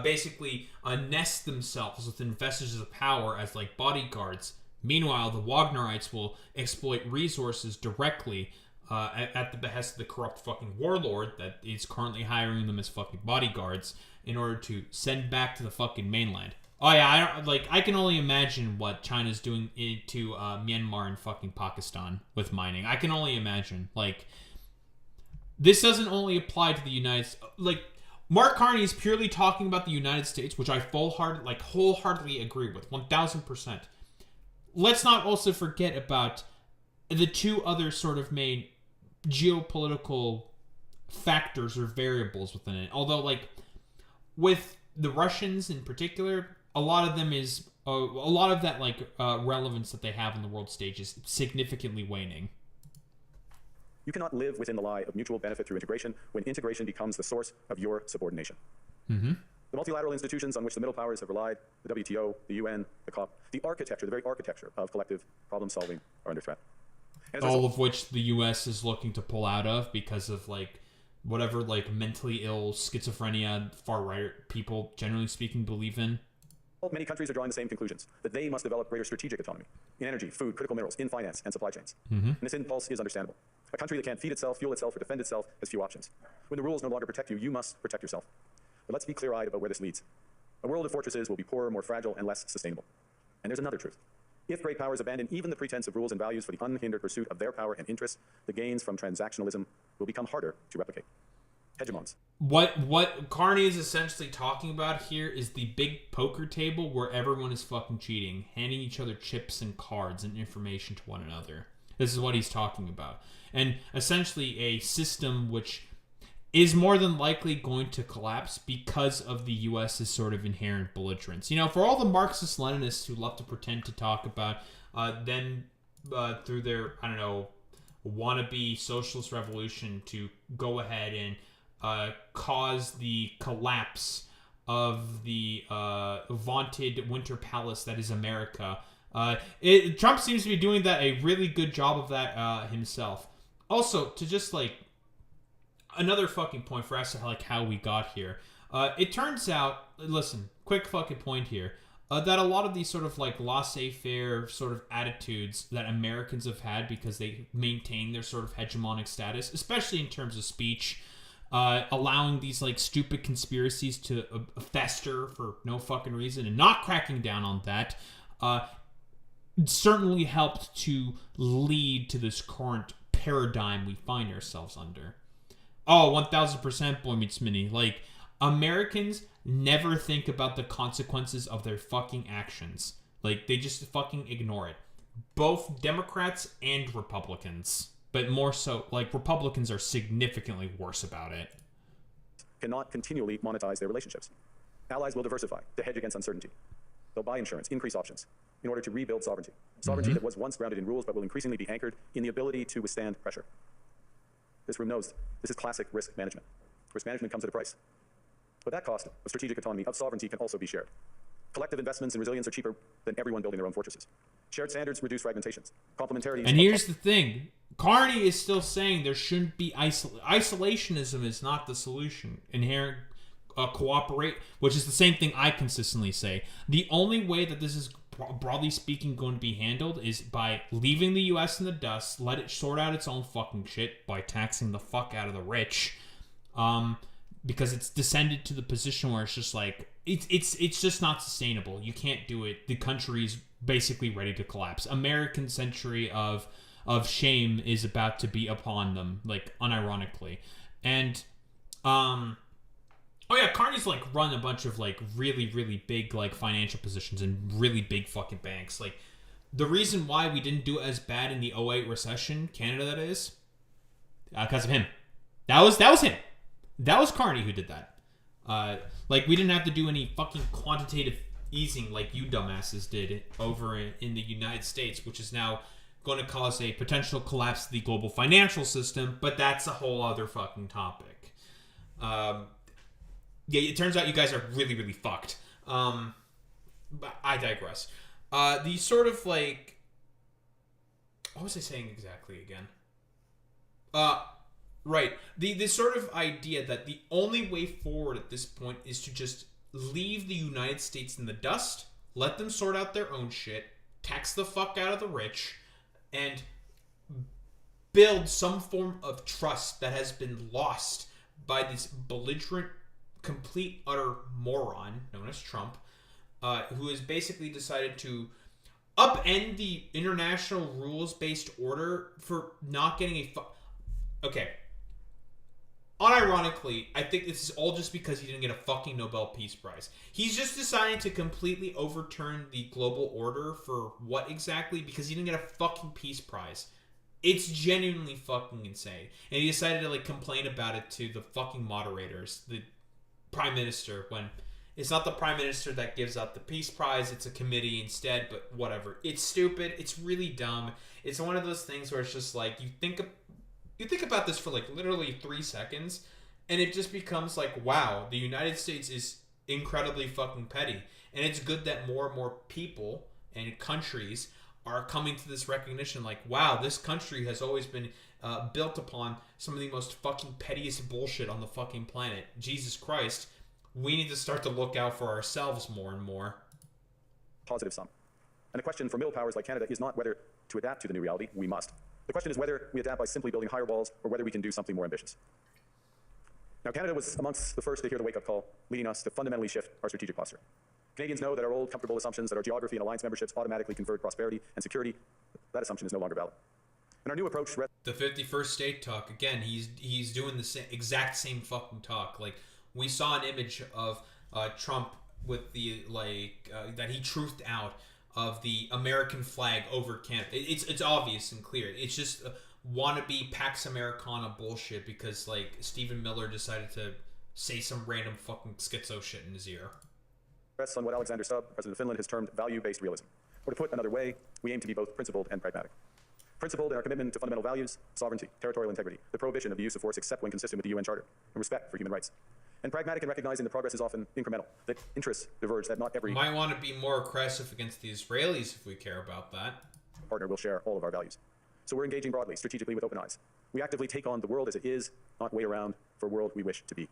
basically nest themselves within vestiges of power as like bodyguards. Meanwhile, the Wagnerites will exploit resources directly at the behest of the corrupt fucking warlord that is currently hiring them as fucking bodyguards in order to send back to the fucking mainland. Oh yeah, I can only imagine what China's doing to Myanmar and fucking Pakistan with mining. I can only imagine. Like, this doesn't only apply to the United States. Like, Mark Carney is purely talking about the United States, which I wholeheartedly agree with, 1000%. Let's not also forget about the two other sort of main geopolitical factors or variables within it. Although, like, with the Russians in particular, a lot of them is a lot of that relevance that they have in the world stage is significantly waning. You cannot live within the lie of mutual benefit through integration when integration becomes the source of your subordination. Mm-hmm. The multilateral institutions on which the middle powers have relied, the WTO, the UN, the COP, the very architecture of collective problem solving are under threat. All of which the US is looking to pull out of because of whatever mentally ill schizophrenia far-right people, generally speaking, believe in. Many countries are drawing the same conclusions, that they must develop greater strategic autonomy in energy, food, critical minerals, in finance, and supply chains. Mm-hmm. And this impulse is understandable. A country that can't feed itself, fuel itself, or defend itself has few options. When the rules no longer protect you, you must protect yourself. But let's be clear-eyed about where this leads. A world of fortresses will be poorer, more fragile, and less sustainable. And there's another truth. If great powers abandon even the pretense of rules and values for the unhindered pursuit of their power and interests, the gains from transactionalism will become harder to replicate. Hegemons. What Carney is essentially talking about here is the big poker table where everyone is fucking cheating, handing each other chips and cards and information to one another. This is what he's talking about. And essentially a system which is more than likely going to collapse because of the U.S.'s sort of inherent belligerence. You know, for all the Marxist-Leninists who love to pretend to talk about through their, wannabe socialist revolution to go ahead and cause the collapse of the vaunted winter palace that is America. Trump seems to be doing that a really good job of that himself. also, to just, like, another fucking point for us to, like, how we got here. It turns out, listen, quick fucking point here, that a lot of these sort of, like, laissez-faire sort of attitudes that Americans have had because they maintain their sort of hegemonic status, especially in terms of speech, allowing these, like, stupid conspiracies to fester for no fucking reason and not cracking down on that, certainly helped to lead to this current paradigm we find ourselves under. Oh, 1000% Boy Meets Mini. Like, Americans never think about the consequences of their fucking actions. Like, they just fucking ignore it. Both Democrats and Republicans. But more so, like, Republicans are significantly worse about it. Cannot continually monetize their relationships. Allies will diversify to hedge against uncertainty. They'll buy insurance, increase options, in order to rebuild sovereignty. Sovereignty that was once grounded in rules but will increasingly be anchored in the ability to withstand pressure. This room knows this is classic risk management. Risk management comes at a price. But that cost of strategic autonomy, of sovereignty, can also be shared. Collective investments in resilience are cheaper than everyone building their own fortresses. Shared standards reduce fragmentations. Complementarity. And here's the thing. Carney is still saying there shouldn't be isolationism is not the solution. Inherent cooperate, which is the same thing I consistently say. The only way that this is broadly speaking going to be handled is by leaving the U.S. in the dust, let it sort out its own fucking shit by taxing the fuck out of the rich, because it's descended to the position where it's just like it's just not sustainable. You can't do it. The country's basically ready to collapse. American century of shame is about to be upon them, like, unironically. And oh yeah, Carney's, like, run a bunch of, like, really, really big, like, financial positions in really big fucking banks. Like, the reason why we didn't do as bad in the 2008 recession, Canada that is, because of him. That was him. That was Carney who did that. Like, we didn't have to do any fucking quantitative easing like you dumbasses did over in the United States, which is now going to cause a potential collapse of the global financial system, but that's a whole other fucking topic. Yeah, it turns out you guys are really, really fucked. But I digress. The sort of, like... What was I saying exactly again? Right. The sort of idea that the only way forward at this point is to just leave the United States in the dust, let them sort out their own shit, tax the fuck out of the rich, and build some form of trust that has been lost by this belligerent, complete, utter moron known as Trump, who has basically decided to upend the international rules-based order for not getting a Okay. Unironically, I think this is all just because he didn't get a fucking Nobel Peace Prize. He's just deciding to completely overturn the global order for what exactly? Because he didn't get a fucking Peace Prize. It's genuinely fucking insane. And he decided to, like, complain about it to the fucking moderators, the Prime Minister, when it's not the Prime Minister that gives out the Peace Prize, it's a committee instead, but whatever. It's stupid. It's really dumb. It's one of those things where it's just like, you think about this for, like, literally 3 seconds, and it just becomes like, wow, the United States is incredibly fucking petty. And it's good that more and more people and countries are coming to this recognition, like, wow, this country has always been built upon some of the most fucking pettiest bullshit on the fucking planet. Jesus Christ, we need to start to look out for ourselves more and more. Positive sum. And the question for middle powers like Canada is not whether to adapt to the new reality. We must. The question is whether we adapt by simply building higher walls or whether we can do something more ambitious. Now, Canada was amongst the first to hear the wake-up call, leading us to fundamentally shift our strategic posture. Canadians know that our old comfortable assumptions that our geography and alliance memberships automatically conferred prosperity and security, that assumption is no longer valid. And our new approach... The 51st state talk, again, he's doing the exact same fucking talk. Like, we saw an image of Trump with the, like, that he truthed out of the American flag over Canada. It's obvious and clear. It's just wannabe Pax Americana bullshit because, like, Stephen Miller decided to say some random fucking schizo shit in his ear. Rests on what Alexander Stubb, President of Finland, has termed value-based realism. Or to put another way, we aim to be both principled and pragmatic. Principled in our commitment to fundamental values, sovereignty, territorial integrity, the prohibition of the use of force except when consistent with the UN Charter, and respect for human rights. And pragmatic in recognizing that progress is often incremental, that interests diverge, that not every... Might want to be more aggressive against the Israelis if we care about that. ...partner will share all of our values. So we're engaging broadly, strategically with open eyes. We actively take on the world as it is, not wait around for a world we wish to be.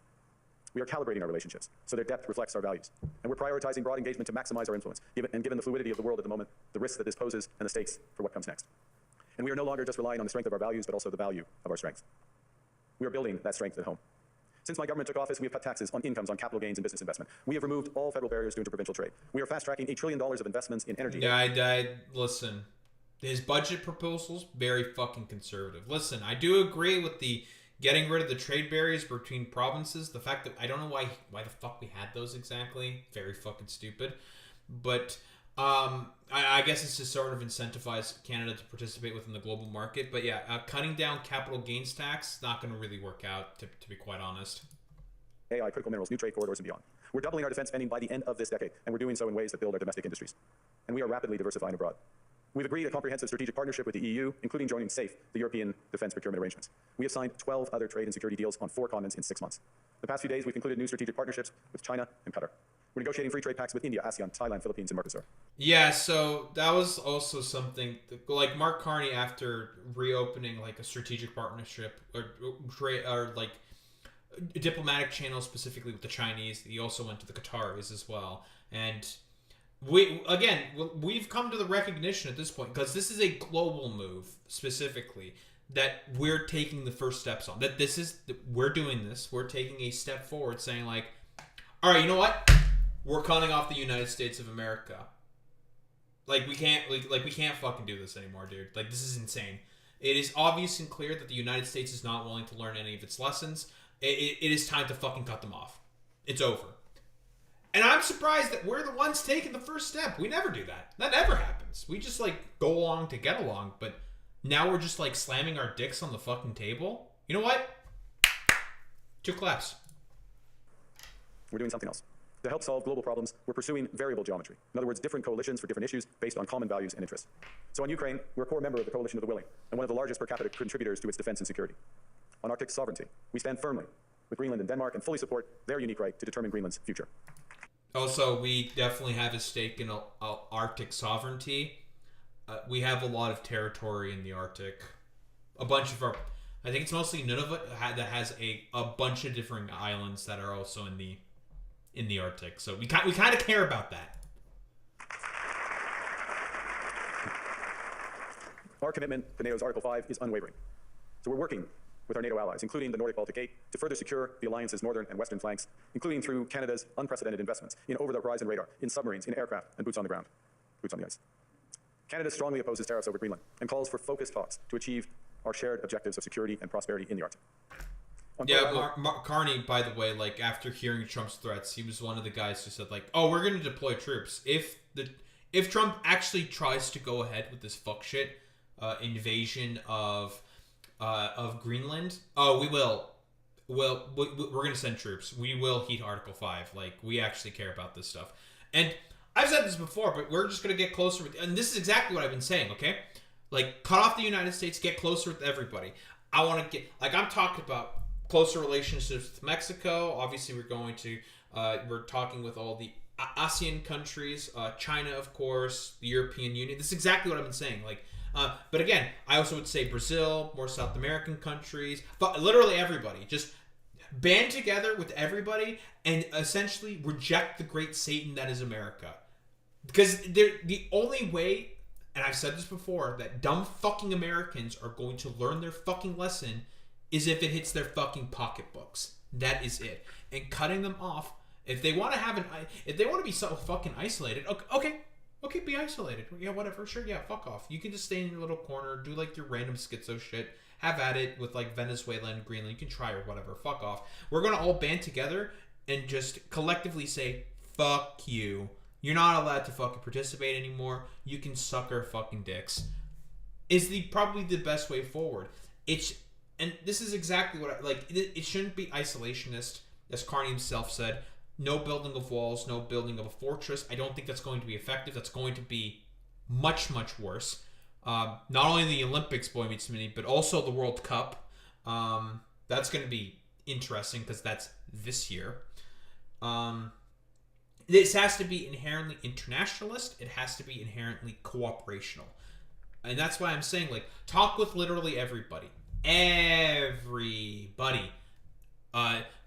We are calibrating our relationships so their depth reflects our values. And we're prioritizing broad engagement to maximize our influence, given the fluidity of the world at the moment, the risks that this poses, and the stakes for what comes next. And we are no longer just relying on the strength of our values, but also the value of our strength. We are building that strength at home. Since my government took office, we have cut taxes on incomes, on capital gains, and business investment. We have removed all federal barriers to interprovincial trade. We are fast-tracking $8 trillion of investments in energy. Yeah, listen. His budget proposal's very fucking conservative. Listen, I do agree with the getting rid of the trade barriers between provinces. The fact that I don't know why the fuck we had those exactly. Very fucking stupid. But I guess it's to sort of incentivize Canada to participate within the global market. But yeah, cutting down capital gains tax not going to really work out, to be quite honest. AI, critical minerals, new trade corridors, and beyond. We're doubling our defense spending by the end of this decade, and we're doing so in ways that build our domestic industries. And we are rapidly diversifying abroad. We've agreed a comprehensive strategic partnership with the EU, including joining SAFE, the European Defence Procurement Arrangements. We have signed 12 other trade and security deals on 4 continents in 6 months. The past few days, we've concluded new strategic partnerships with China and Qatar. We're negotiating free trade pacts with India, ASEAN, Thailand, Philippines, and Mercosur. Yeah, so that was also something like Mark Carney, after reopening like a strategic partnership or like a diplomatic channel specifically with the Chinese. He also went to the Qataris as well, and we've come to the recognition at this point, because this is a global move specifically, that we're taking the first steps on. That we're doing this. We're taking a step forward, saying like, all right, you know what? We're cutting off the United States of America. Like we can't fucking do this anymore, dude. Like, this is insane. It is obvious and clear that the United States is not willing to learn any of its lessons. It is time to fucking cut them off. It's over. And I'm surprised that we're the ones taking the first step. We never do that. That never happens. We just like go along to get along. But now we're just like slamming our dicks on the fucking table. You know what? 2 claps. We're doing something else. To help solve global problems, we're pursuing variable geometry. In other words, different coalitions for different issues based on common values and interests. So on Ukraine, we're a core member of the Coalition of the Willing and one of the largest per capita contributors to its defense and security. On Arctic sovereignty, we stand firmly with Greenland and Denmark and fully support their unique right to determine Greenland's future. Also, we definitely have a stake in Arctic sovereignty. We have a lot of territory in the Arctic. A bunch of I think it's mostly Nunavut that has a bunch of different islands that are also in the Arctic. So we kind of care about that. Our commitment to NATO's Article 5 is unwavering. So we're working with our NATO allies, including the Nordic-Baltic Gate, to further secure the alliance's northern and western flanks, including through Canada's unprecedented investments in over-the-horizon radar, in submarines, in aircraft, and boots on the ground, boots on the ice. Canada strongly opposes tariffs over Greenland and calls for focused talks to achieve our shared objectives of security and prosperity in the Arctic. Yeah, Carney, by the way, like after hearing Trump's threats, he was one of the guys who said like, "Oh, we're going to deploy troops if Trump actually tries to go ahead with this fuck shit invasion of Greenland. Oh, we will. Well, we're going to send troops. We will heed Article 5. Like, we actually care about this stuff." And I've said this before, but we're just going to get closer with, and this is exactly what I've been saying. Okay, like cut off the United States, get closer with everybody. I want to get I'm talking about closer relationships with Mexico. Obviously, we're talking with all the ASEAN countries, China, of course, the European Union. This is exactly what I've been saying. Like, but again, I also would say Brazil, more South American countries, but literally everybody. Just band together with everybody and essentially reject the great Satan that is America. Because the only way, and I've said this before, that dumb fucking Americans are going to learn their fucking lesson is if it hits their fucking pocketbooks. That is it. And cutting them off, if they want to be so fucking isolated, okay, be isolated. Yeah, whatever, sure, yeah, fuck off. You can just stay in your little corner, do like your random schizo shit, have at it with like Venezuela and Greenland. You can try or whatever, fuck off. We're gonna all band together and just collectively say, fuck you. You're not allowed to fucking participate anymore. You can suck our fucking dicks. Is probably the best way forward. And this is exactly what it shouldn't be isolationist, as Carney himself said. No building of walls, no building of a fortress. I don't think that's going to be effective. That's going to be much, much worse. Not only the Olympics, boy meets mini, but also the World Cup. That's going to be interesting because that's this year. This has to be inherently internationalist. It has to be inherently cooperational. And that's why I'm saying, like, talk with literally everybody. Everybody.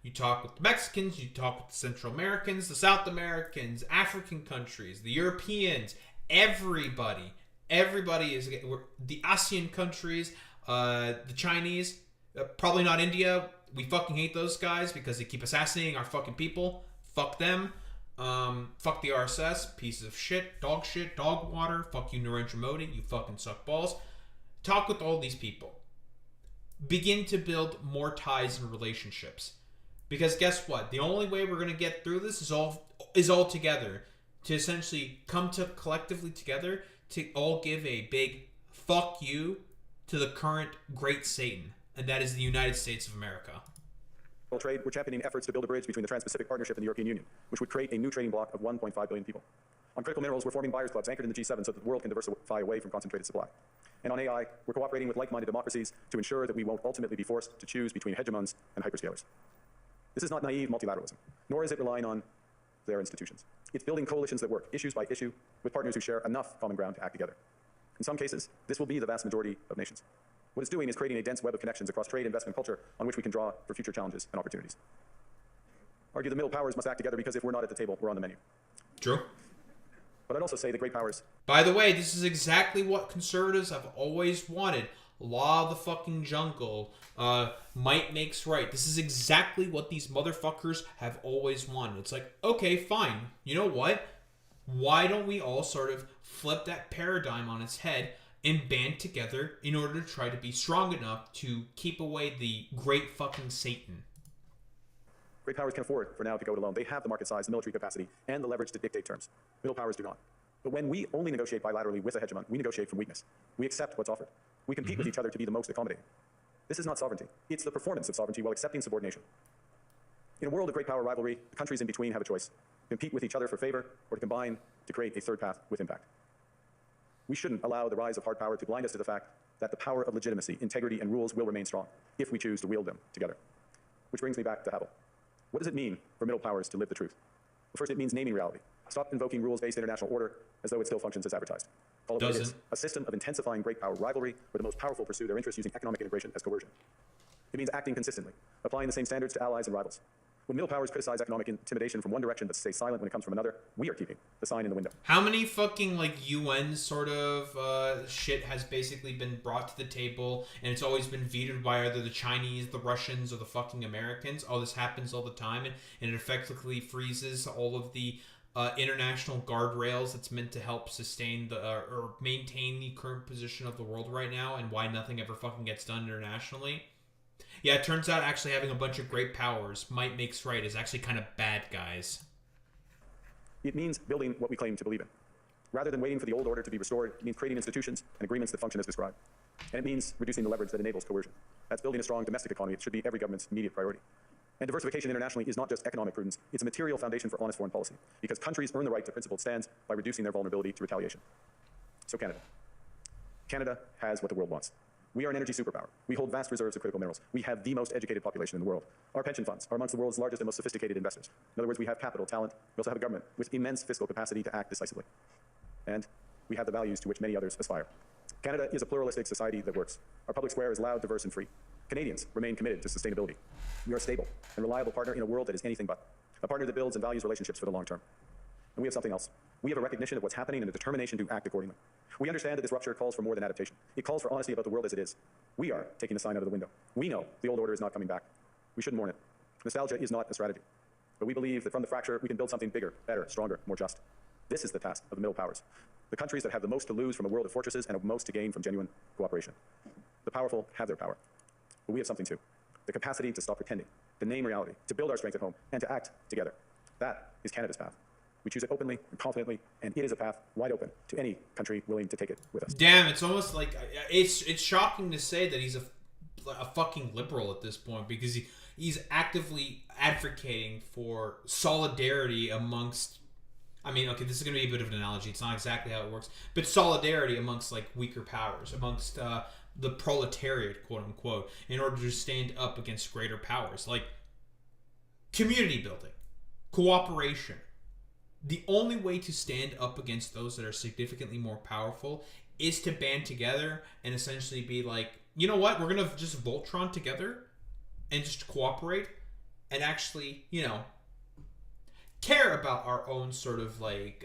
You talk with the Mexicans, you talk with the Central Americans, the South Americans, African countries, the Europeans, everybody. Everybody is the ASEAN countries, the Chinese, probably not India. We fucking hate those guys because they keep assassinating our fucking people. Fuck them. Fuck the RSS, pieces of shit, dog water. Fuck you, Narendra Modi, you fucking suck balls. Talk with all these people. Begin to build more ties and relationships. Because guess what? The only way we're gonna get through this is all together. To essentially come to collectively together to all give a big fuck you to the current great Satan, and that is the United States of America. Trade, we're championing efforts to build a bridge between the Trans-Pacific Partnership and the European Union, which would create a new trading bloc of 1.5 billion people. On critical minerals, we're forming buyers clubs anchored in the G7 so that the world can diversify away from concentrated supply. And on AI, we're cooperating with like-minded democracies to ensure that we won't ultimately be forced to choose between hegemons and hyperscalers. This is not naive multilateralism, nor is it relying on their institutions. It's building coalitions that work, issues by issue, with partners who share enough common ground to act together. In some cases, this will be the vast majority of nations. What it's doing is creating a dense web of connections across trade, investment, culture, on which we can draw for future challenges and opportunities. Argue the middle powers must act together because if we're not at the table, we're on the menu. True. But I'd also say the great powers... By the way, this is exactly what conservatives have always wanted. Law of the fucking jungle. Might makes right. This is exactly what these motherfuckers have always wanted. It's like, okay, fine. You know what? Why don't we all sort of flip that paradigm on its head and band together in order to try to be strong enough to keep away the great fucking Satan? Great powers can afford, for now, to go it alone. They have the market size, the military capacity, and the leverage to dictate terms. Middle powers do not. But when we only negotiate bilaterally with a hegemon, we negotiate from weakness. We accept what's offered. We compete with each other to be the most accommodating. This is not sovereignty. It's the performance of sovereignty while accepting subordination. In a world of great power rivalry, the countries in between have a choice: compete with each other for favor, or to combine to create a third path with impact. We shouldn't allow the rise of hard power to blind us to the fact that the power of legitimacy, integrity, and rules will remain strong if we choose to wield them together. Which brings me back to Havel. What does it mean for middle powers to live the truth? Well, first, it means naming reality. Stop invoking rules-based international order as though it still functions as advertised. Call it what it is: a system of intensifying great power rivalry where the most powerful pursue their interests using economic integration as coercion. It means acting consistently, applying the same standards to allies and rivals. When middle powers criticize economic intimidation from one direction but stay silent when it comes from another, we are keeping the sign in the window. How many fucking UN sort of shit has basically been brought to the table and it's always been vetoed by either the Chinese, the Russians, or the fucking Americans? Oh, this happens all the time, and it effectively freezes all of the international guardrails that's meant to help sustain or maintain the current position of the world right now, and why nothing ever fucking gets done internationally. Yeah, it turns out actually having a bunch of great powers, might makes right, is actually kind of bad, guys. It means building what we claim to believe in. Rather than waiting for the old order to be restored, it means creating institutions and agreements that function as described. And it means reducing the leverage that enables coercion. That's building a strong domestic economy. It should be every government's immediate priority. And diversification internationally is not just economic prudence, it's a material foundation for honest foreign policy, because countries earn the right to principled stands by reducing their vulnerability to retaliation. So Canada. Canada has what the world wants. We are an energy superpower. We hold vast reserves of critical minerals. We have the most educated population in the world. Our pension funds are amongst the world's largest and most sophisticated investors. In other words, we have capital, talent. We also have a government with immense fiscal capacity to act decisively. And we have the values to which many others aspire. Canada is a pluralistic society that works. Our public square is loud, diverse, and free. Canadians remain committed to sustainability. We are a stable and reliable partner in a world that is anything but. A partner that builds and values relationships for the long term. And we have something else. We have a recognition of what's happening and a determination to act accordingly. We understand that this rupture calls for more than adaptation. It calls for honesty about the world as it is. We are taking the sign out of the window. We know the old order is not coming back. We shouldn't mourn it. Nostalgia is not a strategy. But we believe that from the fracture, we can build something bigger, better, stronger, more just. This is the task of the middle powers. The countries that have the most to lose from a world of fortresses and most to gain from genuine cooperation. The powerful have their power. But we have something too. The capacity to stop pretending, to name reality, to build our strength at home, and to act together. That is Canada's path. We choose it openly and confidently, and it is a path wide open to any country willing to take it with us. Damn, it's almost like it's shocking to say that he's a fucking liberal at this point, because he's actively advocating for solidarity amongst. I mean, okay, this is going to be a bit of an analogy. It's not exactly how it works, but solidarity amongst like weaker powers, amongst the proletariat, quote unquote, in order to stand up against greater powers, like community building, cooperation. The only way to stand up against those that are significantly more powerful is to band together and essentially be like, you know what? We're going to just Voltron together and just cooperate and actually, care about our own sort of like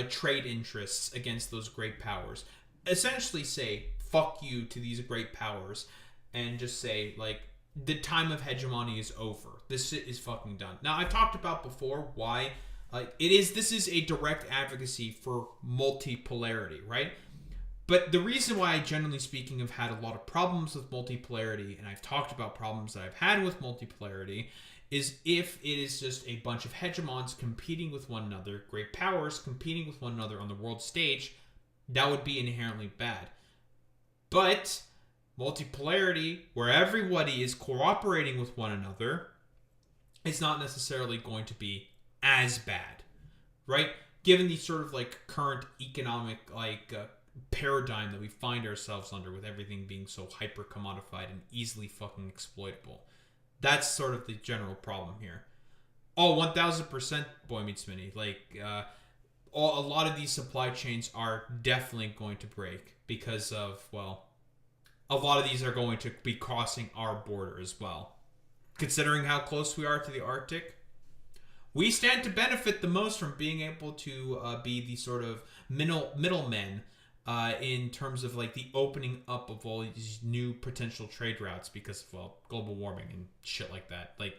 trade interests against those great powers. Essentially say, fuck you to these great powers and just say, like, the time of hegemony is over. This shit is fucking done. Now, I've talked about before why this is a direct advocacy for multipolarity, right? But the reason why I, generally speaking, have had a lot of problems with multipolarity, and I've talked about problems that I've had with multipolarity, is if it is just a bunch of hegemons competing with one another, great powers competing with one another on the world stage, that would be inherently bad. But multipolarity, where everybody is cooperating with one another, it's not necessarily going to be as bad, right? Given the sort of like current economic paradigm that we find ourselves under, with everything being so hyper commodified and easily fucking exploitable. That's sort of the general problem here. Oh, 1000% Boy Meets Mini. A lot of these supply chains are definitely going to break because of, well, a lot of these are going to be crossing our border as well. Considering how close we are to the Arctic, we stand to benefit the most from being able to be the sort of middlemen in terms of like the opening up of all these new potential trade routes because of, well, global warming and shit like that. Like,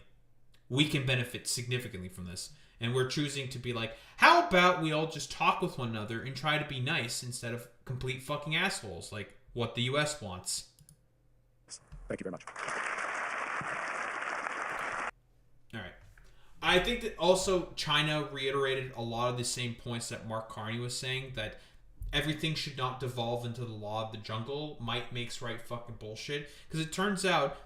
we can benefit significantly from this. And we're choosing to be like, how about we all just talk with one another and try to be nice instead of complete fucking assholes, like what the US wants. Thank you very much. All right. I think that also China reiterated a lot of the same points that Mark Carney was saying, that everything should not devolve into the law of the jungle, might makes right fucking bullshit. Because it turns out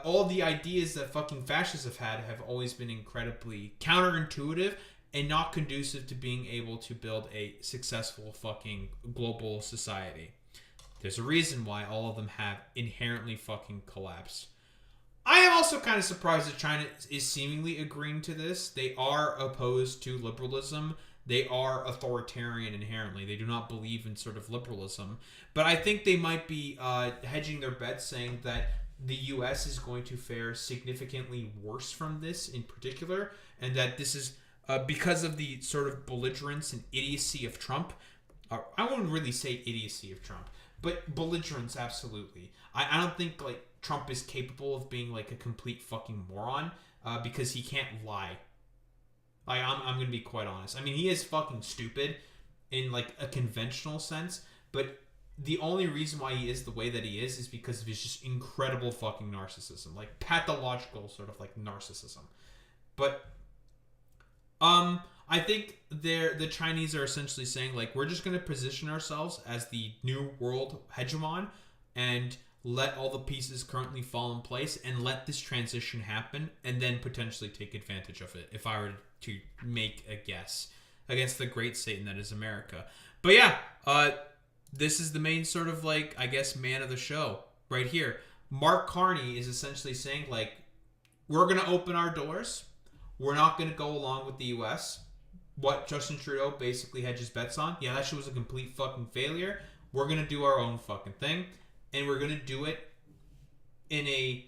all the ideas that fucking fascists have always been incredibly counterintuitive and not conducive to being able to build a successful fucking global society. There's a reason why all of them have inherently fucking collapsed. I am also kind of surprised that China is seemingly agreeing to this. They are opposed to liberalism. They are authoritarian inherently. They do not believe in sort of liberalism. But I think they might be hedging their bets, saying that the U.S. is going to fare significantly worse from this in particular, and that this is because of the sort of belligerence and idiocy of Trump. I wouldn't really say idiocy of Trump, but belligerence, absolutely. I don't think like Trump is capable of being like a complete fucking moron because he can't lie. Like, I'm gonna be quite honest. I mean, he is fucking stupid in like a conventional sense, but the only reason why he is the way that he is because of his just incredible fucking narcissism, like pathological sort of like narcissism. But I think the Chinese are essentially saying, like, we're just going to position ourselves as the new world hegemon and let all the pieces currently fall in place and let this transition happen and then potentially take advantage of it, if I were to make a guess, against the great Satan that is America. But yeah, this is the main sort of like, I guess, man of the show right here. Mark Carney is essentially saying, like, we're going to open our doors. We're not going to go along with the U.S. What Justin Trudeau basically hedged his bets on. Yeah, that shit was a complete fucking failure. We're going to do our own fucking thing. And we're going to do it in a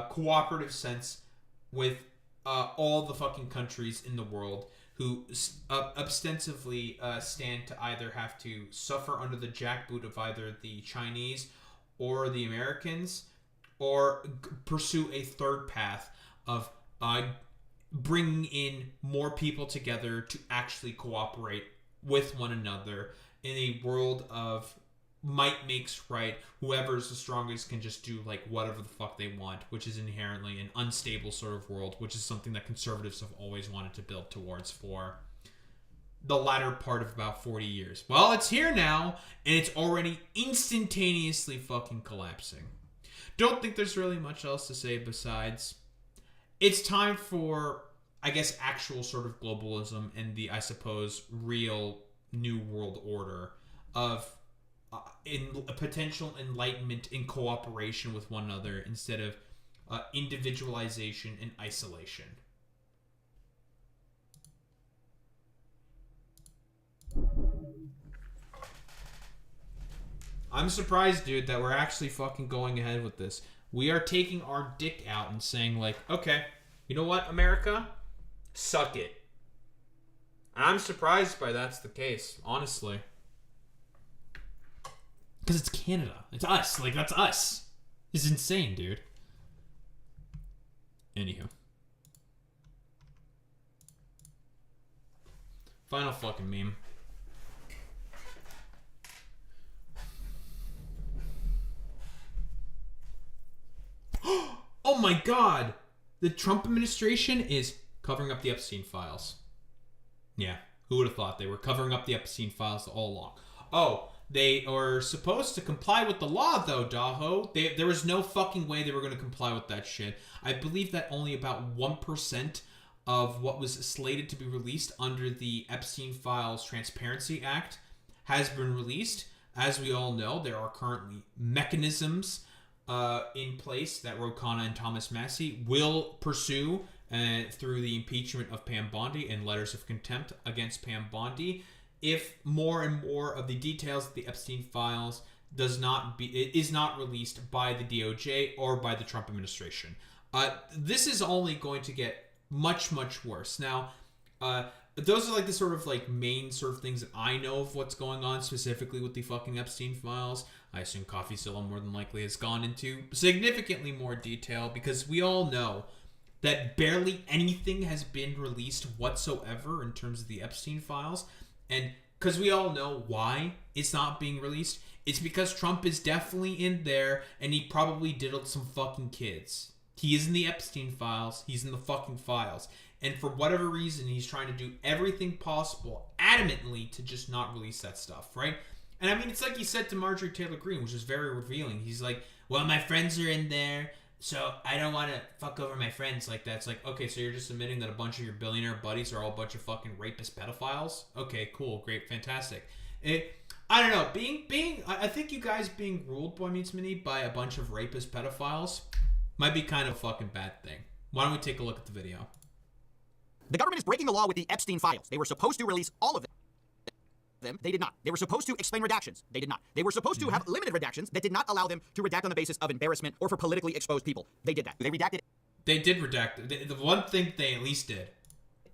cooperative sense with all the fucking countries in the world who ostensibly stand to either have to suffer under the jackboot of either the Chinese or the Americans, or pursue a third path of bringing in more people together to actually cooperate with one another in a world of might makes right. Whoever's the strongest can just do like whatever the fuck they want, which is inherently an unstable sort of world, which is something that conservatives have always wanted to build towards for the latter part of about 40 years. Well, it's here now, and it's already instantaneously fucking collapsing. Don't think there's really much else to say besides it's time for, I guess, actual sort of globalism and the, I suppose, real new world order of in potential enlightenment in cooperation with one another instead of individualization and isolation. I'm surprised, dude, that we're actually fucking going ahead with this. We are taking our dick out and saying, like, okay, you know what, America? Suck it. And I'm surprised by that's the case, honestly. Because it's Canada. It's us. Like, that's us. It's insane, dude. Anywho. Final fucking meme. Oh my god! The Trump administration is covering up the Epstein files. Yeah, who would have thought they were covering up the Epstein files all along? Oh, they are supposed to comply with the law, though, Daho. There was no fucking way they were going to comply with that shit. I believe that only about 1% of what was slated to be released under the Epstein Files Transparency Act has been released. As we all know, there are currently mechanisms in place that Ro Khanna and Thomas Massie will pursue through the impeachment of Pam Bondi and letters of contempt against Pam Bondi if more and more of the details of the Epstein files is not released by the DOJ or by the Trump administration. This is only going to get much, much worse. Now, those are like the sort of like main sort of things that I know of what's going on specifically with the fucking Epstein files. I assume CoffeeZilla more than likely has gone into significantly more detail because we all know that barely anything has been released whatsoever in terms of the Epstein files. And because we all know why it's not being released, it's because Trump is definitely in there and he probably diddled some fucking kids. He is in the Epstein files. He's in the fucking files. And for whatever reason, he's trying to do everything possible, adamantly, to just not release that stuff, right? And I mean, it's like he said to Marjorie Taylor Greene, which is very revealing. He's like, well, my friends are in there, so I don't want to fuck over my friends like that. It's like, okay, so you're just admitting that a bunch of your billionaire buddies are all a bunch of fucking rapist pedophiles? Okay, cool, great, fantastic. I don't know, I think you guys being ruled, Boy Meets Mini, by a bunch of rapist pedophiles might be kind of a fucking bad thing. Why don't we take a look at the video? The government is breaking the law with the Epstein files. They were supposed to release all of them. They did not. They were supposed to explain redactions. They did not. They were supposed to have limited redactions that did not allow them to redact on the basis of embarrassment or for politically exposed people. They did that. They redacted. They did redact. The one thing they at least did.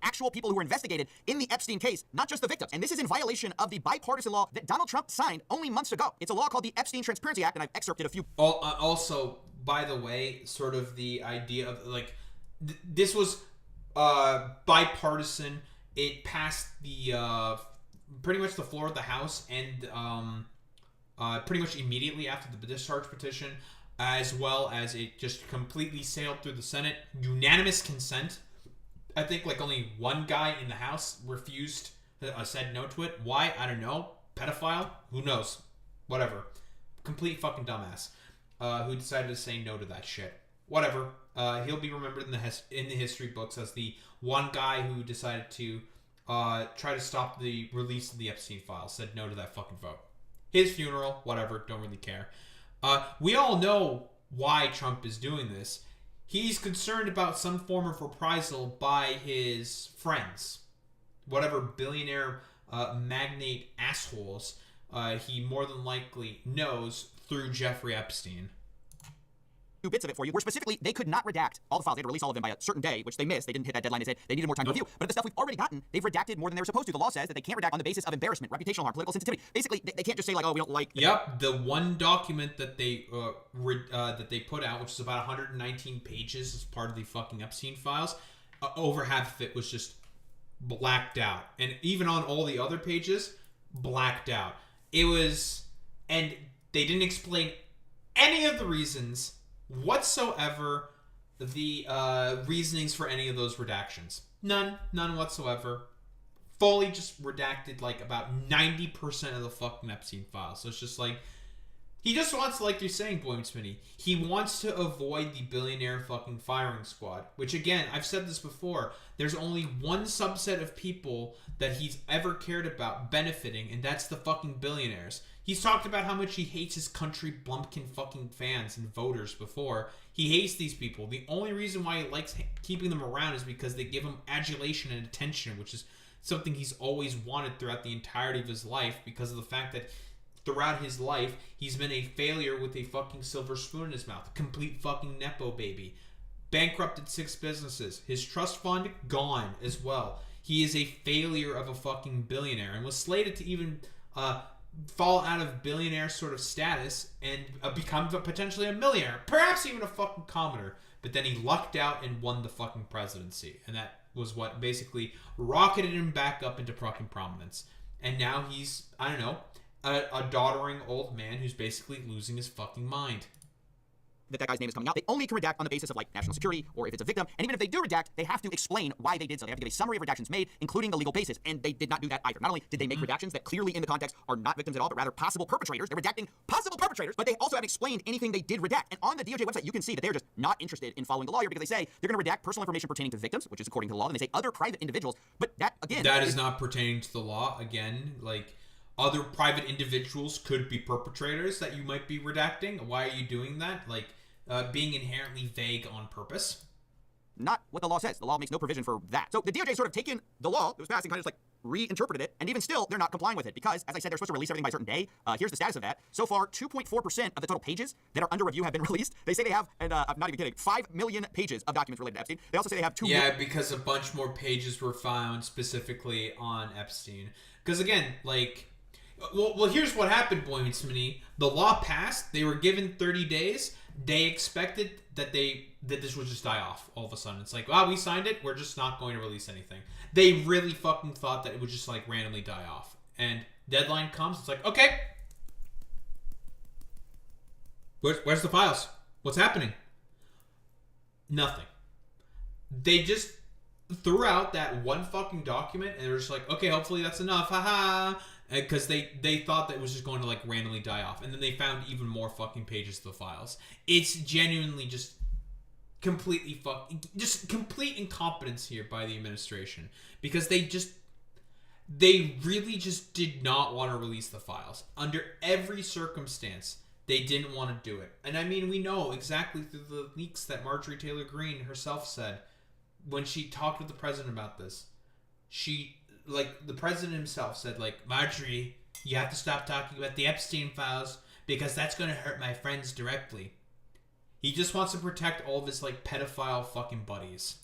Actual people who were investigated in the Epstein case, not just the victims. And this is in violation of the bipartisan law that Donald Trump signed only months ago. It's a law called the Epstein Transparency Act, and I've excerpted a few. Also, by the way, sort of the idea of, like, this was bipartisan. It passed the pretty much the floor of the House and pretty much immediately after the discharge petition, as well as it just completely sailed through the Senate. Unanimous consent. I think like only one guy in the House refused, said no to it. Why? I don't know. Pedophile? Who knows? Whatever. Complete fucking dumbass who decided to say no to that shit. Whatever. He'll be remembered in the history books as the one guy who decided to try to stop the release of the Epstein files, said no to that fucking vote. His funeral, whatever, don't really care. We all know why Trump is doing this. He's concerned about some form of reprisal by his friends. Whatever billionaire magnate assholes he more than likely knows through Jeffrey Epstein. Bits of it for you, where specifically they could not redact all the files. They had to release all of them by a certain day, which they missed. They didn't hit that deadline. They said they needed more time to review. But of the stuff we've already gotten, they've redacted more than they were supposed to. The law says that they can't redact on the basis of embarrassment, reputational harm, political sensitivity. Basically, they can't just say like, oh, we don't like. Yep, the one document that they put out, which is about 119 pages, as part of the fucking Epstein files, over half of it was just blacked out, and even on all the other pages, blacked out. It was, and they didn't explain any of the reasons whatsoever, the reasonings for any of those redactions. None whatsoever. Fully just redacted like about 90% of the fucking Epstein files. So it's just like, he just wants, like you're saying, Boy Meets Mini, he wants to avoid the billionaire fucking firing squad. Which again, I've said this before, there's only one subset of people that he's ever cared about benefiting, and that's the fucking billionaires. He's talked about how much he hates his country bumpkin fucking fans and voters before. He hates these people. The only reason why he likes keeping them around is because they give him adulation and attention, which is something he's always wanted throughout the entirety of his life, because of the fact that throughout his life, he's been a failure with a fucking silver spoon in his mouth. Complete fucking Nepo baby. Bankrupted 6 businesses. His trust fund, gone as well. He is a failure of a fucking billionaire and was slated to even fall out of billionaire sort of status and become potentially a millionaire. Perhaps even a fucking commoner. But then he lucked out and won the fucking presidency. And that was what basically rocketed him back up into fucking prominence. And now he's, I don't know, a doddering old man who's basically losing his fucking mind. That guy's name is coming out. They only can redact on the basis of, like, national security or if it's a victim. And even if they do redact, they have to explain why they did so. They have to give a summary of redactions made, including the legal basis. And they did not do that either. Not only did they make redactions that clearly in the context are not victims at all, but rather possible perpetrators. They're redacting possible perpetrators, but they also haven't explained anything they did redact. And on the DOJ website, you can see that they're just not interested in following the law here because they say they're going to redact personal information pertaining to victims, which is according to the law. And they say other private individuals. But that, again... That is not pertaining to the law. Again, like... Other private individuals could be perpetrators that you might be redacting. Why are you doing that? Like... being inherently vague on purpose. Not what the law says. The law makes no provision for that. So the DOJ sort of taken the law that was passed and kind of just like reinterpreted it, and even still, they're not complying with it because, as I said, they're supposed to release everything by a certain day. Here's the status of that. So far, 2.4% of the total pages that are under review have been released. They say they have, and I'm not even kidding, 5 million pages of documents related to Epstein. They also say they have 2 million... Yeah, because a bunch more pages were found specifically on Epstein. Because again, like... Well, here's what happened, Boy Meets Smitty. The law passed. They were given 30 days. They expected that this would just die off all of a sudden. It's like, wow, we signed it. We're just not going to release anything. They really fucking thought that it would just like randomly die off. And deadline comes. It's like, okay. Where's the files? What's happening? Nothing. They just threw out that one fucking document and they were just like, okay, hopefully that's enough. Haha. Because they thought that it was just going to like randomly die off. And then they found even more fucking pages of the files. It's genuinely just completely just complete incompetence here by the administration. Because they really just did not want to release the files. Under every circumstance, they didn't want to do it. And I mean, we know exactly through the leaks that Marjorie Taylor Greene herself said when she talked with the president about this. Like, the president himself said, like, Marjorie, you have to stop talking about the Epstein files because that's going to hurt my friends directly. He just wants to protect all of his, like, pedophile fucking buddies.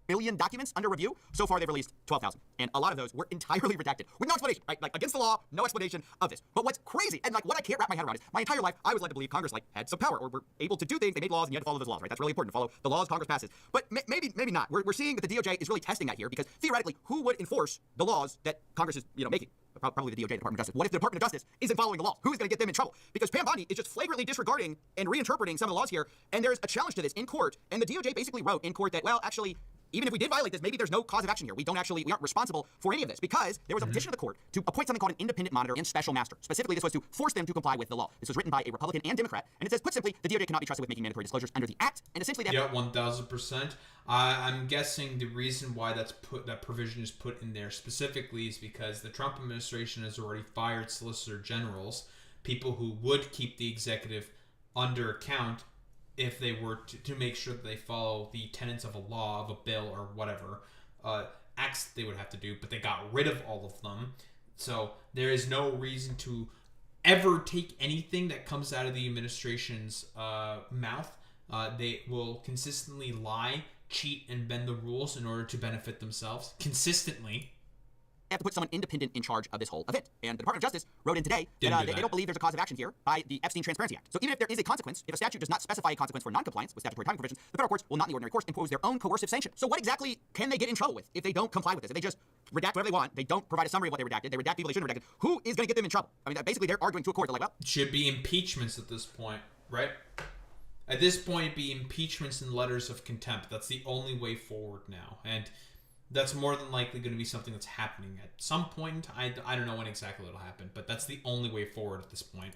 Billion documents under review. So far, they've released 12,000. And a lot of those were entirely redacted with no explanation, right? Like, against the law, no explanation of this. But what's crazy, and like what I can't wrap my head around is, my entire life, I was led to believe Congress, like, had some power or were able to do things. They made laws and you had to follow those laws, right? That's really important to follow the laws Congress passes. But maybe not. We're seeing that the DOJ is really testing that here because theoretically, who would enforce the laws that Congress is, making? Probably the DOJ, Department of Justice. What if the Department of Justice isn't following the law? Who is going to get them in trouble? Because Pam Bondi is just flagrantly disregarding and reinterpreting some of the laws here, and there's a challenge to this in court, and the DOJ basically wrote in court that, well, actually, even if we did violate this, maybe there's no cause of action here. We aren't responsible for any of this because there was a petition to the court to appoint something called an independent monitor and special master. Specifically, this was to force them to comply with the law. This was written by a Republican and Democrat, and it says, put simply, the DOJ cannot be trusted with making mandatory disclosures under the Act, and essentially that... Yeah, 1,000%. I'm guessing the reason why that provision is put in there specifically is because the Trump administration has already fired solicitor generals, people who would keep the executive under account if they were to make sure that they follow the tenets of a law, of a bill, or whatever acts they would have to do, but they got rid of all of them. So there is no reason to ever take anything that comes out of the administration's mouth. They will consistently lie, cheat, and bend the rules in order to benefit themselves consistently. Have to put someone independent in charge of this whole event. And the Department of Justice wrote in today that they don't believe there's a cause of action here by the Epstein Transparency Act. So even if there is a consequence, if a statute does not specify a consequence for noncompliance with statutory timing provisions, the federal courts will not in the ordinary course impose their own coercive sanction. So what exactly can they get in trouble with if they don't comply with this? If they just redact whatever they want, they don't provide a summary of what they redacted, they redact people they shouldn't have redacted, who is going to get them in trouble? I mean, basically they're arguing to a court. They're like, well... It should be impeachments at this point, right? At this point, it'd be impeachments and letters of contempt. That's the only way forward now. And that's more than likely going to be something that's happening at some point. I don't know when exactly it'll happen, but that's the only way forward at this point.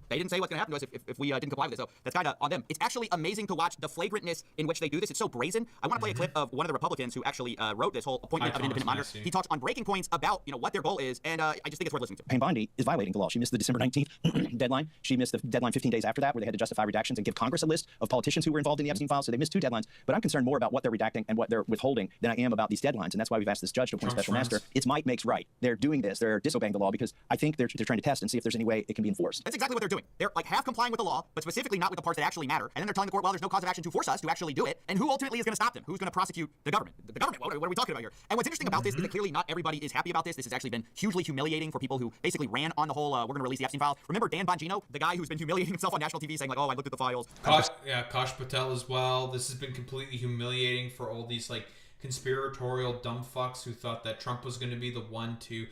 They didn't say what's going to happen to us if we didn't comply with it, so that's kind of on them. It's actually amazing to watch the flagrantness in which they do this. It's so brazen. I want to play a clip of one of the Republicans who actually wrote this whole appointment of an independent monitor. He talks on breaking points about, what their goal is, and I just think it's worth listening to. Payne Bondi is violating the law. She missed the December 19th deadline. She missed the deadline 15 days after that, where they had to justify redactions and give Congress a list of politicians who were involved in the Epstein files, so they missed 2 deadlines. But I'm concerned more about what they're redacting and what they're withholding than I am about these deadlines, and that's why we've asked this judge to appoint a special master. It's might makes right. They're doing this. They're disobeying the law because I think they're trying to test and see if there's any way it can be enforced. That's exactly what they're doing. They're like half complying with the law, but specifically not with the parts that actually matter. And then they're telling the court, well, there's no cause of action to force us to actually do it. And who ultimately is going to stop them? Who's going to prosecute the government? The government. What are we talking about here? And what's interesting about this is that clearly not everybody is happy about this. This has actually been hugely humiliating for people who basically ran on the whole, we're going to release the Epstein files. Remember Dan Bongino, the guy who's been humiliating himself on national TV saying like, oh, I looked at the files. Kosh Patel as well. This has been completely humiliating for all these like conspiratorial dumb fucks who thought that Trump was going to be the one to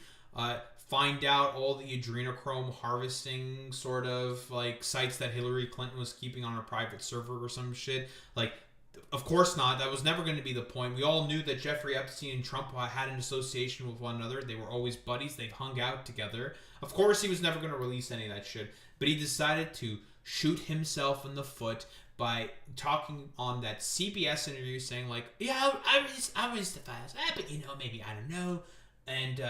find out all the adrenochrome harvesting sort of like sites that Hillary Clinton was keeping on her private server or some shit. Like, of course not. That was never going to be the point. We all knew that Jeffrey Epstein and Trump had an association with one another. They were always buddies. They've hung out together. Of course he was never going to release any of that shit. But he decided to shoot himself in the foot by talking on that CBS interview saying like, yeah, I released the files. But maybe, I don't know. And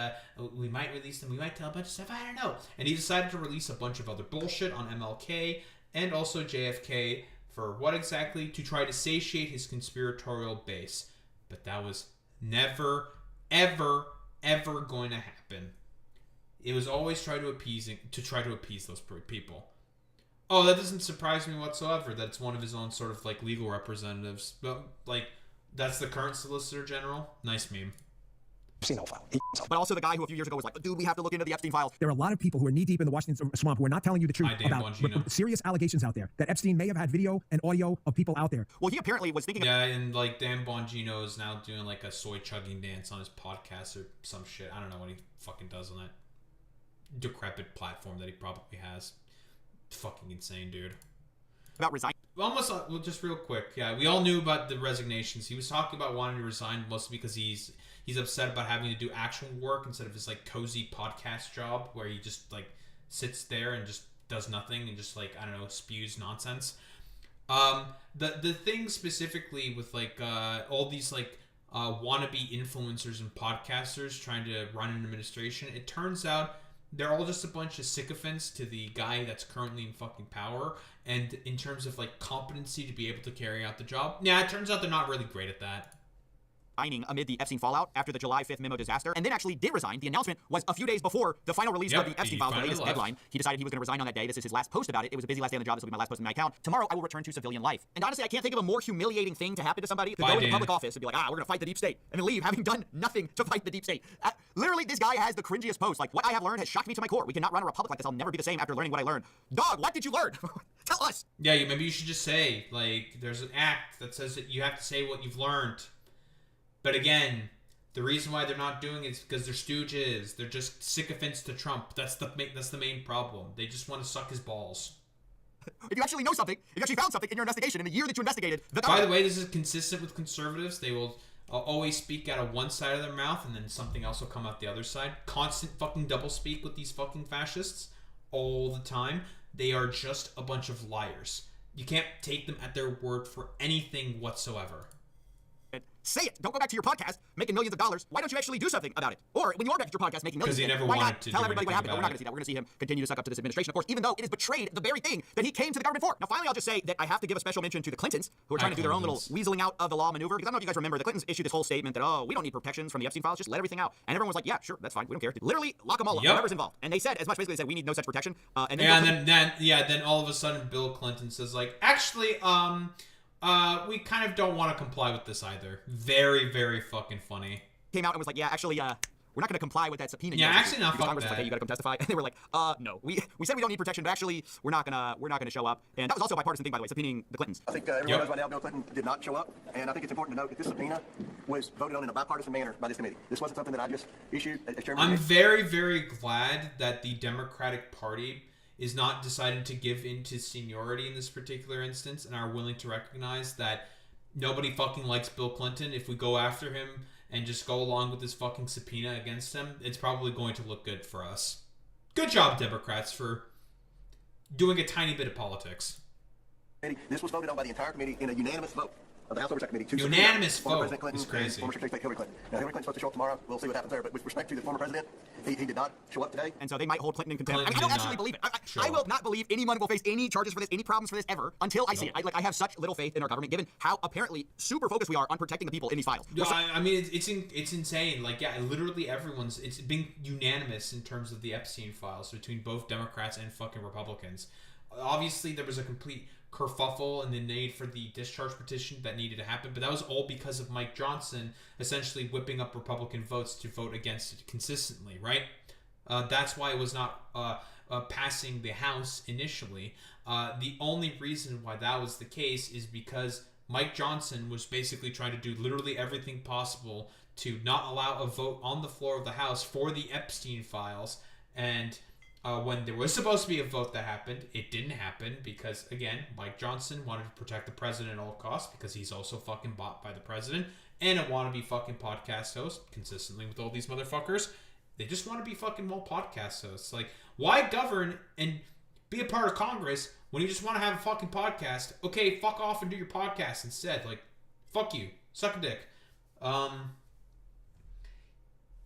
we might release them. We might tell a bunch of stuff. I don't know. And he decided to release a bunch of other bullshit on MLK and also JFK for what exactly? To try to satiate his conspiratorial base. But that was never, ever, ever going to happen. It was always try to appease those people. Oh, that doesn't surprise me whatsoever that it's one of his own sort of like legal representatives. But like, that's the current Solicitor General. Nice meme. But also the guy who a few years ago was like, dude, we have to look into the Epstein files. There are a lot of people who are knee-deep in the Washington swamp who are not telling you the truth about serious allegations out there that Epstein may have had video and audio of people out there. Well, he apparently was thinking... Yeah, and like Dan Bongino is now doing like a soy chugging dance on his podcast or some shit. I don't know what he fucking does on that decrepit platform that he probably has. Fucking insane, dude. About resigning. Almost, just real quick. Yeah, we all knew about the resignations. He was talking about wanting to resign mostly because he's upset about having to do actual work instead of his like cozy podcast job where he just like sits there and just does nothing and just like, I don't know, spews nonsense. The thing specifically with like all these like wannabe influencers and podcasters trying to run an administration, it turns out they're all just a bunch of sycophants to the guy that's currently in fucking power. And in terms of like competency to be able to carry out the job, yeah, it turns out they're not really great at that. Amid the Epstein fallout after the July 5th memo disaster, and then actually did resign. The announcement was a few days before the final release of the Epstein files, the latest deadline. He decided he was going to resign on that day. This is his last post about it. It was a busy last day on the job. This will be my last post on my account. Tomorrow, I will return to civilian life. And honestly, I can't think of a more humiliating thing to happen to somebody to go into public office and be like, we're going to fight the deep state, and then leave having done nothing to fight the deep state. Literally, this guy has the cringiest post. Like, what I have learned has shocked me to my core. We cannot run a republic like this. I'll never be the same after learning what I learned. Dog, what did you learn? Tell us. Yeah, maybe you should just say, like, there's an act that says that you have to say what you've learned. But again, the reason why they're not doing it is because they're stooges. They're just sycophants to Trump. That's the main problem. They just want to suck his balls. If you actually know something, if you actually found something in your investigation in the year that you investigated... By the way, this is consistent with conservatives. They will always speak out of one side of their mouth and then something else will come out the other side. Constant fucking doublespeak with these fucking fascists all the time. They are just a bunch of liars. You can't take them at their word for anything whatsoever. Say it. Don't go back to your podcast making millions of dollars. Why don't you actually do something about it? Or when you are back at your podcast making millions of dollars, why not tell everybody what happened? But we're not going to see that. We're going to see him continue to suck up to this administration, of course, even though it has betrayed the very thing that he came to the government for. Now, finally, I'll just say that I have to give a special mention to the Clintons, who are trying to do their own little weaseling out of the law maneuver. Because I don't know if you guys remember, the Clintons issued this whole statement that, oh, we don't need protections from the Epstein files, just let everything out. And everyone was like, yeah, sure, that's fine. We don't care. Literally, lock them all up, whoever's involved. And they said, as much basically, they said, we need no such protection. And then all of a sudden, Bill Clinton says, like, actually, we kind of don't want to comply with this either. Very, very fucking funny. Came out and was like, yeah, actually, we're not going to comply with that subpoena. Yeah, actually not. Fuck Congress that. Was like, hey, you got to come testify. And they were like, no. We said we don't need protection, but actually, we're not gonna show up. And that was also a bipartisan thing, by the way, subpoenaing the Clintons. I think everyone knows by now Bill Clinton did not show up, and I think it's important to note that this subpoena was voted on in a bipartisan manner by this committee. This wasn't something that I just issued as chairman. I'm very, very glad that the Democratic Party is not decided to give in to seniority in this particular instance and are willing to recognize that nobody fucking likes Bill Clinton. If we go after him and just go along with this fucking subpoena against him, it's probably going to look good for us. Good job, Democrats, for doing a tiny bit of politics. This was voted on by the entire committee in a unanimous vote of the House Oversight Committee. Unanimous vote. President Clinton is crazy. And former Secretary of State Hillary Clinton. Now, Hillary Clinton's supposed to show up tomorrow. We'll see what happens there. But with respect to the former president, he did not show up today. And so they might hold Clinton in contempt. I don't actually believe it. I will not believe anyone will face any charges for this, any problems for this ever until I see it. I have such little faith in our government, given how apparently super focused we are on protecting the people in these files. I mean, it's insane. Like, yeah, literally it's been unanimous in terms of the Epstein files between both Democrats and fucking Republicans. Obviously, there was a complete kerfuffle and the need for the discharge petition that needed to happen, but that was all because of Mike Johnson essentially whipping up Republican votes to vote against it consistently, right? That's why it was not passing the House initially. The only reason why that was the case is because Mike Johnson was basically trying to do literally everything possible to not allow a vote on the floor of the House for the Epstein files, and when there was supposed to be a vote that happened, it didn't happen because, again, Mike Johnson wanted to protect the president at all costs because he's also fucking bought by the president and a wannabe fucking podcast host, consistently with all these motherfuckers. They just want to be fucking podcast hosts. Like, why govern and be a part of Congress when you just want to have a fucking podcast? Okay, fuck off and do your podcast instead. Like, fuck you. Suck a dick.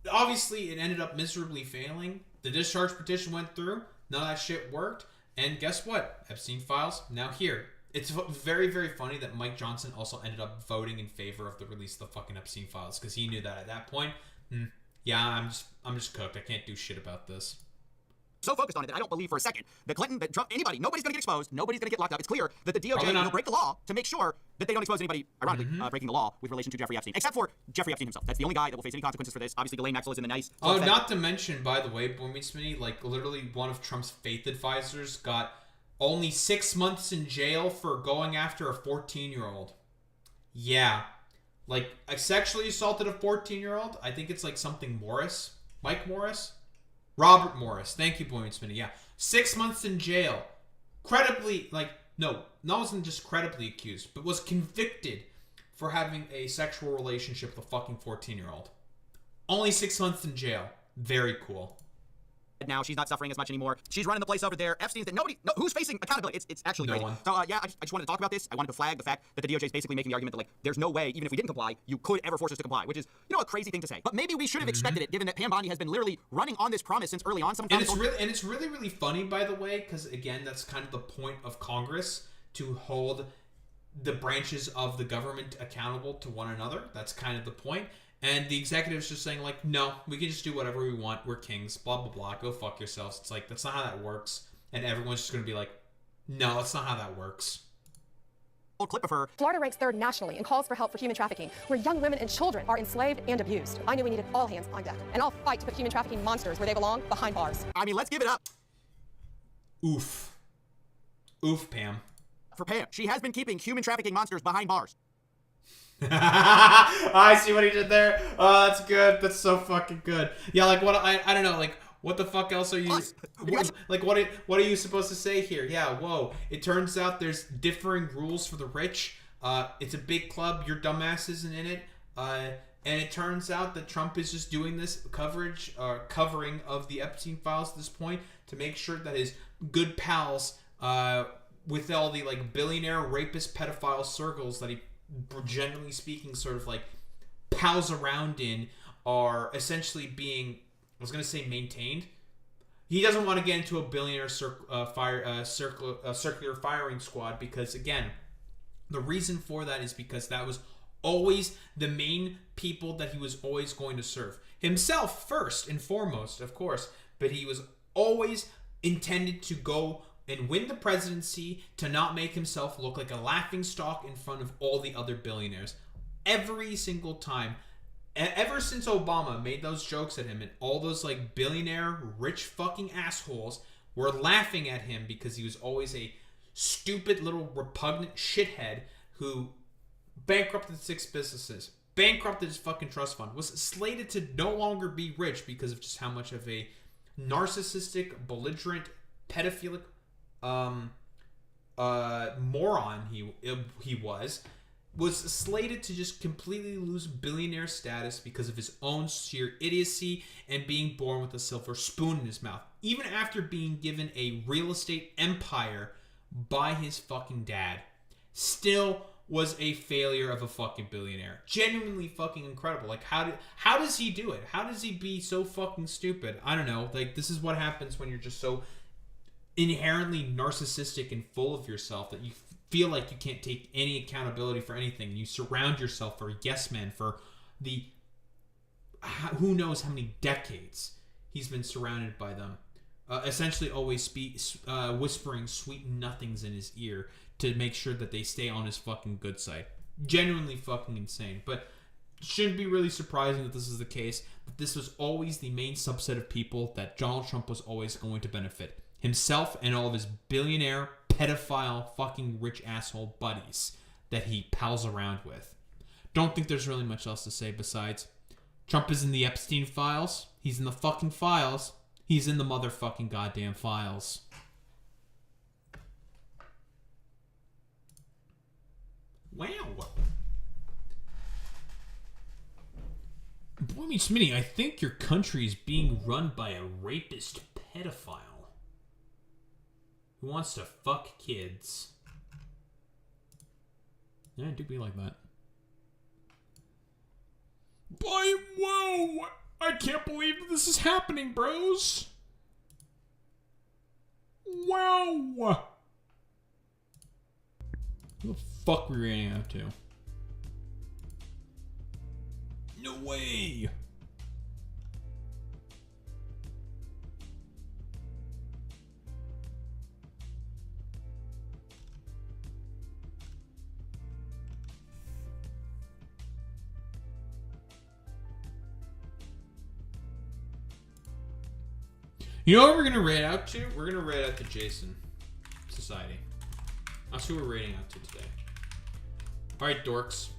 Obviously, it ended up miserably failing. The discharge petition went through. None of that shit worked. And guess what? Epstein files, now here. It's very, very funny that Mike Johnson also ended up voting in favor of the release of the fucking Epstein files because he knew that at that point, yeah, I'm just cooked. I can't do shit about this. So focused on it that I don't believe for a second that Clinton, that Trump, anybody, nobody's going to get exposed. Nobody's going to get locked up. It's clear that the DOJ will break the law to make sure that they don't expose anybody, ironically, breaking the law with relation to Jeffrey Epstein, except for Jeffrey Epstein himself. That's the only guy that will face any consequences for this. Obviously, Ghislaine Maxwell is in the nice. Oh, not to mention, by the way, Boy Meets Smitty, like literally one of Trump's faith advisors got only 6 months in jail for going after a 14-year-old. Yeah. Like, I sexually assaulted a 14-year-old. I think it's like something Morris. Mike Morris? Robert Morris. Thank you, Boy Meets Smitty. Yeah. 6 months in jail. Credibly, like, no, wasn't just credibly accused, but was convicted for having a sexual relationship with a fucking 14-year-old. Only 6 months in jail. Very cool. Now she's not suffering as much anymore. She's running the place over there. Epstein's that who's facing accountability? It's actually no crazy. one. So yeah, I just wanted to talk about this. I wanted to flag the fact that the DOJ is basically making the argument that like there's no way, even if we didn't comply, you could ever force us to comply, which is a crazy thing to say. But maybe we should have expected it, given that Pam Bondi has been literally running on this promise since early on. And it's really funny, by the way, because again, that's kind of the point of Congress, to hold the branches of the government accountable to one another. That's kind of the point. And the executive's just saying, like, no, we can just do whatever we want. We're kings. Blah, blah, blah. Go fuck yourselves. It's like, that's not how that works. And everyone's just going to be like, no, that's not how that works. Clip of her. Florida ranks third nationally in calls for help for human trafficking, where young women and children are enslaved and abused. I knew we needed all hands on deck. And I'll fight to put human trafficking monsters where they belong, behind bars. I mean, let's give it up. Oof. Oof, Pam. For Pam. She has been keeping human trafficking monsters behind bars. I see what he did there. Oh, that's good. That's so fucking good. Yeah, like what I don't know, like what the fuck else are you what are you supposed to say here? Yeah, whoa. It turns out there's differing rules for the rich. It's a big club, your dumbass isn't in it. And it turns out that Trump is just doing this covering of the Epstein files at this point to make sure that his good pals with all the like billionaire rapist pedophile circles that he generally speaking sort of like pals around in are essentially being, I was going to say maintained. He doesn't want to get into a billionaire circular firing squad because, again, the reason for that is because that was always the main people that he was always going to serve. Himself first and foremost, of course, but he was always intended to go and win the presidency to not make himself look like a laughingstock in front of all the other billionaires. Every single time. Ever since Obama made those jokes at him and all those like billionaire rich fucking assholes were laughing at him because he was always a stupid little repugnant shithead who bankrupted 6 businesses, bankrupted his fucking trust fund, was slated to no longer be rich because of just how much of a narcissistic, belligerent, pedophilic moron he was. was slated to just completely lose billionaire status because of his own sheer idiocy and being born with a silver spoon in his mouth. Even after being given a real estate empire by his fucking dad, still was a failure of a fucking billionaire. Genuinely fucking incredible. Like, how does he do it? How does he be so fucking stupid? I don't know. Like, this is what happens when you're just so inherently narcissistic and full of yourself that you feel like you can't take any accountability for anything. You surround yourself for a yes man for the who knows how many decades he's been surrounded by them. Essentially always whispering sweet nothings in his ear to make sure that they stay on his fucking good side. Genuinely fucking insane. But shouldn't be really surprising that this is the case. But this was always the main subset of people that Donald Trump was always going to benefit. Himself and all of his billionaire, pedophile, fucking rich asshole buddies that he pals around with. Don't think there's really much else to say besides Trump is in the Epstein files. He's in the fucking files. He's in the motherfucking goddamn files. Wow. Boy meets Smitty, I think your country is being run by a rapist pedophile who wants to fuck kids. Yeah, it do be like that. Boy, whoa! I can't believe this is happening, bros! Wow! Who the fuck were we running out to? No way! You know what we're gonna raid out to? We're gonna raid out to Jason Society. That's who we're raiding out to today. Alright, dorks.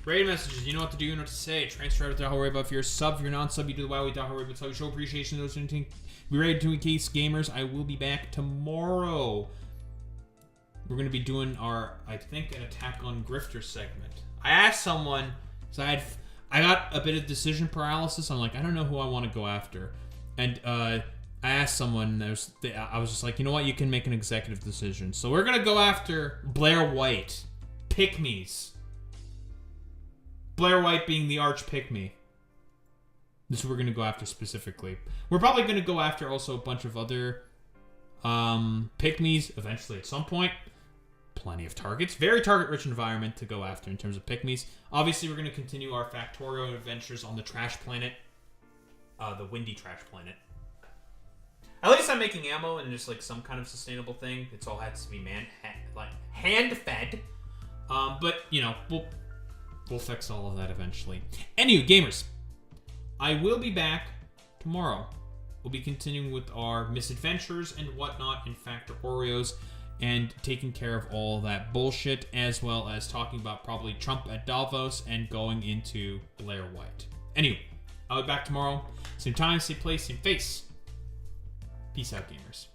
Raid messages, you know what to do, you know what to say. Transfer out without worry about if you're a sub. If you're non-sub, you do the wow without worry about. So show appreciation to those who think we raid to Case Gamers. I will be back tomorrow. We're gonna be doing our, I think, an Attack on Grifter segment. I asked someone, so I got a bit of decision paralysis. I'm like, I don't know who I want to go after. And I asked someone, I was just like, you know what, you can make an executive decision. So we're going to go after Blair White. Pick-me's. Blair White being the arch pick-me. This is what we're going to go after specifically. We're probably going to go after also a bunch of other pick-me's eventually at some point. Plenty of targets. Very target-rich environment to go after in terms of pick-me's. Obviously, we're going to continue our Factorio adventures on the trash planet. The windy trash planet. At least I'm making ammo and just like some kind of sustainable thing. It's all has to be hand-fed. But you know, we'll fix all of that eventually. Anywho, gamers, I will be back tomorrow. We'll be continuing with our misadventures and whatnot in Factorios and taking care of all that bullshit, as well as talking about probably Trump at Davos and going into Blair White. Anyway, I'll be back tomorrow. Same time, same place, same face. Peace out, gamers.